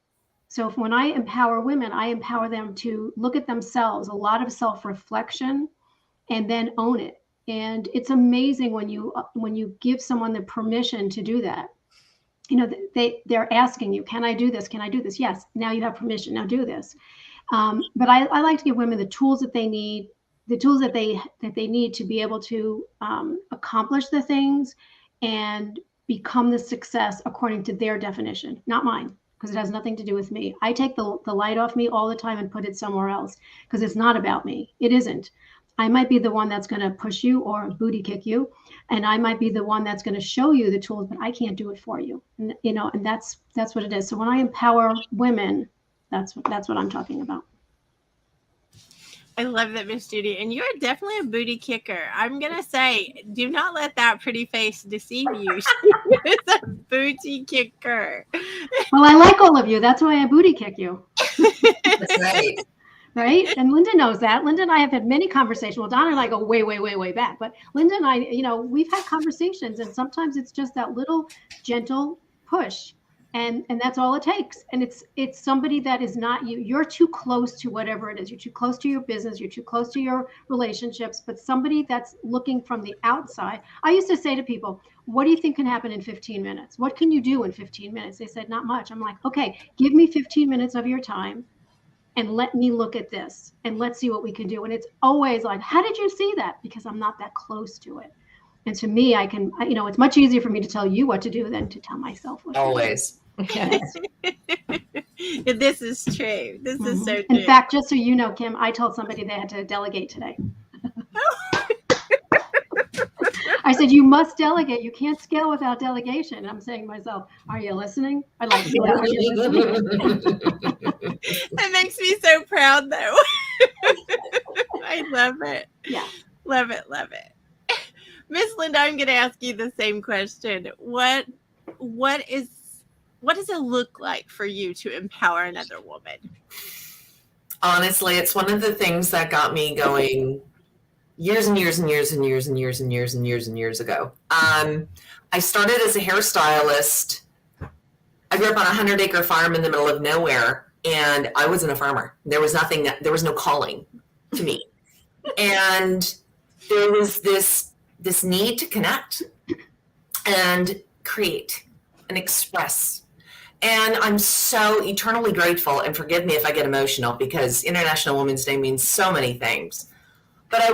So when I empower women, I empower them to look at themselves, a lot of self-reflection, and then own it. And it's amazing when you give someone the permission to do that. They're asking you, can I do this? Can I do this? Yes. Now you have permission. Now do this. But I like to give women the tools that they need, that they need to be able to accomplish the things and become the success according to their definition, not mine, because it has nothing to do with me. I take the light off me all the time and put it somewhere else, because it's not about me. It isn't. I might be the one that's going to push you or booty kick you, and I might be the one that's going to show you the tools, but I can't do it for you. And that's what it is. So when I empower women, that's what I'm talking about. I love that, Miss Judy. And you're definitely a booty kicker. I'm going to say, do not let that pretty face deceive you. She's a booty kicker. Well, I like all of you. That's why I booty kick you. That's right. Right? And Linda knows that. Linda and I have had many conversations. Well, Donna and I go way, way, way, way back. But Linda and I, we've had conversations, and sometimes it's just that little gentle push. And that's all it takes. And it's somebody that is not you. You're too close to whatever it is. You're too close to your business. You're too close to your relationships. But somebody that's looking from the outside. I used to say to people, what do you think can happen in 15 minutes? What can you do in 15 minutes? They said, not much. I'm like, okay, give me 15 minutes of your time and let me look at this and let's see what we can do. And it's always like, how did you see that? Because I'm not that close to it. And to me, it's much easier for me to tell you what to do than to tell myself what Always. to do. Yes. This is true. This is so true. In fact, just so you know, Kim, I told somebody they had to delegate today. I said, you must delegate. You can't scale without delegation. And I'm saying to myself, are you listening? I like to know that you're listening. That makes me so proud, though. I love it. Yeah. Love it. Love it. Miss Linda, I'm going to ask you the same question. What does it look like for you to empower another woman? Honestly, it's one of the things that got me going years and years and years and years and years and years and years and years ago. I started as a hairstylist. I grew up on a 100-acre farm in the middle of nowhere, and I wasn't a farmer. There was no calling to me. And there was this need to connect and create. and express. And I'm so eternally grateful, and forgive me if I get emotional because International Women's Day means so many things. But I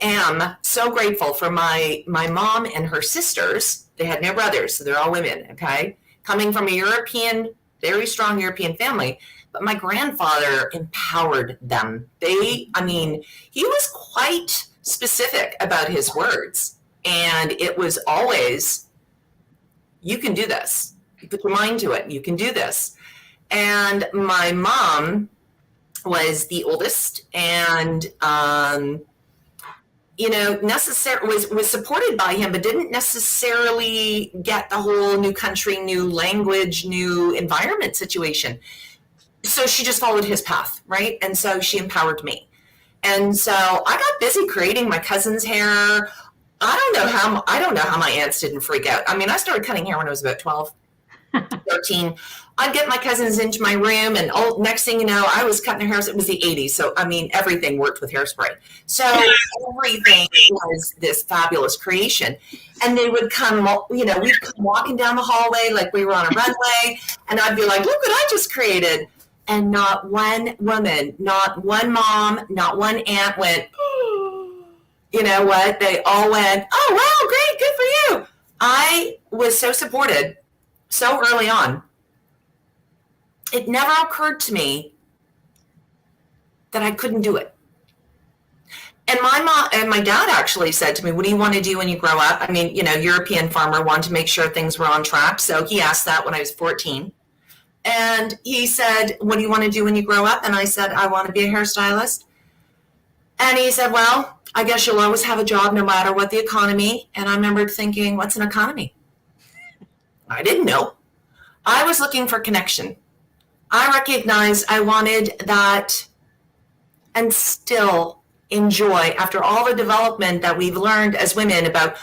am so grateful for my mom and her sisters. They had no brothers, so they're all women, okay? Coming from a European, very strong European family, but my grandfather empowered them. He was quite specific about his words, and it was always, you can do this. You put your mind to it, you can do this. And my mom was the oldest, and was supported by him, but didn't necessarily get the whole new country, new language, new environment situation. So she just followed his path, right? And so she empowered me. And so I got busy creating my cousin's hair. I don't know how my aunts didn't freak out. I mean, I started cutting hair when I was about 12, 13. I'd get my cousins into my room, and next thing you know, I was cutting their hair. It was the 80s. So, I mean, everything worked with hairspray. So everything was this fabulous creation. And they would come, we'd come walking down the hallway like we were on a runway. And I'd be like, look what I just created. And not one woman, not one mom, not one aunt went, you know what? They all went, oh, wow, great, good for you. I was so supported so early on. It never occurred to me that I couldn't do it. And my mom and my dad actually said to me, what do you want to do when you grow up? I mean, European farmer, wanted to make sure things were on track. So he asked that when I was 14. And he said, what do you want to do when you grow up? And I said, I want to be a hairstylist. And he said, well, I guess you'll always have a job no matter what the economy. And I remembered thinking, what's an economy? I didn't know. I was looking for connection. I recognized I wanted that, and still enjoy, after all the development that we've learned as women about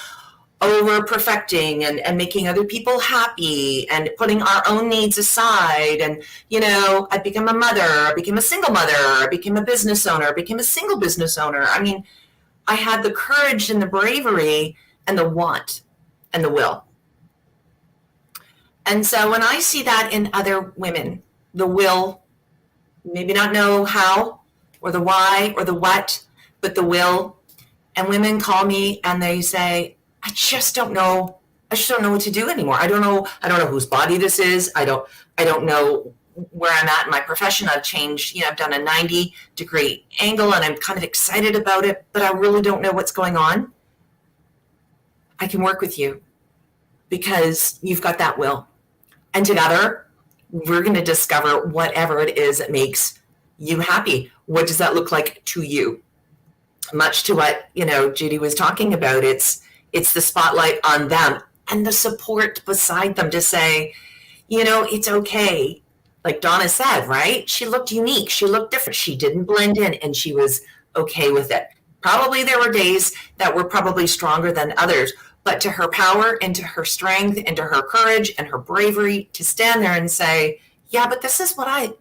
over perfecting and making other people happy and putting our own needs aside. And, I became a mother, I became a single mother, I became a business owner, I became a single business owner. I mean, I had the courage and the bravery and the want and the will. And so when I see that in other women, the will, maybe not know how or the why or the what, but the will, and women call me and they say, I just don't know what to do anymore. I don't know whose body this is. I don't know where I'm at in my profession. I've changed, I've done a 90-degree angle and I'm kind of excited about it, but I really don't know what's going on. I can work with you because you've got that will. And together, we're going to discover whatever it is that makes you happy. What does that look like to you? Much to what, Judy was talking about, it's the spotlight on them and the support beside them to say, it's okay. Like Donna said, right? She looked unique. She looked different. She didn't blend in and she was okay with it. Probably there were days that were probably stronger than others, but to her power and to her strength and to her courage and her bravery to stand there and say, yeah, but this is what I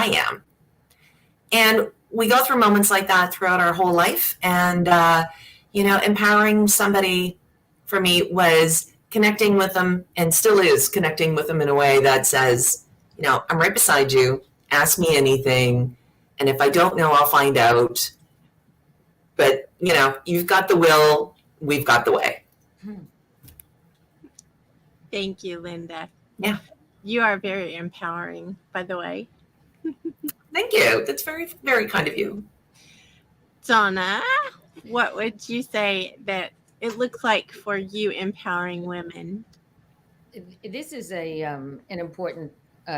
am. And we go through moments like that throughout our whole life. And, empowering somebody for me was connecting with them, and still is connecting with them in a way that says, I'm right beside you. Ask me anything. And if I don't know, I'll find out. But, you've got the will, we've got the way. Thank you, Linda. Yeah. You are very empowering, by the way. Thank you. That's very, very kind of you. Donna, what would you say that it looks like for you empowering women? This is an important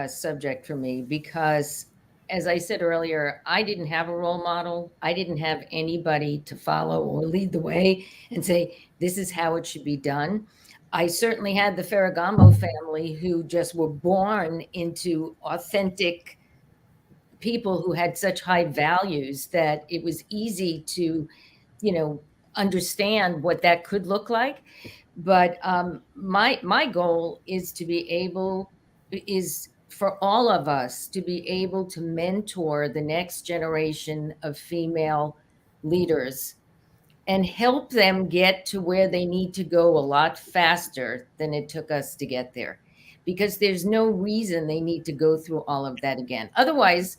subject for me because, as I said earlier, I didn't have a role model. I didn't have anybody to follow or lead the way and say, this is how it should be done. I certainly had the Ferragamo family who just were born into authentic people who had such high values that it was easy to, understand what that could look like. But my goal is for all of us to be able to mentor the next generation of female leaders and help them get to where they need to go a lot faster than it took us to get there. Because there's no reason they need to go through all of that again. Otherwise,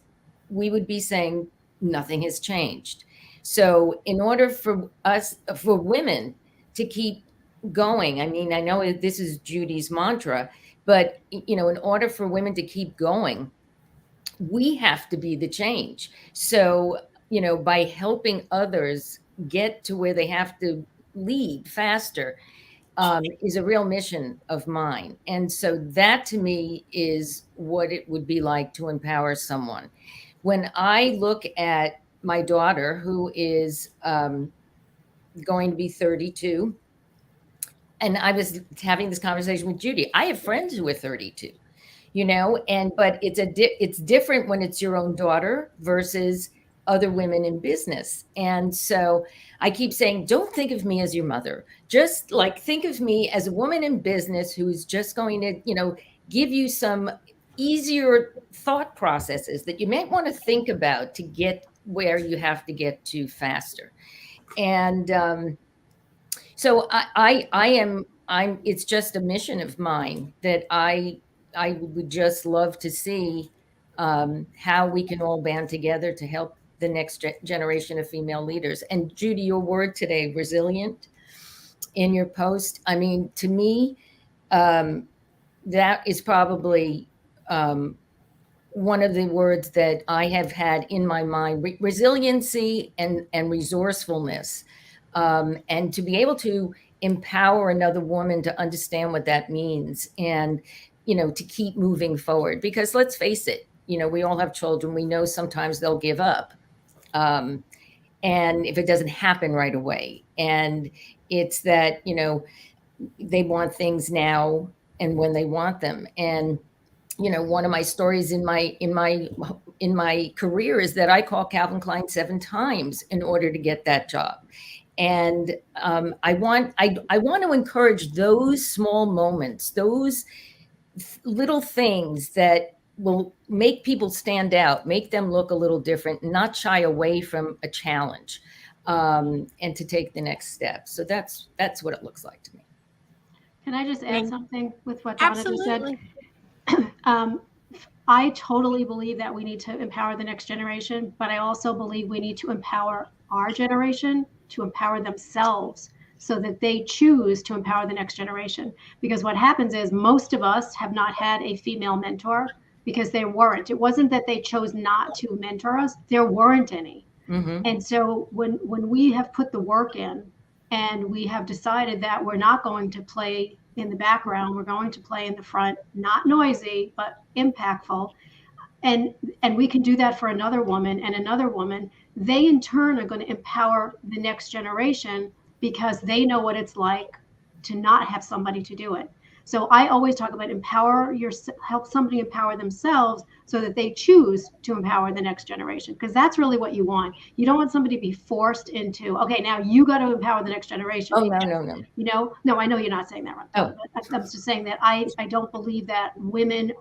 we would be saying nothing has changed. So in order for us, for women to keep going, I mean, I know this is Judy's mantra, but in order for women to keep going, we have to be the change. So, by helping others get to where they have to lead faster, is a real mission of mine. And so that to me is what it would be like to empower someone. When I look at my daughter, who is going to be 32, and I was having this conversation with Judy, I have friends who are 32, but it's different when it's your own daughter versus other women in business. And so I keep saying, don't think of me as your mother. Just think of me as a woman in business who's just going to, give you some easier thought processes that you might want to think about to get where you have to get to faster. And so it's just a mission of mine that I would just love to see how we can all band together to help the next generation of female leaders. And Judy, your word today, resilient, in your post, I mean, to me, that is probably one of the words that I have had in my mind, resiliency and resourcefulness. And to be able to empower another woman to understand what that means and, to keep moving forward. Because let's face it, we all have children. We know sometimes they'll give up. And if it doesn't happen right away, and it's that, they want things now and when they want them. And, one of my stories in my career is that I called Calvin Klein 7 times in order to get that job. And I want to encourage those small moments, those little things that will make people stand out, make them look a little different, not shy away from a challenge, and to take the next step. So that's what it looks like to me. Can I just add something with what Donna just said? Absolutely. I totally believe that we need to empower the next generation, but I also believe we need to empower our generation to empower themselves so that they choose to empower the next generation. Because what happens is most of us have not had a female mentor because there weren't. It wasn't that they chose not to mentor us, there weren't any. Mm-hmm. And so when we have put the work in and we have decided that we're not going to play in the background, we're going to play in the front, not noisy, but impactful. And we can do that for another woman and another woman. They in turn are going to empower the next generation because they know what it's like to not have somebody to do it. So I always talk about help somebody empower themselves so that they choose to empower the next generation, because that's really what you want. You don't want somebody to be forced into, okay, now you got to empower the next generation. Oh, no. No, I know you're not saying that, right? Oh. I'm just saying that I don't believe that women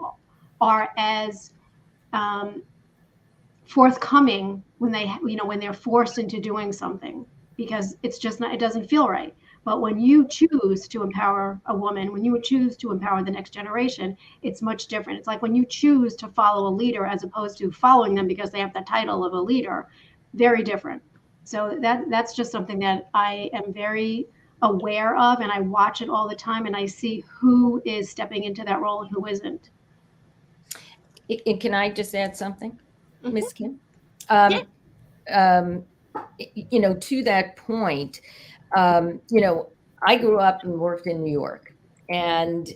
are as forthcoming when they're forced into doing something, because it's just not, it doesn't feel right. But when you choose to empower a woman, when you choose to empower the next generation, it's much different. It's like when you choose to follow a leader as opposed to following them because they have the title of a leader, very different. So that's just something that I am very aware of, and I watch it all the time, and I see who is stepping into that role and who isn't. Can I just add something, Ms. Kim? To that point, I grew up and worked in New York, and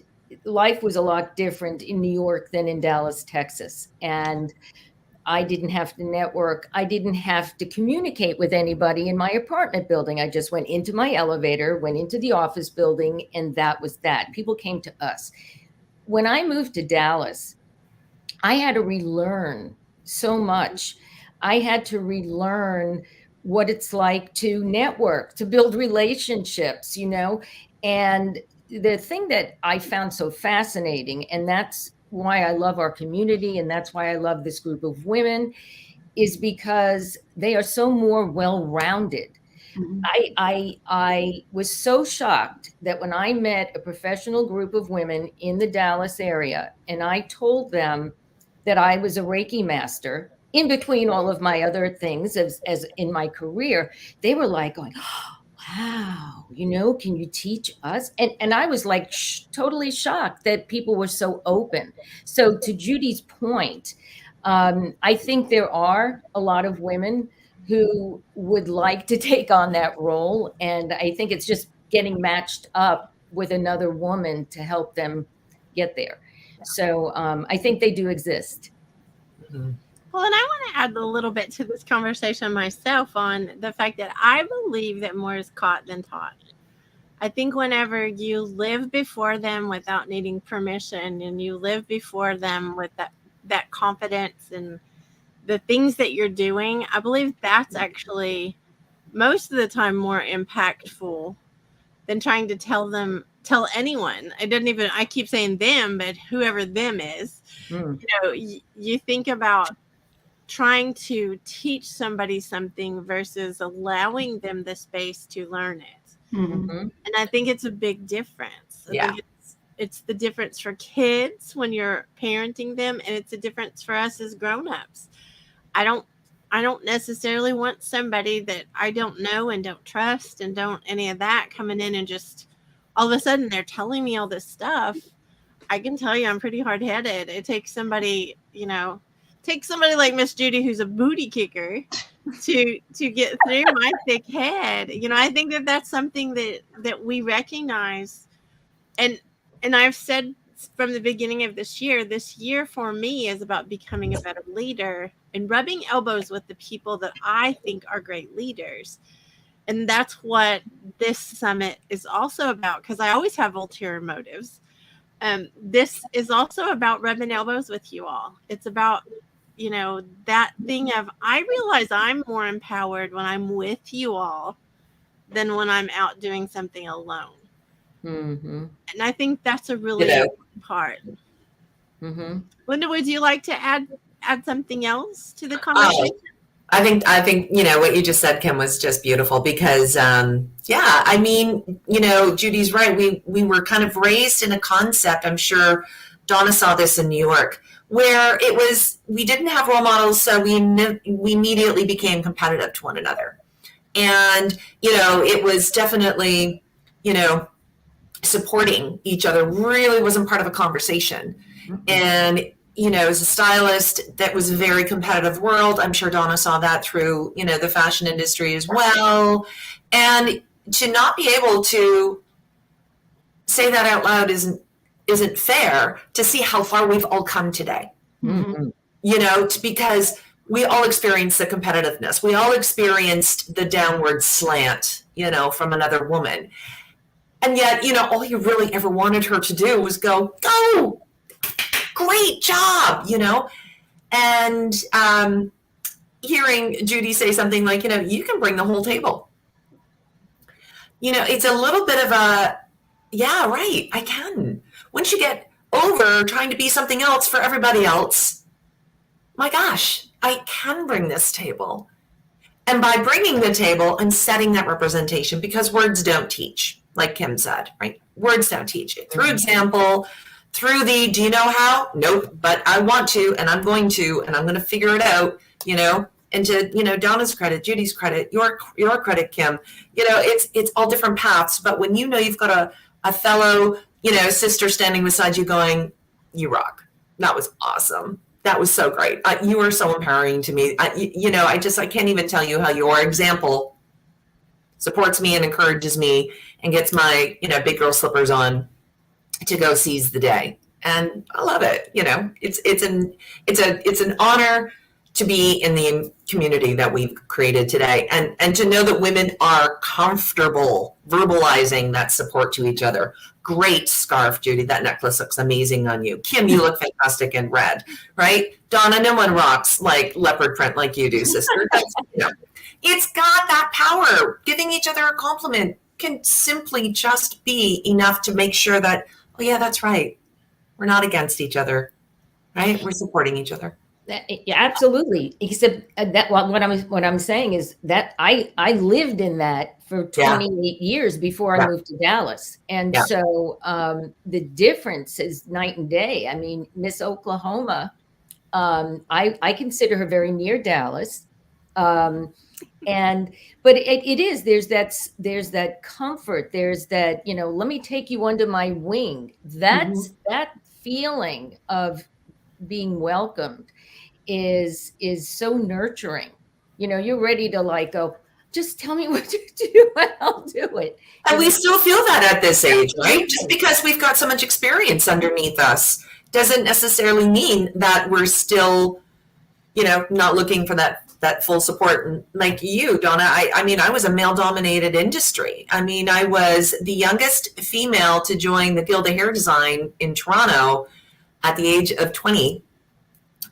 life was a lot different in New York than in Dallas, Texas. And I didn't have to network. I didn't have to communicate with anybody in my apartment building. I just went into my elevator, went into the office building, and that was that. People came to us. When I moved to Dallas, I had to relearn so much. I had to relearn what it's like to network, to build relationships, and the thing that I found so fascinating, and that's why I love our community, and that's why I love this group of women, is because they are so more well-rounded. I was so shocked that when I met a professional group of women in the Dallas area and I told them that I was a Reiki master in between all of my other things as in my career, they were like going, oh, wow, can you teach us? And I was like totally shocked that people were so open. So to Judy's point, I think there are a lot of women who would like to take on that role. And I think it's just getting matched up with another woman to help them get there. So I think they do exist. Mm-hmm. Well, and I want to add a little bit to this conversation myself on the fact that I believe that more is caught than taught. I think whenever you live before them without needing permission and you live before them with that confidence and the things that you're doing, I believe that's actually most of the time more impactful than trying to tell anyone. I keep saying them, but whoever them is, you think about trying to teach somebody something versus allowing them the space to learn it. Mm-hmm. And I think it's a big difference. I think it's the difference for kids when you're parenting them, and it's a difference for us as grown-ups. I don't necessarily want somebody that I don't know and don't trust and don't any of that coming in and just all of a sudden they're telling me all this stuff. I can tell you I'm pretty hard-headed. It takes somebody, like Miss Judy, who's a booty kicker, to get through my thick head. I think that's something that we recognize. And I've said from the beginning of this year for me is about becoming a better leader and rubbing elbows with the people that I think are great leaders. And that's what this summit is also about, because I always have ulterior motives. This is also about rubbing elbows with you all. It's about, that thing of, I realize I'm more empowered when I'm with you all than when I'm out doing something alone. Mm-hmm. And I think that's a really important part. Mm-hmm. Linda, would you like to add something else to the conversation? I think what you just said, Kim, was just beautiful because Judy's right. We were kind of raised in a concept. I'm sure Donna saw this in New York, where we didn't have role models, so we immediately became competitive to one another, and it was definitely supporting each other really wasn't part of a conversation. Mm-hmm. And as a stylist, that was a very competitive world. I'm sure Donna saw that through, the fashion industry as well. And to not be able to say that out loud isn't fair, to see how far we've all come today. Mm-hmm. Because we all experienced the competitiveness. We all experienced the downward slant, from another woman. And yet, all you really ever wanted her to do was go, great job, and hearing Judy say something like, you can bring the whole table. It's a little bit of a, yeah, right, I can. Once you get over trying to be something else for everybody else, my gosh, I can bring this table. And by bringing the table, I'm setting that representation, because words don't teach, like Kim said, right? Words don't teach it. Through example, through the, do you know how? Nope, but I want to, and I'm going to, and I'm going to figure it out, and to, Donna's credit, Judy's credit, your credit, Kim, it's all different paths. But when you've got a fellow, sister standing beside you going, you rock. That was awesome. That was so great. You were so empowering to me. I can't even tell you how your example supports me and encourages me and gets my, big girl slippers on to go seize the day. And I love it. It's an honor to be in the community that we've created today, and to know that women are comfortable verbalizing that support to each other. Great scarf, Judy. That necklace looks amazing on you. Kim, you look fantastic in red, right? Donna, no one rocks like leopard print like you do, sister. It's got that power. Giving each other a compliment can simply just be enough to make sure that, oh yeah, that's right. We're not against each other, right? We're supporting each other. Yeah, absolutely. Except that what I'm saying is that I lived in that for 28 years before I moved to Dallas, and so the difference is night and day. I mean, Miss Oklahoma, I consider her very near Dallas, but it is there's that comfort, there's that, let me take you under my wing. That's that feeling of being welcomed is so nurturing. You're ready to like go, just tell me what to do and I'll do it. And we still feel that at this age, right? Just because we've got so much experience underneath us doesn't necessarily mean that we're still, not looking for that full support. And like you, Donna, I mean, I was a male-dominated industry. I mean, I was the youngest female to join the Guild of Hair Design in Toronto at the age of 20.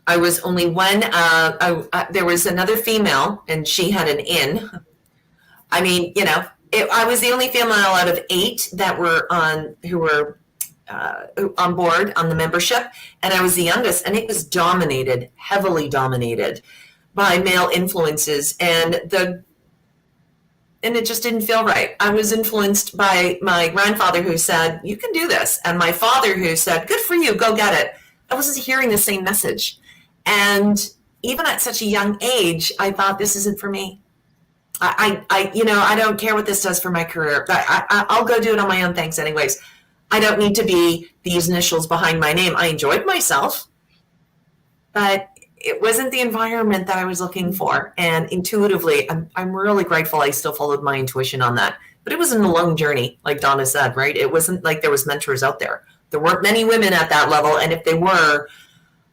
I was only one. There was another female, and she had an in. I mean, I was the only female out of 8 that were who were on board on the membership, and I was the youngest, and it was heavily dominated by male influences, and it just didn't feel right. I was influenced by my grandfather who said, "You can do this," and my father who said, "Good for you, go get it." I wasn't hearing the same message. And even at such a young age, I thought, this isn't for me. I don't care what this does for my career. I'll go do it on my own, thanks anyways. I don't need to be these initials behind my name. I enjoyed myself, but it wasn't the environment that I was looking for. And intuitively, I'm really grateful I still followed my intuition on that. But it wasn't a long journey, like Donna said, right? It wasn't like there was mentors out there. There weren't many women at that level. And if they were,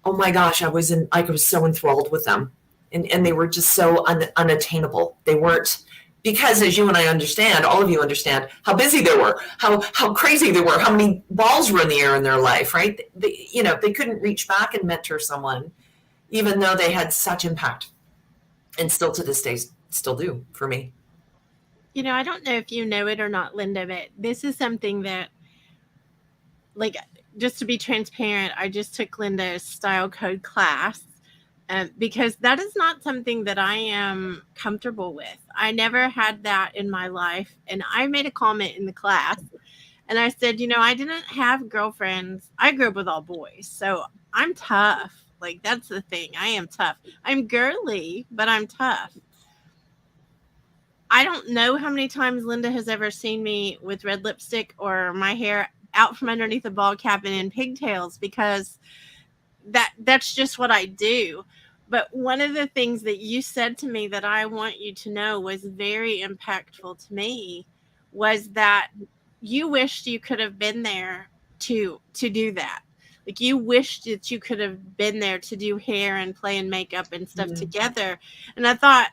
oh my gosh, I was so enthralled with them. And they were just so unattainable. They weren't, because as you and I understand, all of you understand how busy they were, how crazy they were, how many balls were in the air in their life, right? They couldn't reach back and mentor someone, even though they had such impact. And still to this day, still do for me. I don't know if you know it or not, Linda, but this is something that, like, just to be transparent, I just took Linda's style code class because that is not something that I am comfortable with. I never had that in my life. And I made a comment in the class and I said, I didn't have girlfriends. I grew up with all boys. So I'm tough. Like, that's the thing. I am tough. I'm girly, but I'm tough. I don't know how many times Linda has ever seen me with red lipstick or my hair out from underneath a bald cap and in pigtails, because that's just what I do. But one of the things that you said to me that I want you to know was very impactful to me was that you wished you could have been there to do that. Like, you wished that you could have been there to do hair and play and makeup and stuff together. And I thought,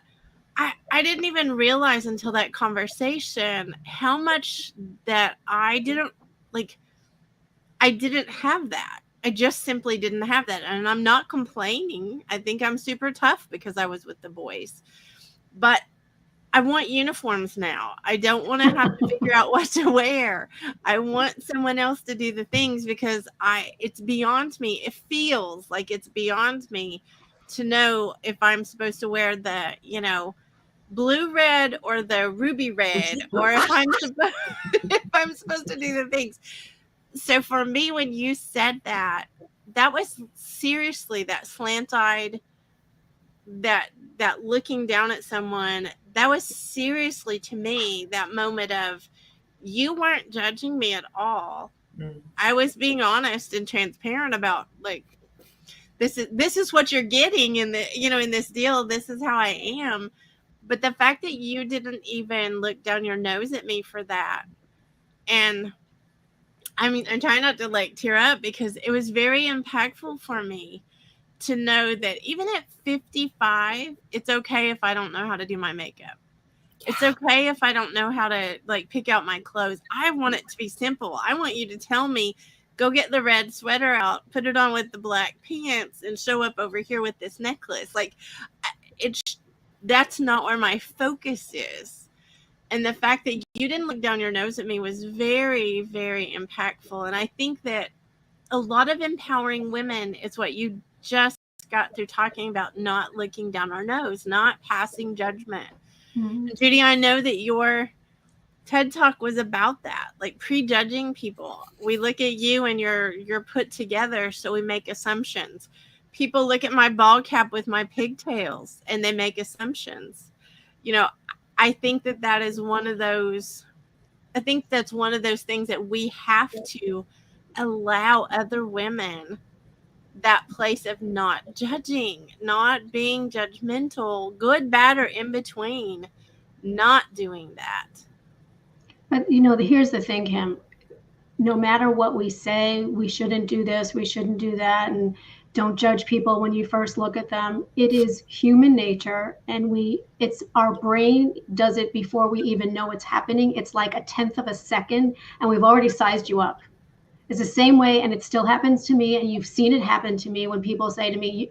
I didn't even realize until that conversation how much that I didn't have that. I just simply didn't have that. And I'm not complaining. I think I'm super tough because I was with the boys. But I want uniforms now. I don't want to have to figure out what to wear. I want someone else to do the things because it's beyond me. It feels like it's beyond me to know if I'm supposed to wear the, blue red or the ruby red, or if I'm supposed to do the things. So for me, when you said that was seriously that slant-eyed, that looking down at someone, that was seriously to me that moment of, you weren't judging me at all. I was being honest and transparent about, like, this is what you're getting in the, in this deal. This is how I am. But the fact that you didn't even look down your nose at me for that. And I mean, I'm trying not to like tear up because it was very impactful for me to know that even at 55, it's okay if I don't know how to do my makeup. It's okay if I don't know how to like pick out my clothes. I want it to be simple. I want you to tell me, go get the red sweater out, put it on with the black pants, and show up over here with this necklace. Like, that's not where my focus is. And the fact that you didn't look down your nose at me was very, very impactful. And I think that a lot of empowering women is what you just just got through talking about not looking down our nose, not passing judgment. Mhm. Judy, I know that your TED Talk was about that, like prejudging people. We look at you and you're put together, so we make assumptions. People look at my ball cap with my pigtails and they make assumptions. You know, I think that is one of those. I think that's one of those things that we have to allow other women that place of not judging, not being judgmental, good, bad, or in between, not doing that. But here's the thing, Kim. No matter what we say, we shouldn't do this, we shouldn't do that, and don't judge people when you first look at them. It is human nature, and it's our brain does it before we even know it's happening. It's like a tenth of a second, and we've already sized you up. It's the same way, and it still happens to me, and you've seen it happen to me when people say to me,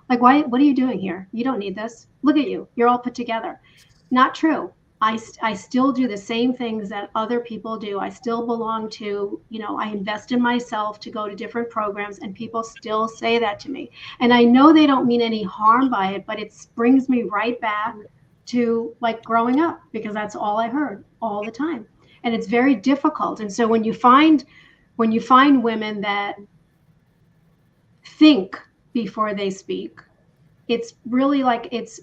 like, why, what are you doing here? You don't need this. Look at you. You're all put together. Not true. I still do the same things that other people do. I still belong to, I invest in myself to go to different programs, and people still say that to me. And I know they don't mean any harm by it, but it brings me right back to like growing up, because that's all I heard all the time. And it's very difficult. And so when you find women that think before they speak, it's really like it's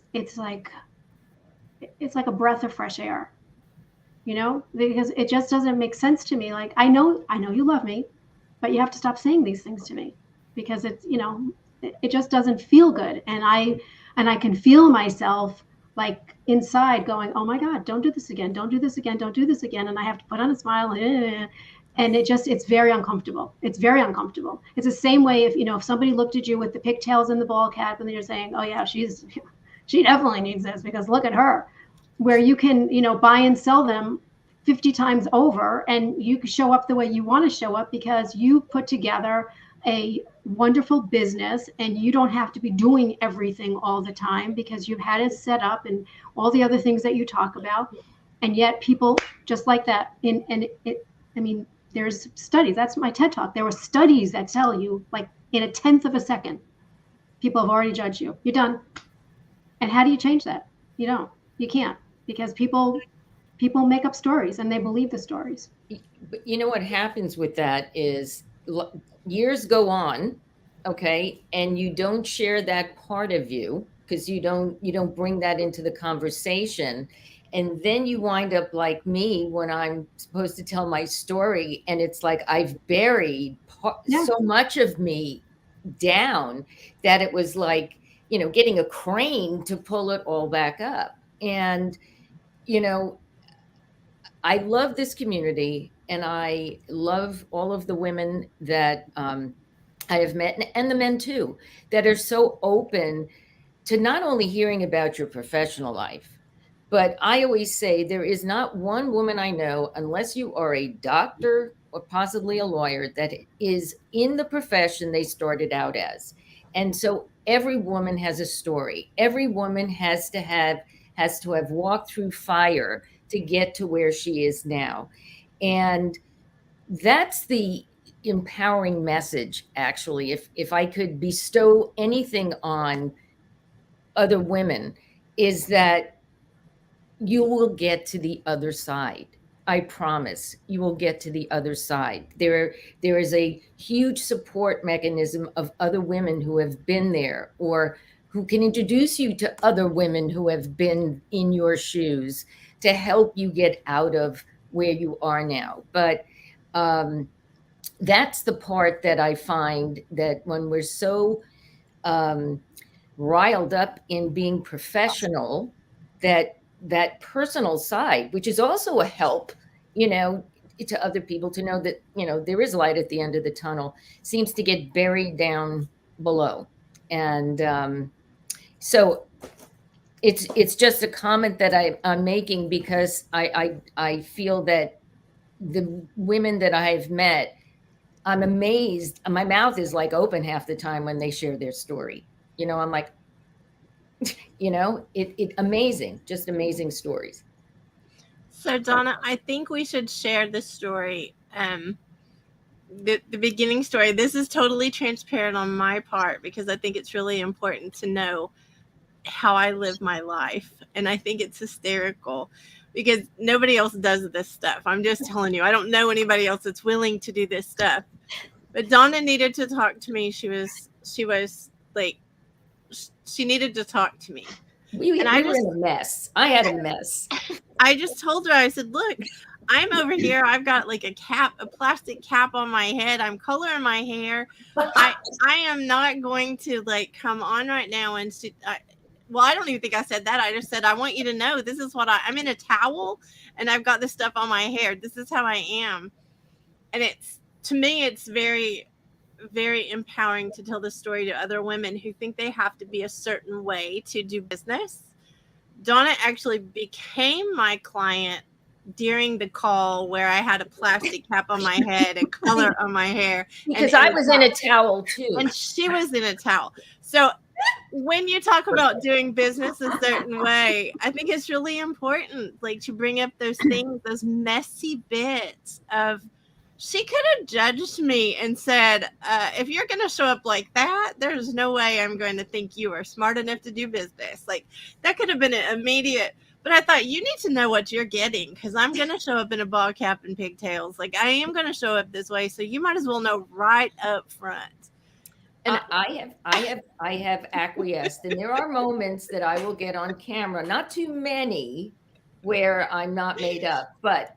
like a breath of fresh air, because it just doesn't make sense to me. Like, I know you love me, but you have to stop saying these things to me, because it's, it just doesn't feel good. And I can feel myself like inside going, oh my God, don't do this again. Don't do this again. Don't do this again. And I have to put on a smile and it's very uncomfortable. It's very uncomfortable. It's the same way if somebody looked at you with the pigtails and the ball cap and they're saying, oh yeah, she definitely needs this because look at her. Where you can, buy and sell them 50 times over, and you can show up the way you want to show up because you put together a wonderful business, and you don't have to be doing everything all the time because you've had it set up and all the other things that you talk about. And yet people just like that. There's studies. That's my TED Talk. There were studies that tell you, like, in a tenth of a second, people have already judged you. You're done. And how do you change that? You don't. You can't, because people make up stories and they believe the stories. But you know what happens with that is years go on, okay, and you don't share that part of you because you don't bring that into the conversation. And then you wind up like me when I'm supposed to tell my story, and it's like I've buried so much of me down that it was like, getting a crane to pull it all back up. And, I love this community, and I love all of the women that I have met, and the men too, that are so open to not only hearing about your professional life, but I always say there is not one woman I know, unless you are a doctor or possibly a lawyer, that is in the profession they started out as. And so every woman has a story. Every woman has to have walked through fire to get to where she is now. And that's the empowering message, actually. If I could bestow anything on other women, is that you will get to the other side. I promise you will get to the other side. There is a huge support mechanism of other women who have been there, or who can introduce you to other women who have been in your shoes to help you get out of where you are now. But that's the part that I find, that when we're so riled up in being professional, that personal side, which is also a help, to other people to know that, there is light at the end of the tunnel, seems to get buried down below. And so it's just a comment that I'm making, because I feel that the women that I've met, I'm amazed. My mouth is like open half the time when they share their story. I'm like, it amazing, just amazing stories. So Donna, I think we should share the story the beginning story, this is totally transparent on my part because I think it's really important to know how I live my life. And I think it's hysterical because nobody else does this stuff. I'm just telling you, I don't know anybody else that's willing to do this stuff. But Donna needed to talk to me. She needed to talk to me. We were in a mess. I had a mess. I just told her, I said, look, I'm over here. I've got like a plastic cap on my head. I'm coloring my hair. I am not going to like come on right now and I don't even think I said that. I just said, I want you to know this is what I'm in a towel and I've got this stuff on my hair. This is how I am. And to me, it's very, very empowering to tell this story to other women who think they have to be a certain way to do business. Donna actually became my client during the call where I had a plastic cap on my head and color on my hair. Because I was in a towel too. And she was in a towel. So when you talk about doing business a certain way, I think it's really important, like, to bring up those things, those messy bits of, she could have judged me and said, if you're going to show up like that, there's no way I'm going to think you are smart enough to do business. Like, that could have been an immediate, but I thought, you need to know what you're getting, because I'm going to show up in a ball cap and pigtails. Like, I am going to show up this way. So you might as well know right up front. And I have acquiesced, and there are moments that I will get on camera, not too many, where I'm not made up, but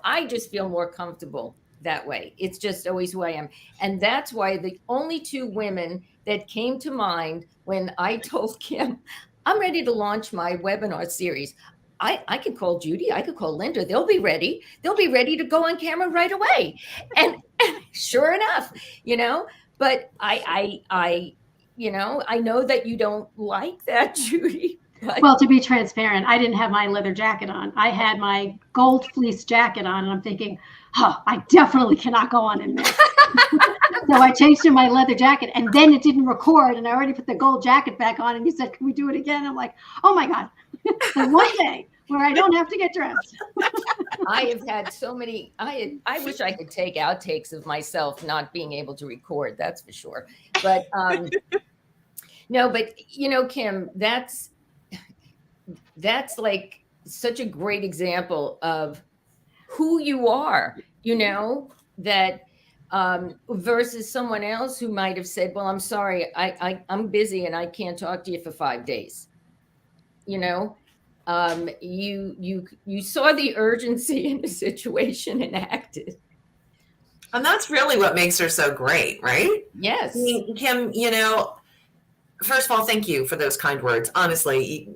I just feel more comfortable that way. It's just always who I am. And that's why the only two women that came to mind when I told Kim, I'm ready to launch my webinar series. I could call Judy, I could call Linda. They'll be ready. They'll be ready to go on camera right away. And sure enough, but I know that you don't like that, Judy. But... Well, to be transparent, I didn't have my leather jacket on. I had my gold fleece jacket on, and I'm thinking, I definitely cannot go on in this. So I changed to my leather jacket, and then it didn't record, and I already put the gold jacket back on, and you said, can we do it again? I'm like, oh my God. So one day where I don't have to get dressed. I have had so many, I wish I could take outtakes of myself not being able to record, that's for sure. But no, but Kim, that's like such a great example of who you are, that versus someone else who might have said, well, I'm sorry, I'm busy and I can't talk to you for 5 days. You saw the urgency in the situation and acted. And that's really what makes her so great, right? Yes. I mean, Kim, first of all, thank you for those kind words. Honestly,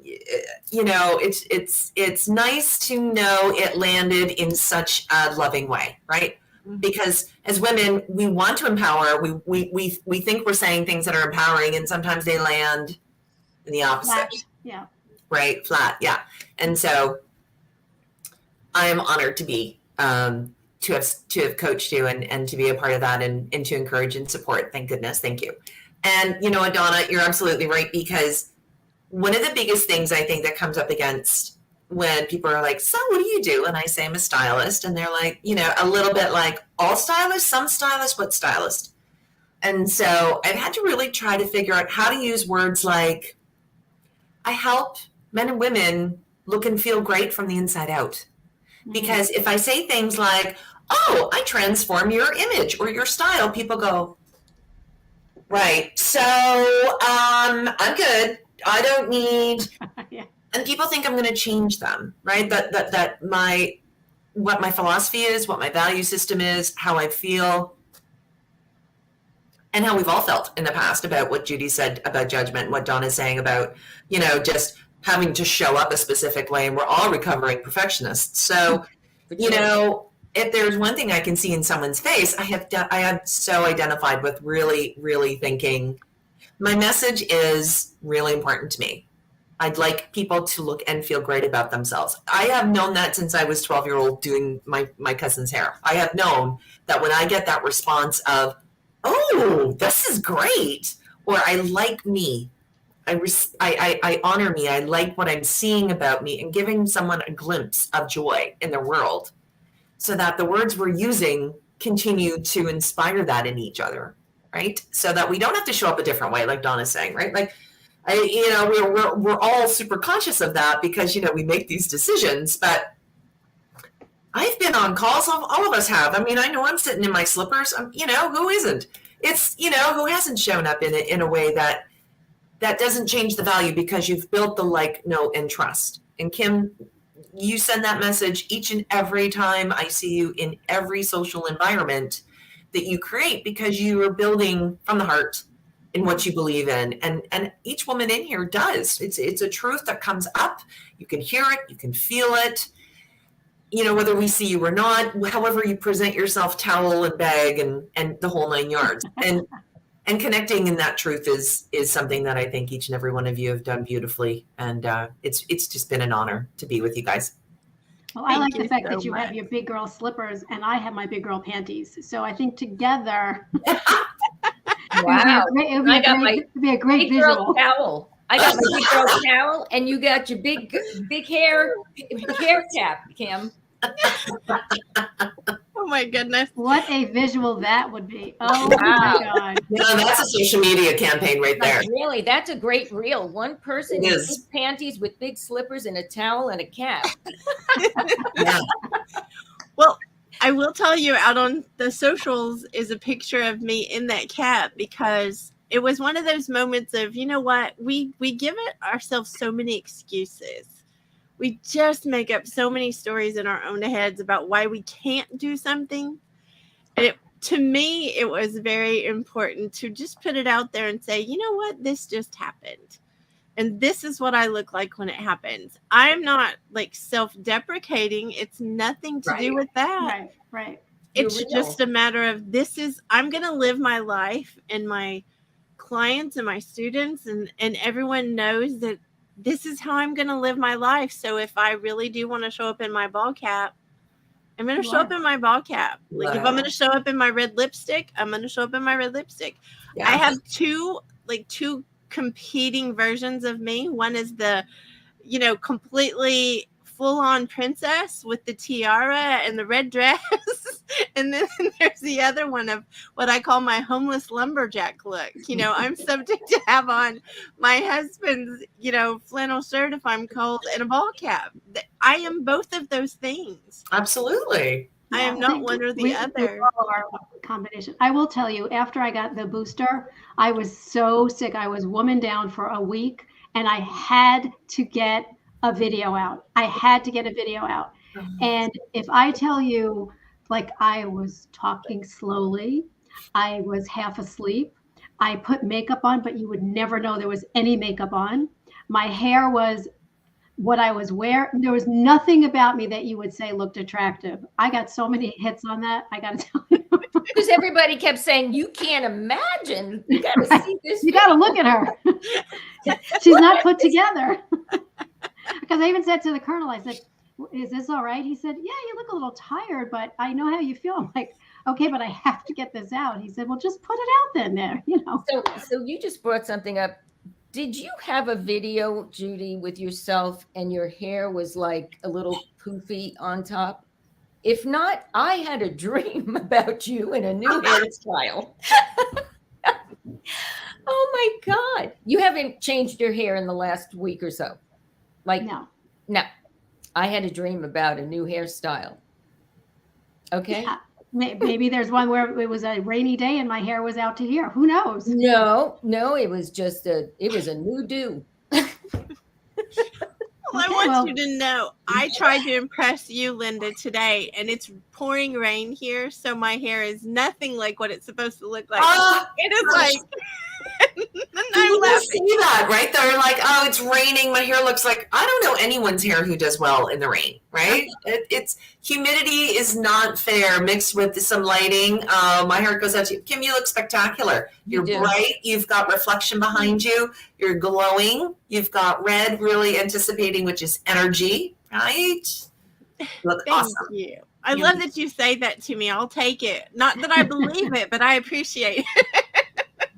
it's nice to know it landed in such a loving way, right? Mm-hmm. Because as women, we want to empower. We think we're saying things that are empowering, and sometimes they land in the opposite. Flat. Yeah. Right, flat, yeah. And so I am honored to be to have coached you and to be a part of that and to encourage and support. Thank goodness, thank you. And Donna, you're absolutely right, because one of the biggest things I think that comes up against when people are like, so what do you do? And I say I'm a stylist, and they're like, a little bit like, all stylists, some stylists, what stylist? And so I've had to really try to figure out how to use words like, I help men and women look and feel great from the inside out. Because if I say things like, oh, I transform your image or your style, people go, right, so I'm good. I don't need, yeah. And people think I'm going to change them, right? That what my philosophy is, what my value system is, how I feel, and how we've all felt in the past about what Judy said about judgment, what Donna's saying about, just having to show up a specific way, and we're all recovering perfectionists. So, if there's one thing I can see in someone's face, I have so identified with really, really thinking, my message is really important to me. I'd like people to look and feel great about themselves. I have known that since I was 12-year-old doing my cousin's hair. I have known that when I get that response of, oh, this is great, or I like me, I honor me, I like what I'm seeing about me, and giving someone a glimpse of joy in their world, so that the words we're using continue to inspire that in each other, right? So that we don't have to show up a different way, like Donna's saying, right? Like, we're all super conscious of that because, we make these decisions, but I've been on calls, all of us have. I mean, I know I'm sitting in my slippers, who isn't? It's, who hasn't shown up in a way that doesn't change the value because you've built the like, know, and trust. And Kim, you send that message each and every time I see you in every social environment that you create because you are building from the heart in what you believe in. And each woman in here does. It's a truth that comes up. You can hear it, you can feel it, whether we see you or not, however you present yourself, towel and bag and the whole 9 yards. And connecting in that truth is something that I think each and every one of you have done beautifully. And it's just been an honor to be with you guys. Well, I like the fact that you have your big girl slippers and I have my big girl panties. So I think together, Wow. it would be a great big girl visual. towel. I got my big girl towel, and you got your big hair cap, Kim. Oh my goodness. What a visual that would be. Oh Wow. my God. That's a social media campaign right there. Like, really, that's a great reel. One person It in is. big panties with big slippers and a towel and a cap. Yeah. Well, I will tell you, out on the socials is a picture of me in that cap because it was one of those moments of, you know what, we give ourselves so many excuses. We just make up so many stories in our own heads about why we can't do something. And to me, it was very important to just put it out there and say, you know what, this just happened. And this is what I look like when it happens. I'm not like self-deprecating. It's nothing to do with that. Right. It's just a matter of I'm going to live my life, and my clients and my students and everyone knows that this is how I'm going to live my life. So if I really do want to show up in my ball cap, I'm going to show up in my ball cap. Like if I'm going to show up in my red lipstick, I'm going to show up in my red lipstick. Yeah. I have two competing versions of me. One is the, completely full-on princess with the tiara and the red dress. And then there's the other one of what I call my homeless lumberjack look. I'm subject to have on my husband's, flannel shirt if I'm cold and a ball cap. I am both of those things. Absolutely. I am not one or the other. Our combination. I will tell you, after I got the booster, I was so sick. I was woman down for a week, and I had to get a video out. And if I tell you, like, I was talking slowly, I was half asleep, I put makeup on, but you would never know there was any makeup on. My hair was what I was wearing. There was nothing about me that you would say looked attractive. I got so many hits on that. I got to tell you. Because everybody kept saying, you can't imagine. You got to see this. You got to look at her. She's not put together. Because I even said to the colonel, I said, is this all right? He said, yeah, you look a little tired, but I know how you feel. I'm like, okay, but I have to get this out. He said, well, just put it out then there, So you just brought something up. Did you have a video, Judy, with yourself and your hair was like a little poofy on top? If not, I had a dream about you in a new hairstyle. Oh my God. You haven't changed your hair in the last week or so? No. I had a dream about a new hairstyle. Okay. Yeah. Maybe there's one where it was a rainy day and my hair was out to here. Who knows? No, it was just a new do. Well, I want you to know, I tried to impress you, Linda, today, and it's pouring rain here, so my hair is nothing like what it's supposed to look like. It is like, People see that, right? They're like, oh, it's raining. My hair looks like, I don't know anyone's hair who does well in the rain, right? It's humidity is not fair mixed with some lighting. My hair goes out to you. Kim, you look spectacular. You're bright. You've got reflection behind you. You're glowing. You've got red really anticipating, which is energy, right? You look awesome. Thank you. I love that you say that to me. I'll take it. Not that I believe it, but I appreciate it.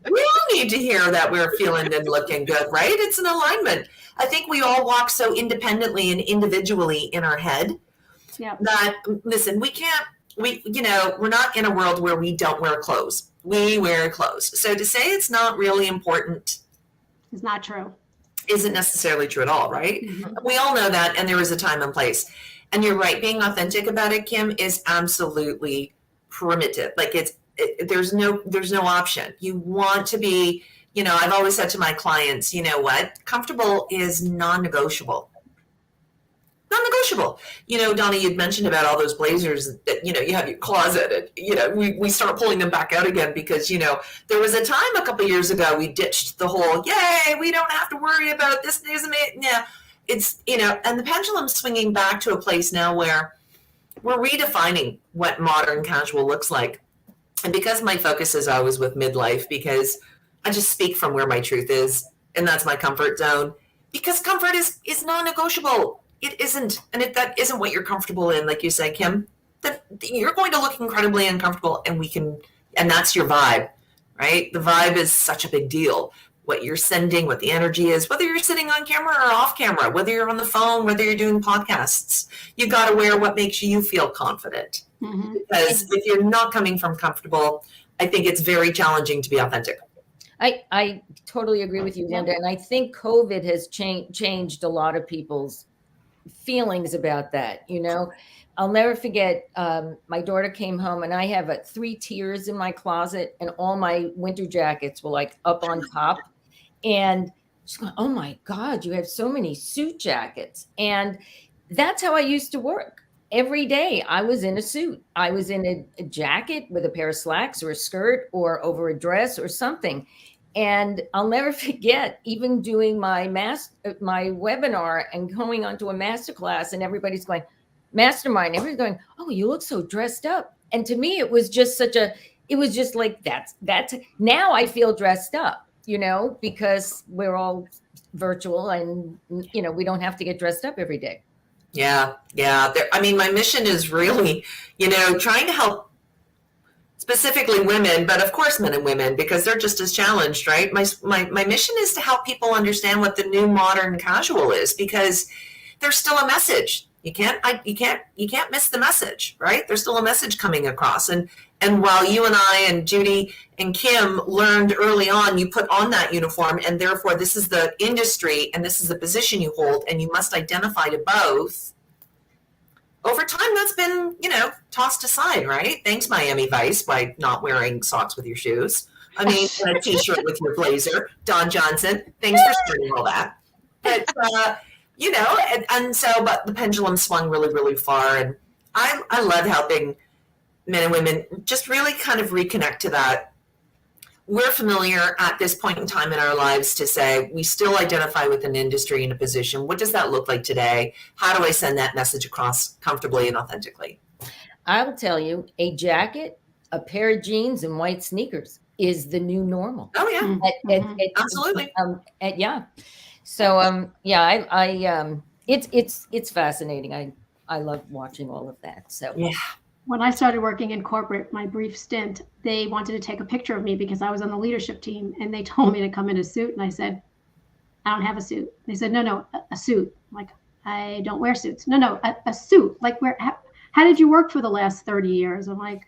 We all need to hear that we're feeling and looking good, right? It's an alignment. I think we all walk so independently and individually in our head that, listen, we can't we're not in a world where we don't wear clothes. We wear clothes. So to say it's not really important It's not true. isn't necessarily true at all, right? Mhm. We all know that, and there is a time and place. And you're right, being authentic about it, Kim, is absolutely primitive. Like there's no option. You want to be, I've always said to my clients, you know what? Comfortable is non-negotiable. Non-negotiable. Donna, you'd mentioned about all those blazers that, you have your closet and, we start pulling them back out again because, there was a time a couple of years ago we ditched the whole, yay, we don't have to worry about this. Yeah. It's, and the pendulum's swinging back to a place now where we're redefining what modern casual looks like. And because my focus is always with midlife, because I just speak from where my truth is, and that's my comfort zone, because comfort is non-negotiable. It isn't, and if that isn't what you're comfortable in, like you say, Kim, that you're going to look incredibly uncomfortable, and that's your vibe, right? The vibe is such a big deal. What you're sending, what the energy is, whether you're sitting on camera or off camera, whether you're on the phone, whether you're doing podcasts, you got to wear what makes you feel confident. Mhm. Because if you're not coming from comfortable, I think it's very challenging to be authentic. I totally agree with you, Linda. And I think COVID has changed a lot of people's feelings about that. I'll never forget, my daughter came home and I have 3 tiers in my closet and all my winter jackets were like up on top. And she's going, oh my God, you have so many suit jackets. And that's how I used to work. Every day I was in a suit. I was in a jacket with a pair of slacks or a skirt or over a dress or something. And I'll never forget even doing my webinar and going onto a masterclass and everybody's going, mastermind, everybody's going, oh, you look so dressed up. And to me, it was just like, that's now I feel dressed up, because we're all virtual and, we don't have to get dressed up every day. Yeah. My mission is really, trying to help specifically women, but of course men and women, because they're just as challenged, right? My mission is to help people understand what the new modern casual is, because there's still a message. You can't miss the message, right? There's still a message coming across. And while you and I and Judy and Kim learned early on, you put on that uniform, and therefore this is the industry and this is the position you hold, and you must identify to both. Over time, that's been, tossed aside, right? Thanks, Miami Vice, by not wearing socks with your shoes. And a t-shirt with your blazer. Don Johnson, thanks for starting all that. But, but the pendulum swung really, really far. And I love helping men and women just really kind of reconnect to that. We're familiar at this point in time in our lives to say we still identify with an industry and a position. What does that look like today? How do I send that message across comfortably and authentically? I will tell you, a jacket, a pair of jeans, and white sneakers is the new normal. Oh yeah, absolutely. Yeah. So it's fascinating. I love watching all of that. So yeah. When I started working in corporate, my brief stint, they wanted to take a picture of me because I was on the leadership team, and they told me to come in a suit, and I said, I don't have a suit. They said, no, a suit. I'm like, I don't wear suits. No, a suit. Like, how did you work for the last 30 years? I'm like,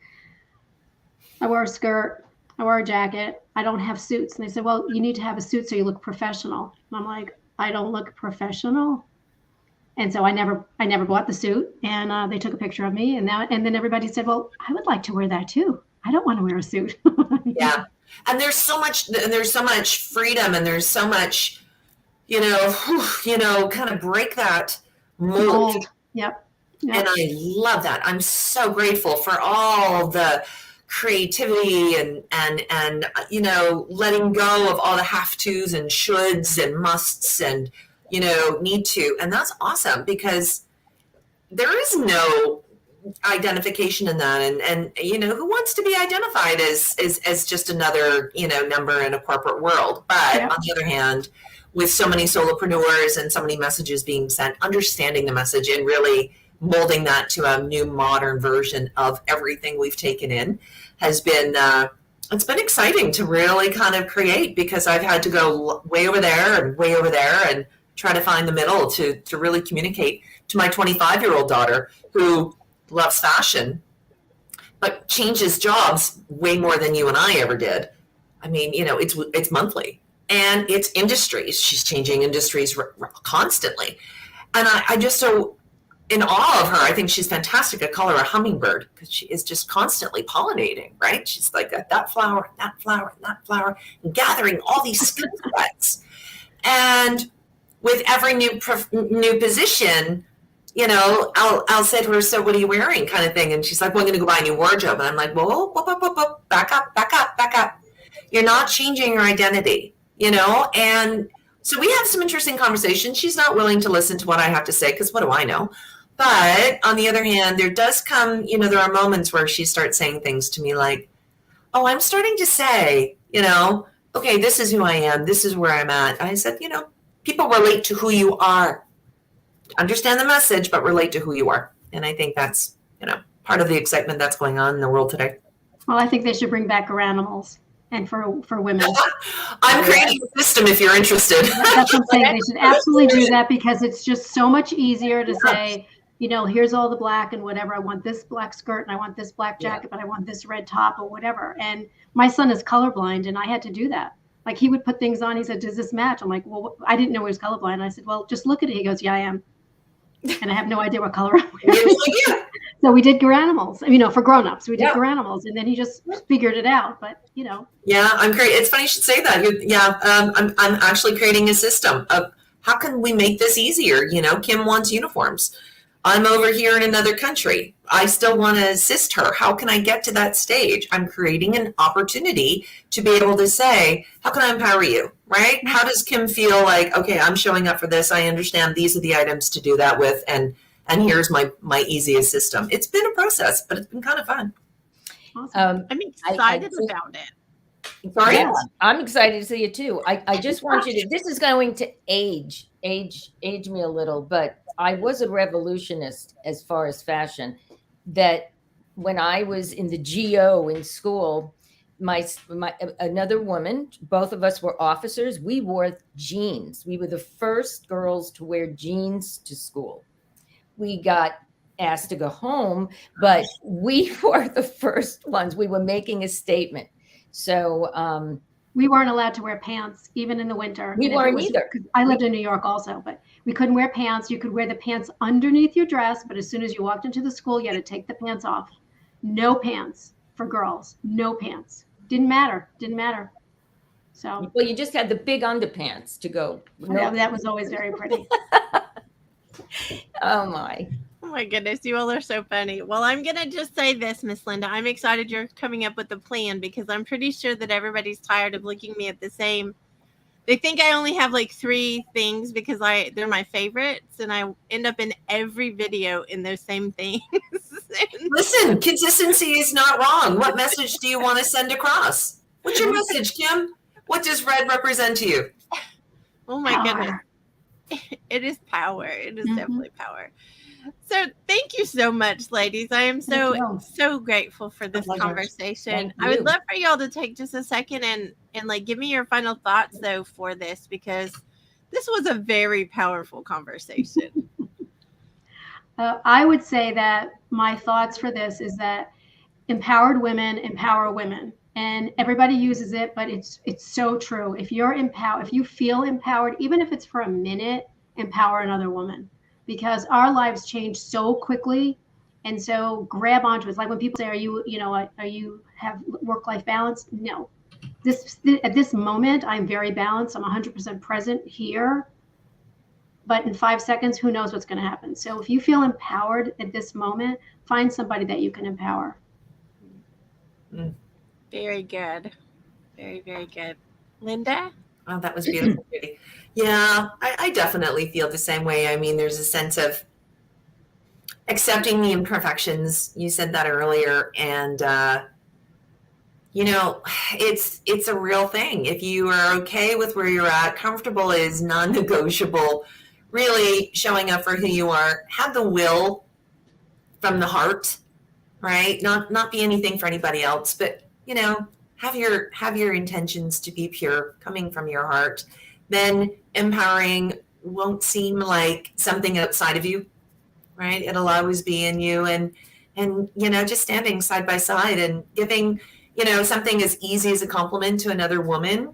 I wear a skirt, I wear a jacket, I don't have suits. And they said, well, you need to have a suit so you look professional. And I'm like, I don't look professional. And so I never bought the suit, and they took a picture of me, and then everybody said, well, I would like to wear that too. I don't want to wear a suit. Yeah. And there's so much freedom, and there's so much, kind of break that mold. Yep. And I love that. I'm so grateful for all the creativity and letting go of all the have tos and shoulds and musts and need to. And that's awesome, because there is no identification in that. And who wants to be identified as just another, number in a corporate world. But on the other hand, with so many solopreneurs and so many messages being sent, understanding the message and really molding that to a new modern version of everything we've taken in has been, it's been exciting to really kind of create, because I've had to go way over there and try to find the middle to really communicate to my 25-year-old daughter who loves fashion, but changes jobs way more than you and I ever did. I mean, it's monthly, and it's industries. She's changing industries constantly. And I just so in awe of her. I think she's fantastic. I call her a hummingbird because she is just constantly pollinating, right? She's like that flower, and that flower, and that flower, and gathering all these skill sets. And with every new position, I'll say to her, so what are you wearing, kind of thing? And she's like, well, I'm going to go buy a new wardrobe. And I'm like, whoa, back up. You're not changing your identity, and so we have some interesting conversations. She's not willing to listen to what I have to say because what do I know? But on the other hand, there does come, there are moments where she starts saying things to me like, oh, I'm starting to say, okay, this is who I am. This is where I'm at. And I said, people relate to who you are. Understand the message, but relate to who you are. And I think that's, part of the excitement that's going on in the world today. Well, I think they should bring back Garanimals. And for women. I'm creating a system if you're interested. That's what I'm saying. They should absolutely do that because it's just so much easier to say, here's all the black and whatever. I want this black skirt and I want this black jacket, but I want this red top or whatever. And my son is colorblind and I had to do that. Like he would put things on. He said, does this match? I'm like, well, I didn't know he was colorblind. I said, well, just look at it. He goes, yeah, I am. And I have no idea what color I'm wearing. So we did Garanimals, for grown-ups. We did Garanimals, and then he just figured it out. But yeah, I'm great. It's funny you should say that. I'm actually creating a system of how can we make this easier. Kim wants uniforms. I'm over here in another country. I still want to assist her. How can I get to that stage? I'm creating an opportunity to be able to say, how can I empower you, right? How does Kim feel like, okay, I'm showing up for this. I understand these are the items to do that with. And here's my easiest system. It's been a process, but it's been kind of fun. Awesome. I'm excited about it. Sorry? Yeah, I'm excited to see it too. I just want you to, this is going to age me a little, but I was a revolutionist as far as fashion, that when I was in the GO in school, another woman, both of us were officers. We wore jeans. We were the first girls to wear jeans to school. We got asked to go home, but we were the first ones. We were making a statement. So we weren't allowed to wear pants, even in the winter. We weren't either. I lived in New York also, but we couldn't wear pants. You could wear the pants underneath your dress, but as soon as you walked into the school, you had to take the pants off. No pants for girls. No pants. Didn't matter. So. Well, you just had the big underpants to go. That was always very pretty. Oh my goodness, you all are so funny. Well, I'm gonna just say this, Miss Linda. I'm excited you're coming up with a plan because I'm pretty sure that everybody's tired of looking at me at the same. They think I only have like 3 things because they're my favorites, and I end up in every video in those same things. Listen, consistency is not wrong. What message do you want to send across? What's your message, Kim? What does red represent to you? Oh my goodness. It is power. It is definitely power. So thank you so much, ladies. I am so grateful for this conversation. I would love for y'all to take just a second and like give me your final thoughts though for this, because this was a very powerful conversation. I would say that my thoughts for this is that empowered women empower women. And everybody uses it, but it's so true. If you're empowered, if you feel empowered, even if it's for a minute, empower another woman, because our lives change so quickly. And so grab onto it. It's like when people say, are you have work-life balance? No, at this moment, I'm very balanced. I'm 100% present here, but in 5 seconds, who knows what's going to happen? So if you feel empowered at this moment, find somebody that you can empower. Very good. Very, very good. Linda? Oh, that was beautiful. Yeah, I definitely feel the same way. I mean, there's a sense of accepting the imperfections. You said that earlier. And, it's a real thing. If you are okay with where you're at, comfortable is non-negotiable. Really showing up for who you are. Have the will from the heart, right? Not be anything for anybody else, but have your intentions to be pure, coming from your heart. Then empowering won't seem like something outside of you, right? It'll always be in you. And and, you know, just standing side by side and giving, you know, something as easy as a compliment to another woman,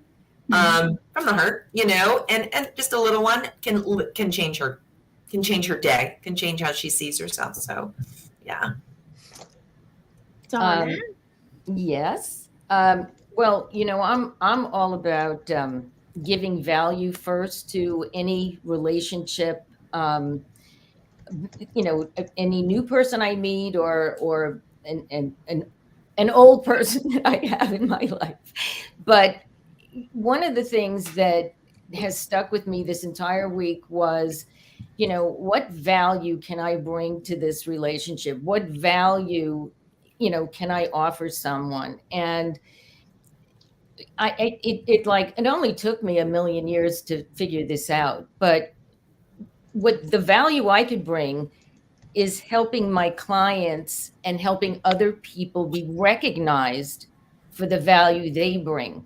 from the heart, you know, and just a little one can change her day, can change how she sees herself. So, yeah. Donna? Yes. Well, you know, I'm all about giving value first to any relationship. You know, any new person I meet, or an old person that I have in my life. But one of the things that has stuck with me this entire week was, you know, what value can I bring to this relationship? What value, you know, can I offer someone? And it only took me a million years to figure this out. But what the value I could bring is helping my clients and helping other people be recognized for the value they bring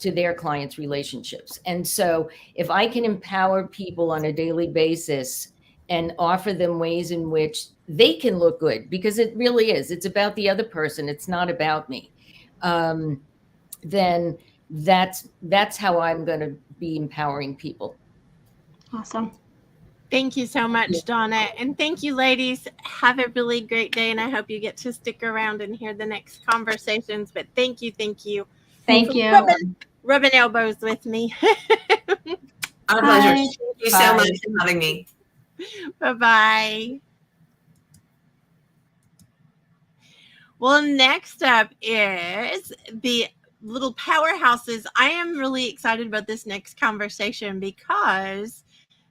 to their clients' relationships. And so if I can empower people on a daily basis and offer them ways in which they can look good, because it really is, it's about the other person, it's not about me, then that's how I'm going to be empowering people. Awesome. Thank you so much, Donna. And thank you, ladies. Have a really great day. And I hope you get to stick around and hear the next conversations. But thank you. Thank you. Rubbing elbows with me. Our pleasure. Thank you so much for having me. Bye-bye. Well, next up is the little powerhouses. I am really excited about this next conversation because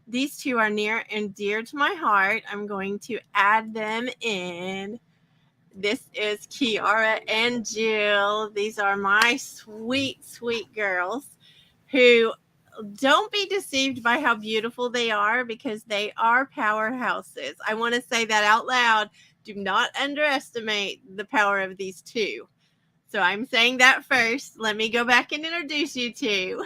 these two are near and dear to my heart. I'm going to add them in. This is Kiara and Jill. These are my sweet, sweet girls who, don't be deceived by how beautiful they are, because they are powerhouses. I want to say that out loud. Do not underestimate the power of these two. So I'm saying that first. Let me go back and introduce you two.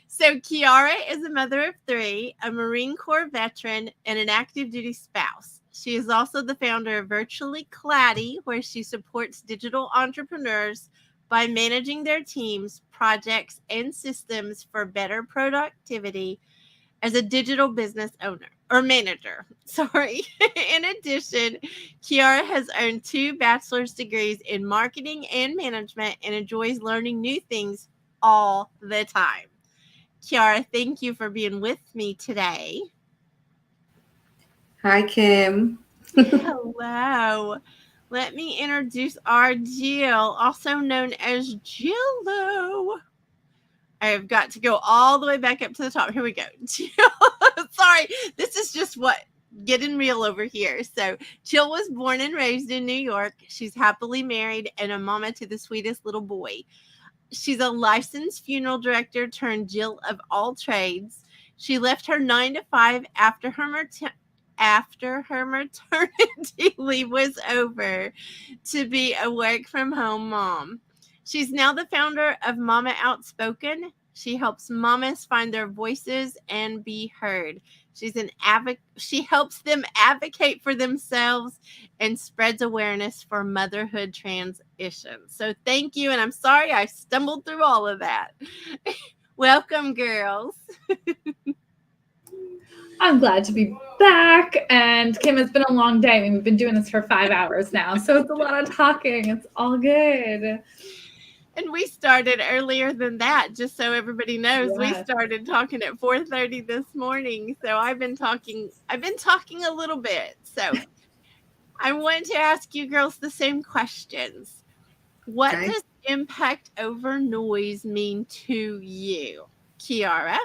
So Kiara is a mother of 3, a Marine Corps veteran, and an active duty spouse. She is also the founder of Virtually Claddy, where she supports digital entrepreneurs by managing their teams, projects, and systems for better productivity as a digital business owner or manager. Sorry. In addition, Kiara has earned 2 bachelor's degrees in marketing and management and enjoys learning new things all the time. Kiara, thank you for being with me today. Hi, Kim. Hello. Let me introduce our Jill, also known as Jillo. I've got to go all the way back up to the top. Here we go. Jill. Sorry, this is just getting real over here. So Jill was born and raised in New York. She's happily married and a mama to the sweetest little boy. She's a licensed funeral director turned Jill of all trades. She left her 9-to-5 after her maternity leave was over to be a work-from-home mom. She's now the founder of Mama Outspoken. She helps mamas find their voices and be heard. She helps them advocate for themselves and spreads awareness for motherhood transition. So thank you. And I'm sorry I stumbled through all of that. Welcome, girls. I'm glad to be back. And Kim, it's been a long day. I mean, we've been doing this for 5 hours now. So it's a lot of talking. It's all good. And we started earlier than that, just so everybody knows. Yes. We started talking at 4:30 this morning. So I've been talking a little bit. So I want to ask you girls the same questions. What does impact over noise mean to you? Kiara?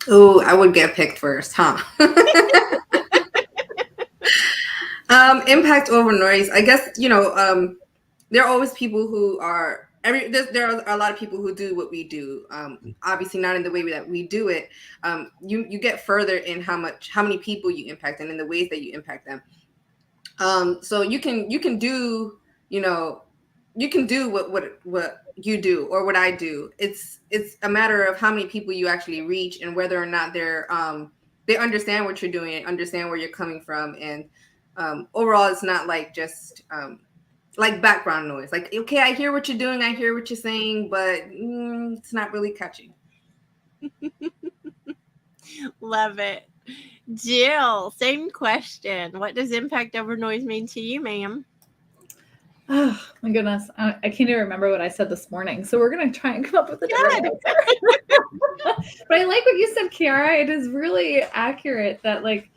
Oh, I would get picked first, huh? Impact over noise. I guess, there are always people who are there are a lot of people who do what we do. Obviously not in the way that we do it. You get further in how many people you impact and in the ways that you impact them. So you can do, you can do what you do or what I do. It's a matter of how many people you actually reach and whether or not they understand what you're doing and understand where you're coming from. And overall, it's not like just like background noise. Like, okay, I hear what you're doing, I hear what you're saying, but it's not really catchy. Love it. Jill, same question. What does impact over noise mean to you, ma'am? Oh my goodness. I can't even remember what I said this morning. So we're going to try and come up with a different answer. But I like what you said, Kiara. It is really accurate that like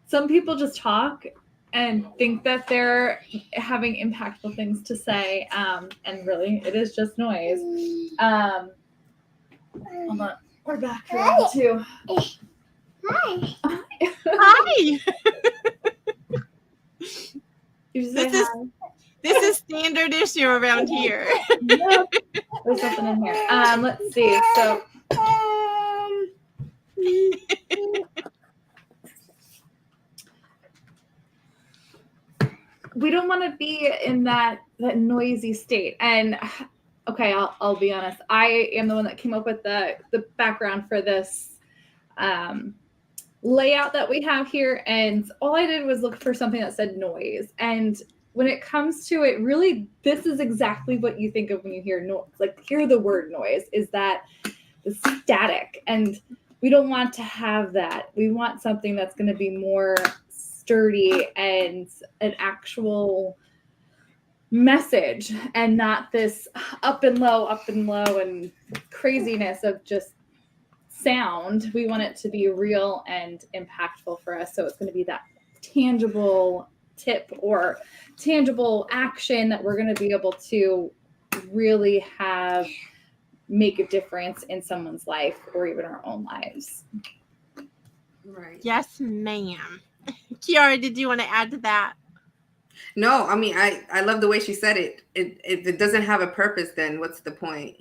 some people just talk and think that they're having impactful things to say. And really it is just noise. Hold on. We're back for round two. Hi. Hi. This is standard issue around here. There's something in here. Let's see. So we don't want to be in that noisy state. And okay, I'll be honest. I am the one that came up with the background for this layout that we have here. And all I did was look for something that said noise. And when it comes to it, really, this is exactly what you think of when you hear noise. Like, hear the word noise, is that the static. And we don't want to have that. We want something that's going to be more sturdy and an actual message, and not this up and low and craziness of just sound. We want it to be real and impactful for us. So it's going to be that tangible tip or tangible action that we're going to be able to really make a difference in someone's life or even our own lives. Right. Yes, ma'am. Kiara, did you want to add to that? No, I mean, I love the way she said it. If it doesn't have a purpose, then what's the point?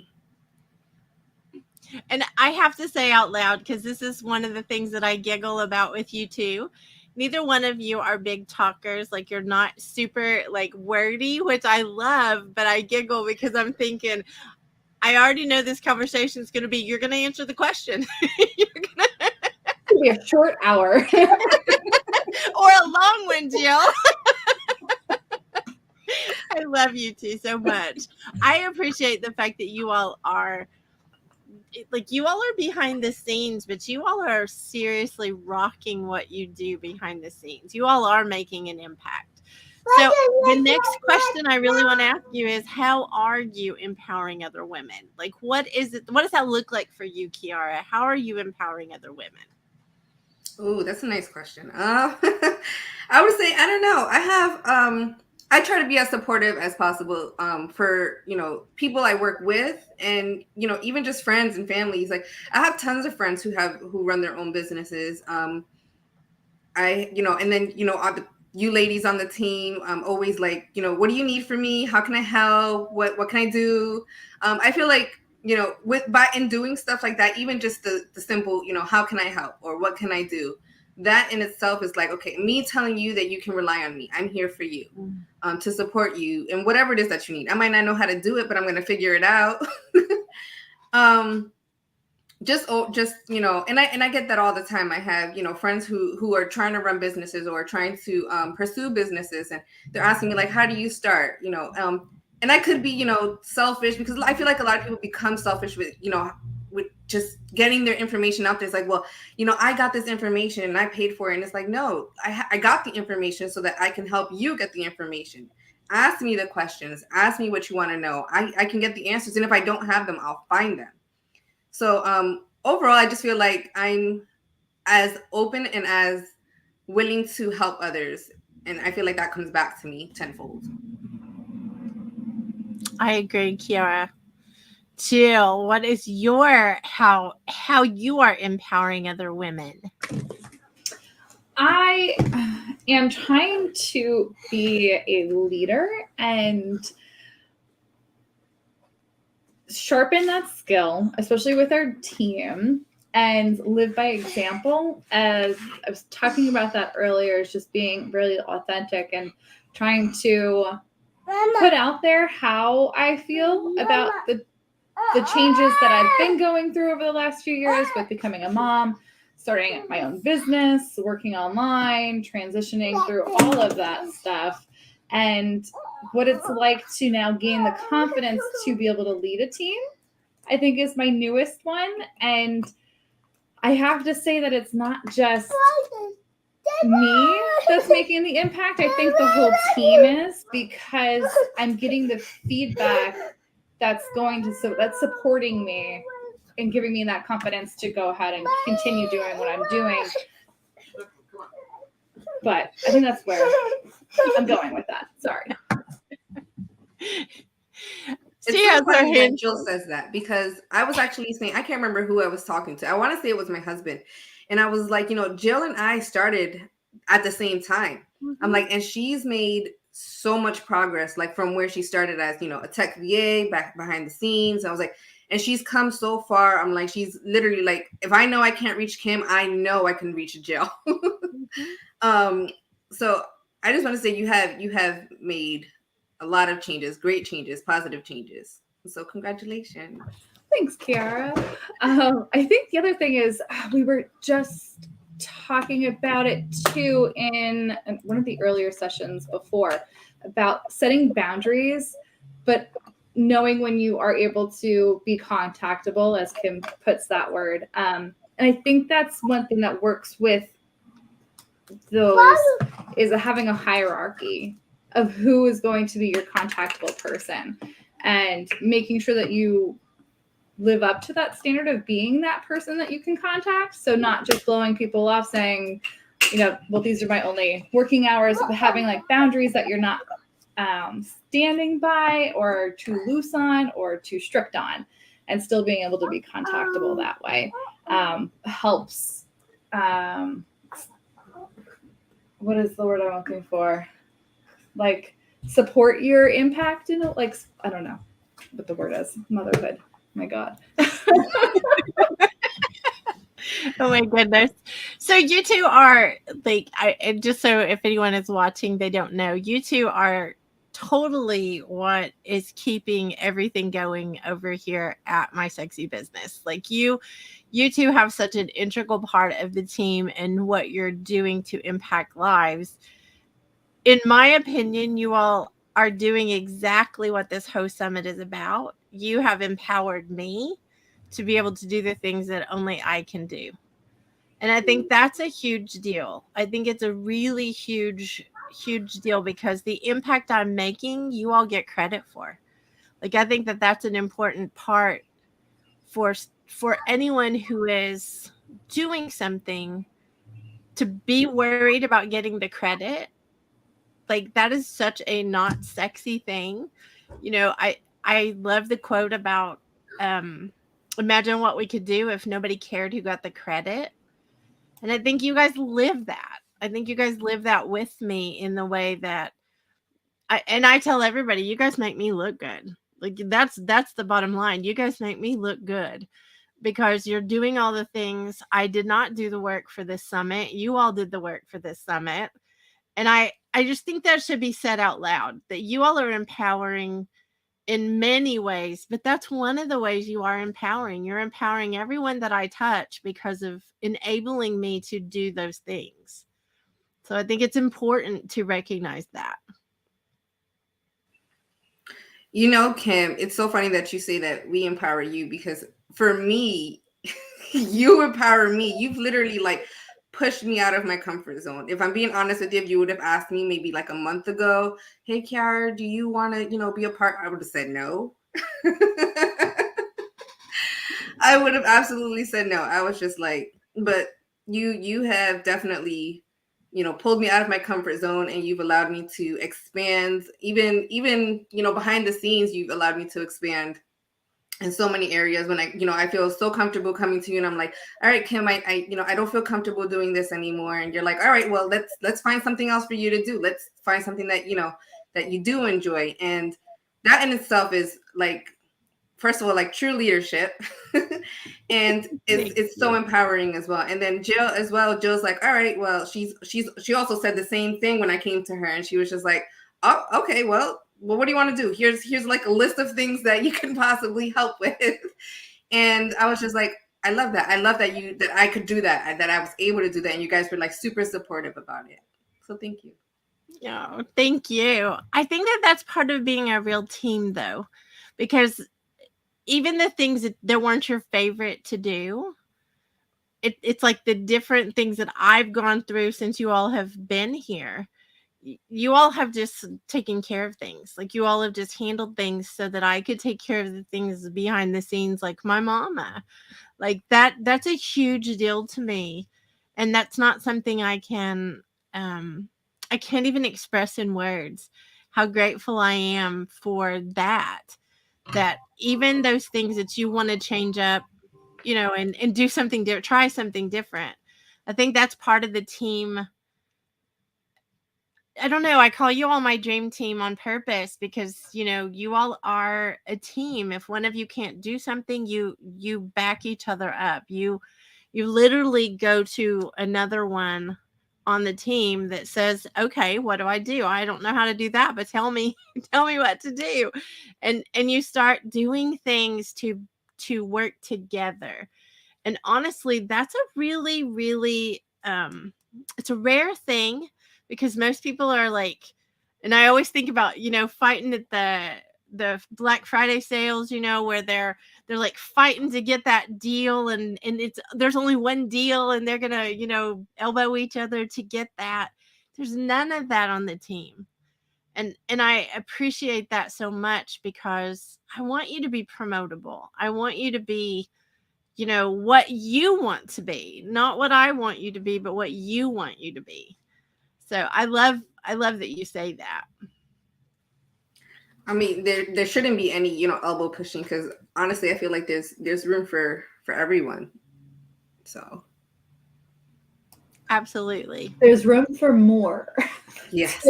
And I have to say out loud, because this is one of the things that I giggle about with you too. Neither one of you are big talkers. Like, you're not super like wordy, which I love, but I giggle because I'm thinking, I already know this conversation is going to be, you're going to answer the question. It's going to be a short hour. Or a long one, Jill. I love you two so much. I appreciate the fact that you all are behind the scenes, but you all are seriously rocking what you do behind the scenes. You all are making an impact. So the next question I really want to ask you is, how are you empowering other women? Like, what does that look like for you, Kiara? How are you empowering other women? Oh, that's a nice question. I would say, I don't know. I try to be as supportive as possible for, people I work with, and, even just friends and families. Like, I have tons of friends who run their own businesses. And then, you ladies on the team, always like, what do you need from me? How can I help? What can I do? I feel like, in doing stuff like that, even just the simple, how can I help, or what can I do? That in itself is like, okay, me telling you that you can rely on me. I'm here for you, to support you and whatever it is that you need. I might not know how to do it, but I'm going to figure it out. And I get that all the time. I have, friends who are trying to run businesses or trying to pursue businesses, and they're asking me like, how do you start? And I could be, selfish, because I feel like a lot of people become selfish with just getting their information out there. It's like, well, I got this information and I paid for it. And it's like, no, I got the information so that I can help you get the information. Ask me the questions. Ask me what you want to know. I can get the answers. And if I don't have them, I'll find them. So overall, I just feel like I'm as open and as willing to help others. And I feel like that comes back to me tenfold. I agree, Kiara. Jill, what is how you are empowering other women? I am trying to be a leader and sharpen that skill, especially with our team, and live by example. As I was talking about that earlier, is just being really authentic and trying to put out there how I feel about the changes that I've been going through over the last few years with becoming a mom, starting my own business, working online, transitioning through all of that stuff, and what it's like to now gain the confidence to be able to lead a team, I think is my newest one. And I have to say that it's not just me that's making the impact. I think the whole team is, because I'm getting the feedback that's supporting me and giving me that confidence to go ahead and continue doing what I'm doing. But I think that's where I'm going with that. Sorry. It's so funny that Jill says that, because I was actually saying, I can't remember who I was talking to. I want to say it was my husband. And I was like, Jill and I started at the same time. I'm like, and she's made so much progress, like from where she started as, a tech VA back behind the scenes. I was like, and she's come so far. I'm like, she's literally like, if I know I can't reach Kim, I know I can reach Jill. So I just want to say you have made a lot of changes, great changes, positive changes. So congratulations. Thanks, Kiara. I think the other thing is we were just talking about it too in one of the earlier sessions before, about setting boundaries, but knowing when you are able to be contactable, as Kim puts that word. And I think that's one thing that works with those is having a hierarchy of who is going to be your contactable person, and making sure that you live up to that standard of being that person that you can contact. So not just blowing people off saying, well, these are my only working hours, but having like boundaries that you're not standing by or too loose on or too strict on, and still being able to be contactable that way helps. What is the word I'm looking for? Like support your impact in it. Like, I don't know what the word is. Motherhood. My God. Oh my goodness. So you two are like, just so if anyone is watching, they don't know, you two are totally what is keeping everything going over here at My Sexy Business. Like you two have such an integral part of the team and what you're doing to impact lives. In my opinion, you all are doing exactly what this host summit is about. You have empowered me to be able to do the things that only I can do. And I think that's a huge deal. I think it's a really huge deal, because the impact I'm making, you all get credit for. Like, I think that that's an important part for anyone who is doing something, to be worried about getting the credit. Like, that is such a not sexy thing. I love the quote about imagine what we could do if nobody cared who got the credit. And I think you guys live that. I think you guys live that with me in the way that I tell everybody, you guys make me look good. Like that's the bottom line. You guys make me look good because you're doing all the things. I did not do the work for this summit. You all did the work for this summit. And I just think that should be said out loud, that you all are empowering in many ways, but that's one of the ways you are empowering. You're empowering everyone that I touch because of enabling me to do those things. So I think it's important to recognize that. Kim, it's so funny that you say that we empower you, because for me, you empower me. You've literally pushed me out of my comfort zone. If I'm being honest with you, if you would have asked me maybe a month ago, hey, Kiara, do you want to, be a part? I would have said no. I would have absolutely said no. I was just but you have definitely, pulled me out of my comfort zone, and you've allowed me to expand. Even behind the scenes, you've allowed me to expand in so many areas. When I feel so comfortable coming to you, and I'm like, all right, Kim, I don't feel comfortable doing this anymore. And you're like, all right, well, let's find something else for you to do. Let's find something that, that you do enjoy. And that in itself is first of all, true leadership. And it's so empowering as well. And then Jill as well. Jill's like, all right, well, she also said the same thing when I came to her, and she was just like, oh, okay, well, what do you want to do? Here's a list of things that you can possibly help with. And I was just like, I love that. I love that that I could do that, that I was able to do that, and you guys were like super supportive about it. So thank you. Oh, thank you. I think that that's part of being a real team, though, because even the things that weren't your favorite to do, it's like the different things that I've gone through since you all have been here. You all have just taken care of things. Like, you all have just handled things so that I could take care of the things behind the scenes, like my mama. Like, that's a huge deal to me. And that's not something I can't even express in words how grateful I am for that even those things that you want to change up, and do something different, try something different. I think that's part of the team. I don't know. I call you all my dream team on purpose because, you all are a team. If one of you can't do something, you back each other up. You literally go to another one on the team that says, okay, what do? I don't know how to do that, but tell me what to do. And you start doing things to work together. And honestly, that's a really, really, it's a rare thing, because most people are like, and I always think about, fighting at the Black Friday sales, where they're like fighting to get that deal, and there's only one deal, and they're gonna, elbow each other to get that. There's none of that on the team. And I appreciate that so much, because I want you to be promotable. I want you to be, what you want to be, not what I want you to be, but what you want you to be. So I love that you say that. I mean, there shouldn't be any, elbow pushing, because honestly, I feel like there's room for everyone. So absolutely, there's room for more. Yes.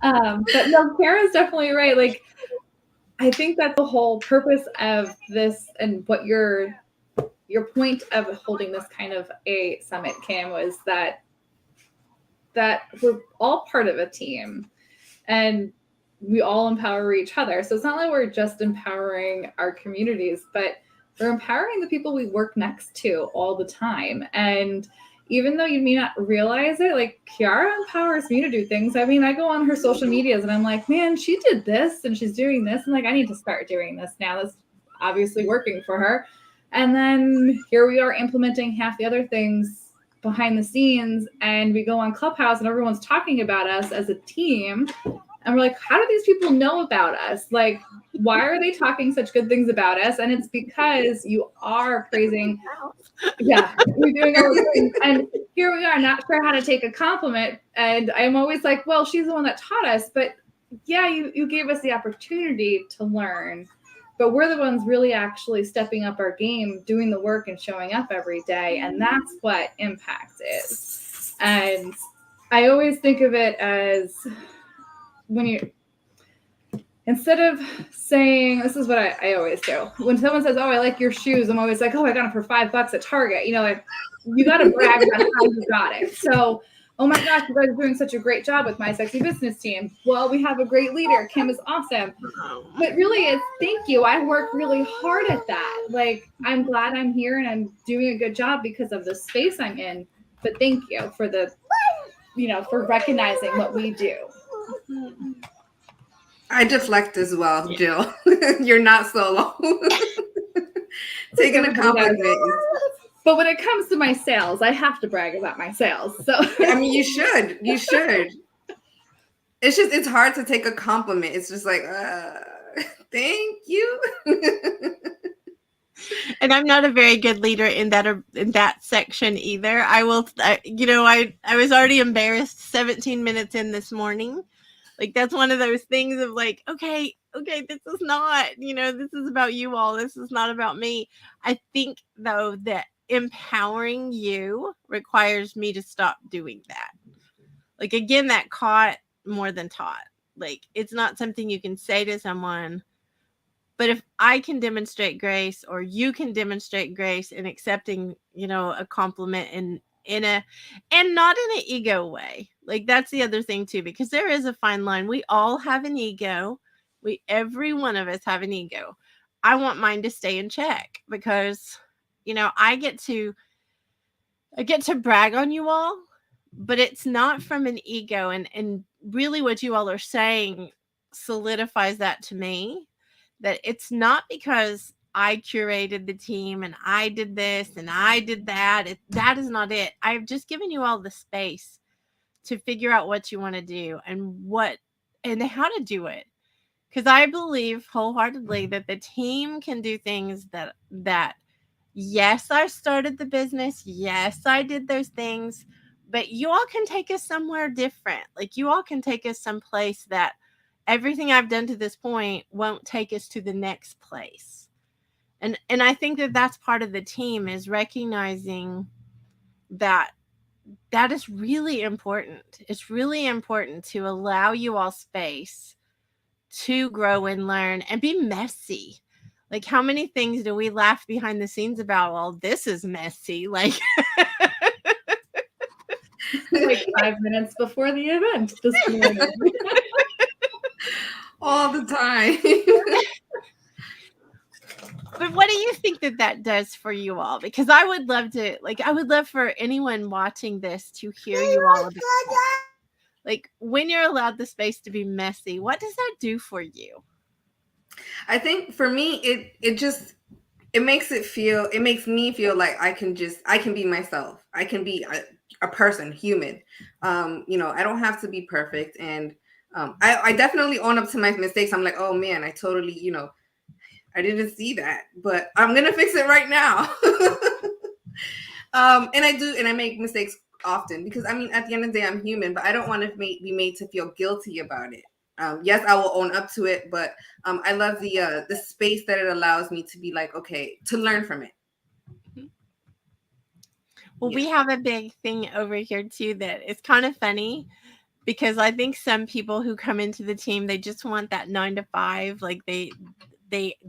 But no, Kara's definitely right. Like, I think that the whole purpose of this, and what your point of holding this kind of a summit, Kim, was that we're all part of a team, and we all empower each other. So it's not like we're just empowering our communities, but we're empowering the people we work next to all the time. And even though you may not realize it, like, Kiara empowers me to do things. I mean, I go on her social medias and I'm like, man, she did this and she's doing this. And like, I need to start doing this now. That's obviously working for her. And then here we are implementing half the other things behind the scenes, and we go on Clubhouse and everyone's talking about us as a team. And we're like, how do these people know about us? Like, why are they talking such good things about us? And it's because you are praising. Yeah, we're doing all the things. And here we are, not sure how to take a compliment. And I'm always like, well, she's the one that taught us. But yeah, you gave us the opportunity to learn. But we're the ones really actually stepping up our game, doing the work and showing up every day. And that's what impact is. And I always think of it as, when you, instead of saying, this is what I always do. When someone says, oh, I like your shoes, I'm always like, oh, I got them for $5 at Target. Like, you got to brag about how you got it. So, oh my gosh, you guys are doing such a great job with My Sexy Business Team. Well, we have a great leader. Kim is awesome. But really, it's thank you. I worked really hard at that. Like, I'm glad I'm here and I'm doing a good job because of the space I'm in. But thank you for for recognizing what we do. I deflect as well, Jill. You're not solo. Taking a compliment. But when it comes to my sales, I have to brag about my sales. So I mean, you should. It's hard to take a compliment. It's just like, thank you. And I'm not a very good leader in that section either. I will, I was already embarrassed 17 minutes in this morning. Like, that's one of those things of like, okay, this is not, this is about you all. This is not about me. I think, though, that empowering you requires me to stop doing that. Like, again, that caught more than taught. Like, it's not something you can say to someone. But if I can demonstrate grace, or you can demonstrate grace in accepting, a compliment and not in an ego way. Like, that's the other thing too, because there is a fine line. We all have an ego. Every one of us have an ego. I want mine to stay in check because, I get to brag on you all, but it's not from an ego. And really what you all are saying solidifies that to me, that it's not because I curated the team and I did this and I did that. That is not it. I've just given you all the space to figure out what you want to do and how to do it. Because I believe wholeheartedly that the team can do things that yes, I started the business. Yes, I did those things, but you all can take us somewhere different. Like you all can take us someplace that everything I've done to this point won't take us to the next place. And I think that that's part of the team, is recognizing that is really important. It's really important to allow you all space to grow and learn and be messy. Like, how many things do we laugh behind the scenes about? Well, this is messy. Like 5 minutes before the event this morning. All the time. But what do you think that does for you all? Because I would love for anyone watching this to hear you all. Like, when you're allowed the space to be messy, what does that do for you? I think for me, it makes me feel like I can be myself. I can be a person, human. I don't have to be perfect. And I definitely own up to my mistakes. I'm like, oh man, I totally, I didn't see that, but I'm going to fix it right now. And I make mistakes often because, at the end of the day, I'm human, but I don't want to be made to feel guilty about it. Yes, I will own up to it, but I love the space that it allows me to be like, okay, to learn from it. Well, we have a big thing over here too that is kind of funny, because I think some people who come into the team, they just want that 9 to 5. Like they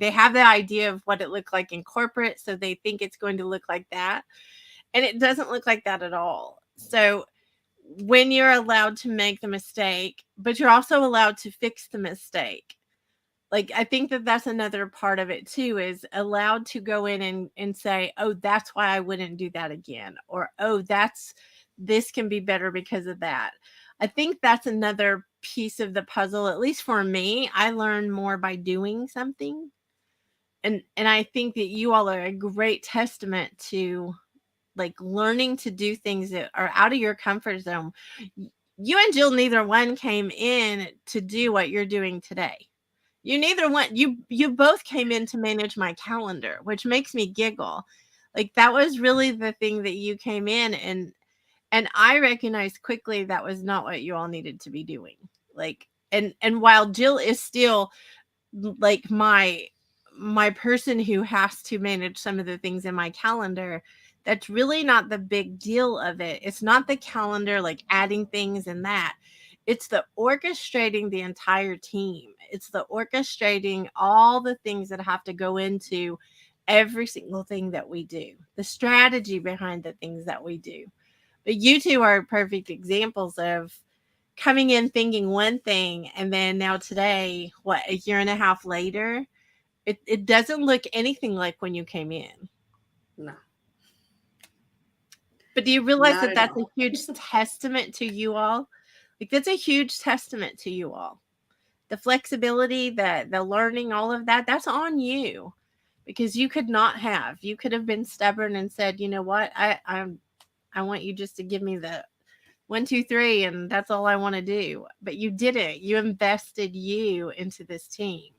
have the idea of what it looked like in corporate, so they think it's going to look like that, and it doesn't look like that at all. So when you're allowed to make the mistake, but you're also allowed to fix the mistake. Like, I think that's another part of it too, is allowed to go in and say, oh, that's why I wouldn't do that again. Or, oh, this can be better because of that. I think that's another piece of the puzzle. At least for me, I learn more by doing something. And I think that you all are a great testament to like learning to do things that are out of your comfort zone. You and Jill, neither one came in to do what you're doing today. You both came in to manage my calendar, which makes me giggle. Like, that was really the thing that you came in, and I recognized quickly that was not what you all needed to be doing. Like, and while Jill is still like my person who has to manage some of the things in my calendar, that's really not the big deal of it. It's not the calendar, like adding things and that. It's the orchestrating the entire team. It's the orchestrating all the things that have to go into every single thing that we do, the strategy behind the things that we do. But you two are perfect examples of coming in thinking one thing, and then now today, a year and a half later, it doesn't look anything like when you came in. No. But do you realize Not that's at all. a huge testament to you all? Like, that's a huge testament to you all. The flexibility, the learning, all of that, that's on you, because you could have been stubborn and said, you know what, I want you just to give me the 1, 2, 3, and that's all I want to do. But you didn't. You invested you into this team.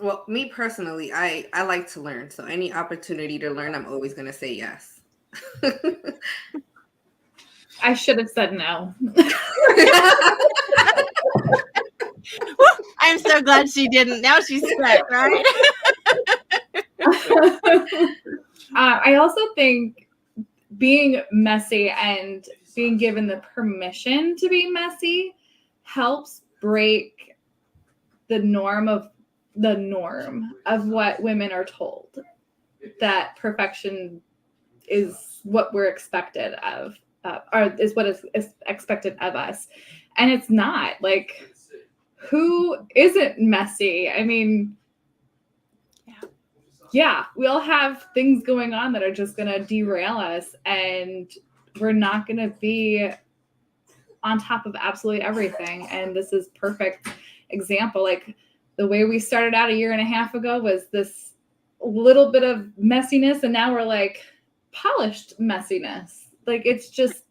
Well, me personally, I like to learn. So any opportunity to learn, I'm always going to say yes. I should have said no. I'm so glad she didn't. Now she's stuck, right? I also think being messy and being given the permission to be messy helps break the norm of what women are told, that perfection is what we're expected of, or is what is expected of us. And it's not. Like, who isn't messy? I mean, yeah, we all have things going on that are just going to derail us, and we're not going to be on top of absolutely everything. And this is perfect example. Like the way we started out a year and a half ago was this little bit of messiness, and now we're like polished messiness. Like it's just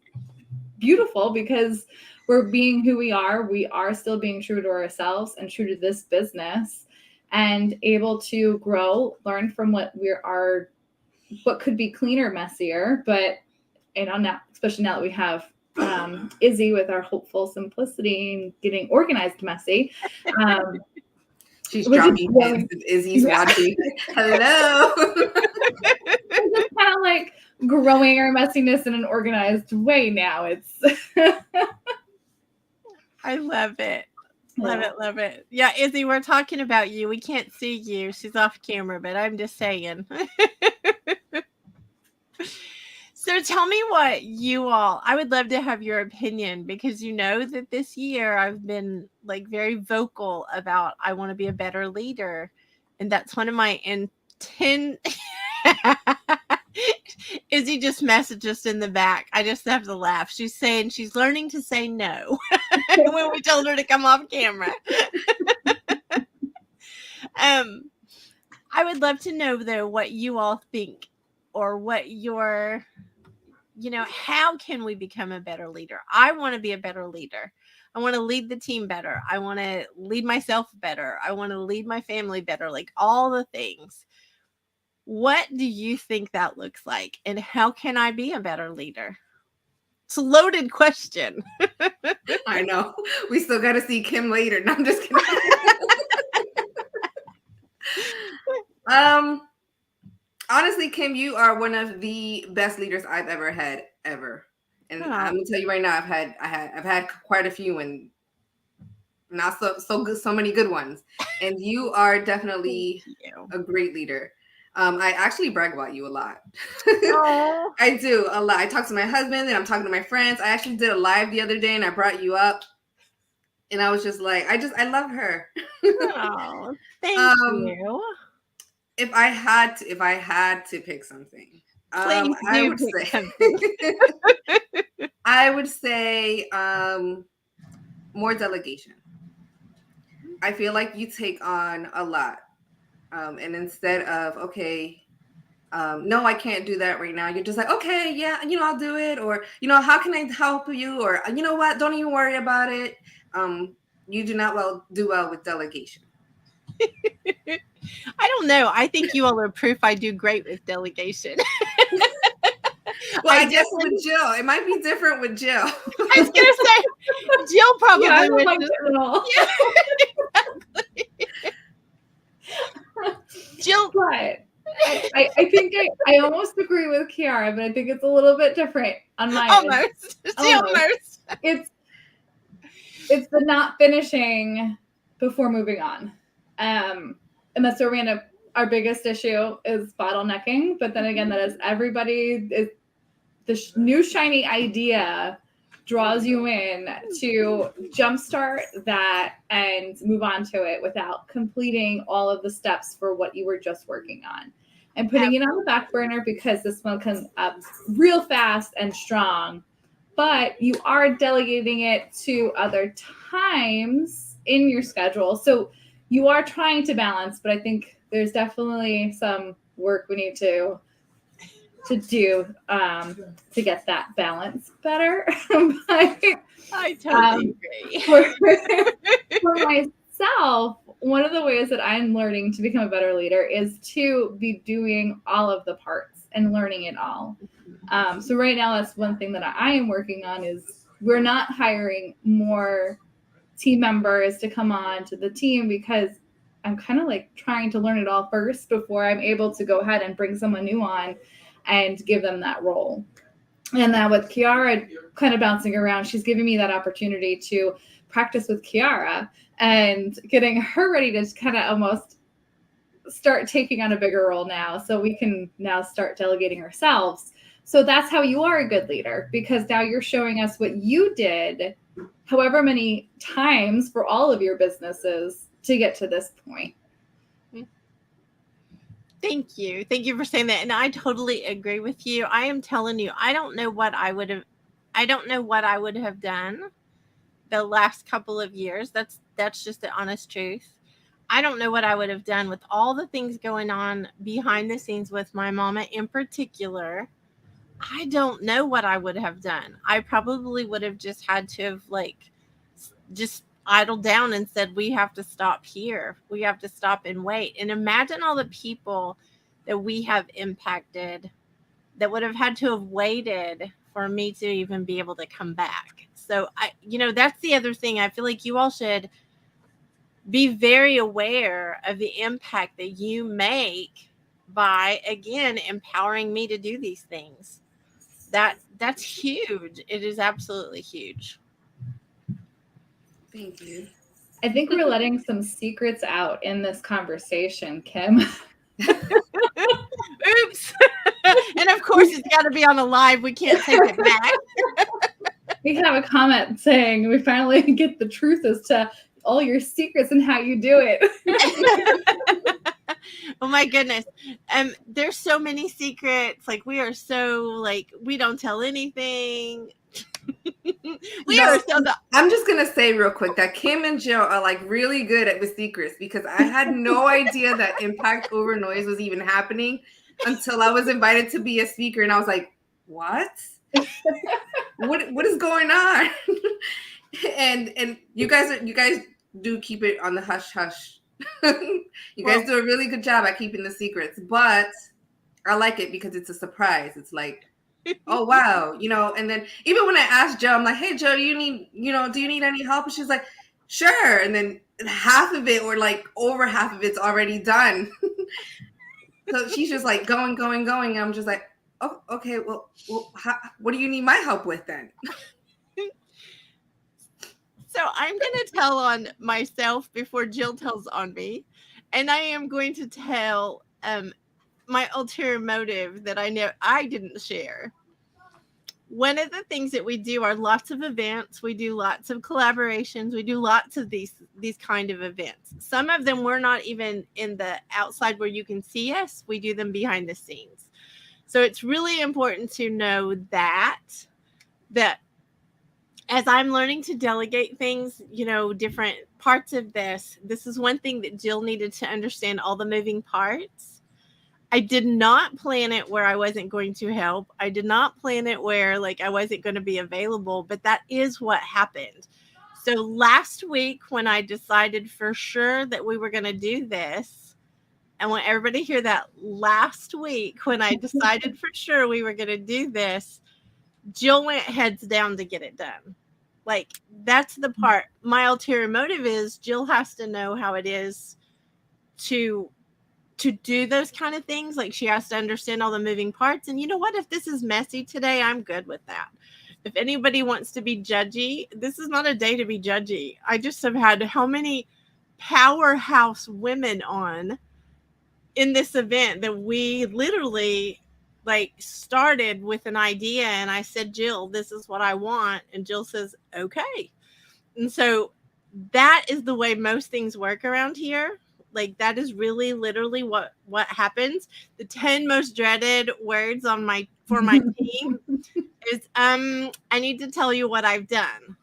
beautiful because we're being who we are. We are still being true to ourselves and true to this business, and able to grow, learn from what could be cleaner, messier, but now, especially now that we have Izzy with our hopeful simplicity and getting organized messy. She's dropping hints if Izzy's watching. Hello. It's just kind of like growing our messiness in an organized way now. It's I love it. Love it. Yeah, Izzy, we're talking about you. We can't see you. She's off camera, but I'm just saying. So tell me what I would love to have your opinion, because you know that this year I've been like very vocal about I want to be a better leader. And that's one of my Izzy just messaged us in the back. I just have to laugh. She's saying she's learning to say no when we told her to come off camera. I would love to know though what you all think, or what your, how can we become a better leader? I want to be a better leader. I want to lead the team better. I want to lead myself better. I want to lead my family better, like all the things. What do you think that looks like? And how can I be a better leader? It's a loaded question. I know. We still got to see Kim later. No, I'm just kidding. Honestly, Kim, you are one of the best leaders I've ever had, ever. And I'm gonna tell you right now, I've had quite a few, and not so good, so many good ones. And you are definitely a great leader. I actually brag about you a lot. I do a lot. I talk to my husband, and I'm talking to my friends. I actually did a live the other day, and I brought you up, and I was just like, I love her. Oh, thank you. If I had to pick something, I would say more delegation. I feel like you take on a lot. And instead of, no, I can't do that right now, you're just like, okay, yeah, I'll do it. Or, how can I help you? Or, you know what? Don't even worry about it. You do not do well with delegation. I don't know. I think you all are proof I do great with delegation. Well, I guess with Jill, it might be different with Jill. I was going to say, Jill probably I don't like it at all. Jill, but I think I almost agree with Kiara, but I think it's a little bit different on my end. Almost. It's the not finishing before moving on. And that's where we end up. Our biggest issue is bottlenecking. But then again, that is the new shiny idea draws you in to jumpstart that and move on to it without completing all of the steps for what you were just working on, and putting it on the back burner because this one comes up real fast and strong, but you are delegating it to other times in your schedule. So you are trying to balance, but I think there's definitely some work we need to do to get that balance better. But, I totally agree. For myself, one of the ways that I'm learning to become a better leader is to be doing all of the parts and learning it all. So right now, that's one thing that I am working on is we're not hiring more team members to come on to the team because I'm kind of like trying to learn it all first before I'm able to go ahead and bring someone new on and give them that role. And now with Kiara kind of bouncing around, she's giving me that opportunity to practice with Kiara and getting her ready to kind of almost start taking on a bigger role now. So we can now start delegating ourselves. So that's how you are a good leader, because now you're showing us what you did however many times for all of your businesses to get to this point. Thank you. Thank you for saying that. And I totally agree with you. I am telling you, I don't know what I would have done the last couple of years. That's just the honest truth. I don't know what I would have done with all the things going on behind the scenes with my mama in particular. I don't know what I would have done. I probably would have just had to have just idled down and said, we have to stop here. We have to stop and wait. And imagine all the people that we have impacted that would have had to have waited for me to even be able to come back. So that's the other thing. I feel like you all should be very aware of the impact that you make by, again, empowering me to do these things. That's huge. It is absolutely huge. Thank you. I think we're letting some secrets out in this conversation, Kim. Oops. And of course, it's got to be on a live. We can't take it back. We have a comment saying we finally get the truth as to all your secrets and how you do it. Oh my goodness. There's so many secrets. Like, we are so we don't tell anything. I'm just gonna say real quick that Kim and Jill are really good at the secrets, because I had no idea that Impact Over Noise was even happening until I was invited to be a speaker, and I was like, what? What is going on? and you guys do keep it on the hush hush. You guys do a really good job at keeping the secrets, but I like it because it's a surprise. It's like, oh wow, and then even when I asked Joe, I'm like, hey Joe, do you need any help? And she's like, sure. And then half of it, or over half of it's already done. So she's just going. And I'm just like, oh, okay, well what do you need my help with then? So I'm going to tell on myself before Jill tells on me. And I am going to tell my ulterior motive that I know I didn't share. One of the things that we do are lots of events. We do lots of collaborations. We do lots of these kind of events. Some of them we're not even in the outside where you can see us. We do them behind the scenes. So it's really important to know that as I'm learning to delegate things, different parts of this is one thing that Jill needed to understand, all the moving parts. I did not plan it where I wasn't going to help. I did not plan it where I wasn't going to be available, but that is what happened. So last week when I decided for sure that we were going to do this, I want everybody to hear that, last week when I decided for sure we were going to do this, Jill went heads down to get it done. That's the part. My ulterior motive is Jill has to know how it is to do those kind of things. She has to understand all the moving parts. And you know what? If this is messy today, I'm good with that. If anybody wants to be judgy, this is not a day to be judgy. I just have had how many powerhouse women on in this event that we literally started with an idea, and I said, Jill, this is what I want. And Jill says, okay. And so that is the way most things work around here. That is really literally what happens. The 10 most dreaded words for my team is, I need to tell you what I've done.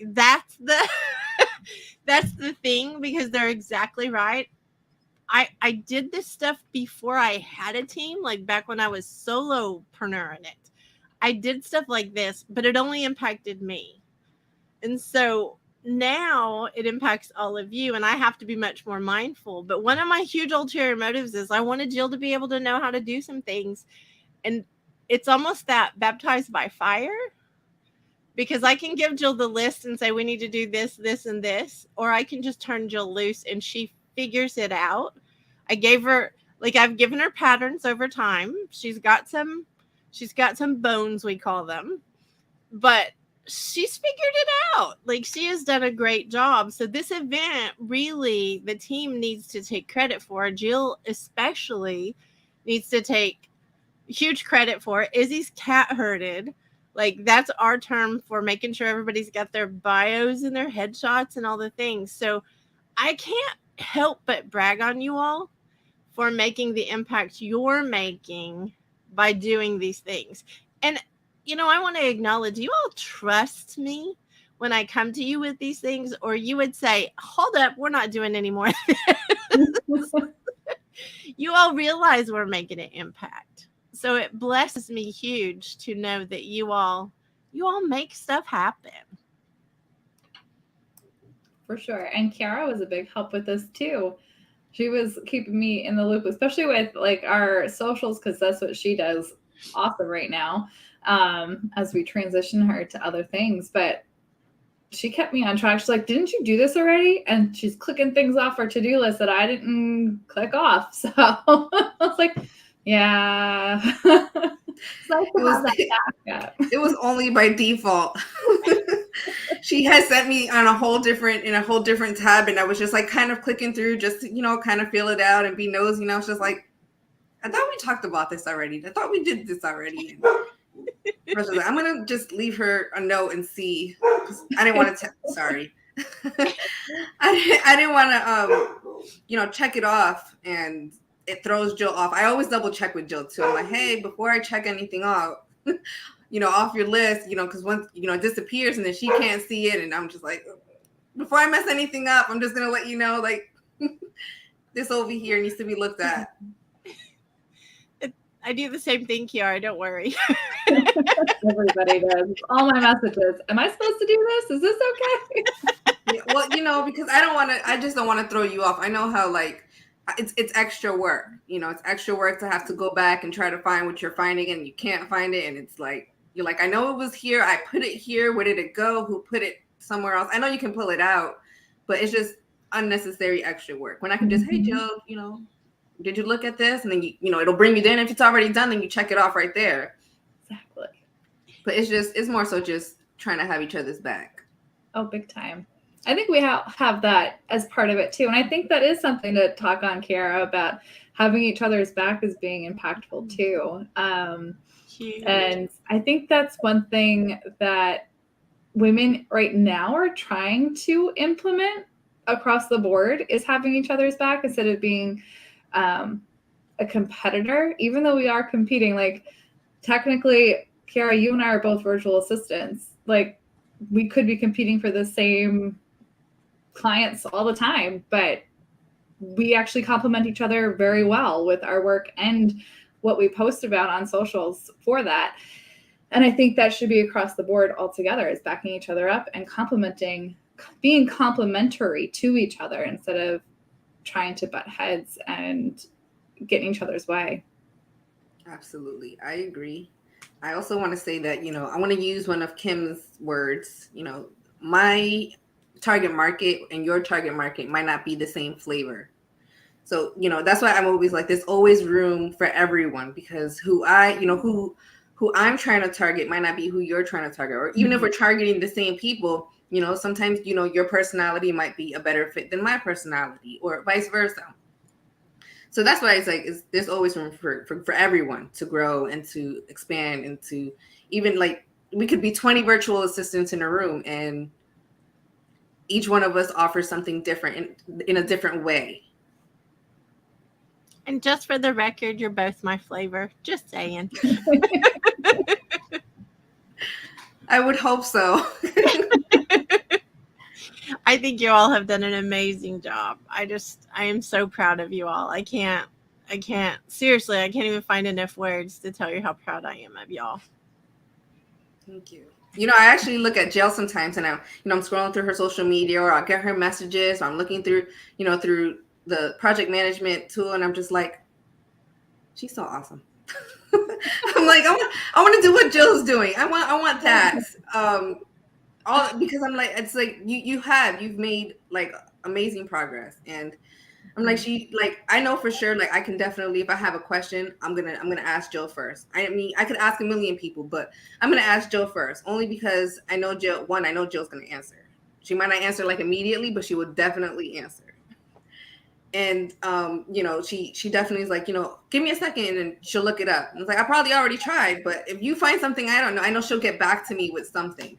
That's the, that's the thing, because they're exactly right. I did this stuff before I had a team, back when I was solopreneur in it. I did stuff like this, but it only impacted me. And so now it impacts all of you, and I have to be much more mindful. But one of my huge ulterior motives is I wanted Jill to be able to know how to do some things. And it's almost that baptized by fire, because I can give Jill the list and say, we need to do this, this, and this, or I can just turn Jill loose and she figures it out. I gave her, I've given her patterns over time. She's got some bones, we call them, but she's figured it out. She has done a great job. So this event, really, the team needs to take credit for. Jill especially needs to take huge credit for. Izzy's cat herded. Like, that's our term for making sure everybody's got their bios and their headshots and all the things. So I can't help but brag on you all for making the impact you're making by doing these things. And, I want to acknowledge you all trust me when I come to you with these things, or you would say, hold up, we're not doing any more. You all realize we're making an impact. So it blesses me huge to know that you all make stuff happen. For sure. And Kiara was a big help with this too. She was keeping me in the loop, especially with like our socials, because that's what she does awesome right now, as we transition her to other things. But she kept me on track. She's like, didn't you do this already? And she's clicking things off our to-do list that I didn't click off. So I was like, yeah. It was only by default. She had sent me on a whole different tab, and I was just like kind of clicking through just to, kind of feel it out and be nosy. And I was just like, I thought we talked about this already. I thought we did this already. And I'm gonna just leave her a note and see. I didn't want to. Sorry, I didn't want to. Check it off, and it throws Jill off. I always double check with Jill too. I'm like, hey, before I check anything off, off your list, because once it disappears and then she can't see it, and I'm just like, before I mess anything up, I'm just gonna let you know, like, this over here needs to be looked at. I do the same thing, Kiara. Don't worry. Everybody does. All my messages. Am I supposed to do this? Is this okay? Yeah, well, because I just don't want to throw you off. I know how, like, it's extra work. It's extra work to have to go back and try to find what you're finding, and you can't find it. And it's like, you're like, I know it was here. I put it here. Where did it go? Who put it somewhere else? I know you can pull it out, but it's just unnecessary extra work. When I can just, hey, Jill, did you look at this? And then it'll bring you in. If it's already done, then you check it off right there. Exactly. But it's more so just trying to have each other's back. Oh, big time. I think we have that as part of it too. And I think that is something to talk on, Kiara, about having each other's back as being impactful too. And I think that's one thing that women right now are trying to implement across the board, is having each other's back instead of being a competitor. Even though we are competing, like, technically, Kiara, you and I are both virtual assistants. Like, we could be competing for the same clients all the time, but we actually complement each other very well with our work and what we post about on socials for that. And I think that should be across the board altogether, is backing each other up and being complementary to each other instead of trying to butt heads and get in each other's way. Absolutely. I agree. I also want to say that, I want to use one of Kim's words. My target market and your target market might not be the same flavor. So, that's why I'm always like, there's always room for everyone, because who I'm trying to target might not be who you're trying to target. Or even if we're targeting the same people, sometimes, your personality might be a better fit than my personality, or vice versa. So that's why it's like, there's always room for everyone to grow and to expand, and to even, like, we could be 20 virtual assistants in a room, and each one of us offers something different in a different way. And just for the record, you're both my flavor. Just saying. I would hope so. I think you all have done an amazing job. I am so proud of you all. I can't seriously, I can't even find enough words to tell you how proud I am of y'all. Thank you. I actually look at Jill sometimes, and I'm scrolling through her social media, or I'll get her messages, or I'm looking through, through the project management tool, and I'm just like, she's so awesome. I'm like, I want to do what Jill's doing. I want that. Because I'm like, it's like you've made, like, amazing progress, and I'm like, I know for sure, like, I can definitely, if I have a question, I'm gonna ask Jill first. I mean, I could ask a million people, but I'm gonna ask Jill first, only because I know Jill's gonna answer. She might not answer like immediately, but she will definitely answer. And you know, she definitely is like, you know, give me a second and she'll look it up. And it's like, I probably already tried, but if you find something I don't know, I know she'll get back to me with something.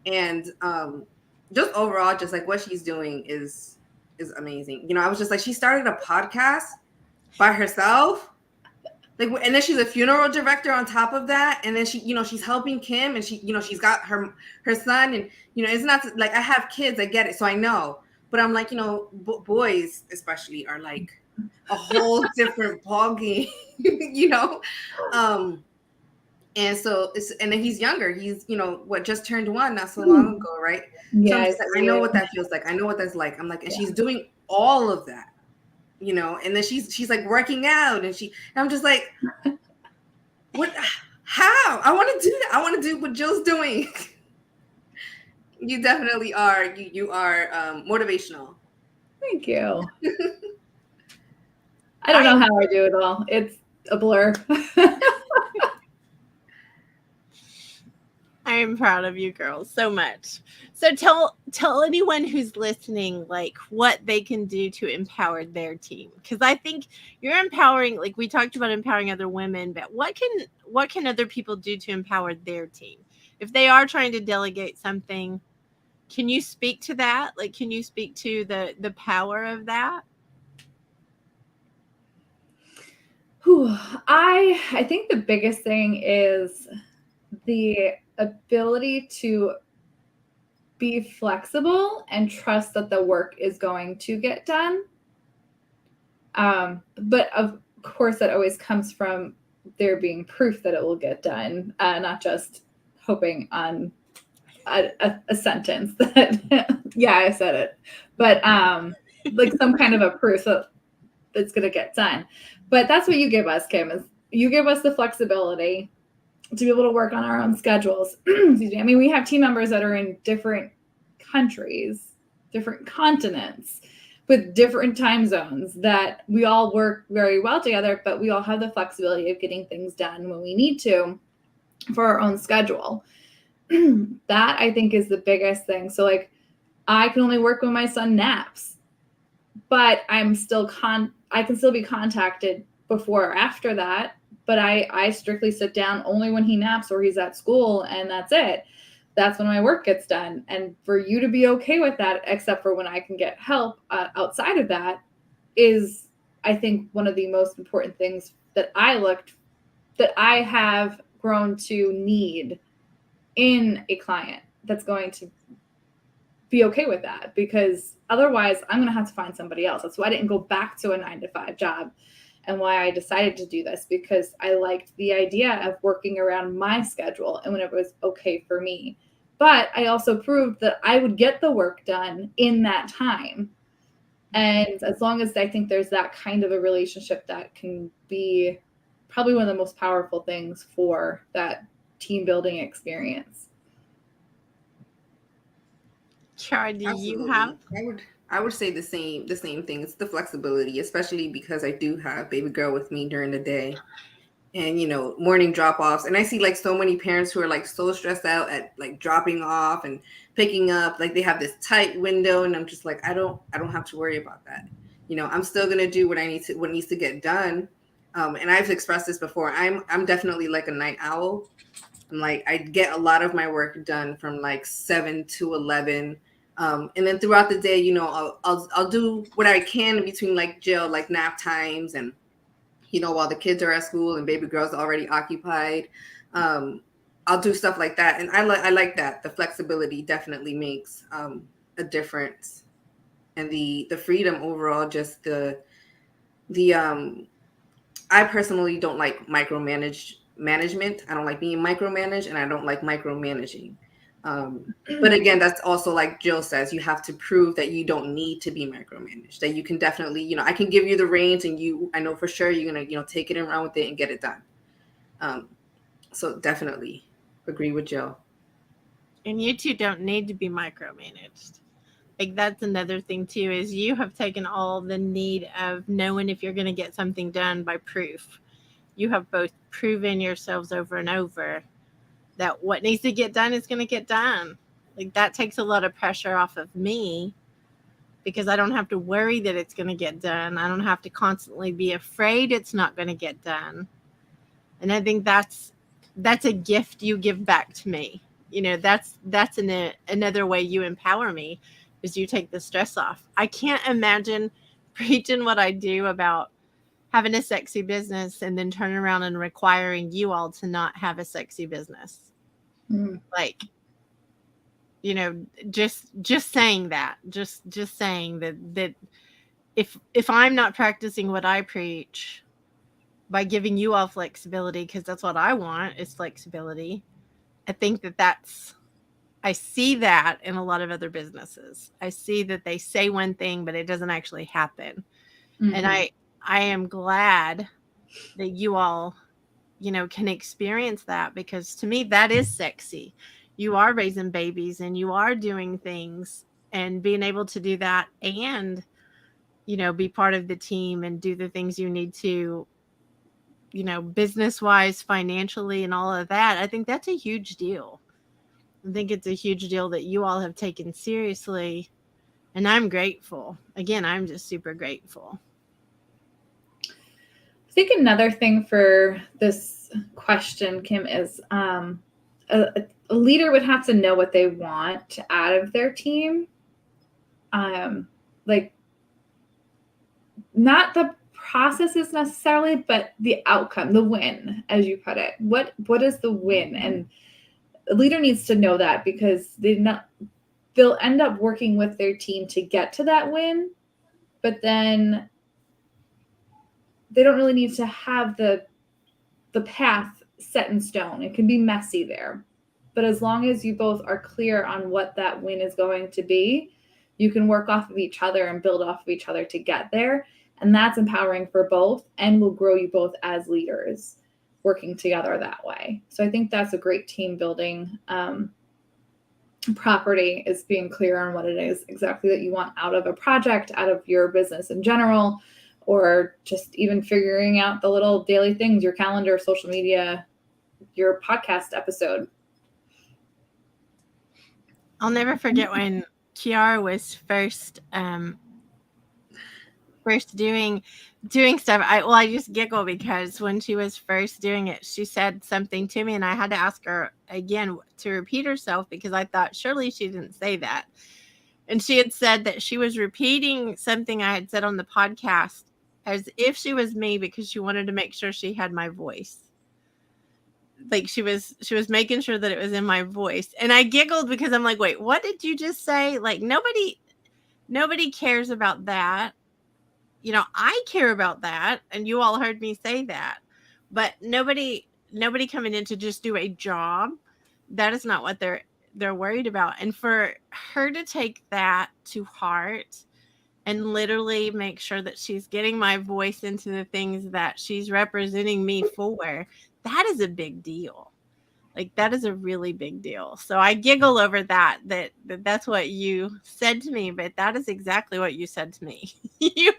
And just overall, just like what she's doing is amazing. You know, I was just like, she started a podcast by herself. Like, and then she's a funeral director on top of that. And then she, you know, she's helping Kim, and she, you know, she's got her son, and, you know, it's not like, I have kids, I get it. So I know, but I'm like, you know, boys especially are like a whole different ballgame, you know? And so and then he's younger. He's, you know, what, just turned 1 not so long ago, right? So I'm just like, I know what that feels like. I know what that's like. I'm like, and she's doing all of that, you know, and then she's like working out, and I'm just like, what, how? I want to do that. I want to do what Jill's doing. You definitely are. You are motivational. Thank you. I don't know how I do it all. It's a blur. I am proud of you girls so much. So tell anyone who's listening, like, what they can do to empower their team. Because I think you're empowering, like we talked about empowering other women, but what can other people do to empower their team? If they are trying to delegate something, can you speak to that? Like, can you speak to the power of that? I think the biggest thing is the ability to be flexible and trust that the work is going to get done. But of course, that always comes from there being proof that it will get done, not just hoping on a sentence that, yeah, I said it, but like some kind of a proof that it's going to get done. But that's what you give us, Kim, is you give us the flexibility to be able to work on our own schedules. Excuse me. I mean, we have team members that are in different countries, different continents, with different time zones, that we all work very well together, but we all have the flexibility of getting things done when we need to for our own schedule. That, I think, is the biggest thing. So, like, I can only work when my son naps, but I can still be contacted before or after that. But I strictly sit down only when he naps or he's at school, and that's it. That's when my work gets done. And for you to be okay with that, except for when I can get help outside of that, is, I think, one of the most important things that I have grown to need in a client that's going to be okay with that, because otherwise I'm going to have to find somebody else. That's why I didn't go back to a 9-to-5 job, and why I decided to do this, because I liked the idea of working around my schedule and when it was okay for me. But I also proved that I would get the work done in that time. And as long as I think there's that kind of a relationship, that can be probably one of the most powerful things for that team building experience. Char, do you have? I would say the same thing. It's the flexibility, especially because I do have baby girl with me during the day, and, you know, morning drop-offs. And I see like so many parents who are like so stressed out at like dropping off and picking up, like they have this tight window, and I'm just like, I don't have to worry about that. You know, I'm still gonna do what needs to get done. And I've expressed this before. I'm definitely like a night owl. I'm like, I get a lot of my work done from like 7 to 11. And then throughout the day, you know, I'll do what I can in between, like Jill, like nap times, and, you know, while the kids are at school and baby girl's already occupied, I'll do stuff like that. And I like that. The flexibility definitely makes a difference, and the freedom overall. Just the I personally don't like management. I don't like being micromanaged, and I don't like micromanaging. But again, that's also, like Jill says, you have to prove that you don't need to be micromanaged, that you can definitely, you know, I can give you the reins, and I know for sure you're going to, you know, take it and run with it and get it done. So definitely agree with Jill. And you two don't need to be micromanaged. Like, that's another thing too, is you have taken all the need of knowing if you're going to get something done by proof. You have both proven yourselves over and over that what needs to get done is going to get done. Like, that takes a lot of pressure off of me, because I don't have to worry that it's going to get done. I don't have to constantly be afraid it's not going to get done. And I think that's a gift you give back to me. You know, that's another way you empower me, is you take the stress off. I can't imagine preaching what I do about having a sexy business and then turning around and requiring you all to not have a sexy business. Like, you know, just saying that, just saying that if I'm not practicing what I preach by giving you all flexibility, because that's what I want, is flexibility. I think I see that in a lot of other businesses. I see that they say one thing, but it doesn't actually happen. And I am glad that you all, you know, can experience that, because to me, that is sexy. You are raising babies and you are doing things, and being able to do that and, you know, be part of the team and do the things you need to, you know, business wise, financially, and all of that. I think that's a huge deal. I think it's a huge deal that you all have taken seriously. And I'm grateful. Again, I'm just super grateful. I think another thing for this question, Kim, is a leader would have to know what they want out of their team. Like, not the processes necessarily, but the outcome, the win, as you put it. What is the win? And a leader needs to know that, because they'll end up working with their team to get to that win, but then they don't really need to have the path set in stone. It can be messy there. But as long as you both are clear on what that win is going to be, you can work off of each other and build off of each other to get there. And that's empowering for both, and will grow you both as leaders working together that way. So I think that's a great team building property, is being clear on what it is exactly that you want out of a project, out of your business in general, or just even figuring out the little daily things, your calendar, social media, your podcast episode. I'll never forget when Kiara was first doing stuff. I just giggle, because when she was first doing it, she said something to me and I had to ask her again to repeat herself, because I thought surely she didn't say that. And she had said that she was repeating something I had said on the podcast as if she was me, because she wanted to make sure she had my voice. Like she was making sure that it was in my voice. And I giggled, because I'm like, wait, what did you just say? Like, nobody cares about that. You know, I care about that, and you all heard me say that, but nobody coming in to just do a job. That is not what they're worried about. And for her to take that to heart and literally make sure that she's getting my voice into the things that she's representing me for, that is a big deal. Like, that is a really big deal. So I giggle over that's what you said to me, but that is exactly what you said to me. you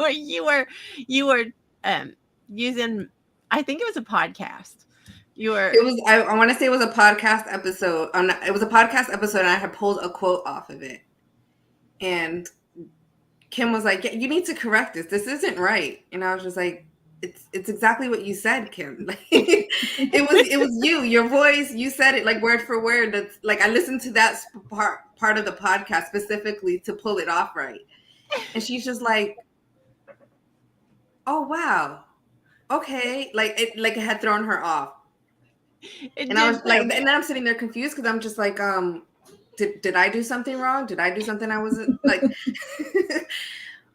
were using, I think it was a podcast. I want to say it was a podcast episode. It was a podcast episode, and I had pulled a quote off of it. And Kim was like, yeah, you need to correct this. This isn't right. And I was just like, it's exactly what you said, Kim. Like, it was you, your voice. You said it like word for word. That's like, I listened to that part of the podcast specifically to pull it off right. And she's just like, oh wow, okay. Like it had thrown her off. And I was like, and then I'm sitting there confused, because I'm just like, did I do something wrong? Did I do something I wasn't like?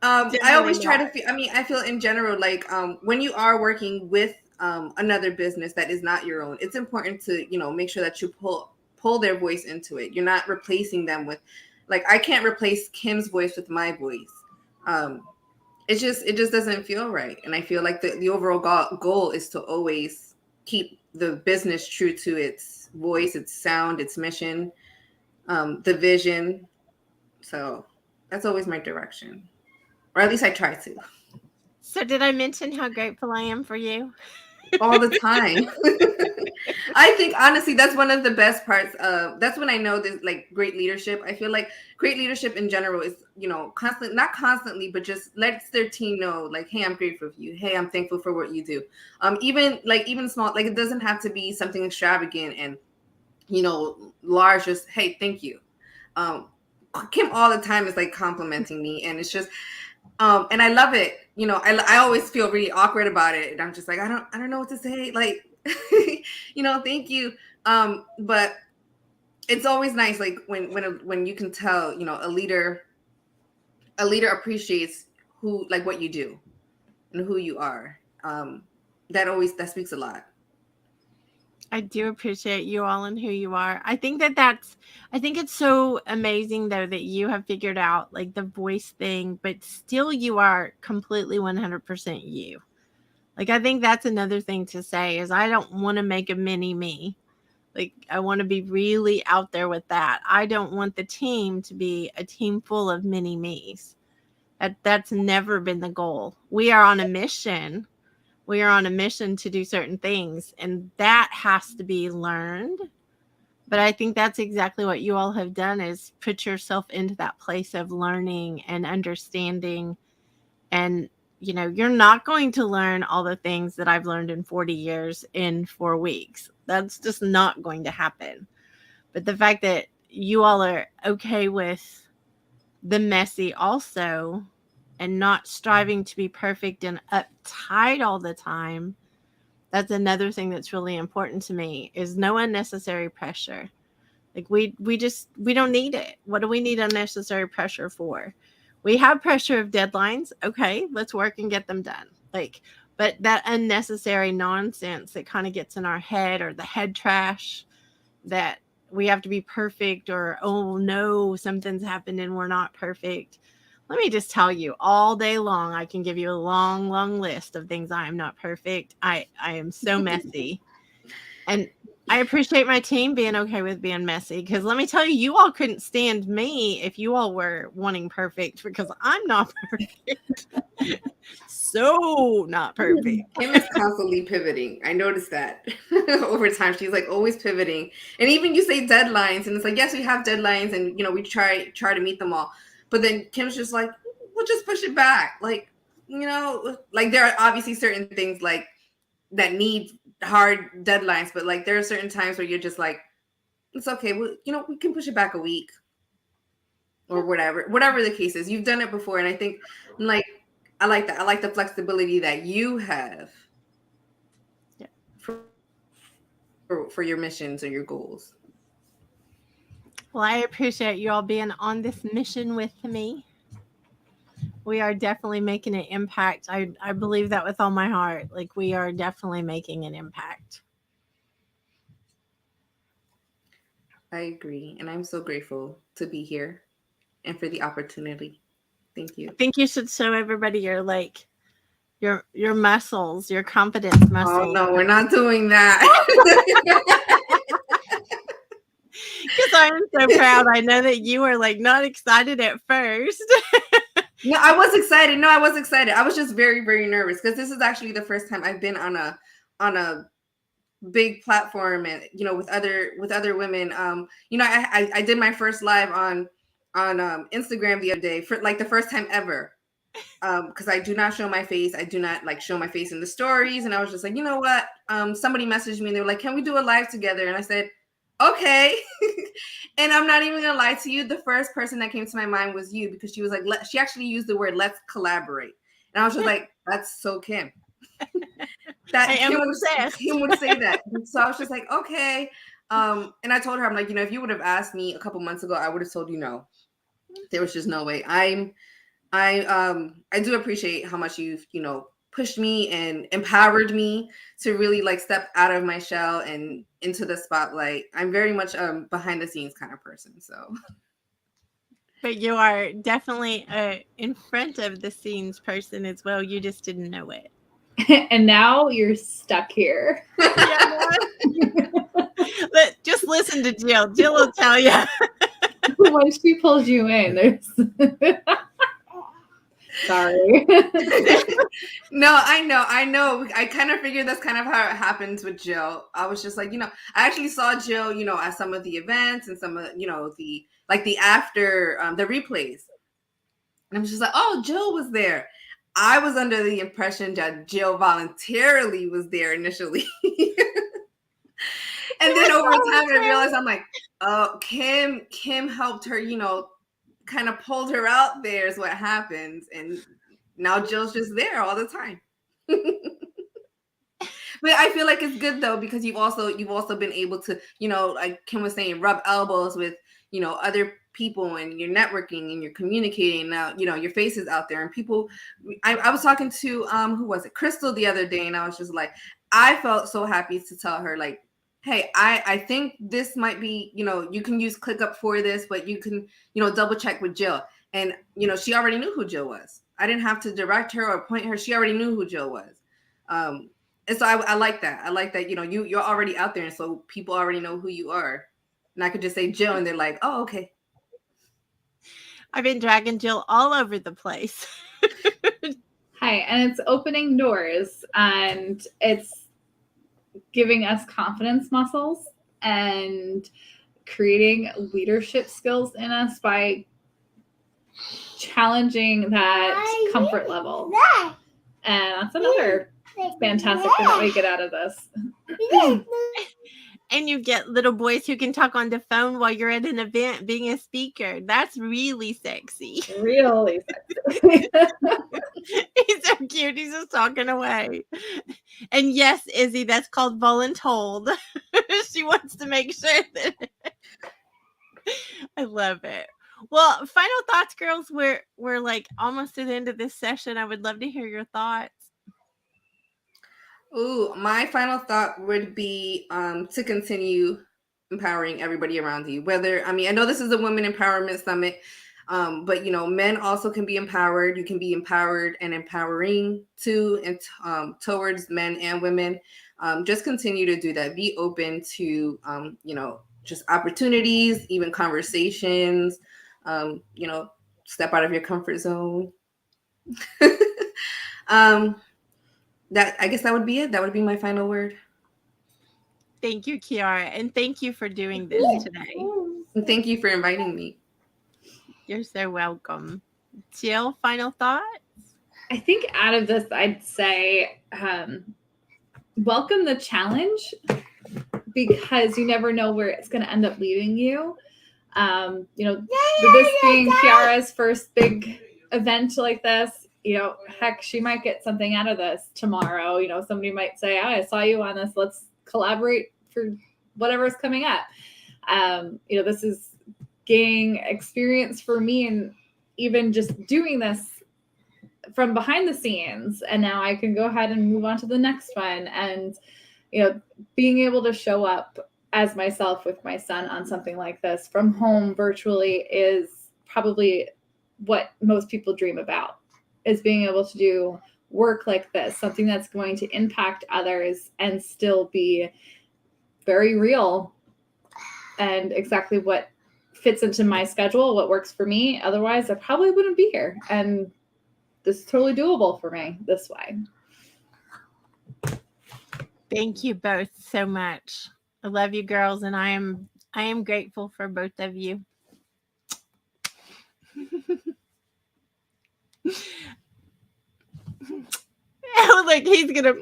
I always try to feel, I feel in general, like when you are working with another business that is not your own, it's important to, you know, make sure that you pull their voice into it. You're not replacing them with, like, I can't replace Kim's voice with my voice. It just doesn't feel right. And I feel like the overall goal is to always keep the business true to its voice, its sound, its mission, the vision. So that's always my direction. Or at least I try to. So did I mention how grateful I am for you? All the time. I think honestly that's one of the best parts of that's when I know there's like great leadership. I feel like great leadership in general is, not constantly, but just lets their team know like, hey, I'm grateful for you. Hey, I'm thankful for what you do. Even small, like it doesn't have to be something extravagant and large, just hey, thank you. Kim all the time is like complimenting me, and it's just and I love it. I always feel really awkward about it, and I'm just like, I don't know what to say, like thank you. But it's always nice, like when you can tell, a leader appreciates what you do and who you are. That speaks a lot. I do appreciate you all and who you are. I think it's so amazing though that you have figured out like the voice thing, but still you are completely 100% you. Like, I think that's another thing to say is I don't want to make a mini me. Like, I want to be really out there with that. I don't want the team to be a team full of mini me's. That's never been the goal. We are on a mission. We are on a mission to do certain things, and that has to be learned. But I think that's exactly what you all have done is put yourself into that place of learning and understanding. And you're not going to learn all the things that I've learned in 40 years in 4 weeks. That's just not going to happen. But the fact that you all are okay with the messy also and not striving to be perfect and uptight all the time, that's another thing that's really important to me is no unnecessary pressure. Like we don't need it. What do we need unnecessary pressure for? We have pressure of deadlines. Okay, let's work and get them done. But that unnecessary nonsense that kind of gets in our head, or the head trash that we have to be perfect, or, oh no, something's happened and we're not perfect. Let me just tell you, all day long, I can give you a long, long list of things I am not perfect. I am so messy. And I appreciate my team being okay with being messy, because let me tell you, you all couldn't stand me if you all were wanting perfect, because I'm not perfect. So not perfect. Kim is constantly pivoting. I noticed that over time. She's like always pivoting. And even you say deadlines, and it's like, yes, we have deadlines, and we try to meet them all. But then Kim's just like, we'll just push it back. Like, there are obviously certain things like that need hard deadlines, but like there are certain times where you're just like, it's okay, well, we can push it back a week or whatever the case is. You've done it before, and I think like I like that. I like the flexibility that you have for your missions or your goals. Well, I appreciate you all being on this mission with me. We are definitely making an impact. I believe that with all my heart. Like, we are definitely making an impact. I agree. And I'm so grateful to be here and for the opportunity. Thank you. I think you should show everybody your muscles, your confidence muscles. Oh, no, we're not doing that. Because I'm so proud. I know that you were like not excited at first. No, I was excited. I was just very, very nervous because this is actually the first time I've been on a big platform, and with other women. I did my first live on Instagram the other day for like the first time ever. Because I do not show my face. I do not show my face in the stories. And I was just like, you know what? Somebody messaged me and they were like, can we do a live together? And I said, okay. And I'm not even gonna lie to you, the first person that came to my mind was you, because she was like, she actually used the word "let's collaborate," and I was just like, that's so Kim. That Kim would say that. And so I was just like, okay. And I told her, I'm like, if you would have asked me a couple months ago, I would have told you no. There was just no way. I do appreciate how much you've pushed me and empowered me to really step out of my shell and into the spotlight. I'm very much behind the scenes kind of person. So, but you are definitely in front of the scenes person as well. You just didn't know it. And now you're stuck here. But just listen to Jill. Jill will tell you. Once she pulls you in, there's Sorry. No, I know. I kind of figured that's kind of how it happens with Jill. I was just like, I actually saw Jill, at some of the events and some of, the after the replays. And I was just like, oh, Jill was there. I was under the impression that Jill voluntarily was there initially. And then over time, I realized I'm like, oh, Kim helped her, kind of pulled her out there is what happens. And now Jill's just there all the time. But I feel like it's good though, because you've also been able to, like Kim was saying, rub elbows with, other people, and you're networking and you're communicating. Now, your face is out there, and people, I was talking to, who was it? Crystal the other day. And I was just like, I felt so happy to tell her, like, hey, I think this might be, you can use ClickUp for this, but you can, double check with Jill. And, she already knew who Jill was. I didn't have to direct her or point her. She already knew who Jill was. And so I like that. I like that, you're already out there. And so people already know who you are. And I could just say Jill and they're like, oh, okay. I've been dragging Jill all over the place. Hi, and it's opening doors, and it's giving us confidence muscles and creating leadership skills in us by challenging that comfort level. And that's another fantastic thing that we get out of this. And you get little boys who can talk on the phone while you're at an event being a speaker. That's really sexy. Really sexy. He's so cute. He's just talking away. And yes, Izzy, that's called voluntold. She wants to make sure that I love it. Well, final thoughts, girls. We're like almost at the end of this session. I would love to hear your thoughts. Ooh, my final thought would be to continue empowering everybody around you. I know this is a Women Empowerment Summit, but men also can be empowered. You can be empowered and empowering too, and towards men and women. Just continue to do that. Be open to just opportunities, even conversations. Step out of your comfort zone. I guess that would be it. That would be my final word. Thank you, Kiara. And thank you for doing this today. And thank you for inviting me. You're so welcome. Jill, final thoughts? I think out of this, I'd say welcome the challenge, because you never know where it's going to end up leading you. This being Kiara's first big event like this, heck, she might get something out of this tomorrow. Somebody might say, I saw you on this. Let's collaborate for whatever's coming up. This is gaining experience for me, and even just doing this from behind the scenes. And now I can go ahead and move on to the next one. And, being able to show up as myself with my son on something like this from home virtually is probably what most people dream about. Is being able to do work like this, something that's going to impact others and still be very real and exactly what fits into my schedule, what works for me. Otherwise, I probably wouldn't be here. And this is totally doable for me this way. Thank you both so much. I love you, girls, and I am grateful for both of you. Oh, look, he's gonna.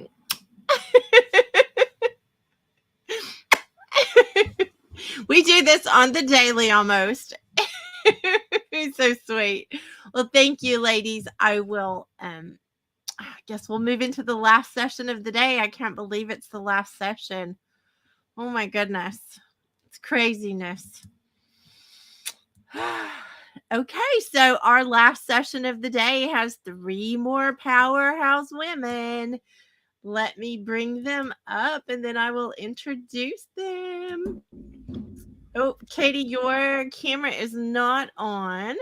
We do this on the daily almost. He's so sweet. Well, thank you, ladies. I will. I guess we'll move into the last session of the day. I can't believe it's the last session. Oh my goodness, it's craziness. Okay, so our last session of the day has 3 more powerhouse women. Let me bring them up and then I will introduce them. Oh, Katie, your camera is not on.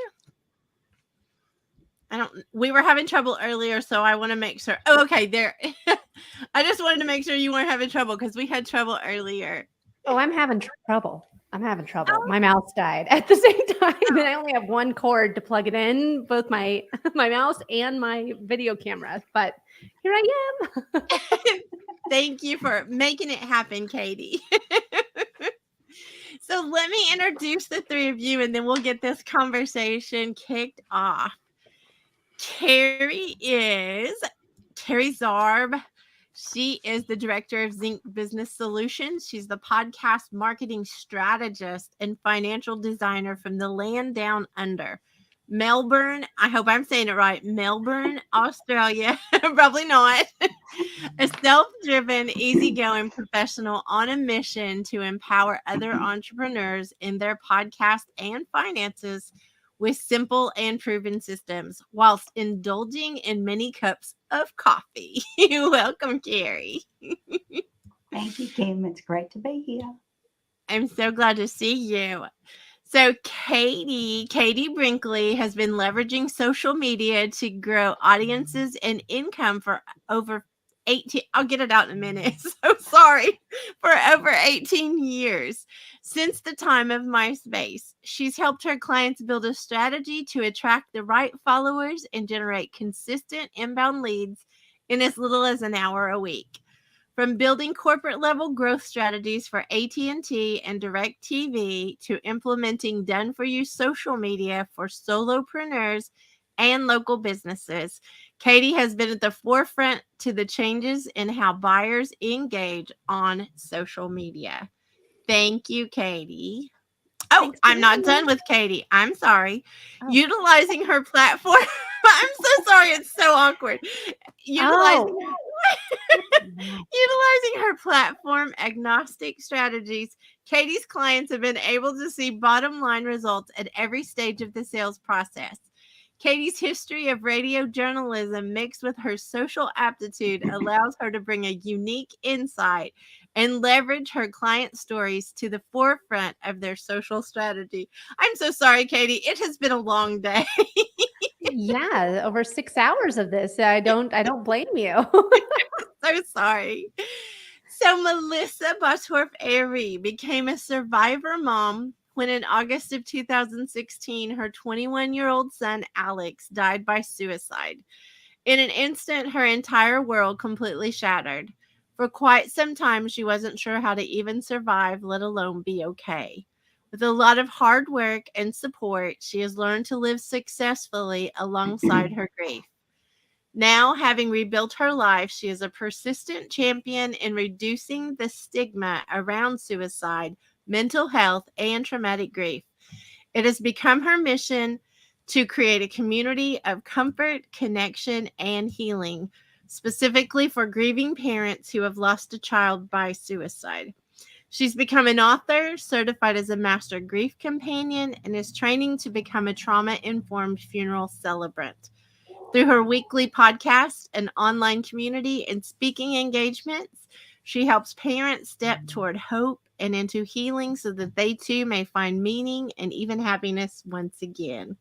We were having trouble earlier, so I want to make sure. Oh, okay, there. I just wanted to make sure you weren't having trouble because we had trouble earlier. Oh, I'm having trouble. I'm having trouble. My mouse died at the same time, and I only have one cord to plug it in, both my mouse and my video camera. But here I am. Thank you for making it happen, Katie. So let me introduce the three of you, and then we'll get this conversation kicked off. Carrie Zarb. She is the director of Zinc Business Solutions. She's the podcast marketing strategist and financial designer from the land down under. Melbourne, I hope I'm saying it right, Melbourne, Australia. Probably not. A self-driven, easygoing professional on a mission to empower other entrepreneurs in their podcast and finances with simple and proven systems whilst indulging in many cups of coffee. Welcome, Carrie. Thank you, Kim. It's great to be here. I'm so glad to see you. So Katie Brinkley has been leveraging social media to grow audiences and income for over 18, I'll get it out in a minute. So sorry, for over 18 years. Since the time of MySpace, she's helped her clients build a strategy to attract the right followers and generate consistent inbound leads in as little as an hour a week. From building corporate level growth strategies for AT&T and DirecTV to implementing done-for-you social media for solopreneurs and local businesses, Katie has been at the forefront to the changes in how buyers engage on social media. Thank you, Katie. Oh, I'm not done with Katie. I'm sorry. Utilizing her platform. I'm so sorry. It's so awkward. Utilizing her platform agnostic strategies, Katie's clients have been able to see bottom line results at every stage of the sales process. Katie's history of radio journalism mixed with her social aptitude allows her to bring a unique insight and leverage her client stories to the forefront of their social strategy. I'm so sorry, Katie. It has been a long day. Yeah, over 6 hours of this. I don't blame you. So sorry. So Melissa Bosworth-Airy became a survivor mom when in August of 2016, her 21-year-old son, Alex, died by suicide. In an instant, her entire world completely shattered. For quite some time, she wasn't sure how to even survive, let alone be okay. With a lot of hard work and support, she has learned to live successfully alongside her grief. Now, having rebuilt her life, she is a persistent champion in reducing the stigma around suicide, mental health, and traumatic grief. It has become her mission to create a community of comfort, connection, and healing, specifically for grieving parents who have lost a child by suicide. She's become an author, certified as a master grief companion, and is training to become a trauma-informed funeral celebrant. Through her weekly podcast, an online community, and speaking engagements, she helps parents step toward hope and into healing so that they too may find meaning and even happiness once again.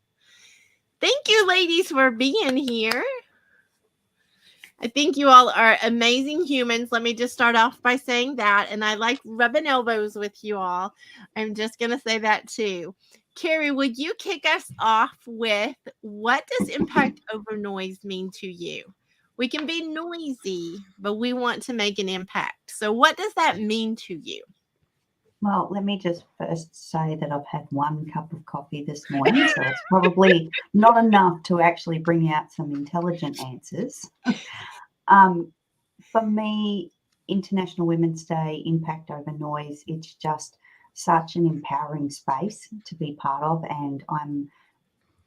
Thank you, ladies, for being here. I think you all are amazing humans. Let me just start off by saying that. And I like rubbing elbows with you all. I'm just going to say that too. Carrie, would you kick us off with what does impact over noise mean to you? We can be noisy, but we want to make an impact. So what does that mean to you? Well, let me just first say that I've had 1 cup of coffee this morning, so it's probably not enough to actually bring out some intelligent answers. For me, International Women's Day, Impact Over Noise, it's just such an empowering space to be part of, and I'm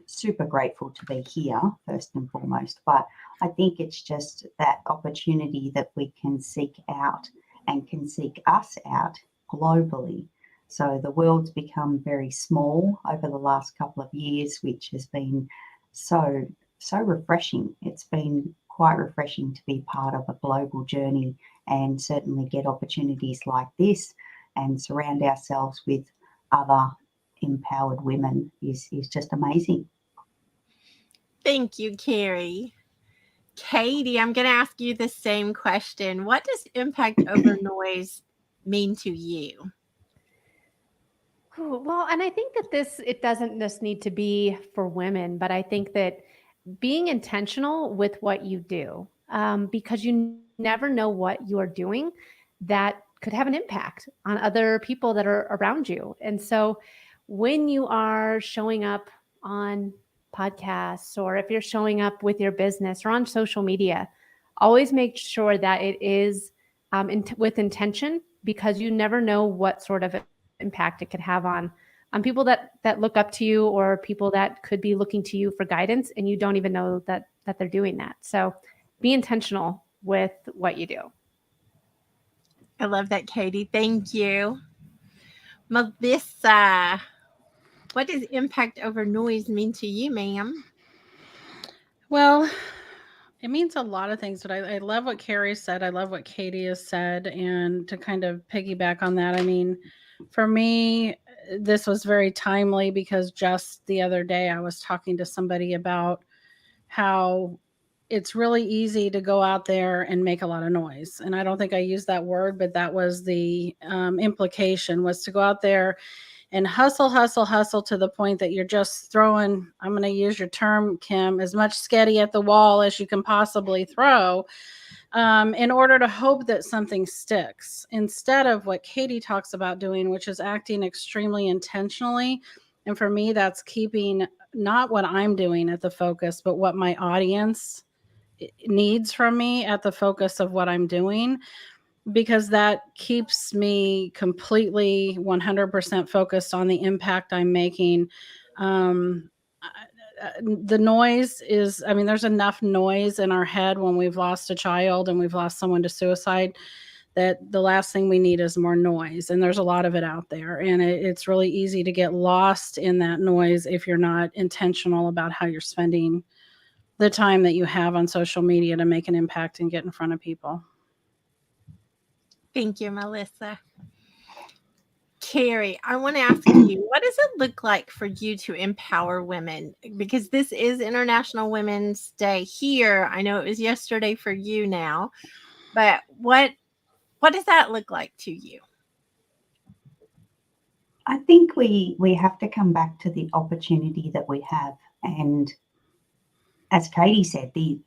super grateful to be here, first and foremost. But I think it's just that opportunity that we can seek out and can seek us out globally. So the world's become very small over the last couple of years, which has been so refreshing. It's been quite refreshing to be part of a global journey and certainly get opportunities like this and surround ourselves with other empowered women is just amazing. Thank you, Carrie. Katie, I'm going to ask you the same question. What does impact over noise mean to you? Ooh, well, and I think that it doesn't just need to be for women, but I think that being intentional with what you do, because you never know what you're doing that could have an impact on other people that are around you. And so when you are showing up on podcasts, or if you're showing up with your business or on social media, always make sure that it is with intention, because you never know what sort of impact it could have on people that look up to you, or people that could be looking to you for guidance, and you don't even know that they're doing that. So be intentional with what you do. I love that, Katie. Thank you. Melissa, what does impact over noise mean to you, ma'am? Well, it means a lot of things, but I love what Carrie said. I love what Katie has said. And to kind of piggyback on that, I mean, for me, this was very timely, because just the other day I was talking to somebody about how it's really easy to go out there and make a lot of noise. And I don't think I used that word, but that was the implication, was to go out there and hustle to the point that you're just throwing, I'm going to use your term, Kim, as much sketty at the wall as you can possibly throw, in order to hope that something sticks, instead of what Katie talks about doing, which is acting extremely intentionally. And for me, that's keeping not what I'm doing at the focus, but what my audience needs from me at the focus of what I'm doing, because that keeps me completely 100% focused on the impact I'm making. The noise is, I mean, there's enough noise in our head when we've lost a child and we've lost someone to suicide, that the last thing we need is more noise. And there's a lot of it out there. And it's really easy to get lost in that noise if you're not intentional about how you're spending the time that you have on social media to make an impact and get in front of people. Thank you, Melissa. Carrie, I want to ask you, what does it look like for you to empower women? Because this is International Women's Day here. I know it was yesterday for you now, but what does that look like to you? I think we have to come back to the opportunity that we have, and as Katie said, the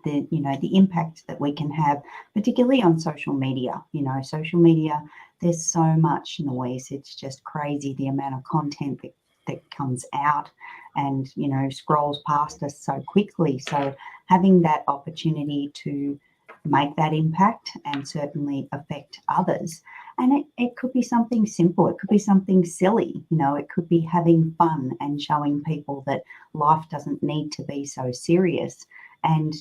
impact that we can have, particularly on social media. Social media, there's so much noise. It's just crazy, the amount of content that comes out and, scrolls past us so quickly. So having that opportunity to make that impact and certainly affect others. And it could be something simple. It could be something silly. It could be having fun and showing people that life doesn't need to be so serious. And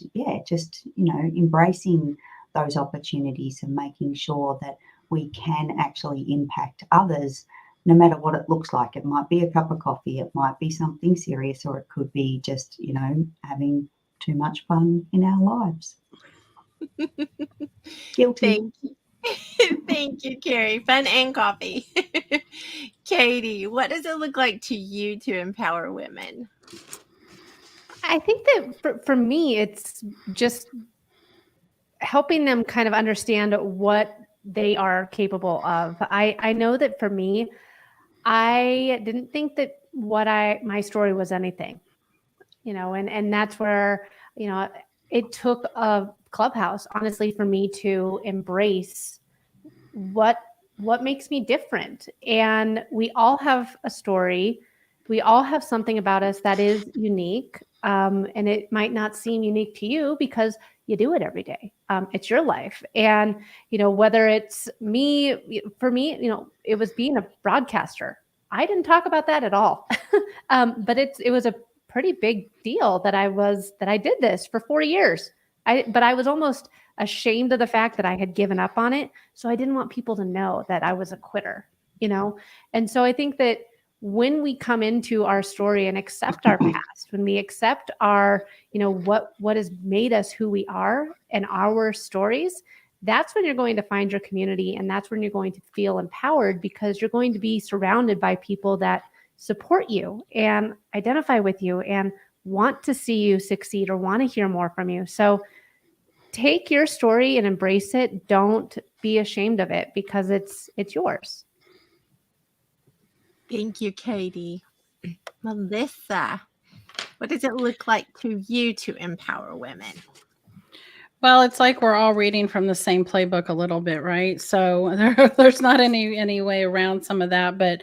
just, embracing those opportunities and making sure that we can actually impact others, no matter what it looks like. It might be a cup of coffee. It might be something serious, or it could be just, having too much fun in our lives. Guilty. Thank you. Thank you, Carrie. Fun and coffee. Katie, what does it look like to you to empower women? I think that for me, it's just helping them kind of understand what they are capable of. I know that for me, I didn't think that my story was anything, and that's where, it took a Clubhouse, honestly, for me to embrace what makes me different. And we all have a story. We all have something about us that is unique. And it might not seem unique to you because you do it every day. It's your life. And, whether it's me, for me, it was being a broadcaster. I didn't talk about that at all. But it was a pretty big deal that I did this for 4 years. But I was almost ashamed of the fact that I had given up on it. So I didn't want people to know that I was a quitter, And so I think that when we come into our story and accept our past, when we accept our, what has made us who we are and our stories, that's when you're going to find your community. And that's when you're going to feel empowered, because you're going to be surrounded by people that support you and identify with you and want to see you succeed or want to hear more from you. So take your story and embrace it. Don't be ashamed of it, because it's yours. Thank you, Katie. Melissa, what does it look like to you to empower women? Well, it's like we're all reading from the same playbook a little bit, right? So there's not any way around some of that, but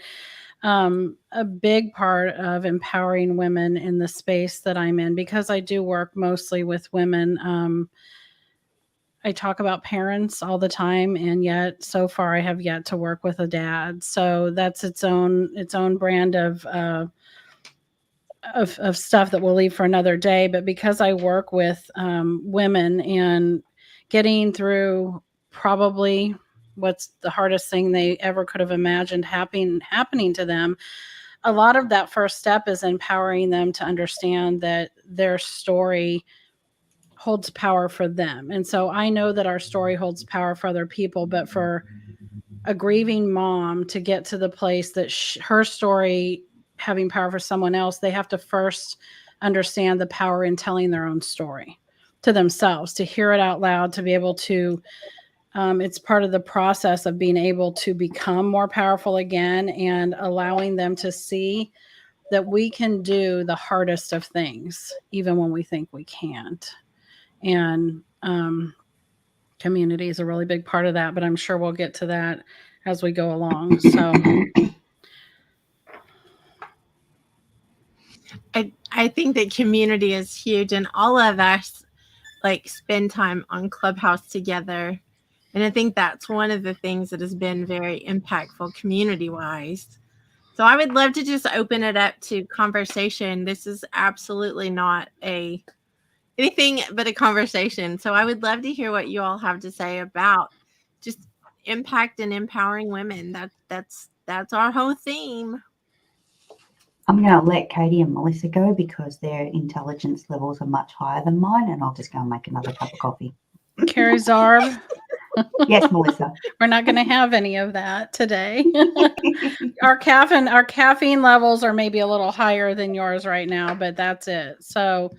a big part of empowering women in the space that I'm in, because I do work mostly with women. I talk about parents all the time, and yet so far I have yet to work with a dad. So that's its own brand of stuff that we'll leave for another day. But because I work with women and getting through probably what's the hardest thing they ever could have imagined happening to them, a lot of that first step is empowering them to understand that their story holds power for them. And so I know that our story holds power for other people, but for a grieving mom to get to the place that her story having power for someone else, they have to first understand the power in telling their own story to themselves, to hear it out loud, to be able to, it's part of the process of being able to become more powerful again and allowing them to see that we can do the hardest of things, even when we think we can't. And community is a really big part of that, but I'm sure we'll get to that as we go along. So I think that community is huge, and all of us like spend time on Clubhouse together. And I think that's one of the things that has been very impactful community wise. So I would love to just open it up to conversation. This is absolutely not anything but a conversation. So I would love to hear what you all have to say about just impact and empowering women. That's our whole theme. I'm going to let Katie and Melissa go because their intelligence levels are much higher than mine, and I'll just go and make another cup of coffee. Carrie Zarb. Yes, Melissa. We're not going to have any of that today. Our caffeine levels are maybe a little higher than yours right now, but that's it. So,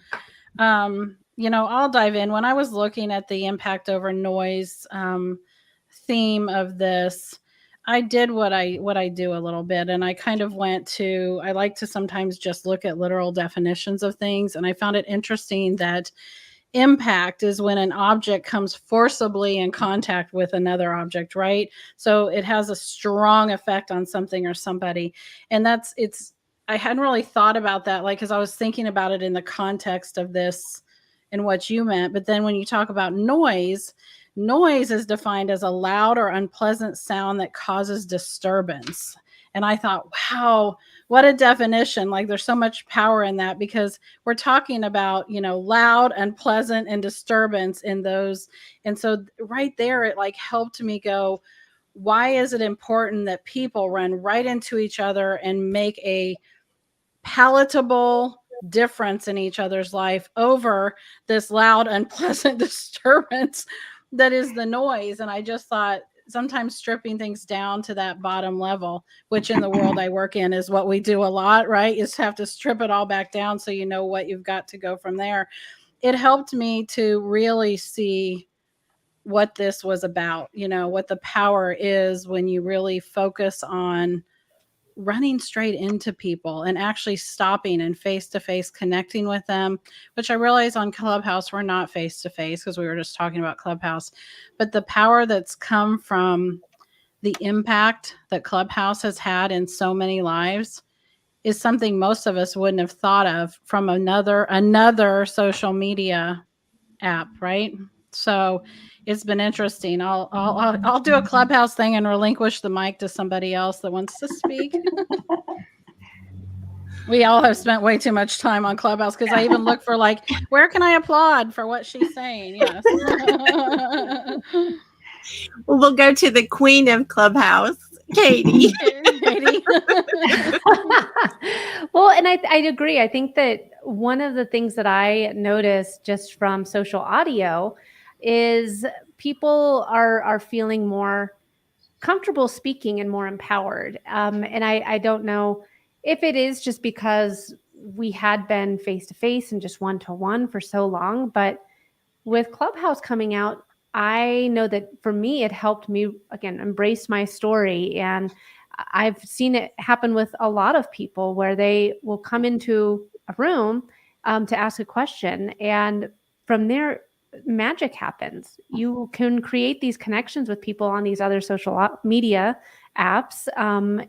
I'll dive in. When I was looking at the impact over noise theme of this, I did what I do a little bit, and I kind of I like to sometimes just look at literal definitions of things, and I found it interesting that impact is when an object comes forcibly in contact with another object, right? So it has a strong effect on something or somebody, and I hadn't really thought about that, like, because I was thinking about it in the context of this and what you meant. But then when you talk about noise is defined as a loud or unpleasant sound that causes disturbance. And I thought, wow, what a definition. Like, there's so much power in that, because we're talking about, loud, unpleasant, and disturbance in those. And so right there, it like helped me go, why is it important that people run right into each other and make a palatable difference in each other's life over this loud, unpleasant disturbance that is the noise? And I just thought, sometimes stripping things down to that bottom level, which in the world I work in is what we do a lot, right? Is have to strip it all back down so you know what you've got to go from there. It helped me to really see what this was about, what the power is when you really focus on running straight into people and actually stopping and face-to-face connecting with them, which I realize on Clubhouse, we're not face-to-face because we were just talking about Clubhouse, but the power that's come from the impact that Clubhouse has had in so many lives is something most of us wouldn't have thought of from another social media app, right? So it's been interesting. I'll do a Clubhouse thing and relinquish the mic to somebody else that wants to speak. We all have spent way too much time on Clubhouse, because I even look for like, where can I applaud for what she's saying? Yes. Well, we'll go to the queen of Clubhouse, Katie. Katie. Well, and I agree. I think that one of the things that I noticed just from social audio is people are feeling more comfortable speaking and more empowered. And I don't know if it is just because we had been face-to-face and just one-to-one for so long, but with Clubhouse coming out, I know that for me, it helped me, again, embrace my story. And I've seen it happen with a lot of people where they will come into a room to ask a question, and from there, magic happens. You can create these connections with people on these other social media apps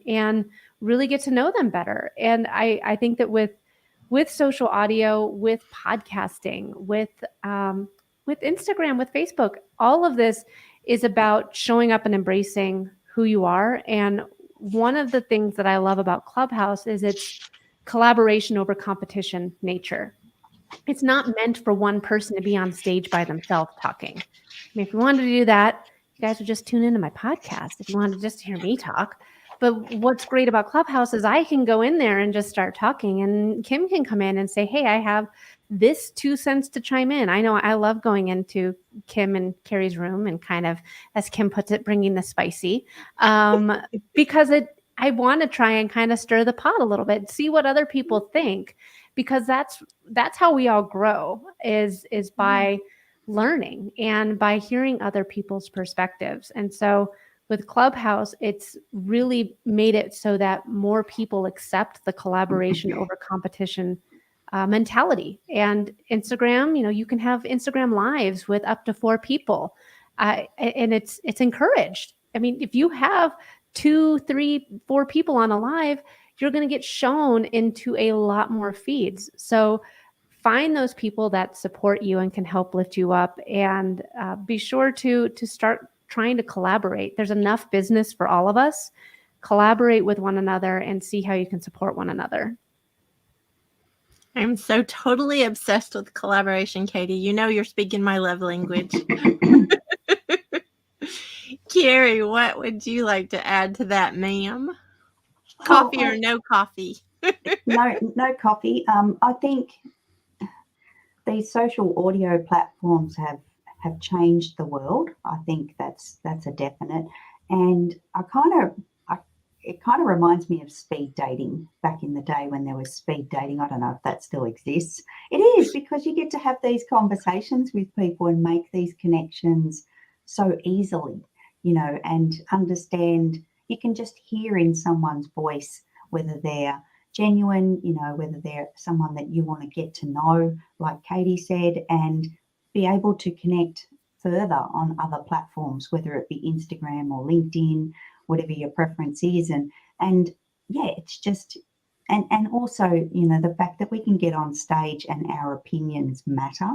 and really get to know them better. And I think that with social audio, with podcasting, with Instagram, with Facebook, all of this is about showing up and embracing who you are. And one of the things that I love about Clubhouse is its collaboration over competition nature. It's not meant for one person to be on stage by themselves talking. I mean, if we wanted to do that, you guys would just tune into my podcast if you wanted just to hear me talk. But what's great about Clubhouse is I can go in there and just start talking, and Kim can come in and say, hey, I have this 2 cents to chime in. I know I love going into Kim and Carrie's room and kind of, as Kim puts it, bringing the spicy because I want to try and kind of stir the pot a little bit, see what other people think, because that's how we all grow is by learning and by hearing other people's perspectives. And so with Clubhouse, it's really made it so that more people accept the collaboration over competition mentality. And Instagram, you can have Instagram lives with up to 4 people, and it's encouraged. I mean, if you have 2, 3, 4 people on a live, you're going to get shown into a lot more feeds. So find those people that support you and can help lift you up, and be sure to start trying to collaborate. There's enough business for all of us. Collaborate with one another and see how you can support one another. I'm so totally obsessed with collaboration, Katie. You're speaking my love language. Carrie, what would you like to add to that, ma'am? Coffee or no coffee? No coffee. I think these social audio platforms have changed the world. I think that's a definite. And it kind of reminds me of speed dating back in the day when there was speed dating. I don't know if that still exists. It is, because you get to have these conversations with people and make these connections so easily, and understand. You can just hear in someone's voice whether they're genuine, whether they're someone that you want to get to know, like Katie said, and be able to connect further on other platforms, whether it be Instagram or LinkedIn, whatever your preference is. And yeah, it's just, and also, the fact that we can get on stage and our opinions matter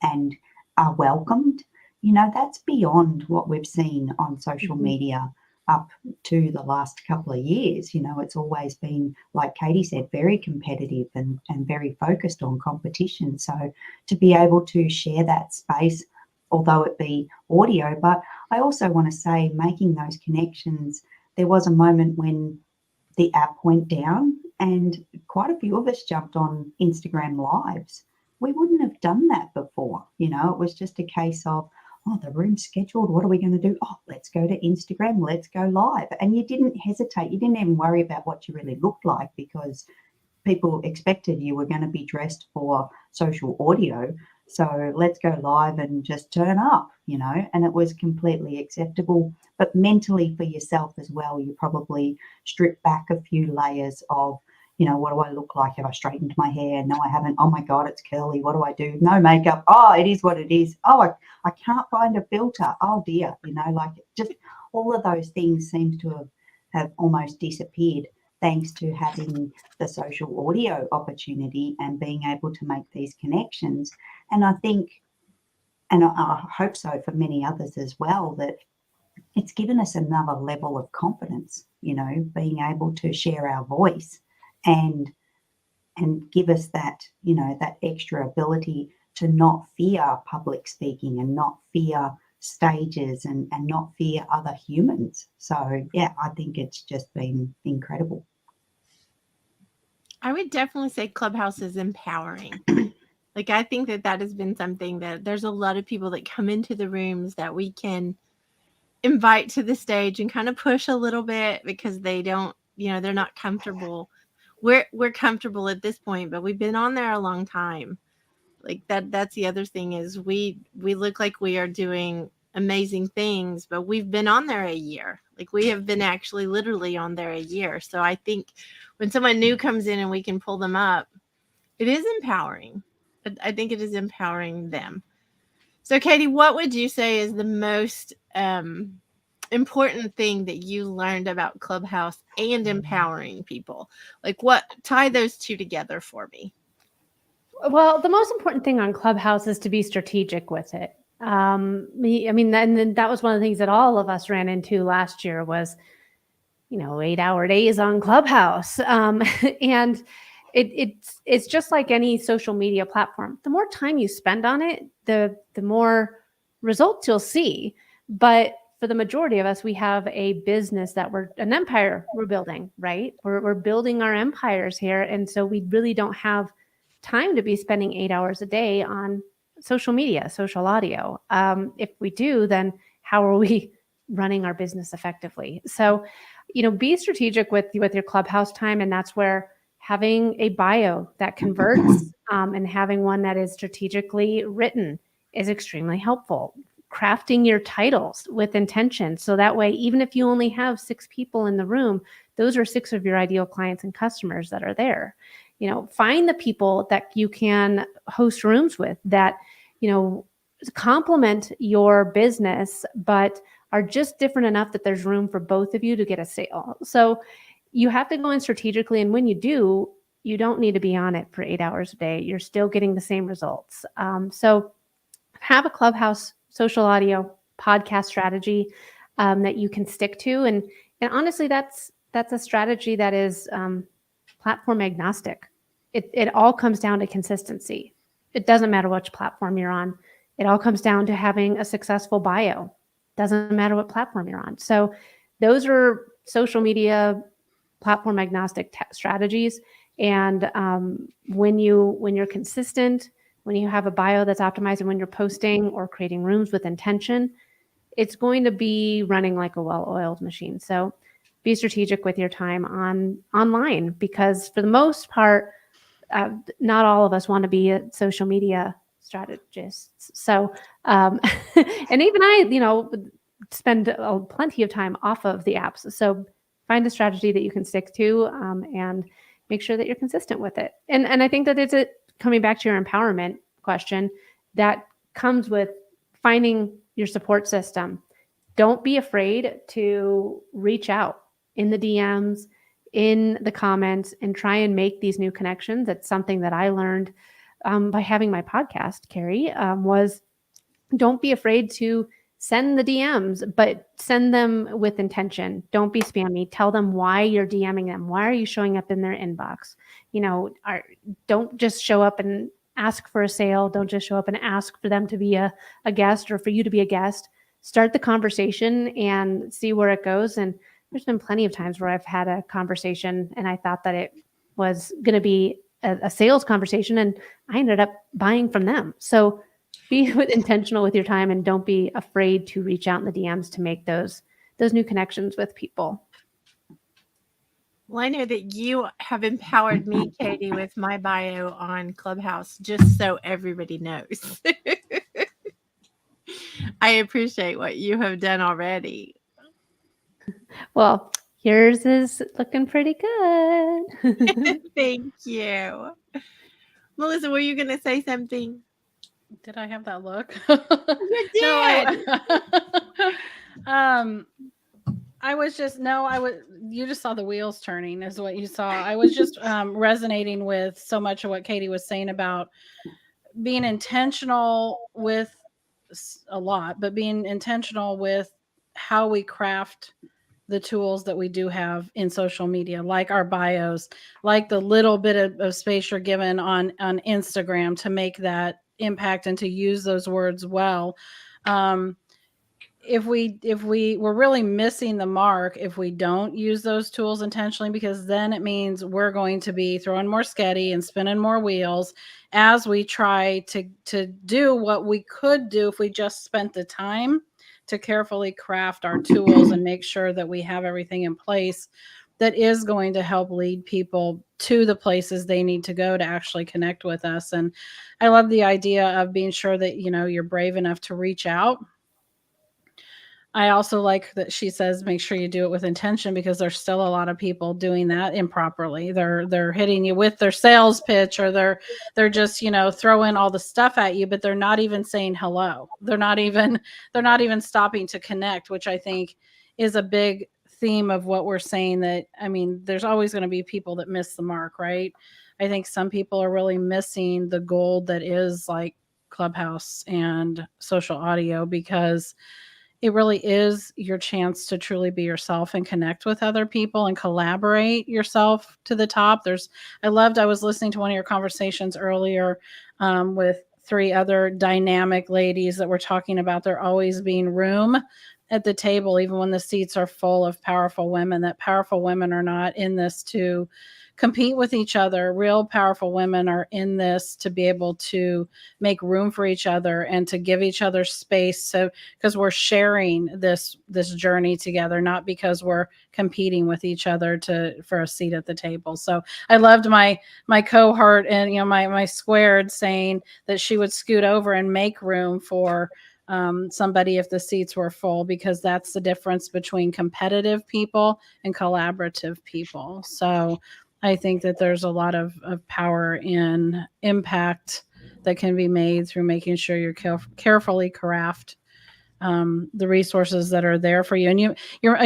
and are welcomed, that's beyond what we've seen on social media up to the last couple of years. It's always been, like Katie said, very competitive and very focused on competition. So to be able to share that space, although it be audio, but I also want to say, making those connections, there was a moment when the app went down and quite a few of us jumped on Instagram lives. We wouldn't have done that before. It was just a case of, the room's scheduled. What are we going to do? Let's go to Instagram. Let's go live. And you didn't hesitate. You didn't even worry about what you really looked like, because people expected you were going to be dressed for social audio. So let's go live and just turn up, and it was completely acceptable. But mentally for yourself as well, you probably strip back a few layers of, what do I look like? Have I straightened my hair? No, I haven't. Oh my God, it's curly. What do I do? No makeup. Oh, it is what it is. Oh, I can't find a filter. Oh dear. Just all of those things seem to have almost disappeared, thanks to having the social audio opportunity and being able to make these connections. And I think, and I hope so for many others as well, that it's given us another level of confidence, being able to share our voice and give us that, that extra ability to not fear public speaking and not fear stages and not fear other humans. So yeah, I think it's just been incredible. I would definitely say Clubhouse is empowering. I think that has been something that there's a lot of people that come into the rooms that we can invite to the stage and kind of push a little bit because they don't, they're not comfortable. We're comfortable at this point, but we've been on there a long time. That's the other thing is we look like we are doing amazing things, but we've been on there a year. Like, we have been actually literally on there a year. So I think when someone new comes in and we can pull them up, it is empowering. I think it is empowering them. So Katie, what would you say is the most important thing that you learned about Clubhouse and empowering people? Like, what, tie those two together for me. Well, the most important thing on Clubhouse is to be strategic with it. I mean, and that was one of the things that all of us ran into last year was, 8-hour days on Clubhouse. And it's just like any social media platform. The more time you spend on it, the more results you'll see. But for the majority of us, we have a business an empire we're building, right? We're building our empires here. And so we really don't have time to be spending 8 hours a day on social media, social audio. If we do, then how are we running our business effectively? So, be strategic with your Clubhouse time. And that's where having a bio that converts and having one that is strategically written is extremely helpful. Crafting your titles with intention. So that way, even if you only have 6 people in the room, those are 6 of your ideal clients and customers that are there. Find the people that you can host rooms with that, complement your business, but are just different enough that there's room for both of you to get a sale. So you have to go in strategically. And when you do, you don't need to be on it for 8 hours a day. You're still getting the same results. So have a Clubhouse social audio podcast strategy that you can stick to. And honestly, that's a strategy that is platform agnostic. It all comes down to consistency. It doesn't matter which platform you're on. It all comes down to having a successful bio. Doesn't matter what platform you're on. So those are social media platform agnostic strategies. And when you're consistent, when you have a bio that's optimized, and when you're posting or creating rooms with intention, it's going to be running like a well-oiled machine. So be strategic with your time online, because for the most part, not all of us want to be social media strategists. So, and even I, spend plenty of time off of the apps. So find a strategy that you can stick to and make sure that you're consistent with it. And I think that it's coming back to your empowerment question, that comes with finding your support system. Don't be afraid to reach out in the DMs, in the comments, and try and make these new connections. That's something that I learned by having my podcast, Carrie, was don't be afraid to send the DMs, but send them with intention. Don't be spammy. Tell them why you're DMing them. Why are you showing up in their inbox? Don't just show up and ask for a sale. Don't just show up and ask for them to be a guest or for you to be a guest. Start the conversation and see where it goes. And there's been plenty of times where I've had a conversation and I thought that it was going to be a sales conversation, and I ended up buying from them. So be intentional with your time, and don't be afraid to reach out in the DMs to make those new connections with people. Well, I know that you have empowered me, Katie, with my bio on Clubhouse, just so everybody knows. I appreciate what you have done already. Well, yours is looking pretty good. Thank you. Melissa, were you going to say something? Did I have that look? You did. No, you just saw the wheels turning is what you saw. I was just resonating with so much of what Katie was saying about being intentional with a lot, but being intentional with how we craft the tools that we do have in social media, like our bios, like the little bit of space you're given on Instagram to make that impact and to use those words well. If we're really missing the mark if we don't use those tools intentionally, because then it means we're going to be throwing more sketty and spinning more wheels as we try to do what we could do if we just spent the time to carefully craft our tools and make sure that we have everything in place that is going to help lead people to the places they need to go to actually connect with us. And I love the idea of being sure that, you're brave enough to reach out I also like that she says make sure you do it with intention, because there's still a lot of people doing that improperly. They're hitting you with their sales pitch, or they're just, throwing all the stuff at you, but they're not even saying hello. They're not even stopping to connect, which I think is a big theme of what we're saying. That, I mean, there's always going to be people that miss the mark, right? I think some people are really missing the gold that is like Clubhouse and social audio, because it really is your chance to truly be yourself and connect with other people and collaborate yourself to the top. I was listening to one of your conversations earlier with 3 other dynamic ladies that were talking about there always being room at the table, even when the seats are full of powerful women, that powerful women are not in this to compete with each other. Real powerful women are in this to be able to make room for each other and to give each other space. So, because we're sharing this journey together, not because we're competing with each other for a seat at the table. So I loved my cohort and, my squared saying that she would scoot over and make room for somebody if the seats were full, because that's the difference between competitive people and collaborative people. So I think that there's a lot of power in impact that can be made through making sure you carefully craft the resources that are there for you. And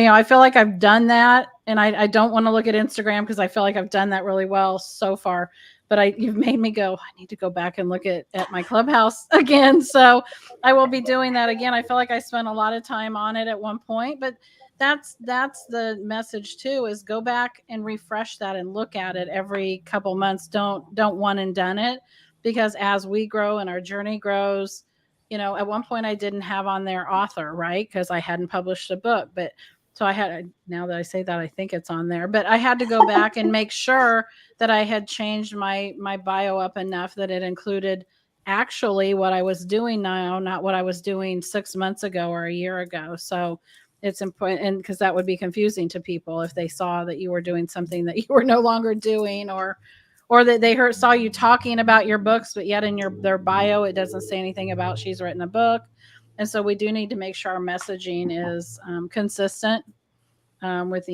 I feel like I've done that, and I don't want to look at Instagram because I feel like I've done that really well so far. But you've made me go, I need to go back and look at my Clubhouse again. So I will be doing that again. I feel like I spent a lot of time on it at one point, but that's the message too, is go back and refresh that and look at it every couple months. Don't one and done it, because as we grow and our journey grows, at one point I didn't have on there author, right? Because I hadn't published a book, but so now that I say that, I think it's on there, but I had to go back and make sure that I had changed my bio up enough that it included actually what I was doing now, not what I was doing 6 months ago or a year ago. So it's important, and because that would be confusing to people if they saw that you were doing something that you were no longer doing, or that they saw you talking about your books, but yet in their bio it doesn't say anything about she's written a book. And so we do need to make sure our messaging is consistent with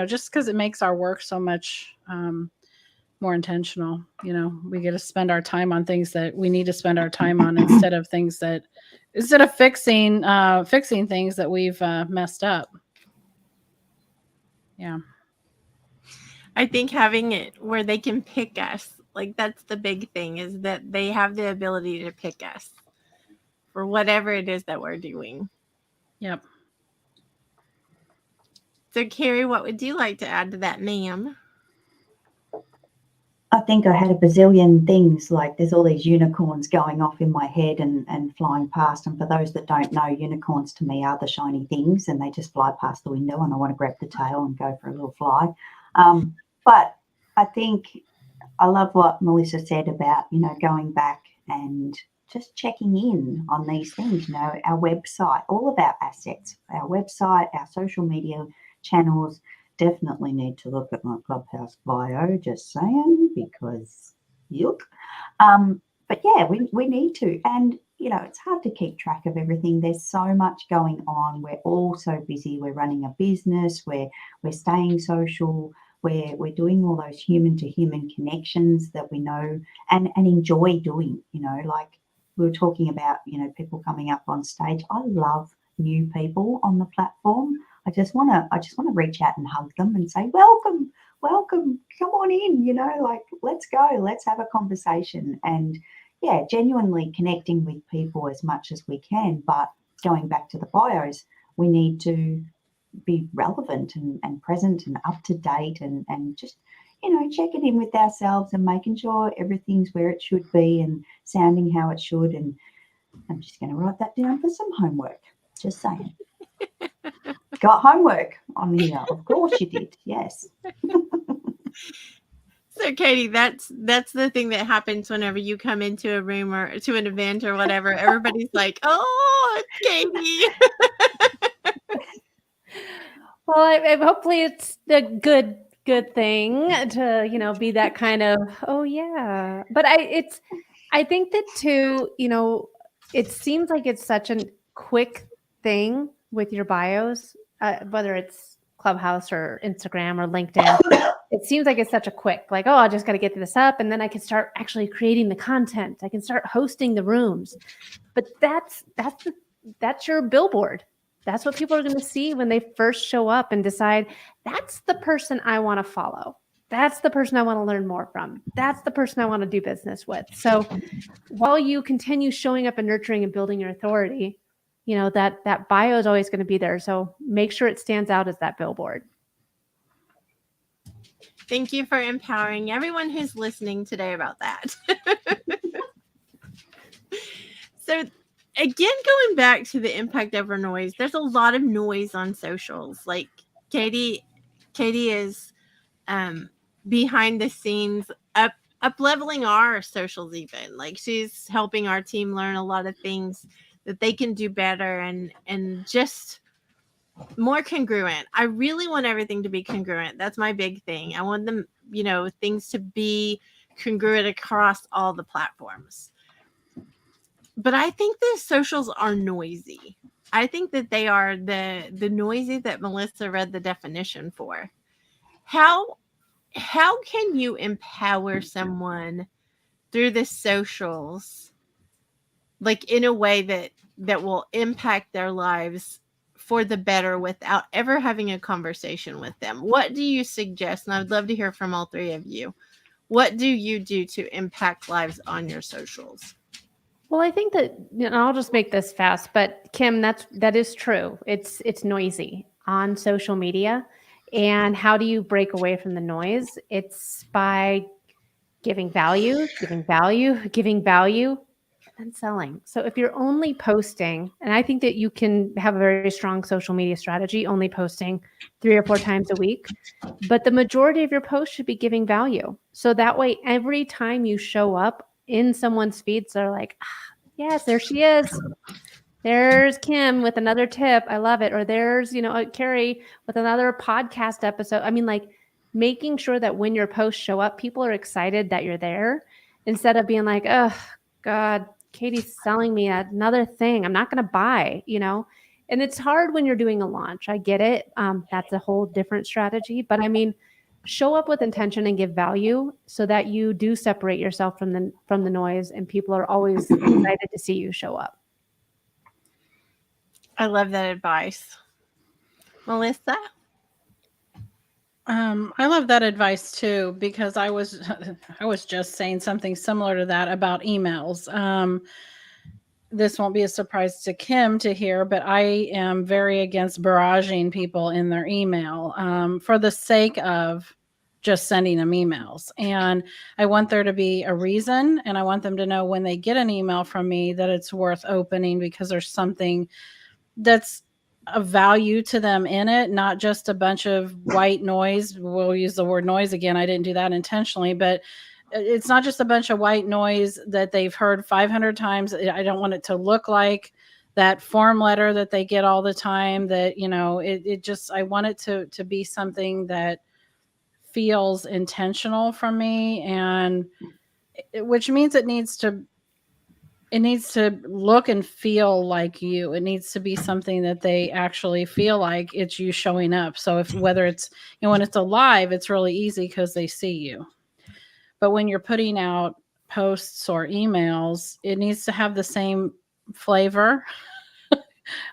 just because it makes our work so much more intentional. We get to spend our time on things that we need to spend our time on instead of fixing things that we've messed up. Yeah. I think having it where they can pick us, like that's the big thing, is that they have the ability to pick us for whatever it is that we're doing. Yep. So Carrie, what would you like to add to that, ma'am? I think I had a bazillion things, like there's all these unicorns going off in my head and flying past. And for those that don't know, unicorns to me are the shiny things, and they just fly past the window and I want to grab the tail and go for a little fly. But I think I love what Melissa said about, going back and just checking in on these things, our website, all of our assets, our website, our social media channels. Definitely need to look at my Clubhouse bio, just saying, because yuck. But yeah, we need to. And, it's hard to keep track of everything. There's so much going on. We're all so busy. We're running a business. We're staying social. We're doing all those human-to-human connections that we know and enjoy doing, like we were talking about, people coming up on stage. I love new people on the platform. I just want to reach out and hug them and say, welcome, come on in, let's go, let's have a conversation. And yeah, genuinely connecting with people as much as we can. But going back to the bios, we need to be relevant and present and up to date and just, checking in with ourselves and making sure everything's where it should be and sounding how it should. And I'm just going to write that down for some homework. Just saying. Got homework on here. Of course you did. Yes. So Katie, that's the thing that happens whenever you come into a room or to an event or whatever. Everybody's like, "Oh, it's Katie." Well, hopefully it's the good thing to be that kind of, oh yeah. But I think that too, it seems like it's such a quick thing with your bios, whether it's Clubhouse or Instagram or LinkedIn. It seems like it's such a quick, like, oh, I just got to get this up, and then I can start actually creating the content. I can start hosting the rooms. But that's your billboard. That's what people are going to see when they first show up and decide that's the person I want to follow. That's the person I want to learn more from. That's the person I want to do business with. So while you continue showing up and nurturing and building your authority, you know, that bio is always going to be there. So make sure it stands out as that billboard. Thank you for empowering everyone who's listening today about that. So again, going back to the impact over noise, there's a lot of noise on socials. Like Katie is behind the scenes up leveling our socials even. Like she's helping our team learn a lot of things that they can do better and just more congruent. I really want everything to be congruent. That's my big thing. I want them, you know, things to be congruent across all the platforms. But I think the socials are noisy. I think that they are the noisy that Melissa read the definition for. How can you empower someone through the socials, like in a way that will impact their lives for the better without ever having a conversation with them? What do you suggest? And I'd love to hear from all three of you. What do you do to impact lives on your socials? Well, I think that, you know, I'll just make this fast, but Kim, that is true. It's noisy on social media. And how do you break away from the noise? It's by giving value, and selling. So if you're only posting, and I think that you can have a very strong social media strategy, only posting 3 or 4 times a week, but the majority of your posts should be giving value. So that way, every time you show up in someone's feeds, they're like, yes, there she is. There's Kim with another tip. I love it. Or there's, you know, Carrie with another podcast episode. I mean, like making sure that when your posts show up, people are excited that you're there instead of being like, oh God, Katie's selling me another thing. I'm not going to buy, you know? And it's hard when you're doing a launch. I get it. That's a whole different strategy, but I mean, show up with intention and give value so that you do separate yourself from the noise, and people are always excited to see you show up. I love that advice. Melissa? I love that advice too, because I was just saying something similar to that about emails. This won't be a surprise to Kim to hear, but I am very against barraging people in their email for the sake of just sending them emails. And I want there to be a reason, and I want them to know when they get an email from me that it's worth opening because there's something that's of value to them in it, not just a bunch of white noise. We'll use the word noise again. I didn't do that intentionally, but it's not just a bunch of white noise that they've heard 500 times. I don't want it to look like that form letter that they get all the time, that, you know, I want it to be something that feels intentional from me, and which means it needs to look and feel like you. It needs to be something that they actually feel like it's you showing up. So whether it's, you know, when it's alive, it's really easy because they see you. But when you're putting out posts or emails, it needs to have the same flavor.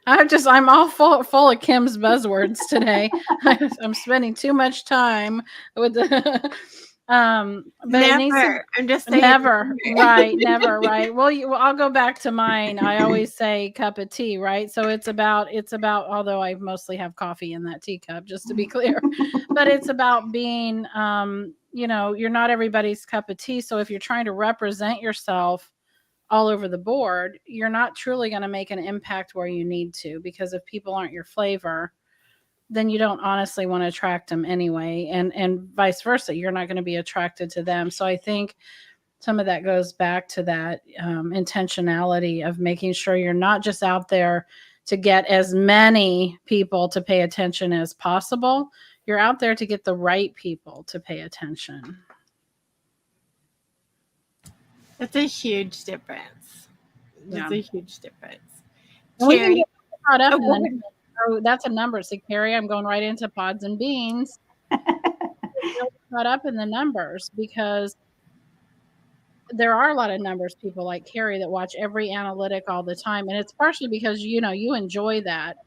I'm all full of Kim's buzzwords today. I'm spending too much time with the but never. I'm just saying never. Right, never. Right. Well, I'll go back to mine. I always say cup of tea, right? So it's about, although I mostly have coffee in that teacup, just to be clear, but it's about being, you know, you're not everybody's cup of tea. So if you're trying to represent yourself all over the board, you're not truly going to make an impact where you need to, because if people aren't your flavor, then you don't honestly want to attract them anyway. And vice versa, you're not going to be attracted to them. So I think some of that goes back to that intentionality of making sure you're not just out there to get as many people to pay attention as possible. You're out there to get the right people to pay attention. That's a huge difference. That's Yeah. a huge difference. We can Carrie, get caught up oh, in go the, ahead. Oh, that's a number. So Carrie, I'm going right into pods and beans. Really caught up in the numbers because there are a lot of numbers people like Carrie that watch every analytic all the time. And it's partially because, you enjoy that.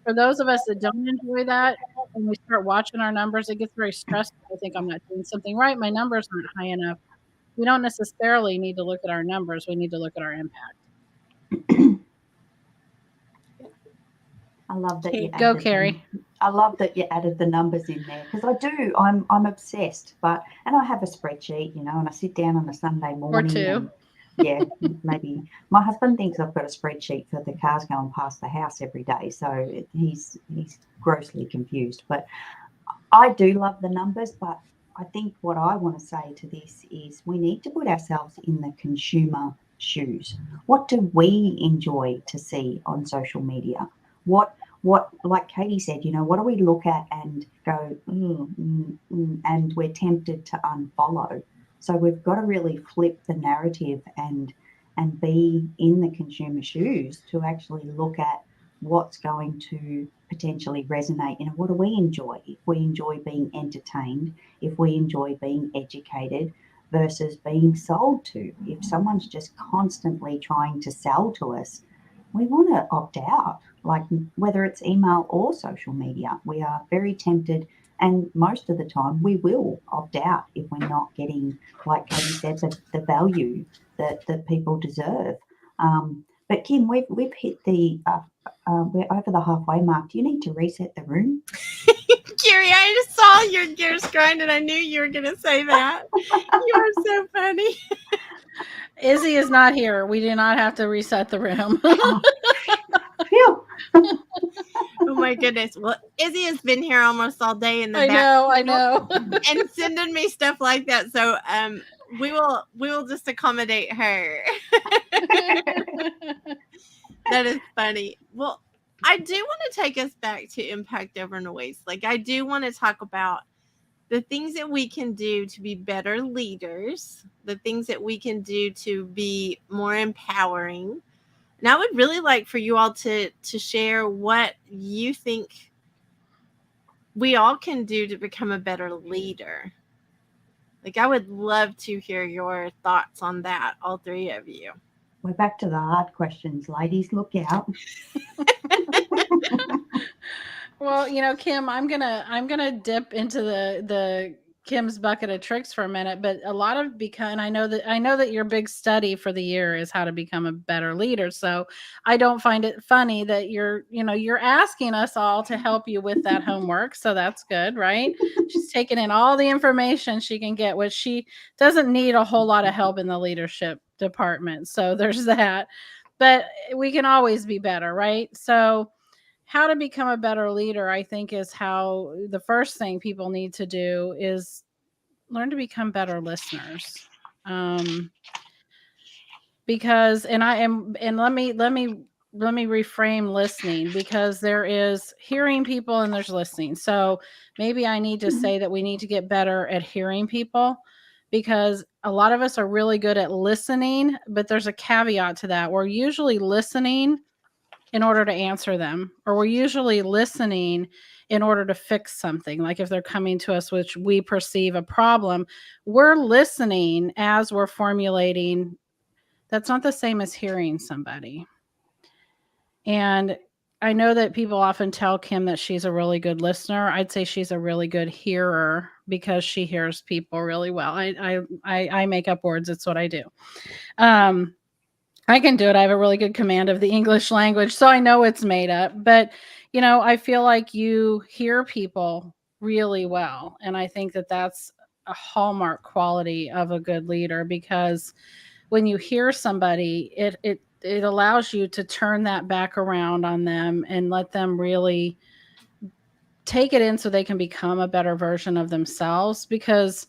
For those of us that don't enjoy that, when we start watching our numbers, it gets very stressful. I think I'm not doing something right. My numbers aren't high enough. We don't necessarily need to look at our numbers. We need to look at our impact. I love that you Go, added Carrie. I love that you added the numbers in there because I do. I'm obsessed, and I have a spreadsheet, and I sit down on a Sunday morning. Or two. Yeah, maybe. My husband thinks I've got a spreadsheet for the cars going past the house every day, so he's grossly confused. But I do love the numbers, but I think what I want to say to this is we need to put ourselves in the consumer shoes. What do we enjoy to see on social media? What like Katie said, what do we look at and go, and we're tempted to unfollow. So we've got to really flip the narrative and be in the consumer shoes to actually look at what's going to potentially resonate. What do we enjoy? If we enjoy being entertained, if we enjoy being educated versus being sold to. If someone's just constantly trying to sell to us, we want to opt out, like whether it's email or social media. We are very tempted, and most of the time we will opt out if we're not getting, like Katie said, the value that people deserve. But Kim, we've hit the we're over the halfway mark. Do you need to reset the room? Carrie, I just saw your gears grind and I knew you were going to say that. You are so funny. Izzy is not here. We do not have to reset the room. Oh my goodness. Well, Izzy has been here almost all day in the I back. know. And sending me stuff like that. So we will just accommodate her. That is funny. Well, I do want to take us back to impact over noise. Like, I do want to talk about the things that we can do to be better leaders, the things that we can do to be more empowering. And I would really like for you all to share what you think we all can do to become a better leader. Like, I would love to hear your thoughts on that, all three of you. We're back to the hard questions, ladies. Look out. Well, Kim, I'm gonna dip into the Kim's bucket of tricks for a minute, but a lot of and I know that your big study for the year is how to become a better leader. So I don't find it funny that you're asking us all to help you with that homework. So that's good, right? She's taking in all the information she can get, which she doesn't need a whole lot of help in the leadership department. So there's that, but we can always be better, right? So how to become a better leader, I think, is how the first thing people need to do is learn to become better listeners. Because let me reframe listening, because there is hearing people and there's listening. So maybe I need to say that we need to get better at hearing people, because a lot of us are really good at listening, but there's a caveat to that. We're usually listening in order to answer them, or we're usually listening in order to fix something. Like if they're coming to us, which we perceive a problem, we're listening as we're formulating. That's not the same as hearing somebody. And I know that people often tell Kim that she's a really good listener. I'd say she's a really good hearer, because she hears people really well. I make up words. It's what I do. I can do it. I have a really good command of the English language, so I know it's made up. But, I feel like you hear people really well. And I think that that's a hallmark quality of a good leader, because when you hear somebody, it allows you to turn that back around on them and let them really take it in so they can become a better version of themselves. Because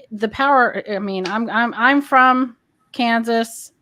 the power, I'm from Kansas.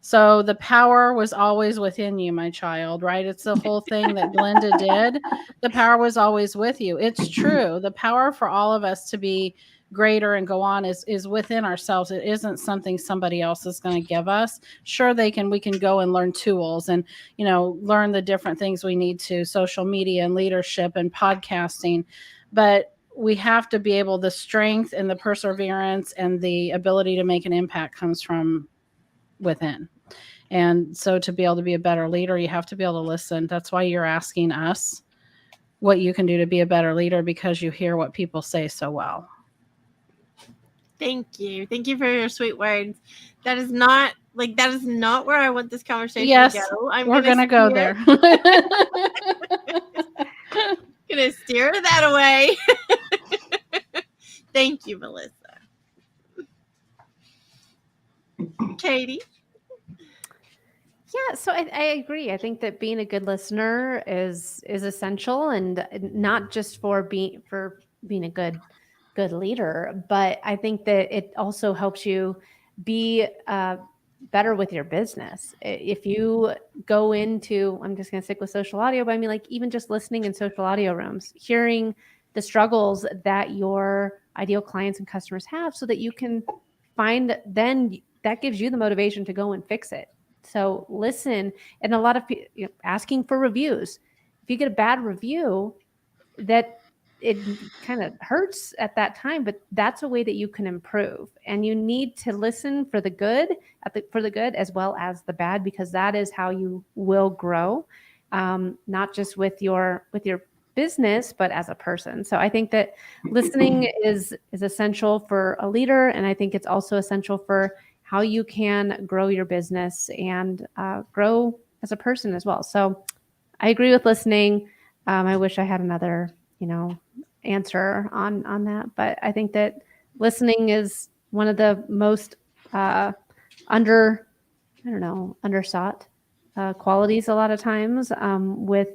So the power was always within you, my child, right? It's the whole thing that Glenda did. The power was always with you. It's true. The power for all of us to be greater and go on is within ourselves. It isn't something somebody else is going to give us. Sure, we can go and learn tools and, learn the different things we need to, social media and leadership and podcasting, but we have to be able, the strength and the perseverance and the ability to make an impact comes from within. And so to be able to be a better leader, you have to be able to listen. That's why you're asking us what you can do to be a better leader, because you hear what people say so well. Thank you. Thank you for your sweet words. That is not where I want this conversation Yes, to go. we're going to go there. Going to steer that away. Thank you, Melissa. Katie? Yeah, so I agree. I think that being a good listener is essential, and not just for being a good leader, but I think that it also helps you be better with your business. If you go into, I'm just going to stick with social audio, but I mean, like, even just listening in social audio rooms, hearing the struggles that your ideal clients and customers have, so that you can find, then that gives you the motivation to go and fix it. So listen, and a lot of people, asking for reviews. If you get a bad review, that it kind of hurts at that time, but that's a way that you can improve. And you need to listen for the good, for the good as well as the bad, because that is how you will grow, not just with your business, but as a person. So I think that listening is essential for a leader, and I think it's also essential for how you can grow your business and grow as a person as well. So I agree with listening. I wish I had another, answer on that, but I think that listening is one of the most undersought qualities a lot of times with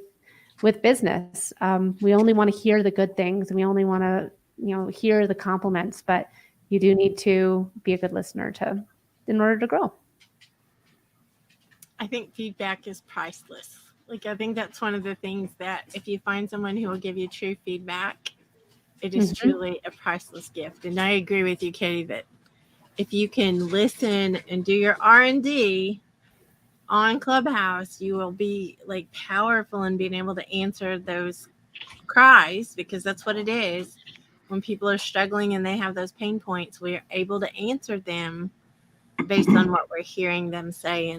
business. We only want to hear the good things, and we only want to, hear the compliments, but you do need to be a good listener in order to grow. I think feedback is priceless. I think that's one of the things that if you find someone who will give you true feedback, it is truly a priceless gift. And I agree with you, Katie, that if you can listen and do your R&D on Clubhouse, you will be powerful in being able to answer those cries, because that's what it is. When people are struggling and they have those pain points, we're able to answer them based on what we're hearing them say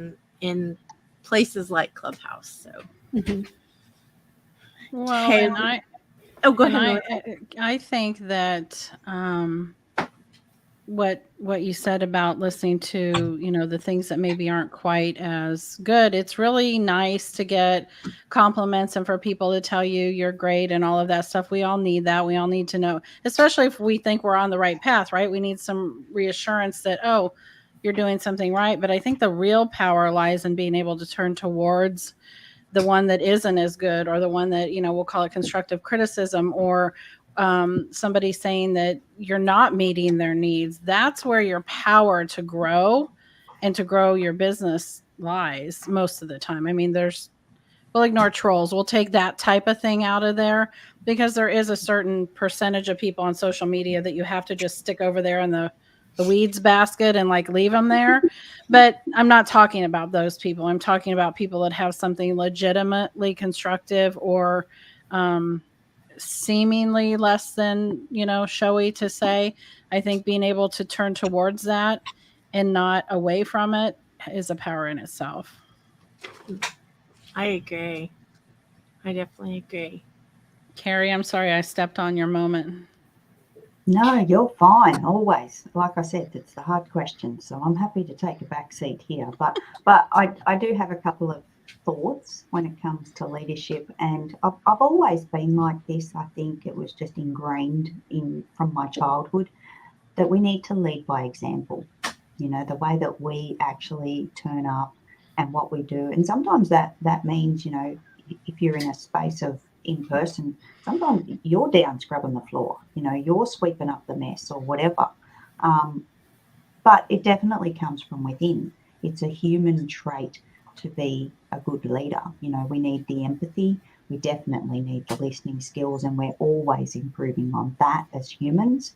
in places like Clubhouse. So, well, okay. and go ahead. I think that what you said about listening to, the things that maybe aren't quite as good, it's really nice to get compliments and for people to tell you you're great and all of that stuff. We all need that. We all need to know, especially if we think we're on the right path, right? We need some reassurance that, oh, you're doing something right. But I think the real power lies in being able to turn towards the one that isn't as good, or the one that, we'll call it constructive criticism, or somebody saying that you're not meeting their needs. That's where your power to grow and to grow your business lies most of the time. I mean, we'll ignore trolls. We'll take that type of thing out of there, because there is a certain percentage of people on social media that you have to just stick over there in the weeds basket and leave them there. But I'm not talking about those people. I'm talking about people that have something legitimately constructive or seemingly less than, showy to say. I think being able to turn towards that and not away from it is a power in itself. I agree. I definitely agree. Carrie, I'm sorry I stepped on your moment. No, you're fine. Always. Like I said, it's the hard question. So I'm happy to take a back seat here. But I do have a couple of thoughts when it comes to leadership. And I've always been like this. I think it was just ingrained from my childhood that we need to lead by example. The way that we actually turn up and what we do. And sometimes that means, if you're in a space of in person, sometimes you're down scrubbing the floor, you're sweeping up the mess or whatever. But it definitely comes from within. It's a human trait to be a good leader. We need the empathy. We definitely need the listening skills, and we're always improving on that as humans.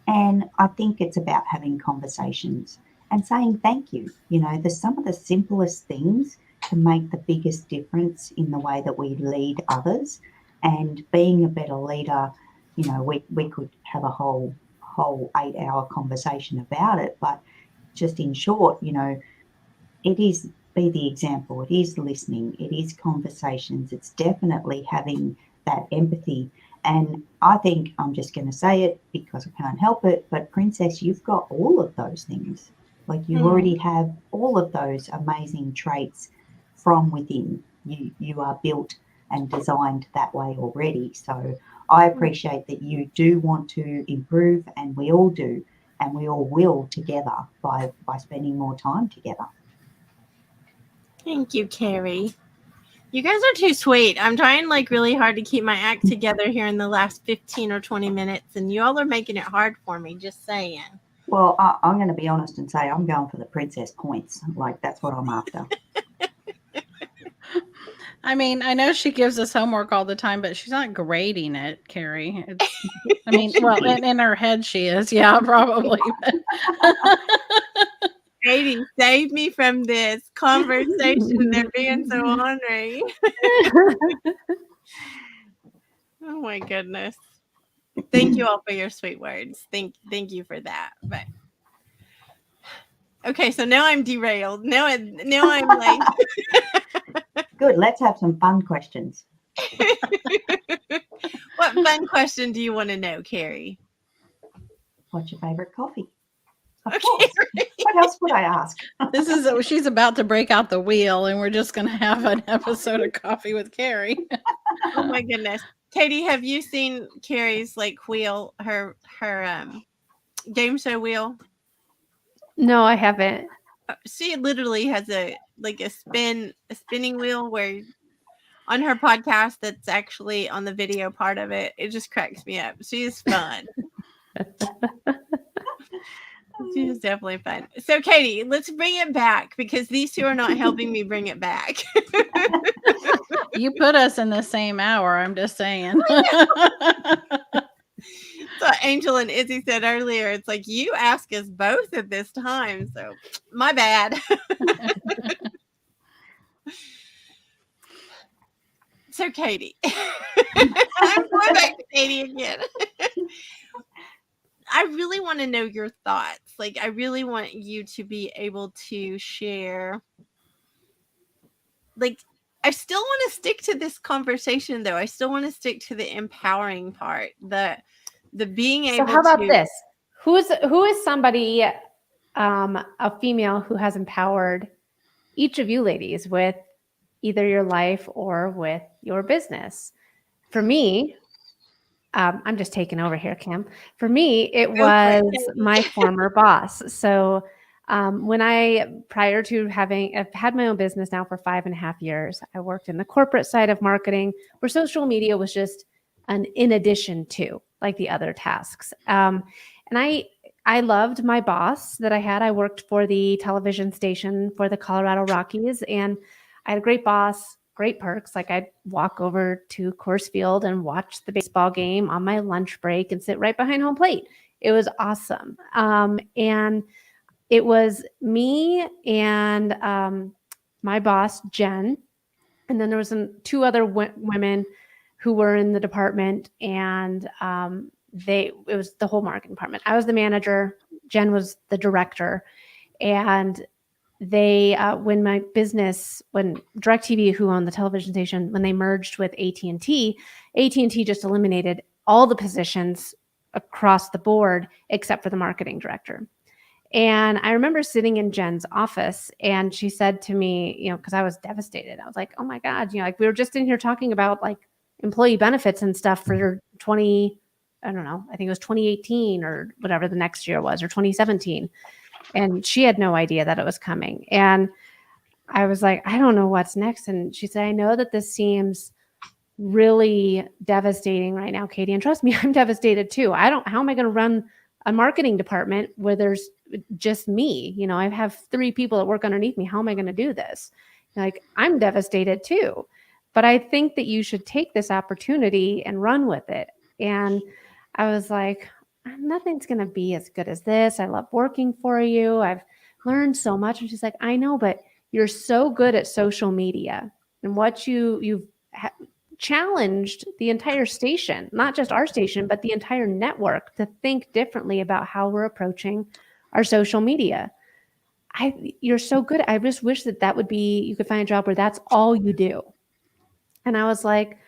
And I think it's about having conversations and saying thank you. You know, there's some of the simplest things can make the biggest difference in the way that we lead others. And being a better leader, you know, we could have a whole 8-hour conversation about it. But just in short, you know, it is be the example. It is listening. It is conversations. It's definitely having that empathy. And I think I'm just going to say it because I can't help it, but Princess, you've got all of those things. Like you already have all of those amazing traits from within. You are built and designed that way already. So I appreciate that you do want to improve, and we all do, and we all will together by spending more time together. Thank you, Carrie. You guys are too sweet. I'm trying like really hard to keep my act together here in the last 15 or 20 minutes, and you all are making it hard for me, just saying. Well, I'm going to be honest and say I'm going for the princess points. Like, that's what I'm after. I mean, I know she gives us homework all the time, but she's not grading it, Carrie. I mean, well, in her head she is. Yeah, probably. Katie, save me from this conversation. They're being so ornery. Oh my goodness. Thank you all for your sweet words. Thank you for that. But okay, so now I'm derailed. Now I'm like Good. Let's have some fun questions. What fun question do you want to know, Carrie? What's your favorite coffee? Of course. What else would I ask? She's about to break out the wheel, and we're just going to have an episode of Coffee with Carrie. Oh my goodness. Katie, have you seen Carrie's like wheel, her game show wheel? No, I haven't. She literally has a spinning wheel where on her podcast that's actually on the video part of it. It just cracks me up. She is fun. She is definitely fun. So Katie, let's bring it back because these two are not helping me bring it back. You put us in the same hour. I'm just saying. So Angel and Izzy said earlier, it's like you ask us both at this time. So my bad. So Katie, I'm going back to Katie again. I really want to know your thoughts. Like, I really want you to be able to share. Like, I still want to stick to this conversation, though. I still want to stick to the empowering part, the being able. So how about this? Who is somebody, a female who has empowered each of you ladies with either your life or with your business? For me, I'm just taking over here, Kim. For me, it was my former boss. So when prior to I've had my own business now for 5.5 years, I worked in the corporate side of marketing where social media was just an in addition to like the other tasks. And I loved my boss that I had. I worked for the television station for the Colorado Rockies, and I had a great boss, great perks. Like I'd walk over to Coors Field and watch the baseball game on my lunch break and sit right behind home plate. It was awesome. And it was me and my boss, Jen. And then there was two other women who were in the department, and it was the whole marketing department. I was the manager. Jen was the director. And they, when DirecTV, who owned the television station, when they merged with AT&T just eliminated all the positions across the board except for the marketing director. And I remember sitting in Jen's office, and she said to me, because I was devastated. I was like, oh my God, like we were just in here talking about like employee benefits and stuff for I think it was 2018 or whatever the next year was, or 2017. And she had no idea that it was coming. And I was like, I don't know what's next. And she said, I know that this seems really devastating right now, Katie. And trust me, I'm devastated too. How am I going to run a marketing department where there's just me? I have 3 people that work underneath me. How am I going to do this? Like, I'm devastated too. But I think that you should take this opportunity and run with it. And I was like, nothing's going to be as good as this. I love working for you. I've learned so much. And she's like, I know, but you're so good at social media and what you've challenged the entire station, not just our station, but the entire network to think differently about how we're approaching our social media. You're so good. I just wish that would be, you could find a job where that's all you do. And I was like,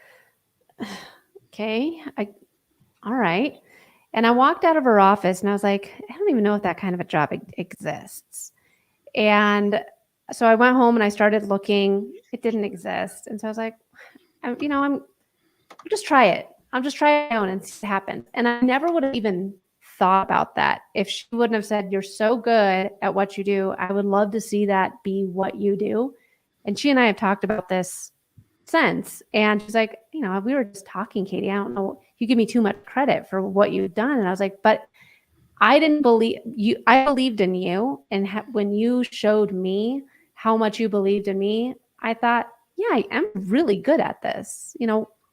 okay, all right. And I walked out of her office and I was like, I don't even know if that kind of a job exists. And so I went home and I started looking. It didn't exist. And so I was like, I'll just try it. I'll just try it out and see what happens. And I never would have even thought about that if she wouldn't have said, you're so good at what you do. I would love to see that be what you do. And she and I have talked about this since. And she's like, we were just talking, Katie. I don't know. You give me too much credit for what you've done. And I was like, but I didn't believe you. I believed in you. And when you showed me how much you believed in me, I thought, yeah, I am really good at this.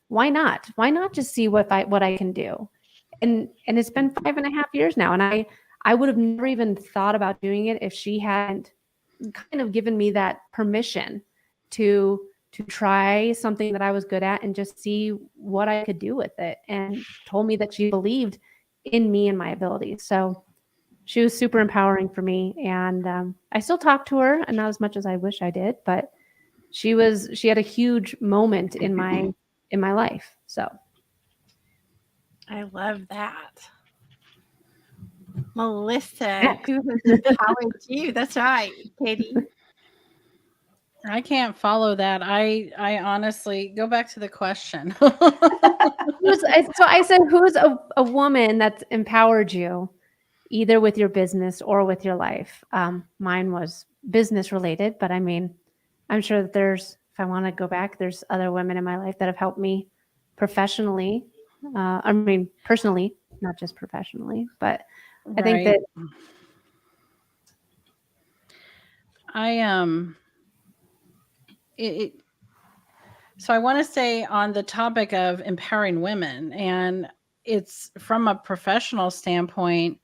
Why not? Why not just see what I can do? And it's been 5.5 years now. And I would have never even thought about doing it if she hadn't kind of given me that permission to try something that I was good at and just see what I could do with it, and told me that she believed in me and my abilities. So she was super empowering for me. And I still talk to her, and not as much as I wish I did, but she had a huge moment in my life. So I love that. Melissa, who has empowered you? That's right, Katie. I can't follow that. I honestly go back to the question. So I said, who's a woman that's empowered you either with your business or with your life? Mine was business related, but I'm sure that if I want to go back, there's other women in my life that have helped me professionally. Personally, not just professionally, but I think that so I want to stay on the topic of empowering women, and it's from a professional standpoint.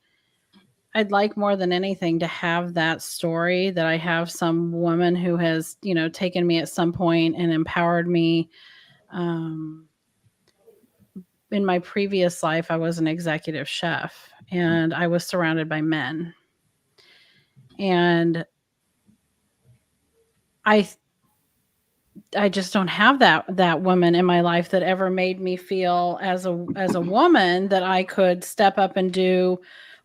I'd like more than anything to have that story that I have some woman who has, taken me at some point and empowered me. In my previous life, I was an executive chef and I was surrounded by men. And I just don't have that woman in my life that ever made me feel as a woman that I could step up and do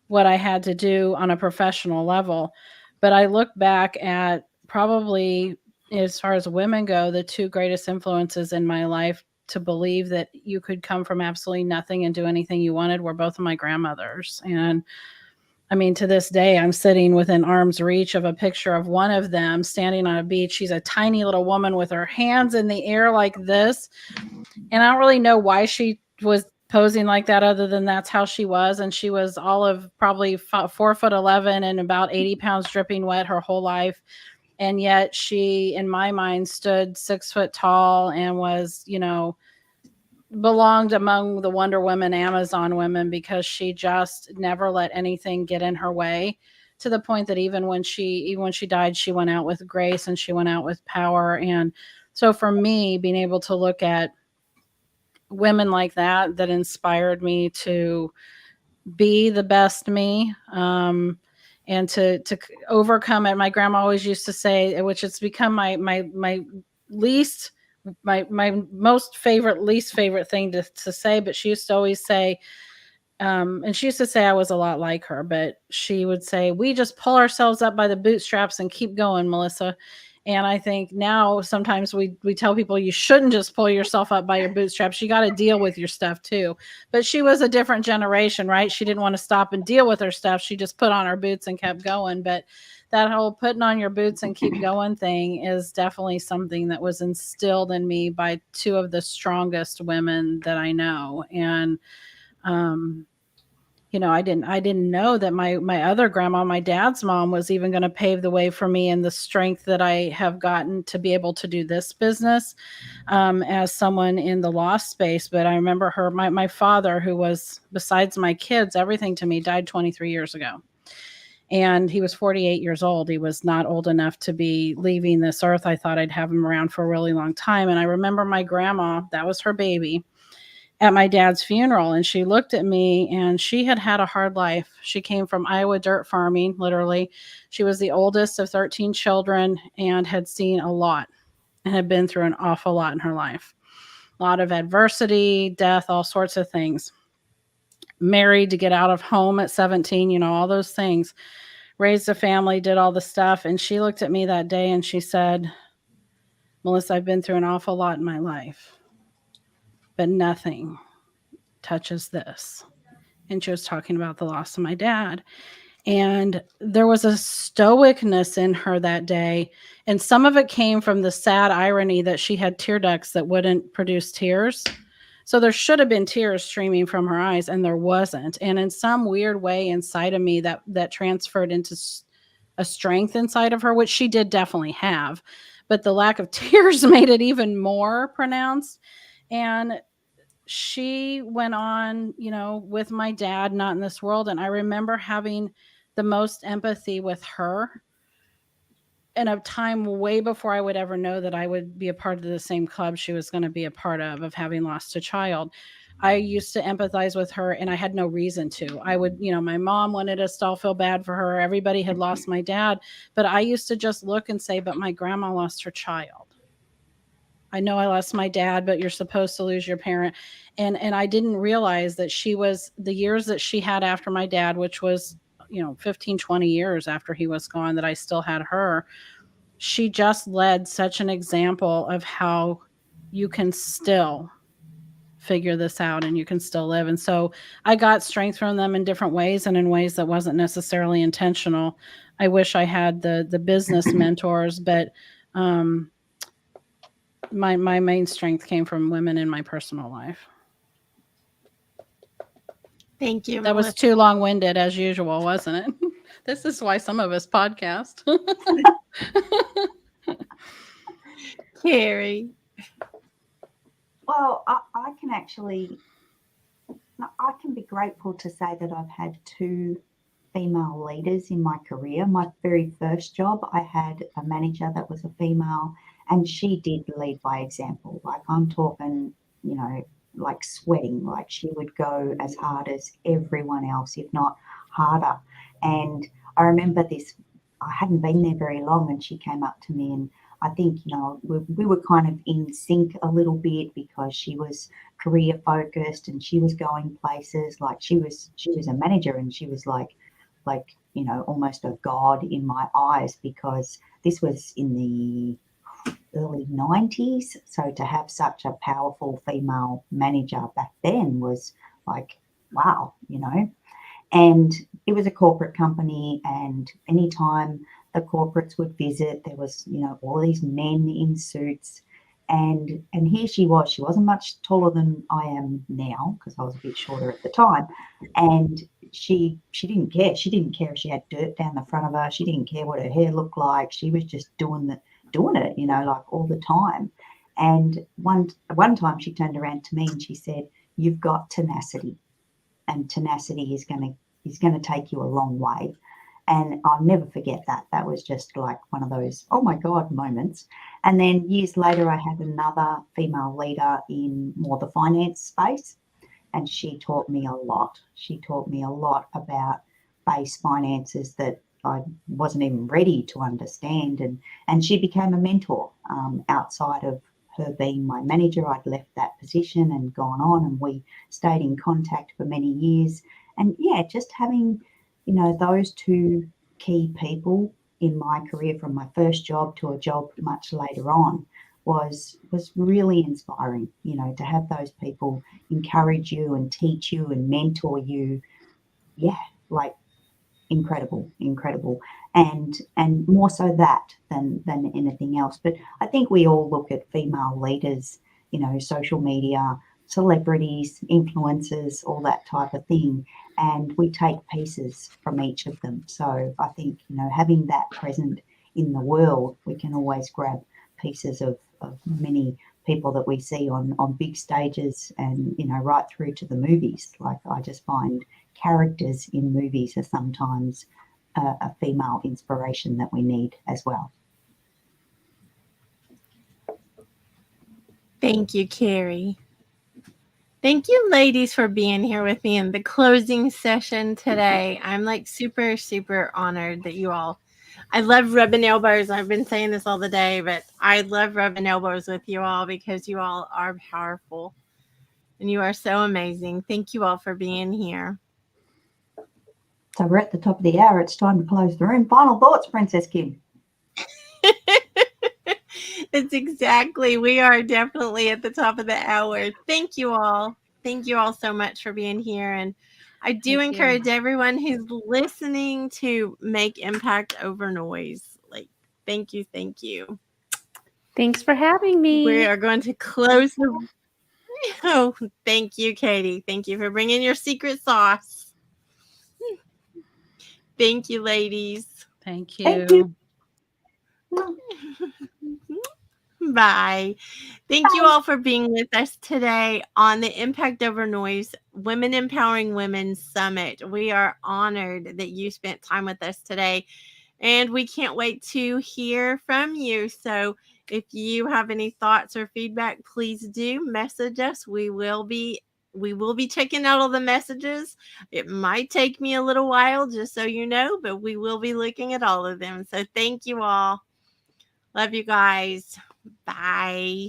what I had to do on a professional level. But I look back at probably, as far as women go, the two greatest influences in my life to believe that you could come from absolutely nothing and do anything you wanted were both of my grandmothers. And to this day, I'm sitting within arm's reach of a picture of one of them standing on a beach. She's a tiny little woman with her hands in the air like this. And I don't really know why she was posing like that, other than that's how she was. And she was all of probably 4'11" and about 80 pounds dripping wet her whole life. And yet she, in my mind, stood 6 foot tall and was, belonged among the Wonder Women, Amazon women, because she just never let anything get in her way, to the point that even when she died, she went out with grace and she went out with power. And so for me, being able to look at women like that inspired me to be the best me, and to overcome it. My grandma always used to say, which it's become my least favorite thing to say, but she used to always say, and she used to say I was a lot like her, but she would say, we just pull ourselves up by the bootstraps and keep going, Melissa. And I think now sometimes we tell people you shouldn't just pull yourself up by your bootstraps. You got to deal with your stuff too. But she was a different generation, right? She didn't want to stop and deal with her stuff. She just put on her boots and kept going. But that whole putting on your boots and keep going thing is definitely something that was instilled in me by two of the strongest women that I know. And I didn't know that my other grandma, my dad's mom, was even going to pave the way for me, and the strength that I have gotten to be able to do this business as someone in the law space. But I remember my father, who was, besides my kids, everything to me, died 23 years ago. And he was 48 years old. He was not old enough to be leaving this earth. I thought I'd have him around for a really long time. And I remember my grandma, that was her baby, at my dad's funeral, and she looked at me, and she had had a hard life. She came from Iowa dirt farming, literally. She was the oldest of 13 children and had seen a lot and had been through an awful lot in her life. A lot of adversity, death, all sorts of things. Married to get out of home at 17, all those things. Raised a family, did all the stuff. And she looked at me that day and she said, "Melissa, I've been through an awful lot in my life, but nothing touches this." And she was talking about the loss of my dad. And there was a stoicness in her that day. And some of it came from the sad irony that she had tear ducts that wouldn't produce tears. So there should have been tears streaming from her eyes, and there wasn't. And in some weird way inside of me, that transferred into a strength inside of her, which she did definitely have. But the lack of tears made it even more pronounced. And she went on, with my dad, not in this world. And I remember having the most empathy with her in a time way before I would ever know that I would be a part of the same club she was going to be a part of having lost a child. I used to empathize with her, and I had no reason to. I would, my mom wanted us to all feel bad for her. Everybody had lost my dad, but I used to just look and say, but my grandma lost her child. I know I lost my dad, but you're supposed to lose your parent. And I didn't realize that she was, the years that she had after my dad, which was, 15, 20 years after he was gone, that I still had her. She just led such an example of how you can still figure this out and you can still live. And so I got strength from them in different ways, and in ways that wasn't necessarily intentional. I wish I had the business mentors, but my main strength came from women in my personal life. Thank you. That was too long-winded as usual, wasn't it? This is why some of us podcast. Carrie. Well, I can be grateful to say that I've had 2 female leaders in my career. My very first job, I had a manager that was a female, and she did lead by example. Like, I'm talking, like sweating, like she would go as hard as everyone else, if not harder. And I remember this, I hadn't been there very long, and she came up to me, and I think, we were kind of in sync a little bit, because she was career focused and she was going places. Like, she was a manager, and she was like, almost a god in my eyes, because this was in the early 90s. So to have such a powerful female manager back then was like, wow, And it was a corporate company, and anytime the corporates would visit, there was, all these men in suits. And here she wasn't much taller than I am now, because I was a bit shorter at the time. And she didn't care. She didn't care if she had dirt down the front of her. She didn't care what her hair looked like. She was just doing it, like all the time. And one time she turned around to me and she said, "You've got tenacity, and tenacity is going to take you a long way." And I'll never forget that. That was just like one of those, oh my God, moments. And then years later, I had another female leader in more the finance space, and she taught me a lot. She taught me a lot about base finances that I wasn't even ready to understand. And she became a mentor outside of her being my manager. I'd left that position and gone on, and we stayed in contact for many years. And yeah, just having, those 2 key people in my career, from my first job to a job much later on, was really inspiring, to have those people encourage you and teach you and mentor you. Yeah, like incredible. And more so that than anything else. But I think we all look at female leaders, social media, celebrities, influencers, all that type of thing. and we take pieces from each of them. So I think, having that present in the world, we can always grab pieces of many people that we see on big stages and, right through to the movies. Like, I just find characters in movies are sometimes a female inspiration that we need as well. Thank you, Carrie. Thank you, ladies, for being here with me in the closing session today. I'm like super, super honored that you all, I love rubbing elbows. I've been saying this all the day, but I love rubbing elbows with you all because you all are powerful and you are so amazing. Thank you all for being here. So we're at the top of the hour. It's time to close the room. Final thoughts, Princess Kim. It's exactly. We are definitely at the top of the hour. Thank you all. Thank you all so much for being here. And I do encourage everyone who's listening to make impact over noise. Like, thank you. Thank you. Thanks for having me. We are going to close the. Oh, thank you, Katie. Thank you for bringing your secret sauce. Thank you, ladies. Thank you. Thank you. Bye. Thank you all for being with us today on the Impact Over Noise Women Empowering Women Summit. We are honored that you spent time with us today, and we can't wait to hear from you. So if you have any thoughts or feedback, please do message us. We will be checking out all the messages. It might take me a little while, just so you know, but we will be looking at all of them. So thank you all. Love you guys. Bye.